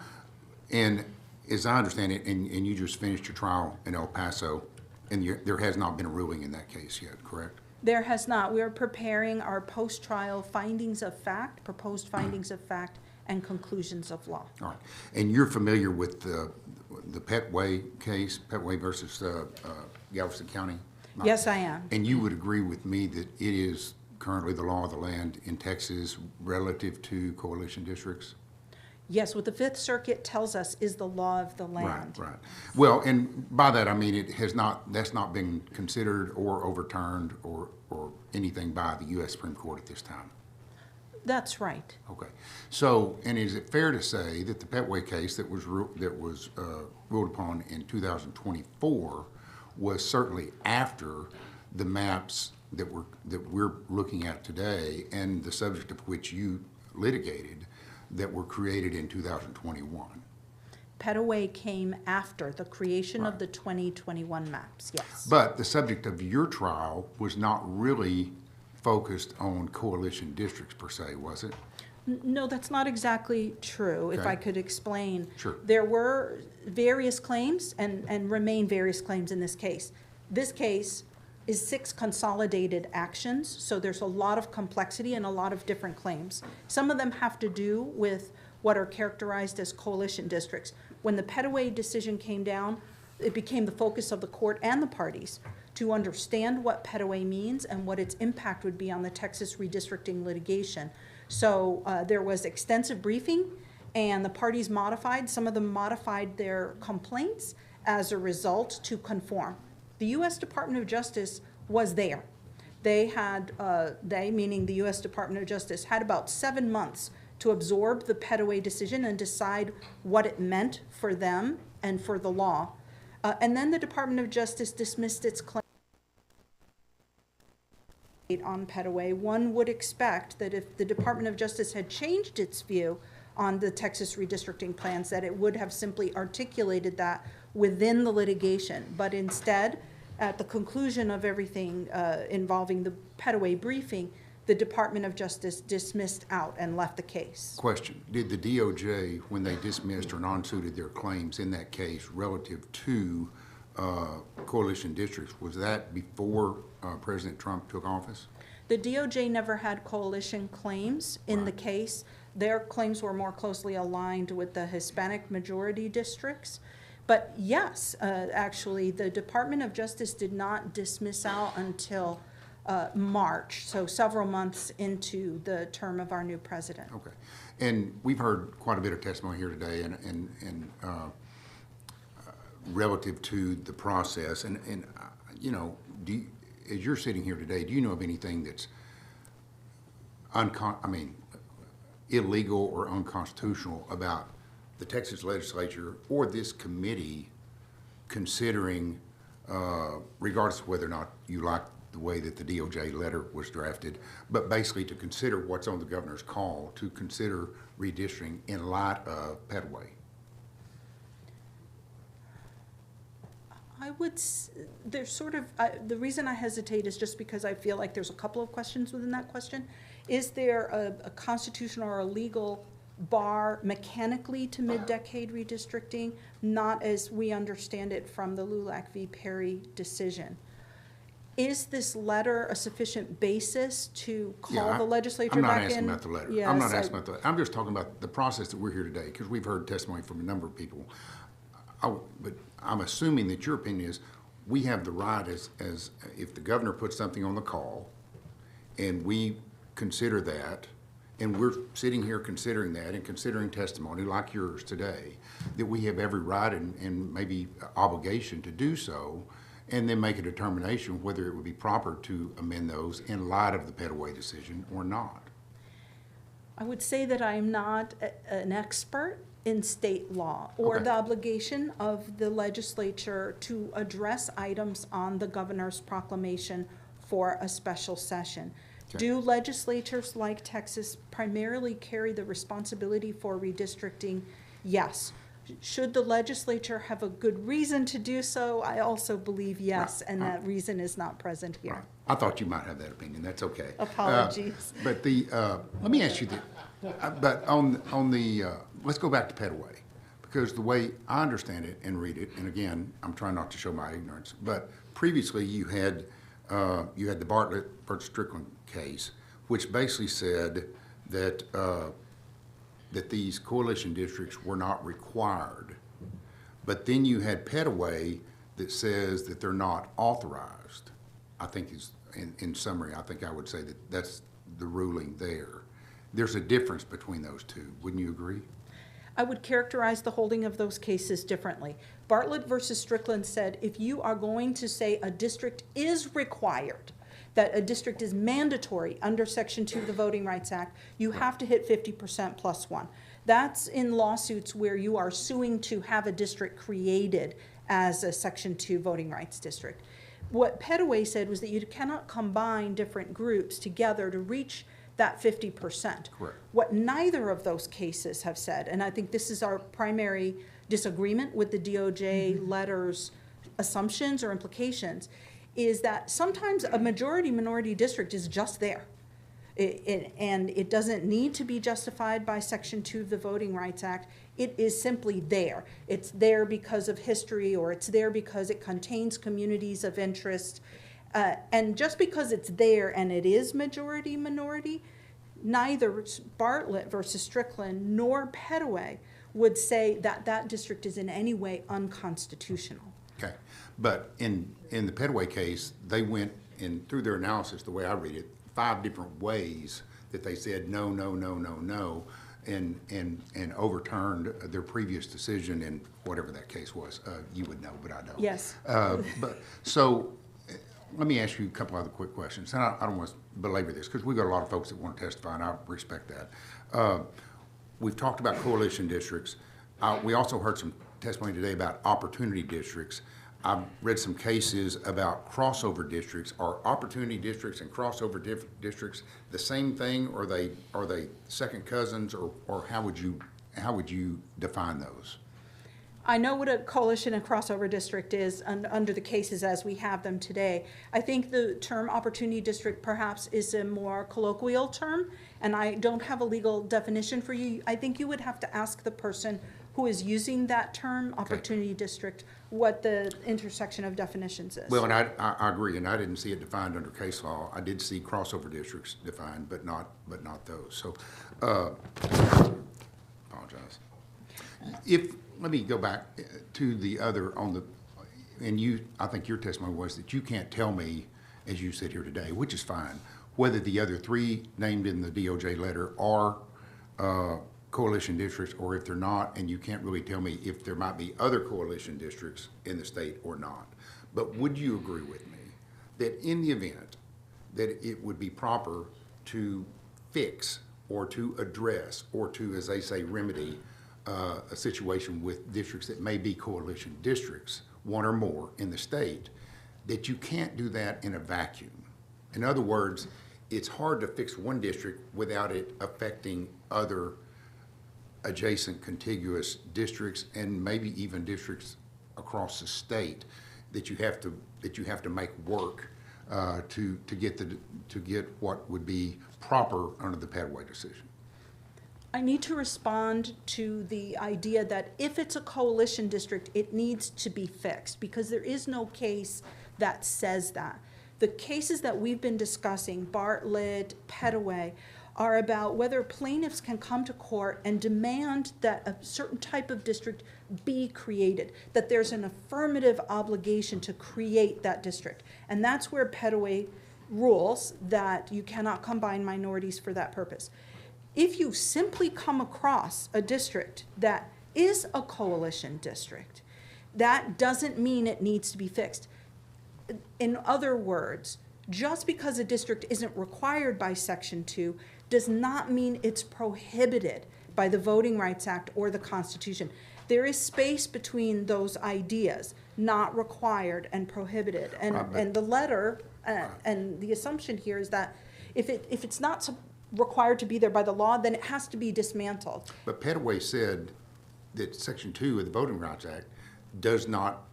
[SPEAKER 15] And as I understand it, and you just finished your trial in El Paso, and there has not been a ruling in that case yet, correct?
[SPEAKER 3] There has not. We are preparing our post-trial findings of fact, proposed findings of fact, and conclusions of law.
[SPEAKER 15] All right. And you're familiar with the Petway case, Petway versus Galveston County?
[SPEAKER 3] Yes, I am.
[SPEAKER 15] And you would agree with me that it is currently the law of the land in Texas relative to coalition districts?
[SPEAKER 3] Yes, what the Fifth Circuit tells us is the law of the land.
[SPEAKER 15] Right. Well, and by that I mean that's not been considered or overturned or anything by the U.S. Supreme Court at this time.
[SPEAKER 3] That's right.
[SPEAKER 15] Okay. So, and is it fair to say that the Petway case that was ruled upon in 2024 was certainly after the maps that we're looking at today and the subject of which you litigated that were created in 2021?
[SPEAKER 3] Petaway came after the creation of the 2021 maps, yes.
[SPEAKER 15] But the subject of your trial was not really focused on coalition districts per se, was it?
[SPEAKER 3] No, that's not exactly true. If
[SPEAKER 15] Okay.
[SPEAKER 3] I could explain.
[SPEAKER 15] Sure.
[SPEAKER 3] There were various claims and remain various claims in this case. This case is 6 consolidated actions, so there's a lot of complexity and a lot of different claims. Some of them have to do with what are characterized as coalition districts. When the Petaway decision came down, it became the focus of the court and the parties to understand what Petaway means and what its impact would be on the Texas redistricting litigation. So there was extensive briefing, and the parties modified. Some of them modified their complaints as a result to conform. The U.S. Department of Justice was there. They had, meaning the U.S. Department of Justice, had about 7 months to absorb the Petaway decision and decide what it meant for them and for the law. And then the Department of Justice dismissed its claim on Petaway. One would expect that if the Department of Justice had changed its view on the Texas redistricting plans, that it would have simply articulated that within the litigation. But instead, at the conclusion of everything involving the Petaway briefing, the Department of Justice dismissed out and left the case.
[SPEAKER 15] Question, did the DOJ, when they dismissed or non-suited their claims in that case relative to coalition districts, was that before President Trump took office?
[SPEAKER 3] The DOJ never had coalition claims in the case. Their claims were more closely aligned with the Hispanic majority districts. But yes, actually, the Department of Justice did not dismiss out until March, so several months into the term of our new president.
[SPEAKER 15] Okay. And we've heard quite a bit of testimony here today and relative to the process. And you know, as you're sitting here today, do you know of anything that's illegal or unconstitutional about the Texas legislature or this committee considering, regardless of whether or not you like the way that the DOJ letter was drafted, but basically to consider what's on the governor's call, to consider redistricting in light of Petaway?
[SPEAKER 3] I would, there's sort of, the reason I hesitate is just because I feel like there's a couple of questions within that question. Is there a constitutional or a legal bar mechanically to mid-decade redistricting? Not as we understand it from the LULAC v. Perry decision. Is this letter a sufficient basis to call the legislature back in?
[SPEAKER 15] I'm not asking about the letter.
[SPEAKER 3] Yes,
[SPEAKER 15] I'm not asking about the letter. I'm just talking about the process that we're here today, because we've heard testimony from a number of people. But I'm assuming that your opinion is we have the right, as if the governor puts something on the call and we consider that, and we're sitting here considering that and considering testimony like yours today, that we have every right and maybe obligation to do so, and then make a determination whether it would be proper to amend those in light of the Petaway decision or not.
[SPEAKER 3] I would say that I am not an expert in state law or the obligation of the legislature to address items on the governor's proclamation for a special session. Do legislatures like Texas primarily carry the responsibility for redistricting? Yes. Should the legislature have a good reason to do so? I also believe yes, and that reason is not present here.
[SPEAKER 15] Right. I thought you might have that opinion. That's okay.
[SPEAKER 3] Apologies.
[SPEAKER 15] But the let me ask you that. But on the let's go back to Petaway, because the way I understand it and read it, and again, I'm trying not to show my ignorance, but previously you had the Bartlett versus Strickland case, which basically said that that these coalition districts were not required. But then you had Petaway that says that they're not authorized. I think is, in summary, I think I would say that that's the ruling there. There's a difference between those two. Wouldn't you agree?
[SPEAKER 3] I would characterize the holding of those cases differently. Bartlett versus Strickland said if you are going to say a district is required, that a district is mandatory under Section 2 of the Voting Rights Act, you have to hit 50% plus one. That's in lawsuits where you are suing to have a district created as a Section 2 voting rights district. What Petaway said was that you cannot combine different groups together to reach that 50%.
[SPEAKER 15] Correct.
[SPEAKER 3] What neither of those cases have said, and I think this is our primary disagreement with the DOJ letter's assumptions or implications, is that sometimes a majority-minority district is just there. And it doesn't need to be justified by Section 2 of the Voting Rights Act. It is simply there. It's there because of history, or it's there because it contains communities of interest. And just because it's there and it is majority-minority, neither Bartlett versus Strickland nor Petaway would say that that district is in any way unconstitutional.
[SPEAKER 15] Okay, but in the Petaway case, they went in through their analysis, the way I read it, 5 different ways that they said no, no, no, no, no, and overturned their previous decision in whatever that case was. You would know, but I don't.
[SPEAKER 3] Yes.
[SPEAKER 15] But so let me ask you a couple other quick questions, and I don't want to belabor this because we've got a lot of folks that want to testify, and I respect that. We've talked about coalition districts. We also heard some testimony today about opportunity districts. I've read some cases about crossover districts. Are opportunity districts and crossover districts the same thing, or are they second cousins, or how would you define those?
[SPEAKER 3] I know what a coalition and crossover district is under the cases as we have them today. I think the term opportunity district perhaps is a more colloquial term, and I don't have a legal definition for you. I think you would have to ask the person who is using that term, opportunity district, what the intersection of definitions is.
[SPEAKER 15] Well, and I agree, and I didn't see it defined under case law. I did see crossover districts defined, but not those. So, apologize. Let me go back to the other I think your testimony was that you can't tell me, as you sit here today, which is fine, whether the other three named in the DOJ letter are coalition districts or if they're not, and you can't really tell me if there might be other coalition districts in the state or not. But would you agree with me that in the event that it would be proper to fix or to address or to, as they say, remedy a situation with districts that may be coalition districts, one or more in the state, that you can't do that in a vacuum? In other words, it's hard to fix one district without it affecting other adjacent contiguous districts and maybe even districts across the state that you have to make work to get what would be proper under the Padway decision.
[SPEAKER 3] I need to respond to the idea that if it's a coalition district, it needs to be fixed, because there is no case that says that. The cases that we've been discussing, Bartlett, Petaway, are about whether plaintiffs can come to court and demand that a certain type of district be created, that there's an affirmative obligation to create that district. And that's where Petaway rules that you cannot combine minorities for that purpose. If you simply come across a district that is a coalition district, that doesn't mean it needs to be fixed. In other words, just because a district isn't required by Section 2 does not mean it's prohibited by the Voting Rights Act or the Constitution. There is space between those ideas, not required and prohibited. And the letter and the assumption here is that if it's not required to be there by the law, then it has to be dismantled.
[SPEAKER 15] But Petaway said that Section 2 of the Voting Rights Act does not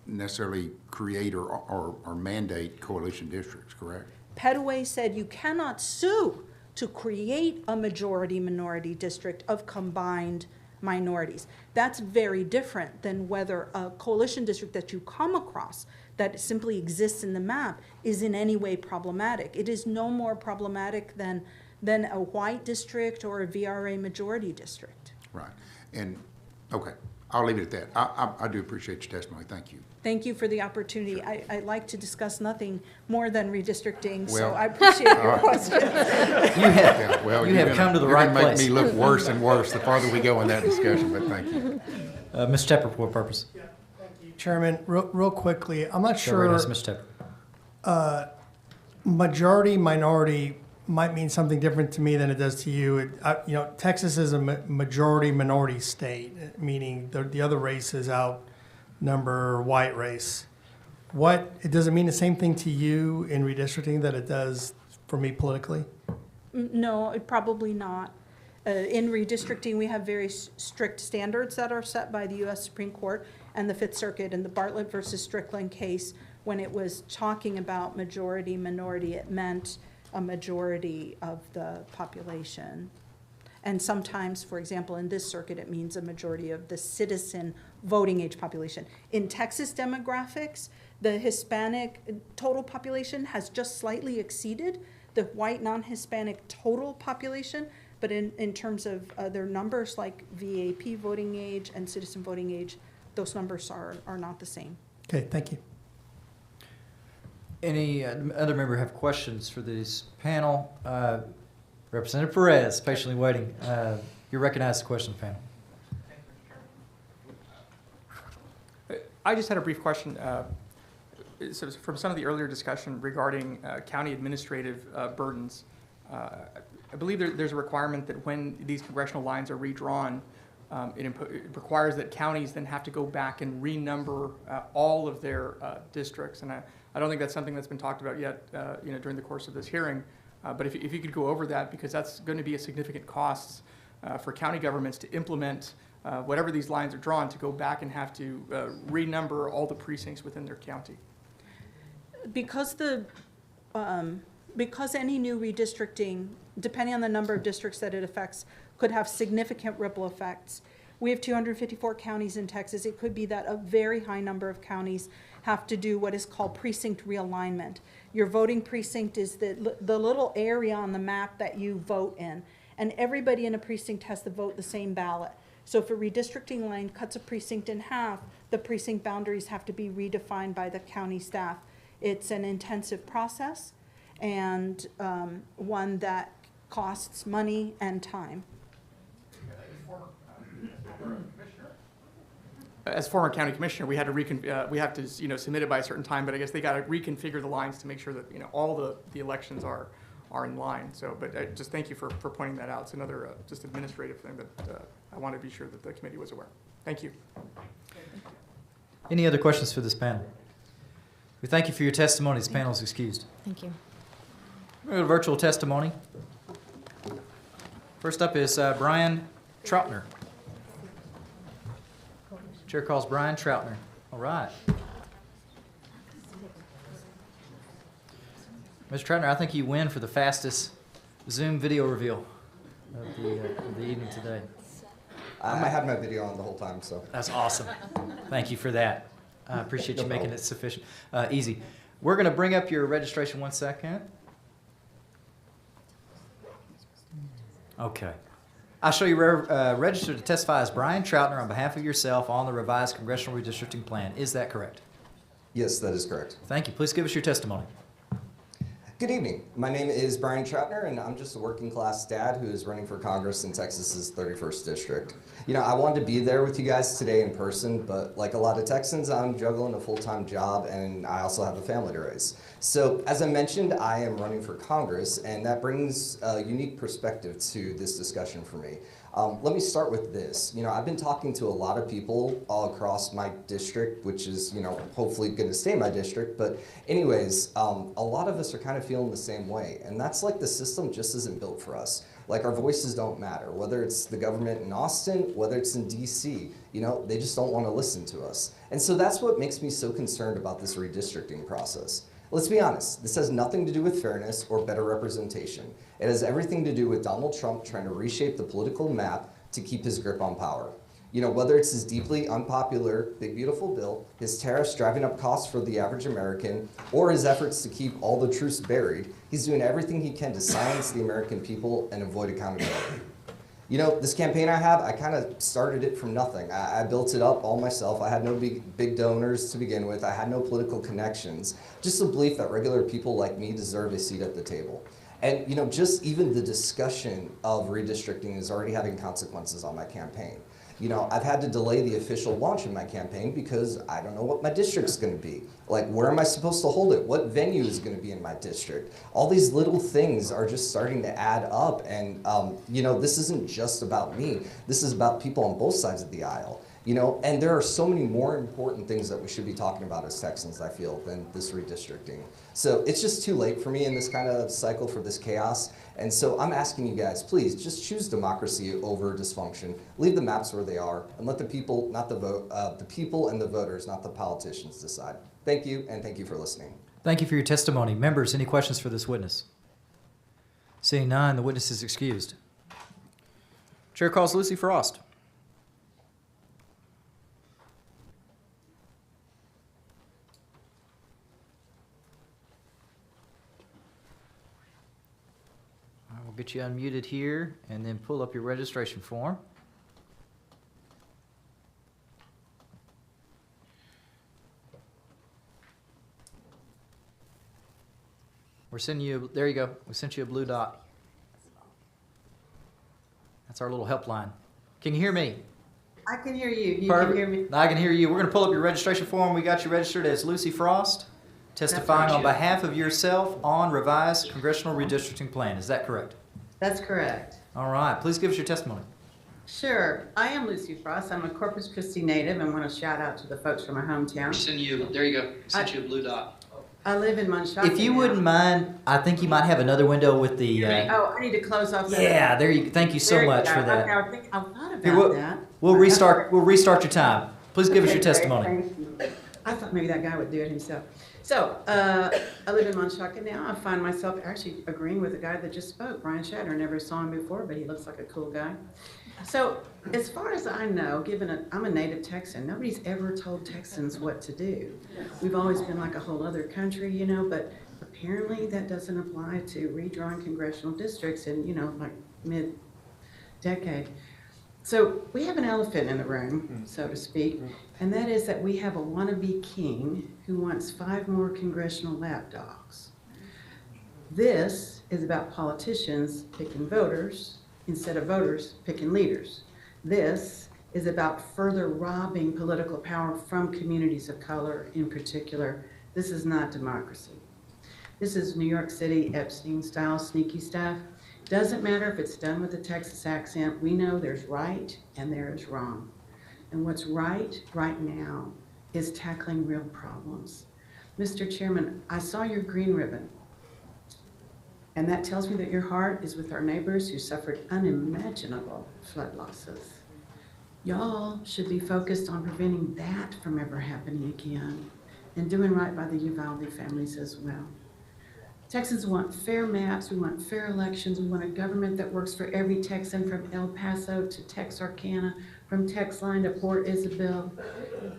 [SPEAKER 15] necessarily create or mandate coalition districts, correct?
[SPEAKER 3] Petaway said you cannot sue to create a majority-minority district of combined minorities. That's very different than whether a coalition district that you come across that simply exists in the map is in any way problematic. It is no more problematic than a white district or a VRA majority district.
[SPEAKER 15] Right. And, okay, I'll leave it at that. I do appreciate your testimony. Thank you.
[SPEAKER 3] Thank you for the opportunity.
[SPEAKER 15] Sure.
[SPEAKER 3] I like to discuss nothing more than redistricting, so
[SPEAKER 15] Well,
[SPEAKER 3] I appreciate your question.
[SPEAKER 1] You have come to the right place.
[SPEAKER 15] You're going to make me look worse and worse the farther we go in that discussion, but thank you.
[SPEAKER 1] Ms. Tepper, for what purpose?
[SPEAKER 20] Chairman, real quickly, I'm not
[SPEAKER 1] Go
[SPEAKER 20] sure.
[SPEAKER 1] right ahead, Ms. Tepper.
[SPEAKER 20] Majority, minority might mean something different to me than it does to you. Texas is a majority minority state, meaning the other races outnumber white race. Does it mean the same thing to you in redistricting that it does for me politically?
[SPEAKER 3] No, probably not. In redistricting, we have very strict standards that are set by the U.S. Supreme Court and the Fifth Circuit. In the Bartlett versus Strickland case, when it was talking about majority, minority, it meant a majority of the population. And sometimes, for example, in this circuit, it means a majority of the citizen voting age population. In Texas demographics, the Hispanic total population has just slightly exceeded the white non-Hispanic total population, but in terms of their numbers like VAP voting age and citizen voting age, those numbers are not the same.
[SPEAKER 20] Okay, thank you.
[SPEAKER 1] Any other member have questions for this panel? Representative Perez, patiently waiting. You're recognized to question the panel.
[SPEAKER 21] I just had a brief question. So from some of the earlier discussion regarding county administrative burdens, I believe there's a requirement that when these congressional lines are redrawn, It requires that counties then have to go back and renumber all of their districts. And I don't think that's something that's been talked about yet during the course of this hearing. But if you could go over that, because that's going to be a significant cost for county governments to implement whatever these lines are drawn, to go back and have to renumber all the precincts within their county.
[SPEAKER 3] Because any new redistricting, depending on the number of districts that it affects, could have significant ripple effects. We have 254 counties in Texas. It could be that a very high number of counties have to do what is called precinct realignment. Your voting precinct is the little area on the map that you vote in, and everybody in a precinct has to vote the same ballot. So if a redistricting line cuts a precinct in half, the precinct boundaries have to be redefined by the county staff. It's an intensive process, and one that costs money and time.
[SPEAKER 21] As former county commissioner, we had to submit it by a certain time, but I guess they got to reconfigure the lines to make sure that all the elections are in line. So, but I just thank you for pointing that out. It's another just administrative thing that I want to be sure that the committee was aware. Thank you.
[SPEAKER 1] Any other questions for this panel? We thank you for your testimony. This panel is excused.
[SPEAKER 17] Thank you.
[SPEAKER 1] We're going to virtual testimony. First up is Brian Troutner. Chair calls Brian Troutner. All right. Mr. Troutner, I think you win for the fastest Zoom video reveal of the evening today.
[SPEAKER 2] I had my video on the whole time, so.
[SPEAKER 1] That's awesome. Thank you for that. I appreciate you making it sufficient, easy. We're going to bring up your registration 1 second. Okay. I show you registered to testify as Brian Troutner on behalf of yourself on the revised Congressional Redistricting Plan. Is that correct?
[SPEAKER 2] Yes, that is correct.
[SPEAKER 1] Thank you. Please give us your testimony.
[SPEAKER 2] Good evening. My name is Brian Troutner, and I'm just a working class dad who is running for Congress in Texas's 31st District. I wanted to be there with you guys today in person, but like a lot of Texans, I'm juggling a full-time job, and I also have a family to raise. So, as I mentioned, I am running for Congress, and that brings a unique perspective to this discussion for me. Let me start with this. I've been talking to a lot of people all across my district, which is, hopefully going to stay my district. But anyways, a lot of us are kind of feeling the same way. And that's like the system just isn't built for us. Like our voices don't matter, whether it's the government in Austin, whether it's in DC, they just don't want to listen to us. And so that's what makes me so concerned about this redistricting process. Let's be honest, this has nothing to do with fairness or better representation. It has everything to do with Donald Trump trying to reshape the political map to keep his grip on power. Whether it's his deeply unpopular Big Beautiful Bill, his tariffs driving up costs for the average American, or his efforts to keep all the truths buried, he's doing everything he can to silence the American people and avoid accountability. This campaign I have, I kind of started it from nothing. I built it up all myself. I had no big donors to begin with. I had no political connections. Just a belief that regular people like me deserve a seat at the table. And, just even the discussion of redistricting is already having consequences on my campaign. I've had to delay the official launch of my campaign because I don't know what my district's going to be. Like, where am I supposed to hold it? What venue is going to be in my district? All these little things are just starting to add up. And, this isn't just about me. This is about people on both sides of the aisle. And there are so many more important things that we should be talking about as Texans, I feel, than this redistricting. So it's just too late for me in this kind of cycle for this chaos. And so I'm asking you guys, please just choose democracy over dysfunction. Leave the maps where they are and let the people, not the vote, the people and the voters, not the politicians, decide. Thank you, and thank you for listening.
[SPEAKER 1] Thank you for your testimony. Members, any questions for this witness? Seeing none, the witness is excused. Chair calls Lucy Frost. We'll get you unmuted here and then pull up your registration form. We're sending you, there you go. We sent you a blue dot. That's our little helpline. Can you hear me?
[SPEAKER 19] I can hear you. You
[SPEAKER 1] Perfect.
[SPEAKER 19] can hear me.
[SPEAKER 1] I can hear you. We're going to pull up your registration form. We got you registered as Lucy Frost, testifying on behalf of yourself on revised Congressional Redistricting Plan. Is that correct?
[SPEAKER 19] That's correct.
[SPEAKER 1] All right. Please give us your testimony.
[SPEAKER 5] Sure. I am Lucy Frost. I'm a Corpus Christi native and want to shout out to the folks from my hometown.
[SPEAKER 1] There you go. Sent you a blue dot.
[SPEAKER 5] I live in Monshaka.
[SPEAKER 1] If you wouldn't mind, I think you might have another window with the.
[SPEAKER 5] Oh, I need to close off.
[SPEAKER 1] Yeah, there you. Thank you so much for that.
[SPEAKER 5] Okay, I thought about
[SPEAKER 1] Here,
[SPEAKER 5] that.
[SPEAKER 1] we'll restart your time. Please give us your
[SPEAKER 5] Okay, great.
[SPEAKER 1] testimony.
[SPEAKER 5] Thank you. I thought maybe that guy would do it himself. So, I live in Monshaka now. I find myself actually agreeing with the guy that just spoke, Brian Shatter. Never saw him before, but he looks like a cool guy. So, as far as I know, I'm a native Texan, nobody's ever told Texans what to do. We've always been like a whole other country, you know, but apparently that doesn't apply to redrawing congressional districts in, you know, like mid-decade. So we have an elephant in the room, so to speak, and that is that we have a wannabe king who wants 5 more congressional lapdogs. This is about politicians picking voters instead of voters picking leaders. This is about further robbing political power from communities of color in particular. This is not democracy. This is New York City Epstein-style sneaky stuff. Doesn't matter if it's done with a Texas accent. We know there's right and there is wrong. And what's right now is tackling real problems. Mr. Chairman, I saw your green ribbon. And that tells me that your heart is with our neighbors who suffered unimaginable flood losses. Y'all should be focused on preventing that from ever happening again and doing right by the Uvalde families as well. Texans want fair maps, we want fair elections, we want a government that works for every Texan from El Paso to Texarkana, from Texline to Port Isabel,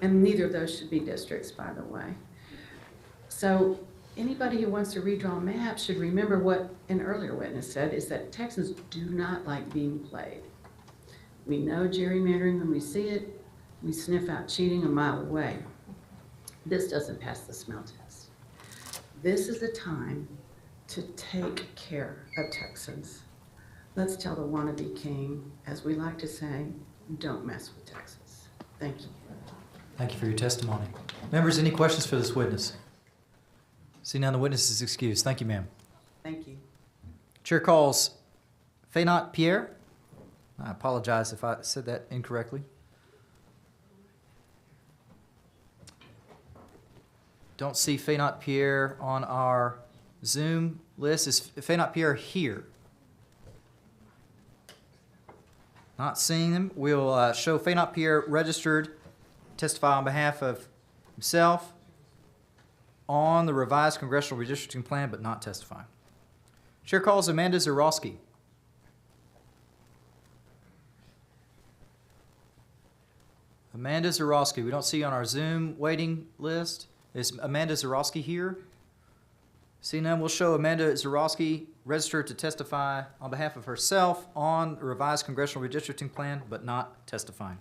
[SPEAKER 5] and neither of those should be districts, by the way. So anybody who wants to redraw maps should remember what an earlier witness said, is that Texans do not like being played. We know gerrymandering when we see it. We sniff out cheating a mile away. This doesn't pass the smell test. This is the time to take care of Texans. Let's tell the wannabe king, as we like to say, don't mess with Texas. Thank you.
[SPEAKER 1] Thank you for your testimony. Members, any questions for this witness? See, now the witness is excused. Thank you, ma'am.
[SPEAKER 5] Thank you.
[SPEAKER 1] Chair calls Faynot Pierre. I apologize if I said that incorrectly. Don't see Faynot Pierre on our Zoom list. Is Faynot Pierre here? Not seeing him. We'll show Faynot Pierre registered, testify on behalf of himself on the revised Congressional Redistricting Plan, but not testifying. Chair calls Amanda Zarowski. Amanda Zarowski, we don't see you on our Zoom waiting list. Is Amanda Zarowski here? See none, we'll show Amanda Zarowski registered to testify on behalf of herself on the revised Congressional Redistricting Plan, but not testifying.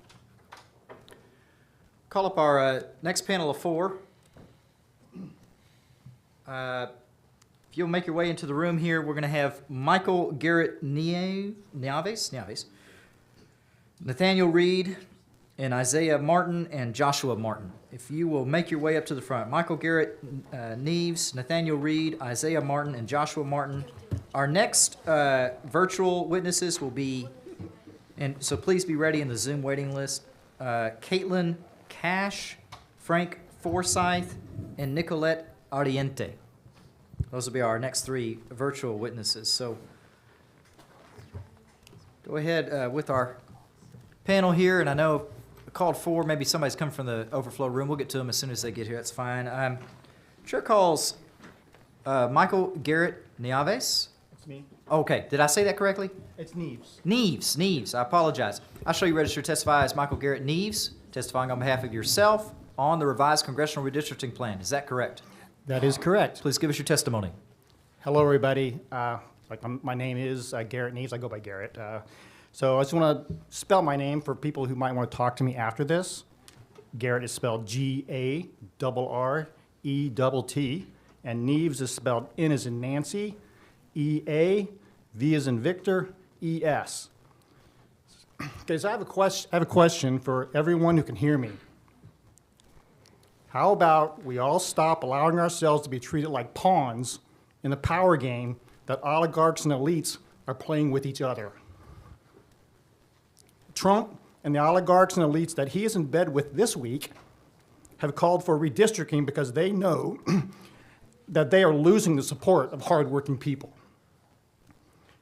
[SPEAKER 1] Call up our next panel of 4. If you'll make your way into the room here, we're going to have Michael Garrett Nieves, Nathaniel Reed, and Isaiah Martin and Joshua Martin. If you will make your way up to the front. Michael Garrett Nieves, Nathaniel Reed, Isaiah Martin, and Joshua Martin. Our next virtual witnesses will be, and so please be ready in the Zoom waiting list, Caitlin Cash, Frank Forsyth, and Nicolette Ariente. Those will be our next 3 virtual witnesses. So go ahead with our panel here, and I know I called 4. Maybe somebody's coming from the overflow room. We'll get to them as soon as they get here. That's fine. Chair calls Michael Garrett Nieves.
[SPEAKER 6] It's me.
[SPEAKER 1] Okay, did I say that correctly?
[SPEAKER 6] It's Nieves.
[SPEAKER 1] Nieves. I apologize. I'll show you registered to testify as Michael Garrett Nieves, testifying on behalf of yourself on the revised Congressional Redistricting Plan. Is that correct?
[SPEAKER 6] That is correct.
[SPEAKER 1] Please give us your testimony.
[SPEAKER 6] Hello, everybody. My name is Garrett Nieves. I go by Garrett. So I just want to spell my name for people who might want to talk to me after this. Garrett is spelled Garrett, and Nieves is spelled N as in Nancy, EA, V as in Victor, ES. Okay, so I have a question for everyone who can hear me. How about we all stop allowing ourselves to be treated like pawns in the power game that oligarchs and elites are playing with each other? Trump and the oligarchs and elites that he is in bed with this week have called for redistricting because they know that they are losing the support of hardworking people.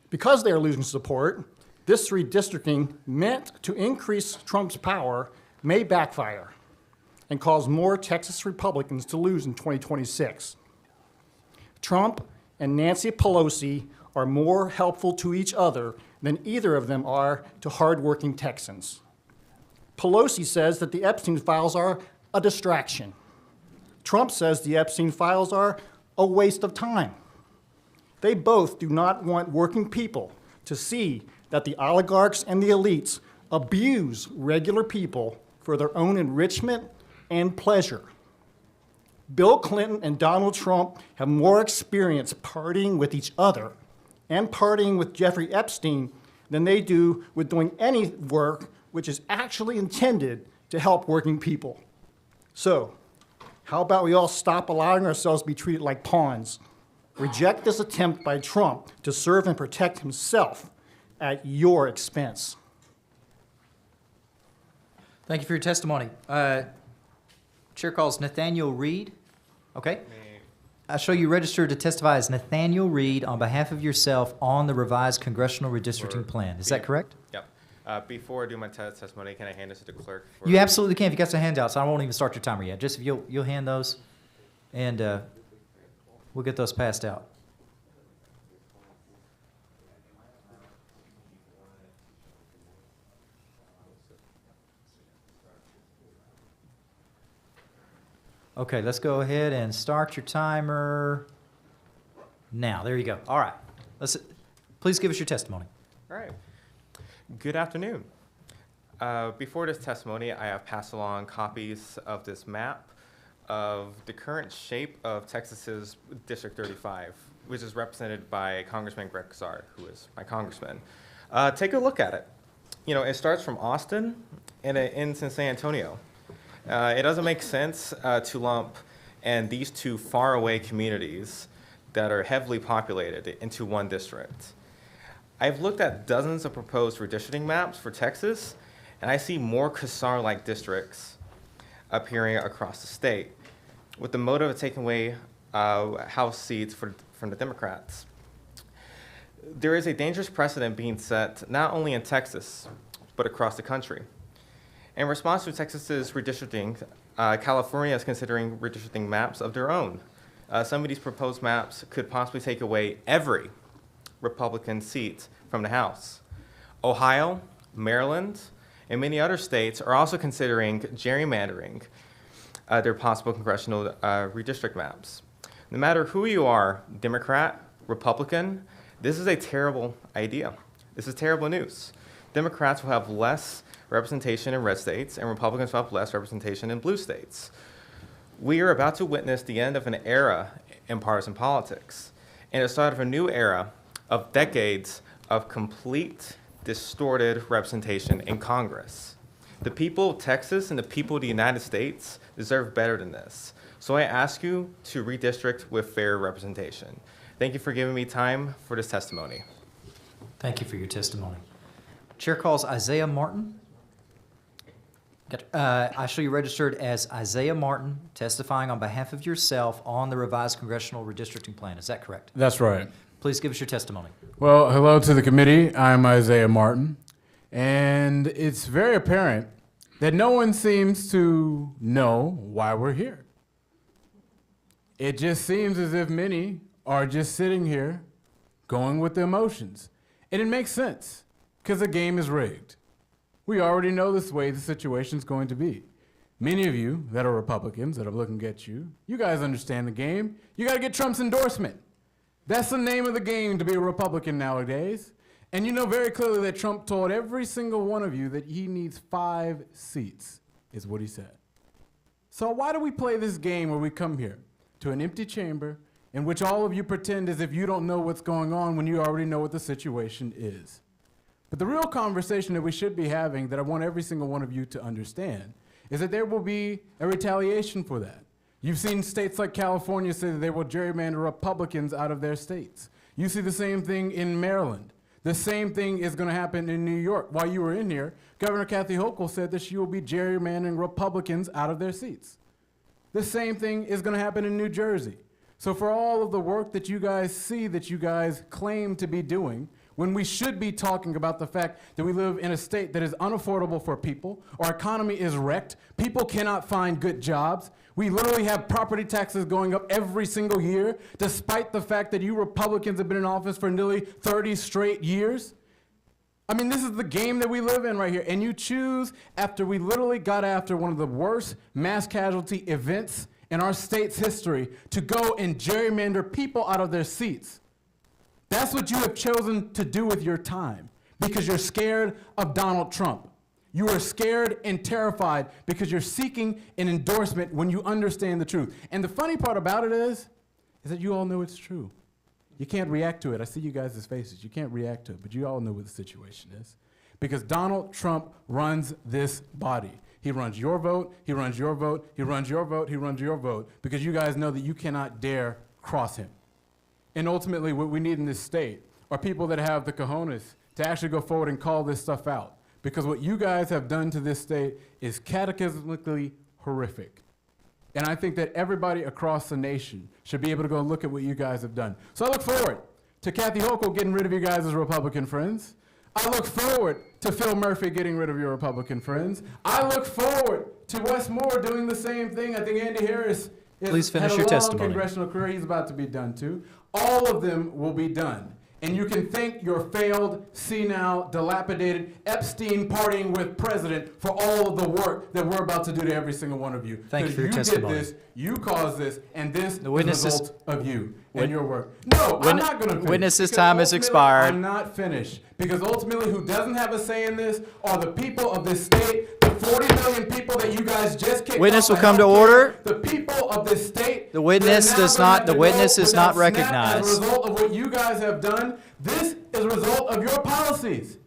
[SPEAKER 6] Because they are losing support, this redistricting meant to increase Trump's power may backfire and cause more Texas Republicans to lose in 2026. Trump and Nancy Pelosi are more helpful to each other than either of them are to hardworking Texans. Pelosi says that the Epstein files are a distraction. Trump says the Epstein files are a waste of time. They both do not want working people to see that the oligarchs and the elites abuse regular people for their own enrichment and pleasure. Bill Clinton and Donald Trump have more experience partying with each other and partying with Jeffrey Epstein than they do with doing any work which is actually intended to help working people. So, how about we all stop allowing ourselves to be treated like pawns? Reject this attempt by Trump to serve and protect himself at your expense.
[SPEAKER 1] Thank you for your testimony. Chair calls Nathaniel Reed. Okay. I show you registered to testify as Nathaniel Reed on behalf of yourself on the revised Congressional Redistricting Plan. Is that correct?
[SPEAKER 7] Yep. Before I do my testimony, can I hand this to the clerk?
[SPEAKER 1] You absolutely can if you got some handouts. I won't even start your timer yet. Just if you'll hand those, and we'll get those passed out. Okay, let's go ahead and start your timer now. There you go. All right. Please give us your testimony.
[SPEAKER 7] All right. Good afternoon. Before this testimony, I have passed along copies of this map of the current shape of Texas's District 35, which is represented by Congressman Greg Casar, who is my congressman. Take a look at it. You know, it starts from Austin and it ends in San Antonio. It doesn't make sense to lump and these two faraway communities that are heavily populated into one district. I've looked at dozens of proposed redistricting maps for Texas, and I see more Casar-like districts appearing across the state, with the motive of taking away House seats from the Democrats. There is a dangerous precedent being set not only in Texas, but across the country. In response to Texas's redistricting, California is considering redistricting maps of their own. Some of these proposed maps could possibly take away every Republican seat from the House. Ohio, Maryland, and many other states are also considering gerrymandering their possible congressional redistrict maps. No matter who you are, Democrat, Republican, this is a terrible idea. This is terrible news. Democrats will have less representation in red states, and Republicans will have less representation in blue states. We are about to witness the end of an era in partisan politics, and the start of a new era of decades of complete distorted representation in Congress. The people of Texas and the people of the United States deserve better than this. So I ask you to redistrict with fair representation. Thank you for giving me time for this testimony.
[SPEAKER 1] Thank you for your testimony. Chair calls Isaiah Martin. I show you registered as Isaiah Martin, testifying on behalf of yourself on the revised Congressional Redistricting Plan. Is that correct?
[SPEAKER 9] That's right.
[SPEAKER 1] Please give us your testimony.
[SPEAKER 9] Well, hello to the committee. I'm Isaiah Martin, and it's very apparent that no one seems to know why we're here. It just seems as if many are just sitting here going with the emotions. And it makes sense, because the game is rigged. We already know this way the situation's going to be. Many of you that are Republicans that are looking at you guys understand the game. You got to get Trump's endorsement. That's the name of the game to be a Republican nowadays. And you know very clearly that Trump told every single one of you that he needs 5 seats, is what he said. So why do we play this game where we come here to an empty chamber in which all of you pretend as if you don't know what's going on when you already know what the situation is? But the real conversation that we should be having, that I want every single one of you to understand, is that there will be a retaliation for that. You've seen states like California say that they will gerrymander Republicans out of their states. You see the same thing in Maryland. The same thing is going to happen in New York. While you were in here, Governor Kathy Hochul said that she will be gerrymandering Republicans out of their seats. The same thing is going to happen in New Jersey. So for all of the work that you guys see that you guys claim to be doing, when we should be talking about the fact that we live in a state that is unaffordable for people, our economy is wrecked, people cannot find good jobs, we literally have property taxes going up every single year, despite the fact that you Republicans have been in office for nearly 30 straight years. I mean, this is the game that we live in right here. And you choose, after we literally got after one of the worst mass casualty events in our state's history, to go and gerrymander people out of their seats. That's what you have chosen to do with your time, because you're scared of Donald Trump. You are scared and terrified because you're seeking an endorsement when you understand the truth. And the funny part about it is that you all know it's true. You can't react to it. I see you guys' faces. You can't react to it, but you all know what the situation is. Because Donald Trump runs this body. He runs your vote, he runs your vote, he runs your vote, he runs your vote, because you guys know that you cannot dare cross him. And ultimately, what we need in this state are people that have the cojones to actually go forward and call this stuff out. Because what you guys have done to this state is cataclysmically horrific. And I think that everybody across the nation should be able to go and look at what you guys have done. So I look forward to Kathy Hochul getting rid of you guys as Republican friends. I look forward to Phil Murphy getting rid of your Republican friends. I look forward to Wes Moore doing the same thing. I think Andy Harris
[SPEAKER 1] Please finish
[SPEAKER 9] had
[SPEAKER 1] your
[SPEAKER 9] a long
[SPEAKER 1] testimony.
[SPEAKER 9] congressional career. He's about to be done too. All of them will be done. And you can thank your failed, senile, dilapidated, Epstein partying with president for all of the work that we're about to do to every single one of you.
[SPEAKER 1] Thank you for your
[SPEAKER 9] Because
[SPEAKER 1] testimony.
[SPEAKER 9] You did this, you caused this, and this is the
[SPEAKER 1] witnesses-
[SPEAKER 9] result of you
[SPEAKER 1] Wit-
[SPEAKER 9] and your work. No, I'm not going to finish.
[SPEAKER 1] Witnesses'
[SPEAKER 9] because
[SPEAKER 1] time has
[SPEAKER 9] ultimately,
[SPEAKER 1] expired.
[SPEAKER 9] I'm not finished. Because ultimately, who doesn't have a say in this are the people of this state, the 40 million people that you guys just kicked
[SPEAKER 1] Witness
[SPEAKER 9] off
[SPEAKER 1] will
[SPEAKER 9] of
[SPEAKER 1] come to
[SPEAKER 9] healthcare,
[SPEAKER 1] order.
[SPEAKER 9] The people of this state.
[SPEAKER 1] The witness
[SPEAKER 9] that are now
[SPEAKER 1] does
[SPEAKER 9] gonna
[SPEAKER 1] not-
[SPEAKER 9] have
[SPEAKER 1] the
[SPEAKER 9] to
[SPEAKER 1] witness
[SPEAKER 9] go
[SPEAKER 1] is not
[SPEAKER 9] without SNAP
[SPEAKER 1] recognized.
[SPEAKER 9] As a result of what you guys have done, this is a result of your policies.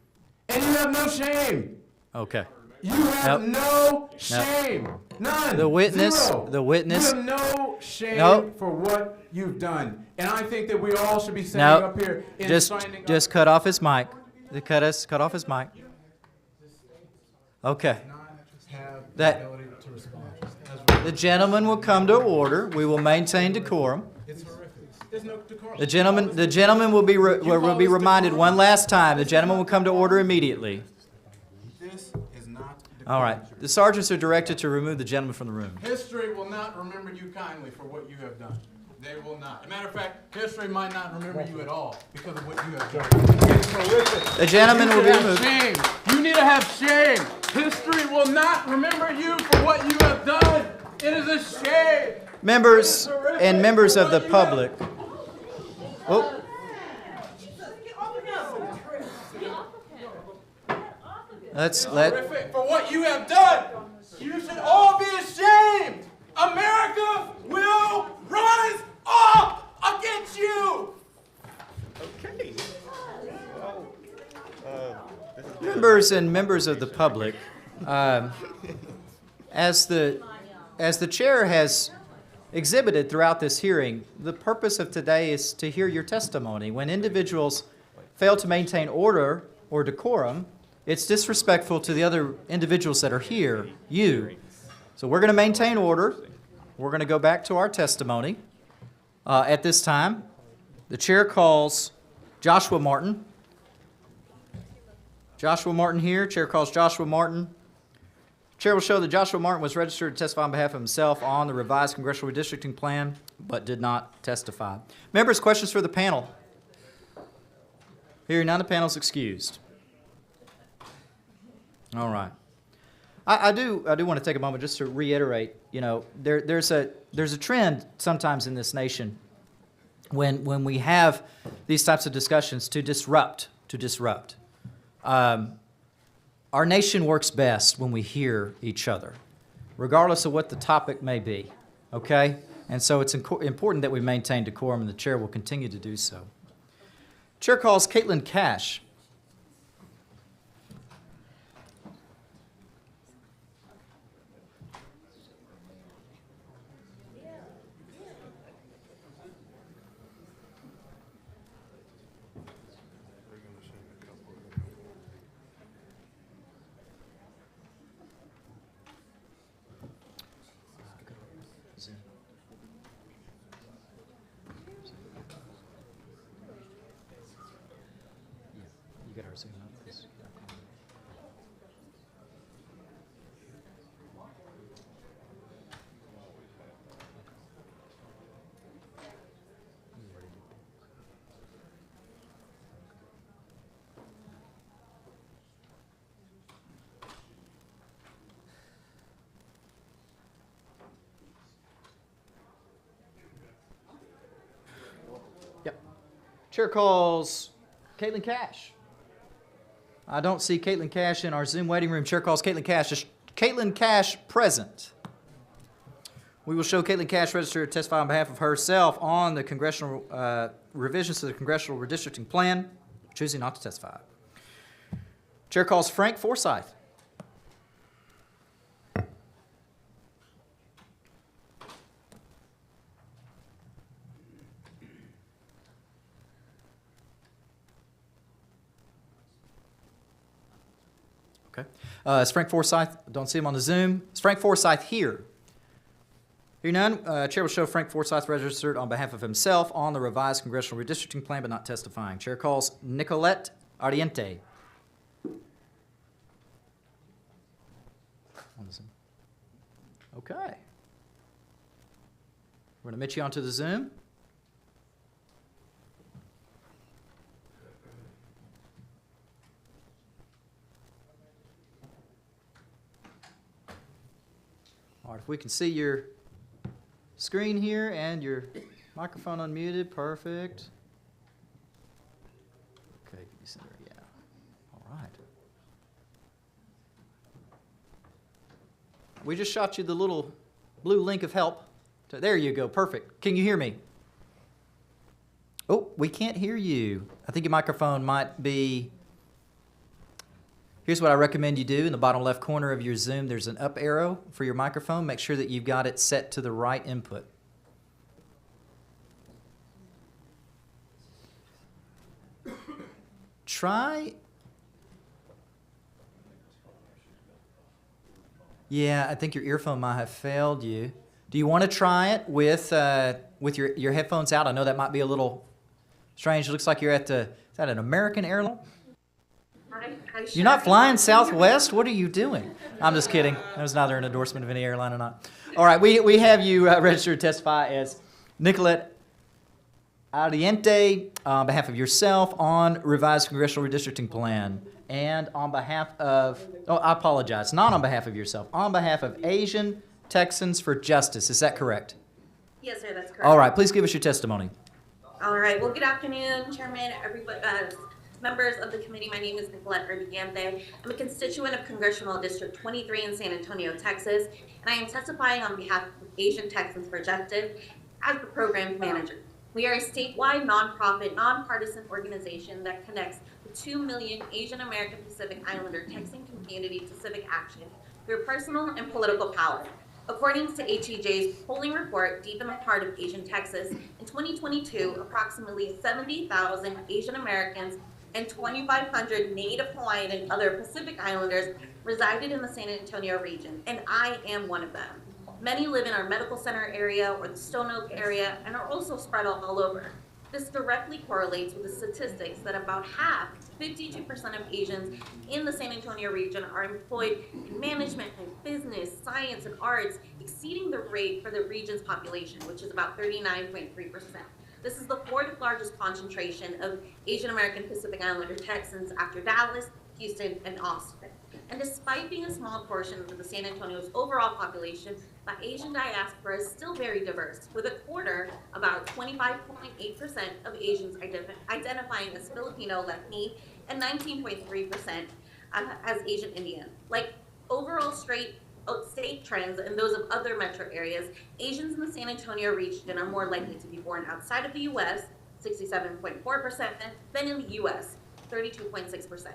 [SPEAKER 9] And you have no shame.
[SPEAKER 1] Okay.
[SPEAKER 9] You have no shame. None.
[SPEAKER 1] The witness-
[SPEAKER 9] Zero.
[SPEAKER 1] the witness-
[SPEAKER 9] You have no shame
[SPEAKER 1] Nope.
[SPEAKER 9] for what you've done. And I think that we all should be standing up here and signing
[SPEAKER 1] just cut off his mic. Cut off his mic. Okay. That the gentleman will come to order. We will maintain decorum. The gentleman will be reminded one last time. The gentleman will come to order immediately.
[SPEAKER 9] This is not
[SPEAKER 1] All right. The sergeants are directed to remove the gentleman from the room.
[SPEAKER 9] History will not remember you kindly for what you have done. They will not. As a matter of fact, history might not remember you at all because of what you have done. It's horrific.
[SPEAKER 1] The gentleman will be
[SPEAKER 9] You need to
[SPEAKER 1] removed.
[SPEAKER 9] have shame. You need to have shame. History will not remember you for what you have done. It is a shame.
[SPEAKER 1] Members and members of the public. Oh. Let
[SPEAKER 9] Horrific for what you have done. You should all be ashamed. America will rise up against you.
[SPEAKER 7] Okay.
[SPEAKER 1] members and members of the public, as the chair has exhibited throughout this hearing, the purpose of today is to hear your testimony. When individuals fail to maintain order or decorum, it's disrespectful to the other individuals that are here, you. So we're going to maintain order. We're going to go back to our testimony. At this time, the chair calls Joshua Martin. Joshua Martin here. Chair calls Joshua Martin. Chair will show that Joshua Martin was registered to testify on behalf of himself on the revised Congressional Redistricting Plan, but did not testify. Members, questions for the panel? Hearing none, the panel is excused. All right. I do want to take a moment just to reiterate, there's a trend sometimes in this nation when we have these types of discussions to disrupt. Our nation works best when we hear each other, regardless of what the topic may be, okay? And so it's important that we maintain decorum, and the chair will continue to do so. Chair calls Caitlin Cash. better zoom up. Yep. Chair calls Caitlin Cash. I don't see Caitlin Cash in our Zoom waiting room. Chair calls Caitlin Cash. Is Caitlin Cash present? We will show Caitlin Cash registered to testify on behalf of herself on the congressional revisions to the Congressional Redistricting Plan, choosing not to testify. Chair calls Frank Forsyth. Okay. Is Frank Forsyth? Don't see him on the Zoom. Is Frank Forsyth here? Hearing none, Chair will show Frank Forsyth registered on behalf of himself on the revised Congressional Redistricting Plan, but not testifying. Chair calls Nicolette Ardiente. On the Zoom. Okay. We're going to admit you onto the Zoom. All right, if we can see your screen here and your microphone unmuted, perfect. Okay, center, yeah. All right. We just shot you the little blue link of help. There you go, perfect. Can you hear me? Oh, we can't hear you. I think your microphone might be... Here's what I recommend you do. In the bottom left corner of your Zoom, there's an up arrow for your microphone. Make sure that you've got it set to the right input. Try. Yeah, I think your earphone might have failed you. Do you want to try it with your headphones out? I know that might be a little strange. It looks like you're at is that an American airline? You're not flying Southwest? What are you doing? I'm just kidding. That was neither an endorsement of any airline or not. All right, we have you registered to testify as Nicolette Ardiente on behalf of yourself on revised Congressional Redistricting Plan and on behalf of, oh, I apologize, not on behalf of yourself, on behalf of Asian Texans for Justice. Is that correct?
[SPEAKER 11] Yes, sir, that's correct.
[SPEAKER 1] All right, please give us your testimony.
[SPEAKER 11] All right, well, good afternoon, Chairman, everybody, members of the committee. My name is Nicolette Ardiente. I'm a constituent of Congressional District 23 in San Antonio, Texas, and I am testifying on behalf of Asian Texans for Justice as the program manager. We are a statewide, nonprofit, nonpartisan organization that connects the 2 million Asian American Pacific Islander Texan community to civic action through personal and political power. According to HEJ's polling report, Deep in the Heart of Asian Texas, in 2022, approximately 70,000 Asian Americans and 2,500 Native Hawaiian and other Pacific Islanders resided in the San Antonio region, and I am one of them. Many live in our medical center area or the Stone Oak area and are also spread out all over. This directly correlates with the statistics that about half, 52% of Asians in the San Antonio region are employed in management and business, science, and arts, exceeding the rate for the region's population, which is about 39.3%. This is the fourth largest concentration of Asian American Pacific Islander Texans after Dallas, Houston, and Austin. And despite being a small portion of the San Antonio's overall population, the Asian diaspora is still very diverse, with a quarter, about 25.8% of Asians identifying as Filipino, Latino, and 19.3% as Asian Indian. Like overall state trends and those of other metro areas, Asians in the San Antonio region are more likely to be born outside of the U.S., 67.4%, than in the U.S., 32.6%.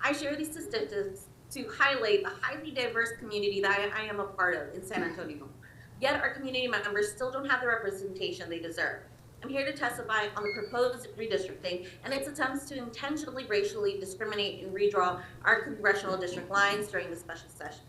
[SPEAKER 11] I share these statistics to highlight the highly diverse community that I am a part of in San Antonio. Yet our community members still don't have the representation they deserve. I'm here to testify on the proposed redistricting and its attempts to intentionally racially discriminate and redraw our congressional district lines during the special session.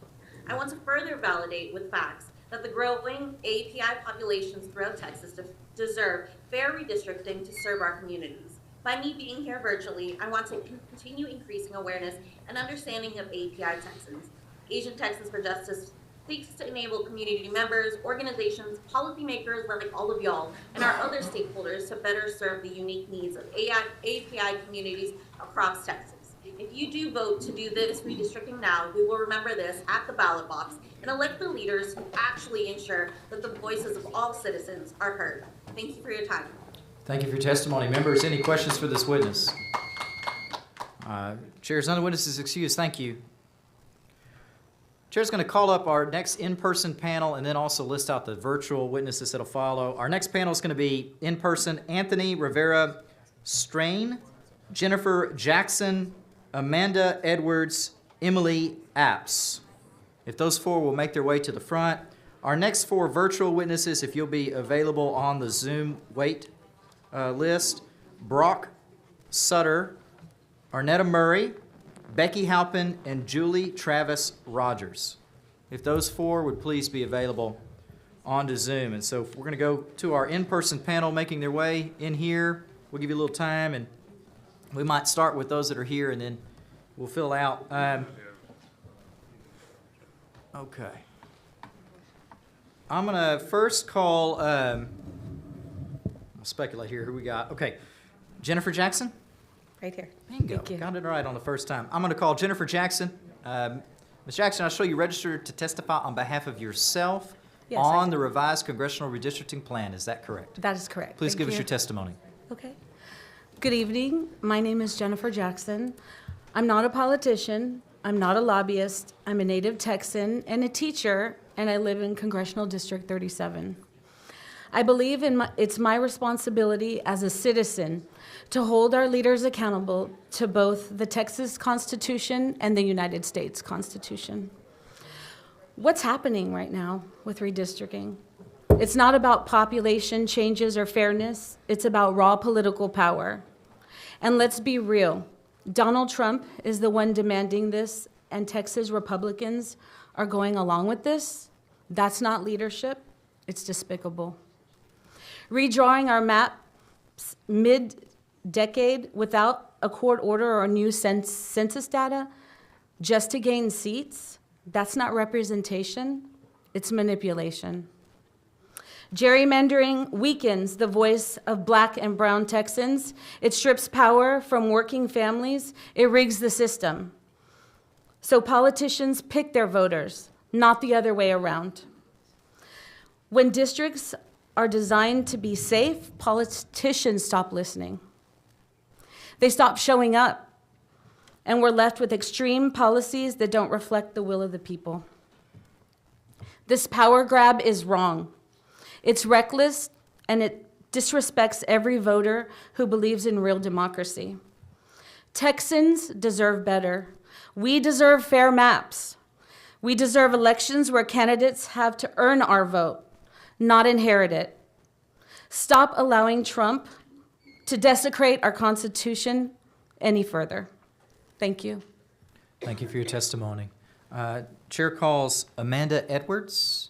[SPEAKER 11] I want to further validate with facts that the growing API populations throughout Texas deserve fair redistricting to serve our communities. By me being here virtually, I want to continue increasing awareness and understanding of API Texans. Asian Texans for Justice seeks to enable community members, organizations, policymakers like all of y'all, and our other stakeholders to better serve the unique needs of API communities across Texas. If you do vote to do this redistricting now, we will remember this at the ballot box and elect the leaders who actually ensure that the voices of all citizens are heard. Thank you for your time.
[SPEAKER 1] Thank you for your testimony. Members, any questions for this witness? Chair's none, the witness is excused. Thank you. Chair's going to call up our next in-person panel and then also list out the virtual witnesses that will follow. Our next panel is going to be in-person Anthony Rivera Strain, Jennifer Jackson, Amanda Edwards, Emily Apps. If those four will make their way to the front. Our next four virtual witnesses, if you'll be available on the Zoom wait list, Brock Sutter, Arnetta Murray, Becky Halpin, and Julie Travis Rogers. If those four would please be available onto Zoom. And so we're going to go to our in-person panel making their way in here. We'll give you a little time, and we might start with those that are here, and then we'll fill out. Okay. I'm going to first call, I'll speculate here who we got. Okay, Jennifer Jackson?
[SPEAKER 13] Right here.
[SPEAKER 1] Bingo. Got it right on the first time. I'm going to call Jennifer Jackson. Ms. Jackson, I'll show you registered to testify on behalf of yourself
[SPEAKER 13] Yes, I
[SPEAKER 1] on
[SPEAKER 13] do.
[SPEAKER 1] the revised Congressional Redistricting Plan. Is that correct?
[SPEAKER 13] That is correct.
[SPEAKER 1] Please
[SPEAKER 13] Thank
[SPEAKER 1] give us
[SPEAKER 13] you.
[SPEAKER 1] your testimony.
[SPEAKER 13] Okay. Good evening. My name is Jennifer Jackson. I'm not a politician. I'm not a lobbyist. I'm a native Texan and a teacher, and I live in Congressional District 37. I believe it's my responsibility as a citizen to hold our leaders accountable to both the Texas Constitution and the United States Constitution. What's happening right now with redistricting? It's not about population changes or fairness. It's about raw political power. And let's be real. Donald Trump is the one demanding this, and Texas Republicans are going along with this. That's not leadership. It's despicable. Redrawing our maps mid-decade without a court order or new census data just to gain seats, that's not representation. It's manipulation. Gerrymandering weakens the voice of Black and brown Texans. It strips power from working families. It rigs the system. So politicians pick their voters, not the other way around. When districts are designed to be safe, politicians stop listening. They stop showing up, and we're left with extreme policies that don't reflect the will of the people. This power grab is wrong. It's reckless, and it disrespects every voter who believes in real democracy. Texans deserve better. We deserve fair maps. We deserve elections where candidates have to earn our vote, not inherit it. Stop allowing Trump to desecrate our Constitution any further. Thank you.
[SPEAKER 1] Thank you for your testimony. Chair calls Amanda Edwards.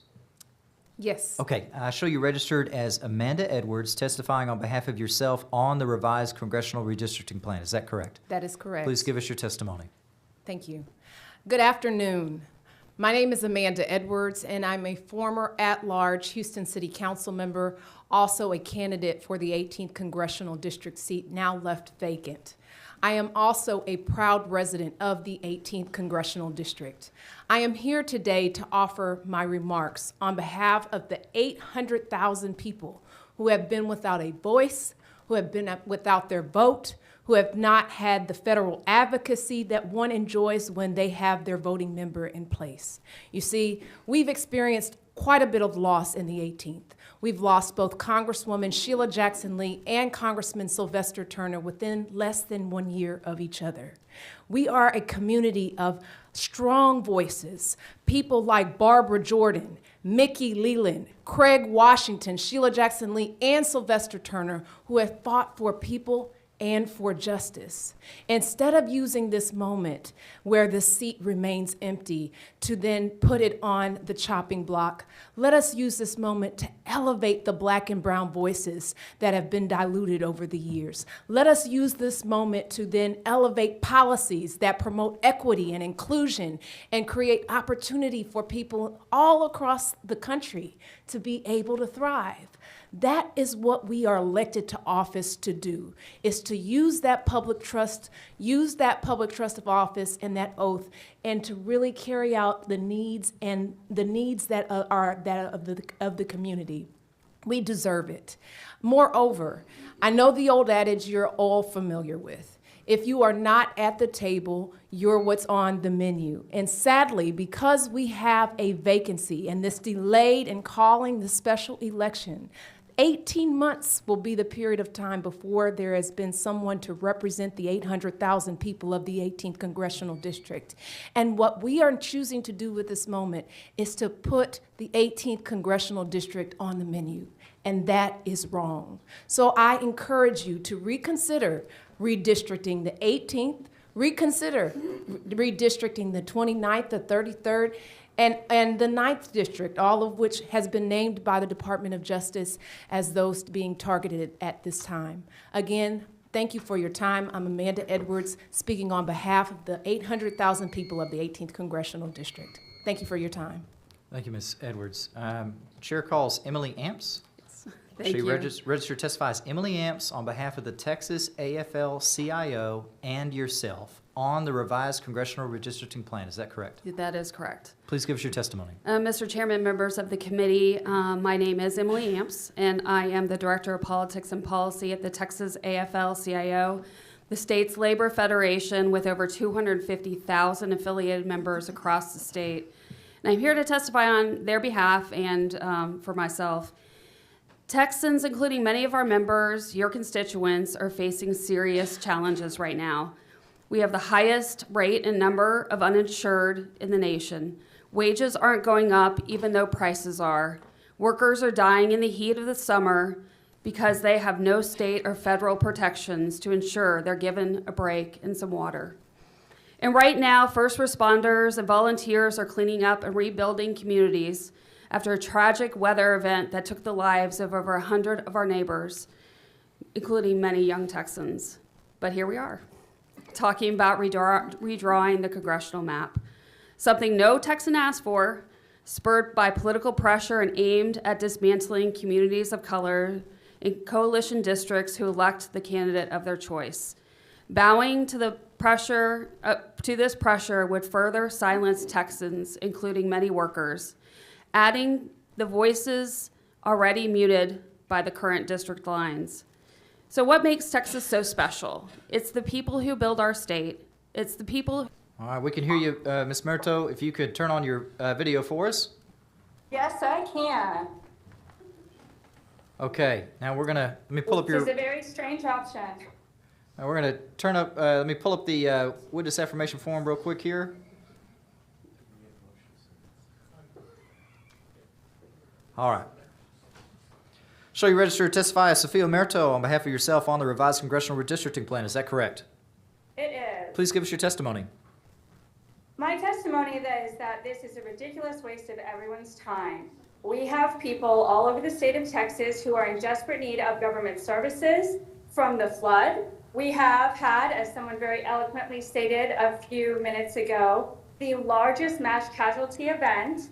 [SPEAKER 23] Yes.
[SPEAKER 1] Okay, I show you registered as Amanda Edwards, testifying on behalf of yourself on the revised Congressional Redistricting Plan. Is that correct?
[SPEAKER 23] That is correct.
[SPEAKER 1] Please give us your testimony.
[SPEAKER 23] Thank you. Good afternoon. My name is Amanda Edwards, and I'm a former at-large Houston City Council member, also a candidate for the 18th Congressional District seat now left vacant. I am also a proud resident of the 18th Congressional District. I am here today to offer my remarks on behalf of the 800,000 people who have been without a voice, who have been without their vote, who have not had the federal advocacy that one enjoys when they have their voting member in place. You see, we've experienced quite a bit of loss in the 18th. We've lost both Congresswoman Sheila Jackson Lee and Congressman Sylvester Turner within less than 1 year of each other. We are a community of strong voices, people like Barbara Jordan, Mickey Leland, Craig Washington, Sheila Jackson Lee, and Sylvester Turner, who have fought for people
[SPEAKER 12] and for justice. Instead of using this moment where the seat remains empty to then put it on the chopping block, let us use this moment to elevate the Black and brown voices that have been diluted over the years. Let us use this moment to then elevate policies that promote equity and inclusion and create opportunity for people all across the country to be able to thrive. That is what we are elected to office to do, is to use that public trust of office and that oath, and to really carry out the needs that are that of the community. We deserve it. Moreover, I know the old adage you're all familiar with. If you are not at the table, you're what's on the menu. And sadly, because we have a vacancy and this delayed in calling the special election, 18 months will be the period of time before there has been someone to represent the 800,000 people of the 18th Congressional District. And what we are choosing to do with this moment is to put the 18th Congressional District on the menu. And that is wrong. So I encourage you to reconsider redistricting the 18th, reconsider redistricting the 29th, the 33rd, and the 9th district, all of which has been named by the Department of Justice as those being targeted at this time. Again, thank you for your time. I'm Amanda Edwards, speaking on behalf of the 800,000 people of the 18th Congressional District. Thank you for your time.
[SPEAKER 1] Thank you, Ms. Edwards. Chair calls Emily Amps.
[SPEAKER 16] Thank
[SPEAKER 1] She
[SPEAKER 16] you.
[SPEAKER 1] registered testifies Emily Amps on behalf of the Texas AFL-CIO and yourself on the revised Congressional Redistricting Plan. Is that correct?
[SPEAKER 16] That is correct.
[SPEAKER 1] Please give us your testimony.
[SPEAKER 16] Mr. Chairman, members of the committee, my name is Emily Amps, and I am the Director of Politics and Policy at the Texas AFL-CIO, the state's labor federation with over 250,000 affiliated members across the state. And I'm here to testify on their behalf and for myself. Texans, including many of our members, your constituents, are facing serious challenges right now. We have the highest rate and number of uninsured in the nation. Wages aren't going up even though prices are. Workers are dying in the heat of the summer because they have no state or federal protections to ensure they're given a break and some water. And right now, first responders and volunteers are cleaning up and rebuilding communities after a tragic weather event that took the lives of over 100 of our neighbors, including many young Texans. But here we are, talking about redrawing the congressional map, something no Texan asked for, spurred by political pressure and aimed at dismantling communities of color in coalition districts who elect the candidate of their choice. Bowing to the pressure, this pressure would further silence Texans, including many workers, adding the voices already muted by the current district lines. So what makes Texas so special? It's the people who build our state. It's the people.
[SPEAKER 1] All right, we can hear you, Ms. Merto. If you could turn on your video for us.
[SPEAKER 22] Yes, I can.
[SPEAKER 1] Okay, now let me pull up your.
[SPEAKER 22] This is a very strange option.
[SPEAKER 1] Now we're gonna turn up, let me pull up the witness affirmation form real quick here. All right. So you registered to testify as Sophia Merto on behalf of yourself on the revised Congressional Redistricting Plan. Is that correct?
[SPEAKER 22] It is.
[SPEAKER 1] Please give us your testimony.
[SPEAKER 22] My testimony is that this is a ridiculous waste of everyone's time. We have people all over the state of Texas who are in desperate need of government services from the flood. We have had, as someone very eloquently stated a few minutes ago, the largest mass casualty event.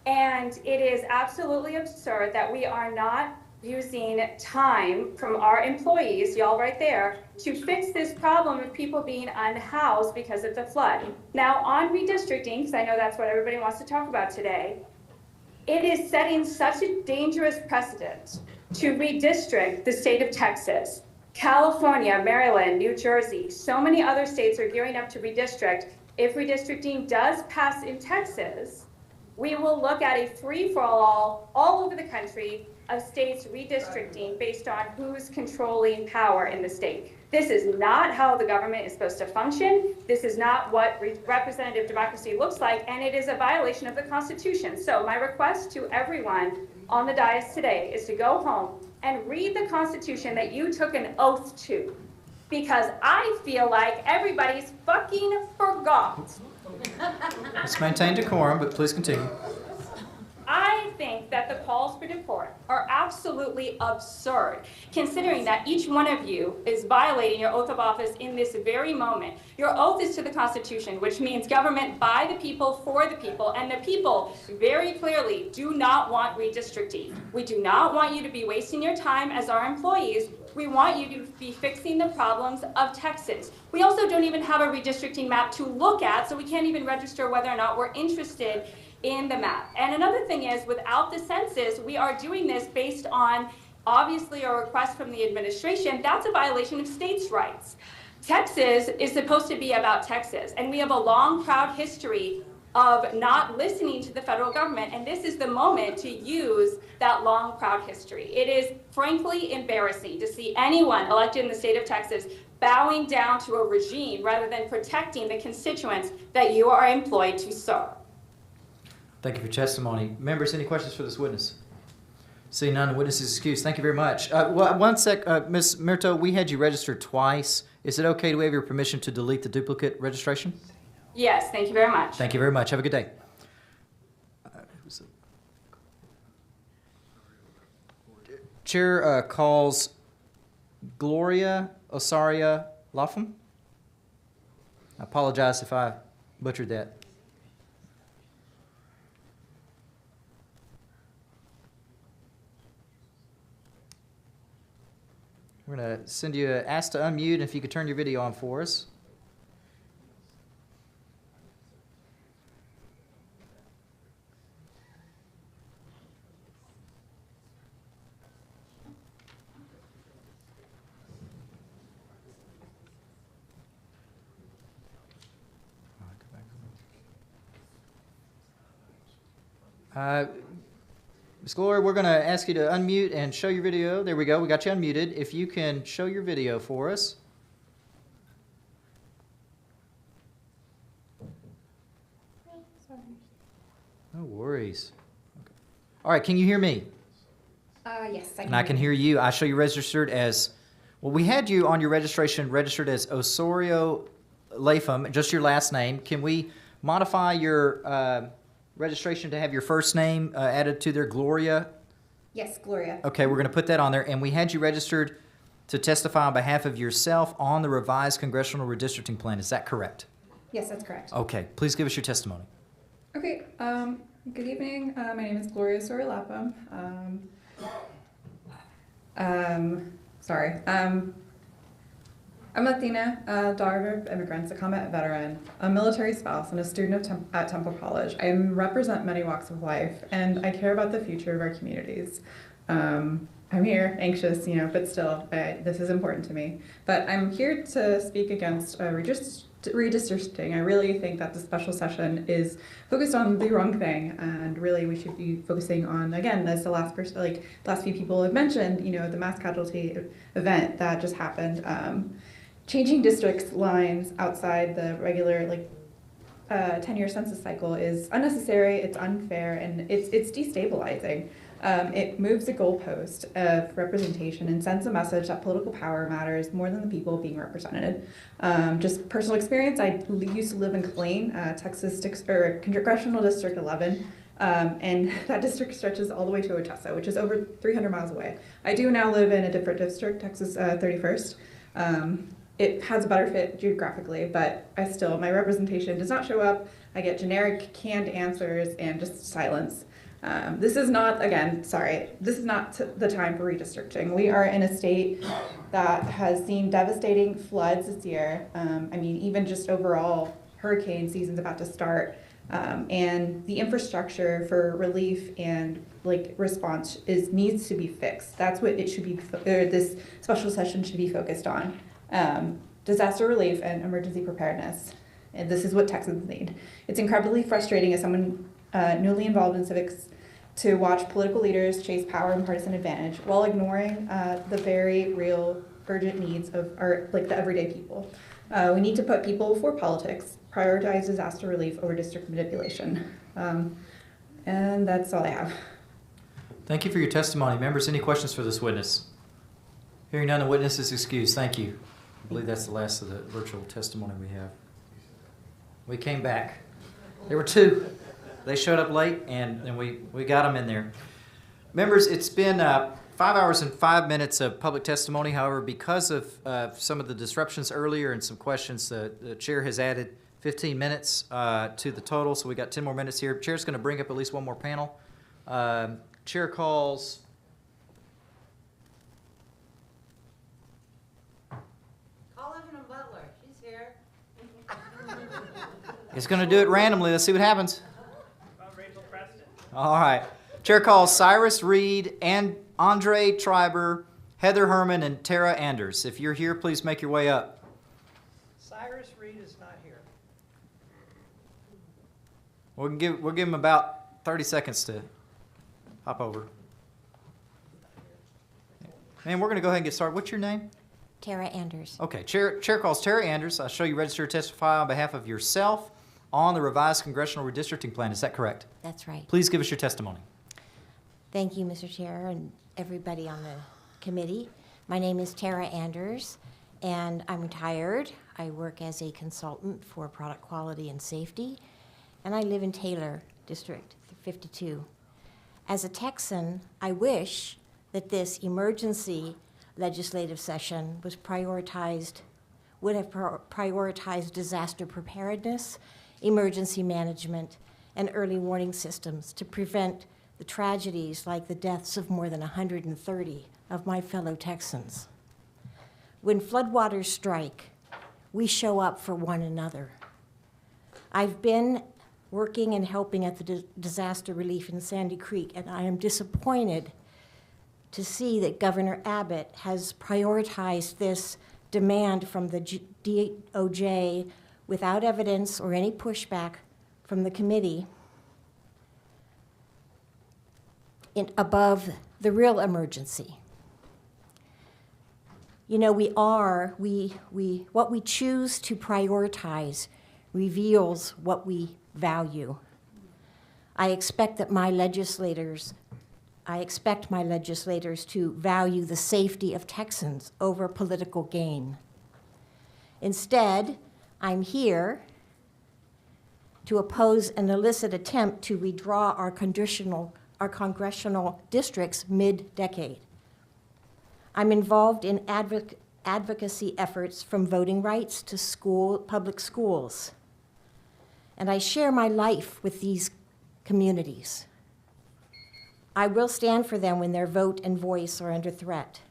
[SPEAKER 22] And it is absolutely absurd that we are not using time from our employees, y'all right there, to fix this problem of people being unhoused because of the flood. Now, on redistricting, because I know that's what everybody wants to talk about today, it is setting such a dangerous precedent to redistrict the state of Texas. California, Maryland, New Jersey, so many other states are gearing up to redistrict. If redistricting does pass in Texas, we will look at a free-for-all all over the country of states redistricting based on who's controlling power in the state. This is not how the government is supposed to function. This is not what representative democracy looks like, and it is a violation of the Constitution. So my request to everyone on the dais today is to go home and read the Constitution that you took an oath to. because I feel like everybody's fucking forgot.
[SPEAKER 1] Let's maintain decorum, but please continue.
[SPEAKER 22] I think that the calls for deport are absolutely absurd, considering that each one of you is violating your oath of office in this very moment. Your oath is to the Constitution, which means government by the people, for the people, and the people very clearly do not want redistricting. We do not want you to be wasting your time as our employees. We want you to be fixing the problems of Texas. We also don't even have a redistricting map to look at, so we can't even register whether or not we're interested in the map. And another thing is, without the census, we are doing this based on, obviously, a request from the administration. That's a violation of states' rights. Texas is supposed to be about Texas, and we have a long, proud history of not listening to the federal government, and this is the moment to use that long, proud history. It is frankly embarrassing to see anyone elected in the state of Texas bowing down to a regime rather than protecting the constituents that you are employed to serve.
[SPEAKER 1] Thank you for your testimony. Members, any questions for this witness? Seeing none, the witness is excused. Thank you very much. One sec, Ms. Mirto, we had you registered twice. Is it okay? Do we have your permission to delete the duplicate registration?
[SPEAKER 22] Yes, thank you very much.
[SPEAKER 1] Thank you very much. Have a good day. Chair calls Gloria Osaria Lapham. I apologize if I butchered that. We're going to send you an ask to unmute, and if you could turn your video on for us. Ms. Gloria, we're going to ask you to unmute and show your video. There we go. We got you unmuted. If you can show your video for us. No worries. Okay. All right, can you hear me?
[SPEAKER 4] Yes, I can.
[SPEAKER 1] And I can hear you. I show you registered as, well, we had you on your registration registered as Osorio Lapham, just your last name. Can we modify your registration to have your first name added to their, Gloria?
[SPEAKER 4] Yes, Gloria.
[SPEAKER 1] Okay, we're going to put that on there. And we had you registered to testify on behalf of yourself on the revised Congressional Redistricting Plan. Is that correct?
[SPEAKER 4] Yes, that's correct.
[SPEAKER 1] Okay, please give us your testimony.
[SPEAKER 4] Okay, good evening. My name is Gloria Sorry-Lapham. I'm Latina, daughter of immigrants, a combat veteran, a military spouse, and a student at Temple College. I represent many walks of life, and I care about the future of our communities. I'm here, anxious, but still, this is important to me. But I'm here to speak against redistricting. I really think that the special session is focused on the wrong thing, and really we should be focusing on, again, as the last few people have mentioned, the mass casualty event that just happened. Changing districts lines outside the regular 10-year census cycle is unnecessary, it's unfair, and it's destabilizing. It moves the goalpost of representation and sends a message that political power matters more than the people being represented. Just personal experience, I used to live in Killeen, Texas, Congressional District 11. And that district stretches all the way to Otessa, which is over 300 miles away. I do now live in a different district, Texas 31st. It has a better fit geographically, but my representation does not show up. I get generic canned answers and just silence. This is not the time for redistricting. We are in a state that has seen devastating floods this year. Even just overall hurricane season's about to start. And the infrastructure for relief and response needs to be fixed. That's what it should be. This special session should be focused on. Disaster relief and emergency preparedness. And this is what Texans need. It's incredibly frustrating as someone newly involved in civics to watch political leaders chase power and partisan advantage while ignoring the very real urgent needs of the everyday people. We need to put people before politics, prioritize disaster relief over district manipulation. And that's all I have.
[SPEAKER 1] Thank you for your testimony. Members, any questions for this witness? Hearing none, the witness is excused. Thank you. I believe that's the last of the virtual testimony we have. We came back. There were two. They showed up late, and we got them in there. Members, it's been 5 hours and 5 minutes of public testimony. However, because of some of the disruptions earlier and some questions, the chair has added 15 minutes to the total, so we got 10 more minutes here. Chair's going to bring up at least one more panel. Chair calls
[SPEAKER 5] Butler. She's here.
[SPEAKER 1] It's going to do it randomly. Let's see what happens. All right. Chair calls Cyrus Reed and Andre Triber, Heather Herman, and Tara Anders. If you're here, please make your way up.
[SPEAKER 20] Cyrus Reed is not here.
[SPEAKER 1] We'll give them about 30 seconds to hop over. And we're going to go ahead and get started. What's your name?
[SPEAKER 8] Tara Anders.
[SPEAKER 1] Okay. Chair calls Tara Anders. I'll show you register to testify on behalf of yourself on the revised Congressional Redistricting Plan. Is that correct?
[SPEAKER 8] That's right.
[SPEAKER 1] Please give us your testimony.
[SPEAKER 8] Thank you, Mr. Chair, and everybody on the committee. My name is Tara Anders, and I'm retired. I work as a consultant for product quality and safety, and I live in Taylor, District 52. As a Texan, I wish that this emergency legislative session would have prioritized disaster preparedness, emergency management, and early warning systems to prevent the tragedies like the deaths of more than 130 of my fellow Texans. When floodwaters strike, we show up for one another. I've been working and helping at the disaster relief in Sandy Creek, and I am disappointed to see that Governor Abbott has prioritized this demand from the DOJ without evidence or any pushback from the committee above the real emergency. You know, what we choose to prioritize reveals what we value. I expect my legislators to value the safety of Texans over political gain. Instead, I'm here to oppose an illicit attempt to redraw our congressional districts mid-decade. I'm involved in advocacy efforts from voting rights to public schools, and I share my life with these communities. I will stand for them when their vote and voice are under threat.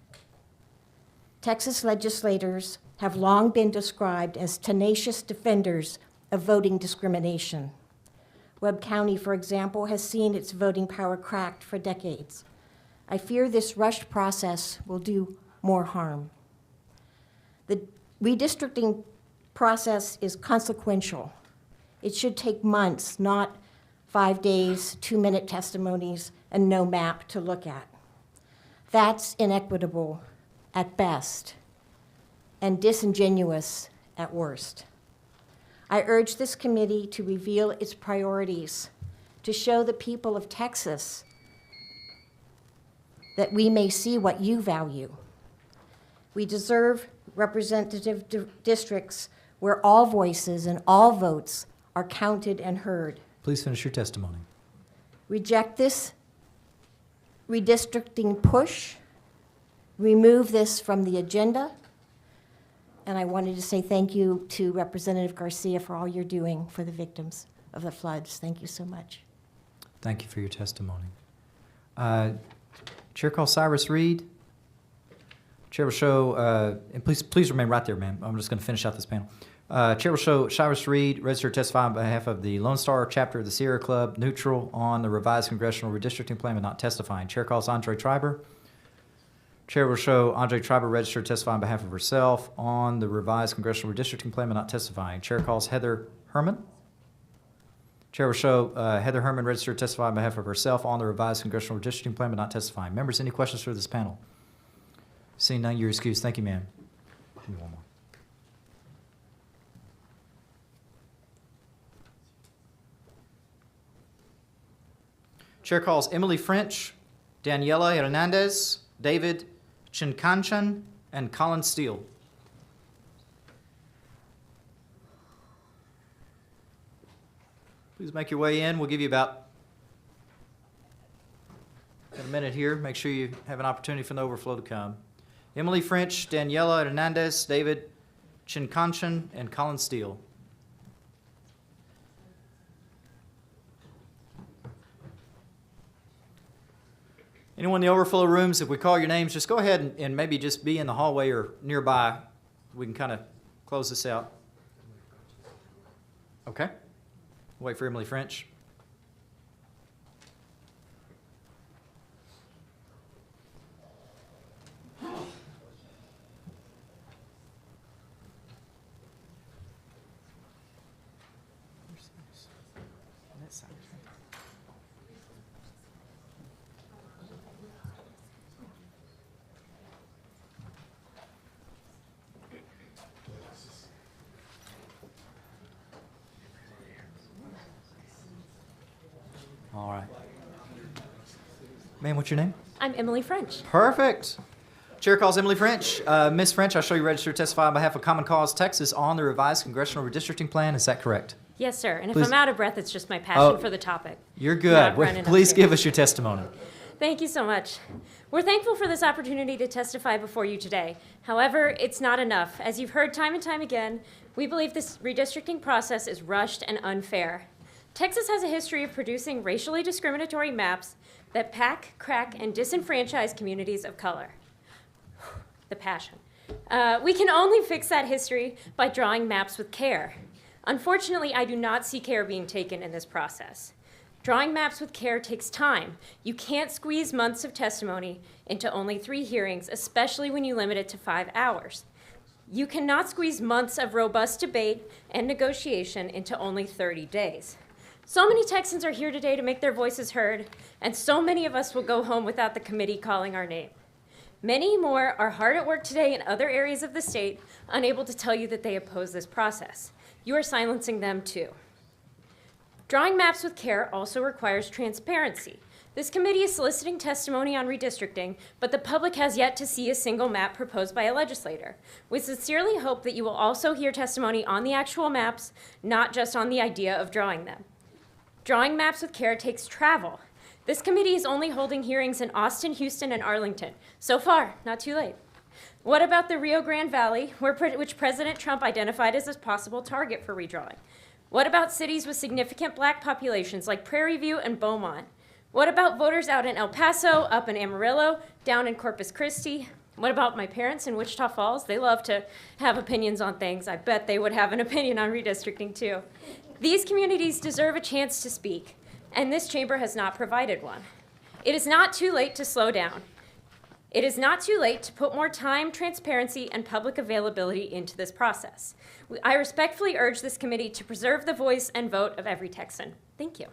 [SPEAKER 8] Texas legislators have long been described as tenacious defenders of voting discrimination. Webb County, for example, has seen its voting power cracked for decades. I fear this rushed process will do more harm. The redistricting process is consequential. It should take months, not 5 days, 2-minute testimonies, and no map to look at. That's inequitable at best and disingenuous at worst. I urge this committee to reveal its priorities, to show the people of Texas that we may see what you value. We deserve representative districts where all voices and all votes are counted and heard.
[SPEAKER 1] Please finish your testimony.
[SPEAKER 8] Reject this redistricting push, remove this from the agenda, and I wanted to say thank you to Representative Garcia for all you're doing for the victims of the floods. Thank you so much.
[SPEAKER 1] Thank you for your testimony. Chair calls Cyrus Reed. Chair will show, and please remain right there, ma'am. I'm just going to finish out this panel. Chair will show Cyrus Reed, registered to testify on behalf of the Lone Star chapter of the Sierra Club, neutral on the revised Congressional Redistricting Plan, but not testifying. Chair calls Andre Triber. Chair will show Andre Triber, registered to testify on behalf of herself on the revised Congressional Redistricting Plan, but not testifying. Chair calls Heather Herman. Chair will show Heather Herman, registered to testify on behalf of herself on the revised Congressional Redistricting Plan, but not testifying. Members, any questions for this panel? Seeing none, you're excused. Thank you, ma'am. Give me one more. Chair calls Emily French, Daniela Hernandez, David Chinkanchan, and Colin Steele. Please make your way in. We'll give you about a minute here. Make sure you have an opportunity for the overflow to come. Emily French, Daniela Hernandez, David Chinkanchan, and Colin Steele. Anyone in the overflow rooms, if we call your names, just go ahead and maybe just be in the hallway or nearby. We can kind of close this out. Okay. Wait for Emily French. All right. Ma'am, what's your name?
[SPEAKER 17] I'm Emily French.
[SPEAKER 1] Perfect. Chair calls Emily French. Ms. French, I show you registered to testify on behalf of Common Cause Texas on the revised Congressional Redistricting Plan. Is that correct?
[SPEAKER 17] Yes, sir. And if
[SPEAKER 1] Please.
[SPEAKER 17] I'm out of breath, it's just my passion for the topic.
[SPEAKER 1] You're
[SPEAKER 17] Not
[SPEAKER 1] good.
[SPEAKER 17] running
[SPEAKER 1] Please
[SPEAKER 17] upstairs.
[SPEAKER 1] give us your testimony.
[SPEAKER 17] Thank you so much. We're thankful for this opportunity to testify before you today. However, it's not enough. As you've heard time and time again, we believe this redistricting process is rushed and unfair. Texas has a history of producing racially discriminatory maps that pack, crack, and disenfranchise communities of color. The passion. We can only fix that history by drawing maps with care. Unfortunately, I do not see care being taken in this process. Drawing maps with care takes time. You can't squeeze months of testimony into only 3 hearings, especially when you limit it to 5 hours. You cannot squeeze months of robust debate and negotiation into only 30 days. So many Texans are here today to make their voices heard, and so many of us will go home without the committee calling our name. Many more are hard at work today in other areas of the state, unable to tell you that they oppose this process. You are silencing them too. Drawing maps with care also requires transparency. This committee is soliciting testimony on redistricting, but the public has yet to see a single map proposed by a legislator. We sincerely hope that you will also hear testimony on the actual maps, not just on the idea of drawing them. Drawing maps with care takes travel. This committee is only holding hearings in Austin, Houston, and Arlington. So far, not too late. What about the Rio Grande Valley, which President Trump identified as a possible target for redrawing? What about cities with significant black populations like Prairie View and Beaumont? What about voters out in El Paso, up in Amarillo, down in Corpus Christi? What about my parents in Wichita Falls? They love to have opinions on things. I bet they would have an opinion on redistricting too. These communities deserve a chance to speak, and this chamber has not provided one. It is not too late to slow down. It is not too late to put more time, transparency, and public availability into this process. I respectfully urge this committee to preserve the voice and vote of every Texan. Thank you.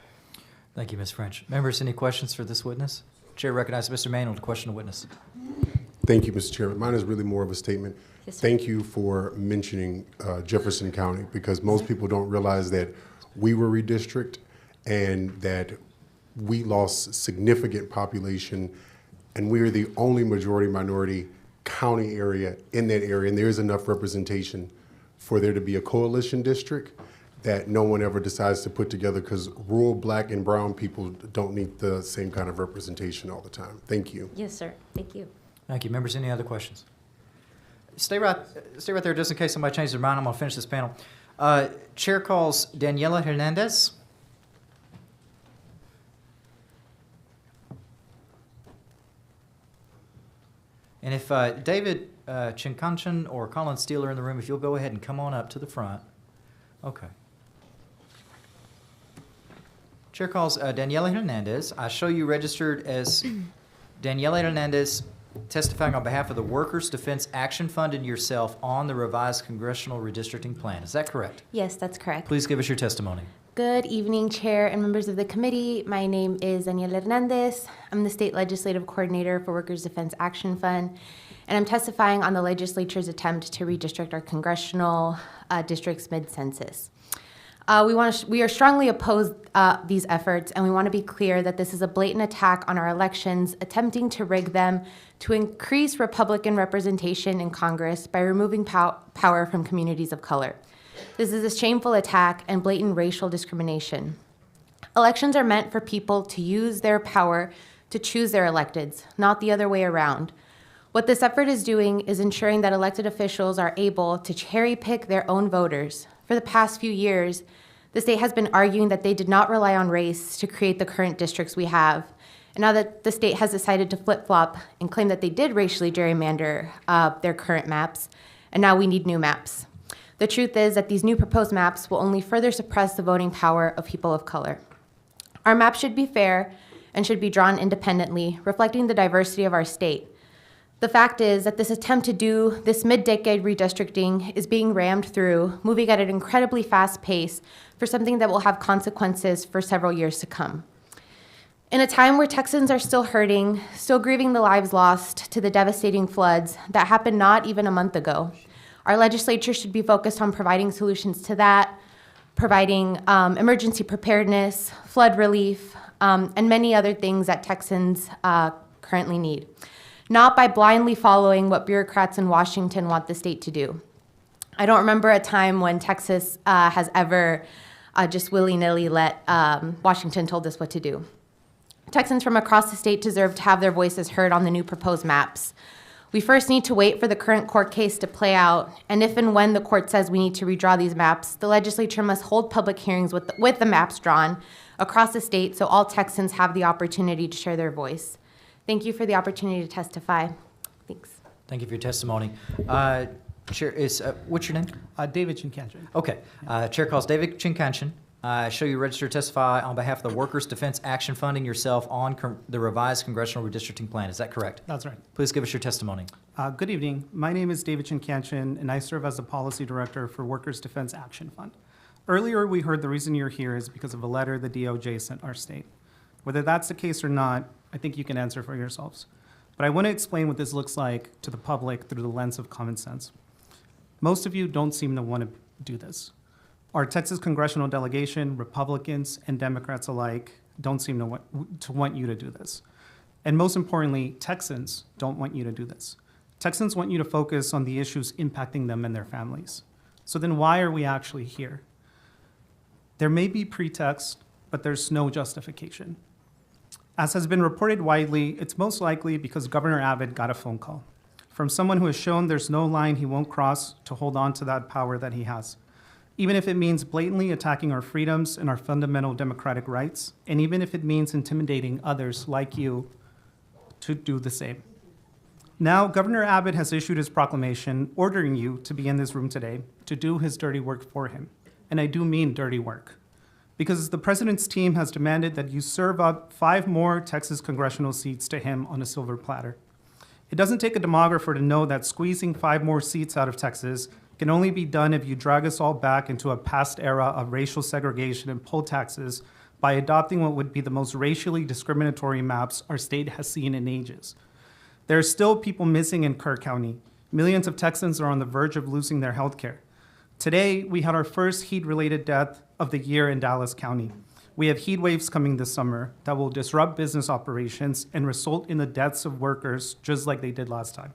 [SPEAKER 1] Thank you, Ms. French. Members, any questions for this witness? Chair recognizes Mr. Manuel to question the witness.
[SPEAKER 10] Thank you, Mr. Chairman. Mine is really more of a statement.
[SPEAKER 17] Yes, sir.
[SPEAKER 10] Thank you for mentioning Jefferson County, because most people don't realize that we were redistricted and that we lost significant population, and we are the only majority-minority county area in that area, and there is enough representation for there to be a coalition district that no one ever decides to put together, because rural black and brown people don't need the same kind of representation all the time. Thank you.
[SPEAKER 17] Yes, sir. Thank you.
[SPEAKER 1] Thank you. Members, any other questions? Stay right there just in case somebody changes their mind. I'm going to finish this panel. Chair calls Daniela Hernandez. And if David Chinkanchan or Colin Steele are in the room, if you'll go ahead and come on up to the front. Okay. Chair calls Daniela Hernandez. I show you registered as Daniela Hernandez, testifying on behalf of the Workers' Defense Action Fund and yourself on the revised Congressional Redistricting Plan. Is that correct?
[SPEAKER 14] Yes, that's correct.
[SPEAKER 1] Please give us your testimony.
[SPEAKER 14] Good evening, Chair and members of the committee. My name is Daniela Hernandez. I'm the State Legislative Coordinator for Workers' Defense Action Fund, and I'm testifying on the legislature's attempt to redistrict our congressional districts mid-census. We are strongly opposed these efforts, and we want to be clear that this is a blatant attack on our elections, attempting to rig them to increase Republican representation in Congress by removing power from communities of color. This is a shameful attack and blatant racial discrimination. Elections are meant for people to use their power to choose their electeds, not the other way around. What this effort is doing is ensuring that elected officials are able to cherry pick their own voters. For the past few years, the state has been arguing that they did not rely on race to create the current districts we have. And now that the state has decided to flip-flop and claim that they did racially gerrymander their current maps, and now we need new maps. The truth is that these new proposed maps will only further suppress the voting power of people of color. Our maps should be fair and should be drawn independently, reflecting the diversity of our state. The fact is that this attempt to do this mid-decade redistricting is being rammed through, moving at an incredibly fast pace for something that will have consequences for several years to come. In a time where Texans are still hurting, still grieving the lives lost to the devastating floods that happened not even a month ago, our legislature should be focused on providing solutions to that, providing emergency preparedness, flood relief, and many other things that Texans currently need, not by blindly following what bureaucrats in Washington want the state to do. I don't remember a time when Texas has ever just willy-nilly let Washington told us what to do. Texans from across the state deserve to have their voices heard on the new proposed maps. We first need to wait for the current court case to play out, and if and when the court says we need to redraw these maps, the legislature must hold public hearings with the maps drawn across the state so all Texans have the opportunity to share their voice. Thank you for the opportunity to testify. Thanks.
[SPEAKER 1] Thank you for your testimony. Chair, what's your name?
[SPEAKER 3] David Chinkanchin.
[SPEAKER 1] Okay. Chair calls David Chinkanchin. Show you register to testify on behalf of the Workers' Defense Action Funding yourself on the revised Congressional Redistricting Plan. Is that correct?
[SPEAKER 3] That's right.
[SPEAKER 1] Please give us your testimony.
[SPEAKER 3] Good evening. My name is David Chinkanchin, and I serve as the Policy Director for Workers' Defense Action Fund. Earlier, we heard the reason you're here is because of a letter the DOJ sent our state. Whether that's the case or not, I think you can answer for yourselves. But I want to explain what this looks like to the public through the lens of common sense. Most of you don't seem to want to do this. Our Texas congressional delegation, Republicans and Democrats alike, don't seem to want you to do this. And most importantly, Texans don't want you to do this. Texans want you to focus on the issues impacting them and their families. So then why are we actually here? There may be pretext, but there's no justification. As has been reported widely, it's most likely because Governor Abbott got a phone call from someone who has shown there's no line he won't cross to hold on to that power that he has, even if it means blatantly attacking our freedoms and our fundamental democratic rights, and even if it means intimidating others like you to do the same. Now, Governor Abbott has issued his proclamation ordering you to be in this room today to do his dirty work for him. And I do mean dirty work, because the president's team has demanded that you serve up 5 more Texas congressional seats to him on a silver platter. It doesn't take a demographer to know that squeezing 5 more seats out of Texas can only be done if you drag us all back into a past era of racial segregation and poll taxes by adopting what would be the most racially discriminatory maps our state has seen in ages. There are still people missing in Kerr County. Millions of Texans are on the verge of losing their health care. Today, we had our first heat-related death of the year in Dallas County. We have heat waves coming this summer that will disrupt business operations and result in the deaths of workers just like they did last time.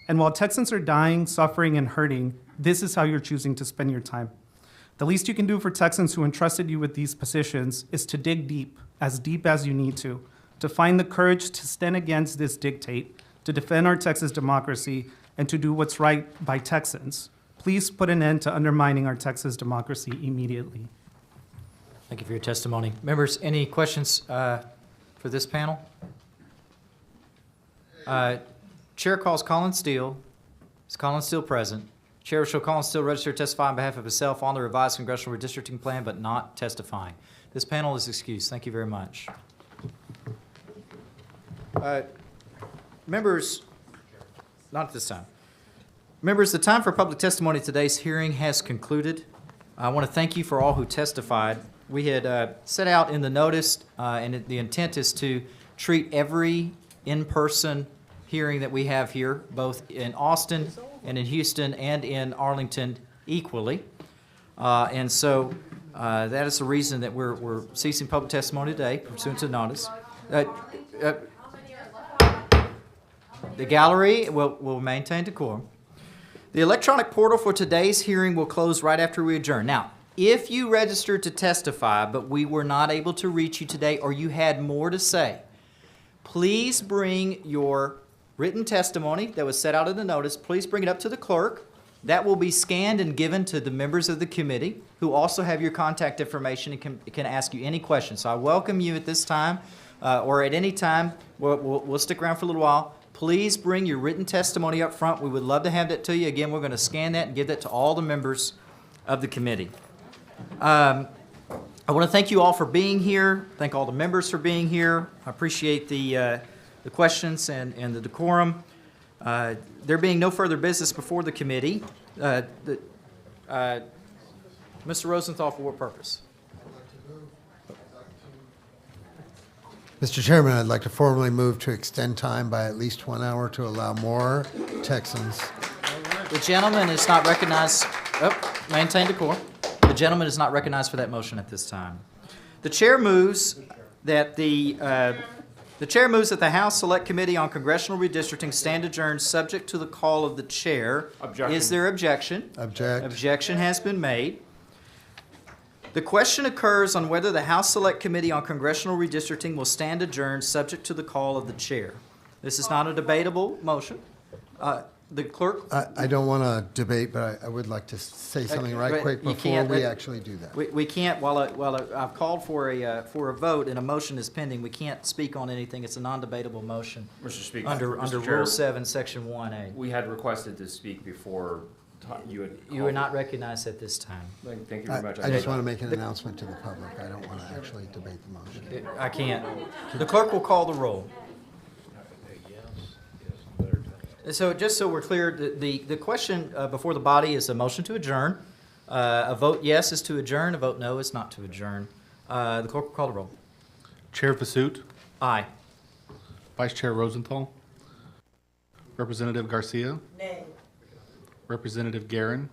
[SPEAKER 3] And while Texans are dying, suffering, and hurting, this is how you're choosing to spend your time. The least you can do for Texans who entrusted you with these positions is to dig deep as you need to find the courage to stand against this dictate, to defend our Texas democracy, and to do what's right by Texans. Please put an end to undermining our Texas democracy immediately.
[SPEAKER 1] Thank you for your testimony. Members, any questions for this panel? Chair calls Colin Steele. Is Colin Steele present? Chair shall Colin Steele register to testify on behalf of himself on the revised Congressional Redistricting Plan, but not testifying. This panel is excused. Thank you very much. Members, not at this time. Members, the time for public testimony at today's hearing has concluded. I want to thank you for all who testified. We had set out in the notice, and the intent is to treat every in-person hearing that we have here, both in Austin and in Houston and in Arlington, equally. And so that is the reason that we're ceasing public testimony today, pursuant to notice. The gallery will maintain decorum. The electronic portal for today's hearing will close right after we adjourn. Now, If you registered to testify, but we were not able to reach you today, or you had more to say, please bring your written testimony that was set out in the notice. Please bring it up to the clerk. That will be scanned and given to the members of the committee, who also have your contact information and can ask you any questions. So I welcome you at this time, or at any time. We'll stick around for a little while. Please bring your written testimony up front. We would love to have that to you. Again, we're going to scan that and give that to all the members of the committee. I want to thank you all for being here. Thank all the members for being here. I appreciate the questions and the decorum. There being no further business before the committee, Mr. Rosenthal, for what purpose?
[SPEAKER 15] Mr. Chairman, I'd like to formally move to extend time by at least 1 hour to allow more Texans.
[SPEAKER 1] The gentleman is not recognized. Maintain decorum. The gentleman is not recognized for that motion at this time. The chair moves that the House Select Committee on Congressional Redistricting stand adjourned subject to the call of the chair.
[SPEAKER 15] Objection.
[SPEAKER 1] Is there objection?
[SPEAKER 15] Object.
[SPEAKER 1] Objection has been made. The question occurs on whether the House Select Committee on Congressional Redistricting will stand adjourned subject to the call of the chair. This is not a debatable motion. The clerk?
[SPEAKER 15] I don't want to debate, but I would like to say something right quick before we actually do that.
[SPEAKER 1] We can't, while I've called for a vote and a motion is pending, we can't speak on anything. It's a non-debatable motion.
[SPEAKER 18] Mr. Speaker.
[SPEAKER 1] Under
[SPEAKER 18] Mr. Chair,
[SPEAKER 1] Rule 7, Section 1A.
[SPEAKER 18] We had requested to speak before you had.
[SPEAKER 1] You are not recognized at this time.
[SPEAKER 18] Thank you very much.
[SPEAKER 15] I just want to make an announcement to the public. I don't want to actually debate the motion.
[SPEAKER 1] I can't. The clerk will call the roll. So just so we're clear, the question before the body is a motion to adjourn. A vote yes is to adjourn. A vote no is not to adjourn. The clerk will call the roll.
[SPEAKER 21] Chair Pursuant.
[SPEAKER 1] Aye.
[SPEAKER 21] Vice Chair Rosenthal. Representative Garcia.
[SPEAKER 5] Nay.
[SPEAKER 21] Representative Guerin.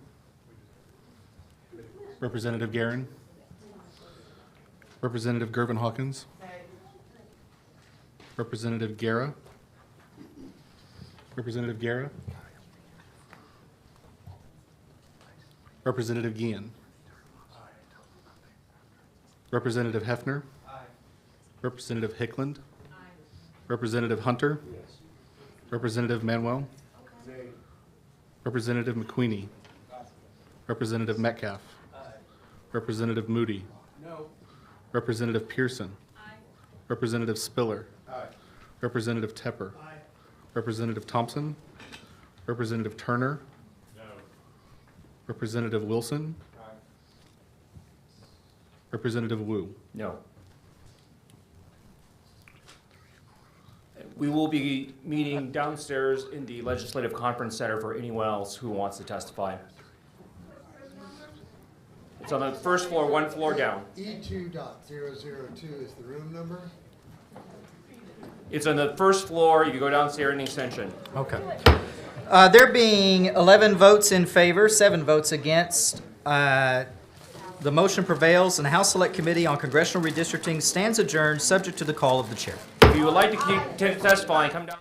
[SPEAKER 21] Representative Guerin. Representative Gervin Hawkins. Representative Guerra. Representative Guerra. Representative Guillen. Representative Hefner. Representative Hickland. Representative Hunter. Representative Manuel. Representative McQueenie. Representative Metcalf. Representative Moody.
[SPEAKER 9] No.
[SPEAKER 21] Representative Pearson. Representative Spiller. Representative Tepper. Representative Thompson. Representative Turner.
[SPEAKER 9] No.
[SPEAKER 21] Representative Wilson. Representative Wu.
[SPEAKER 18] No. We will be meeting downstairs in the Legislative Conference Center for anyone else who wants to testify. It's on the first floor, one floor down.
[SPEAKER 15] E2.002 is the room number?
[SPEAKER 18] It's on the first floor. You go downstairs in the extension.
[SPEAKER 1] Okay. There being 11 votes in favor, 7 votes against, the motion prevails, and the House Select Committee on Congressional Redistricting stands adjourned, subject to the call of the chair.
[SPEAKER 18] If you would like to keep testifying, come down.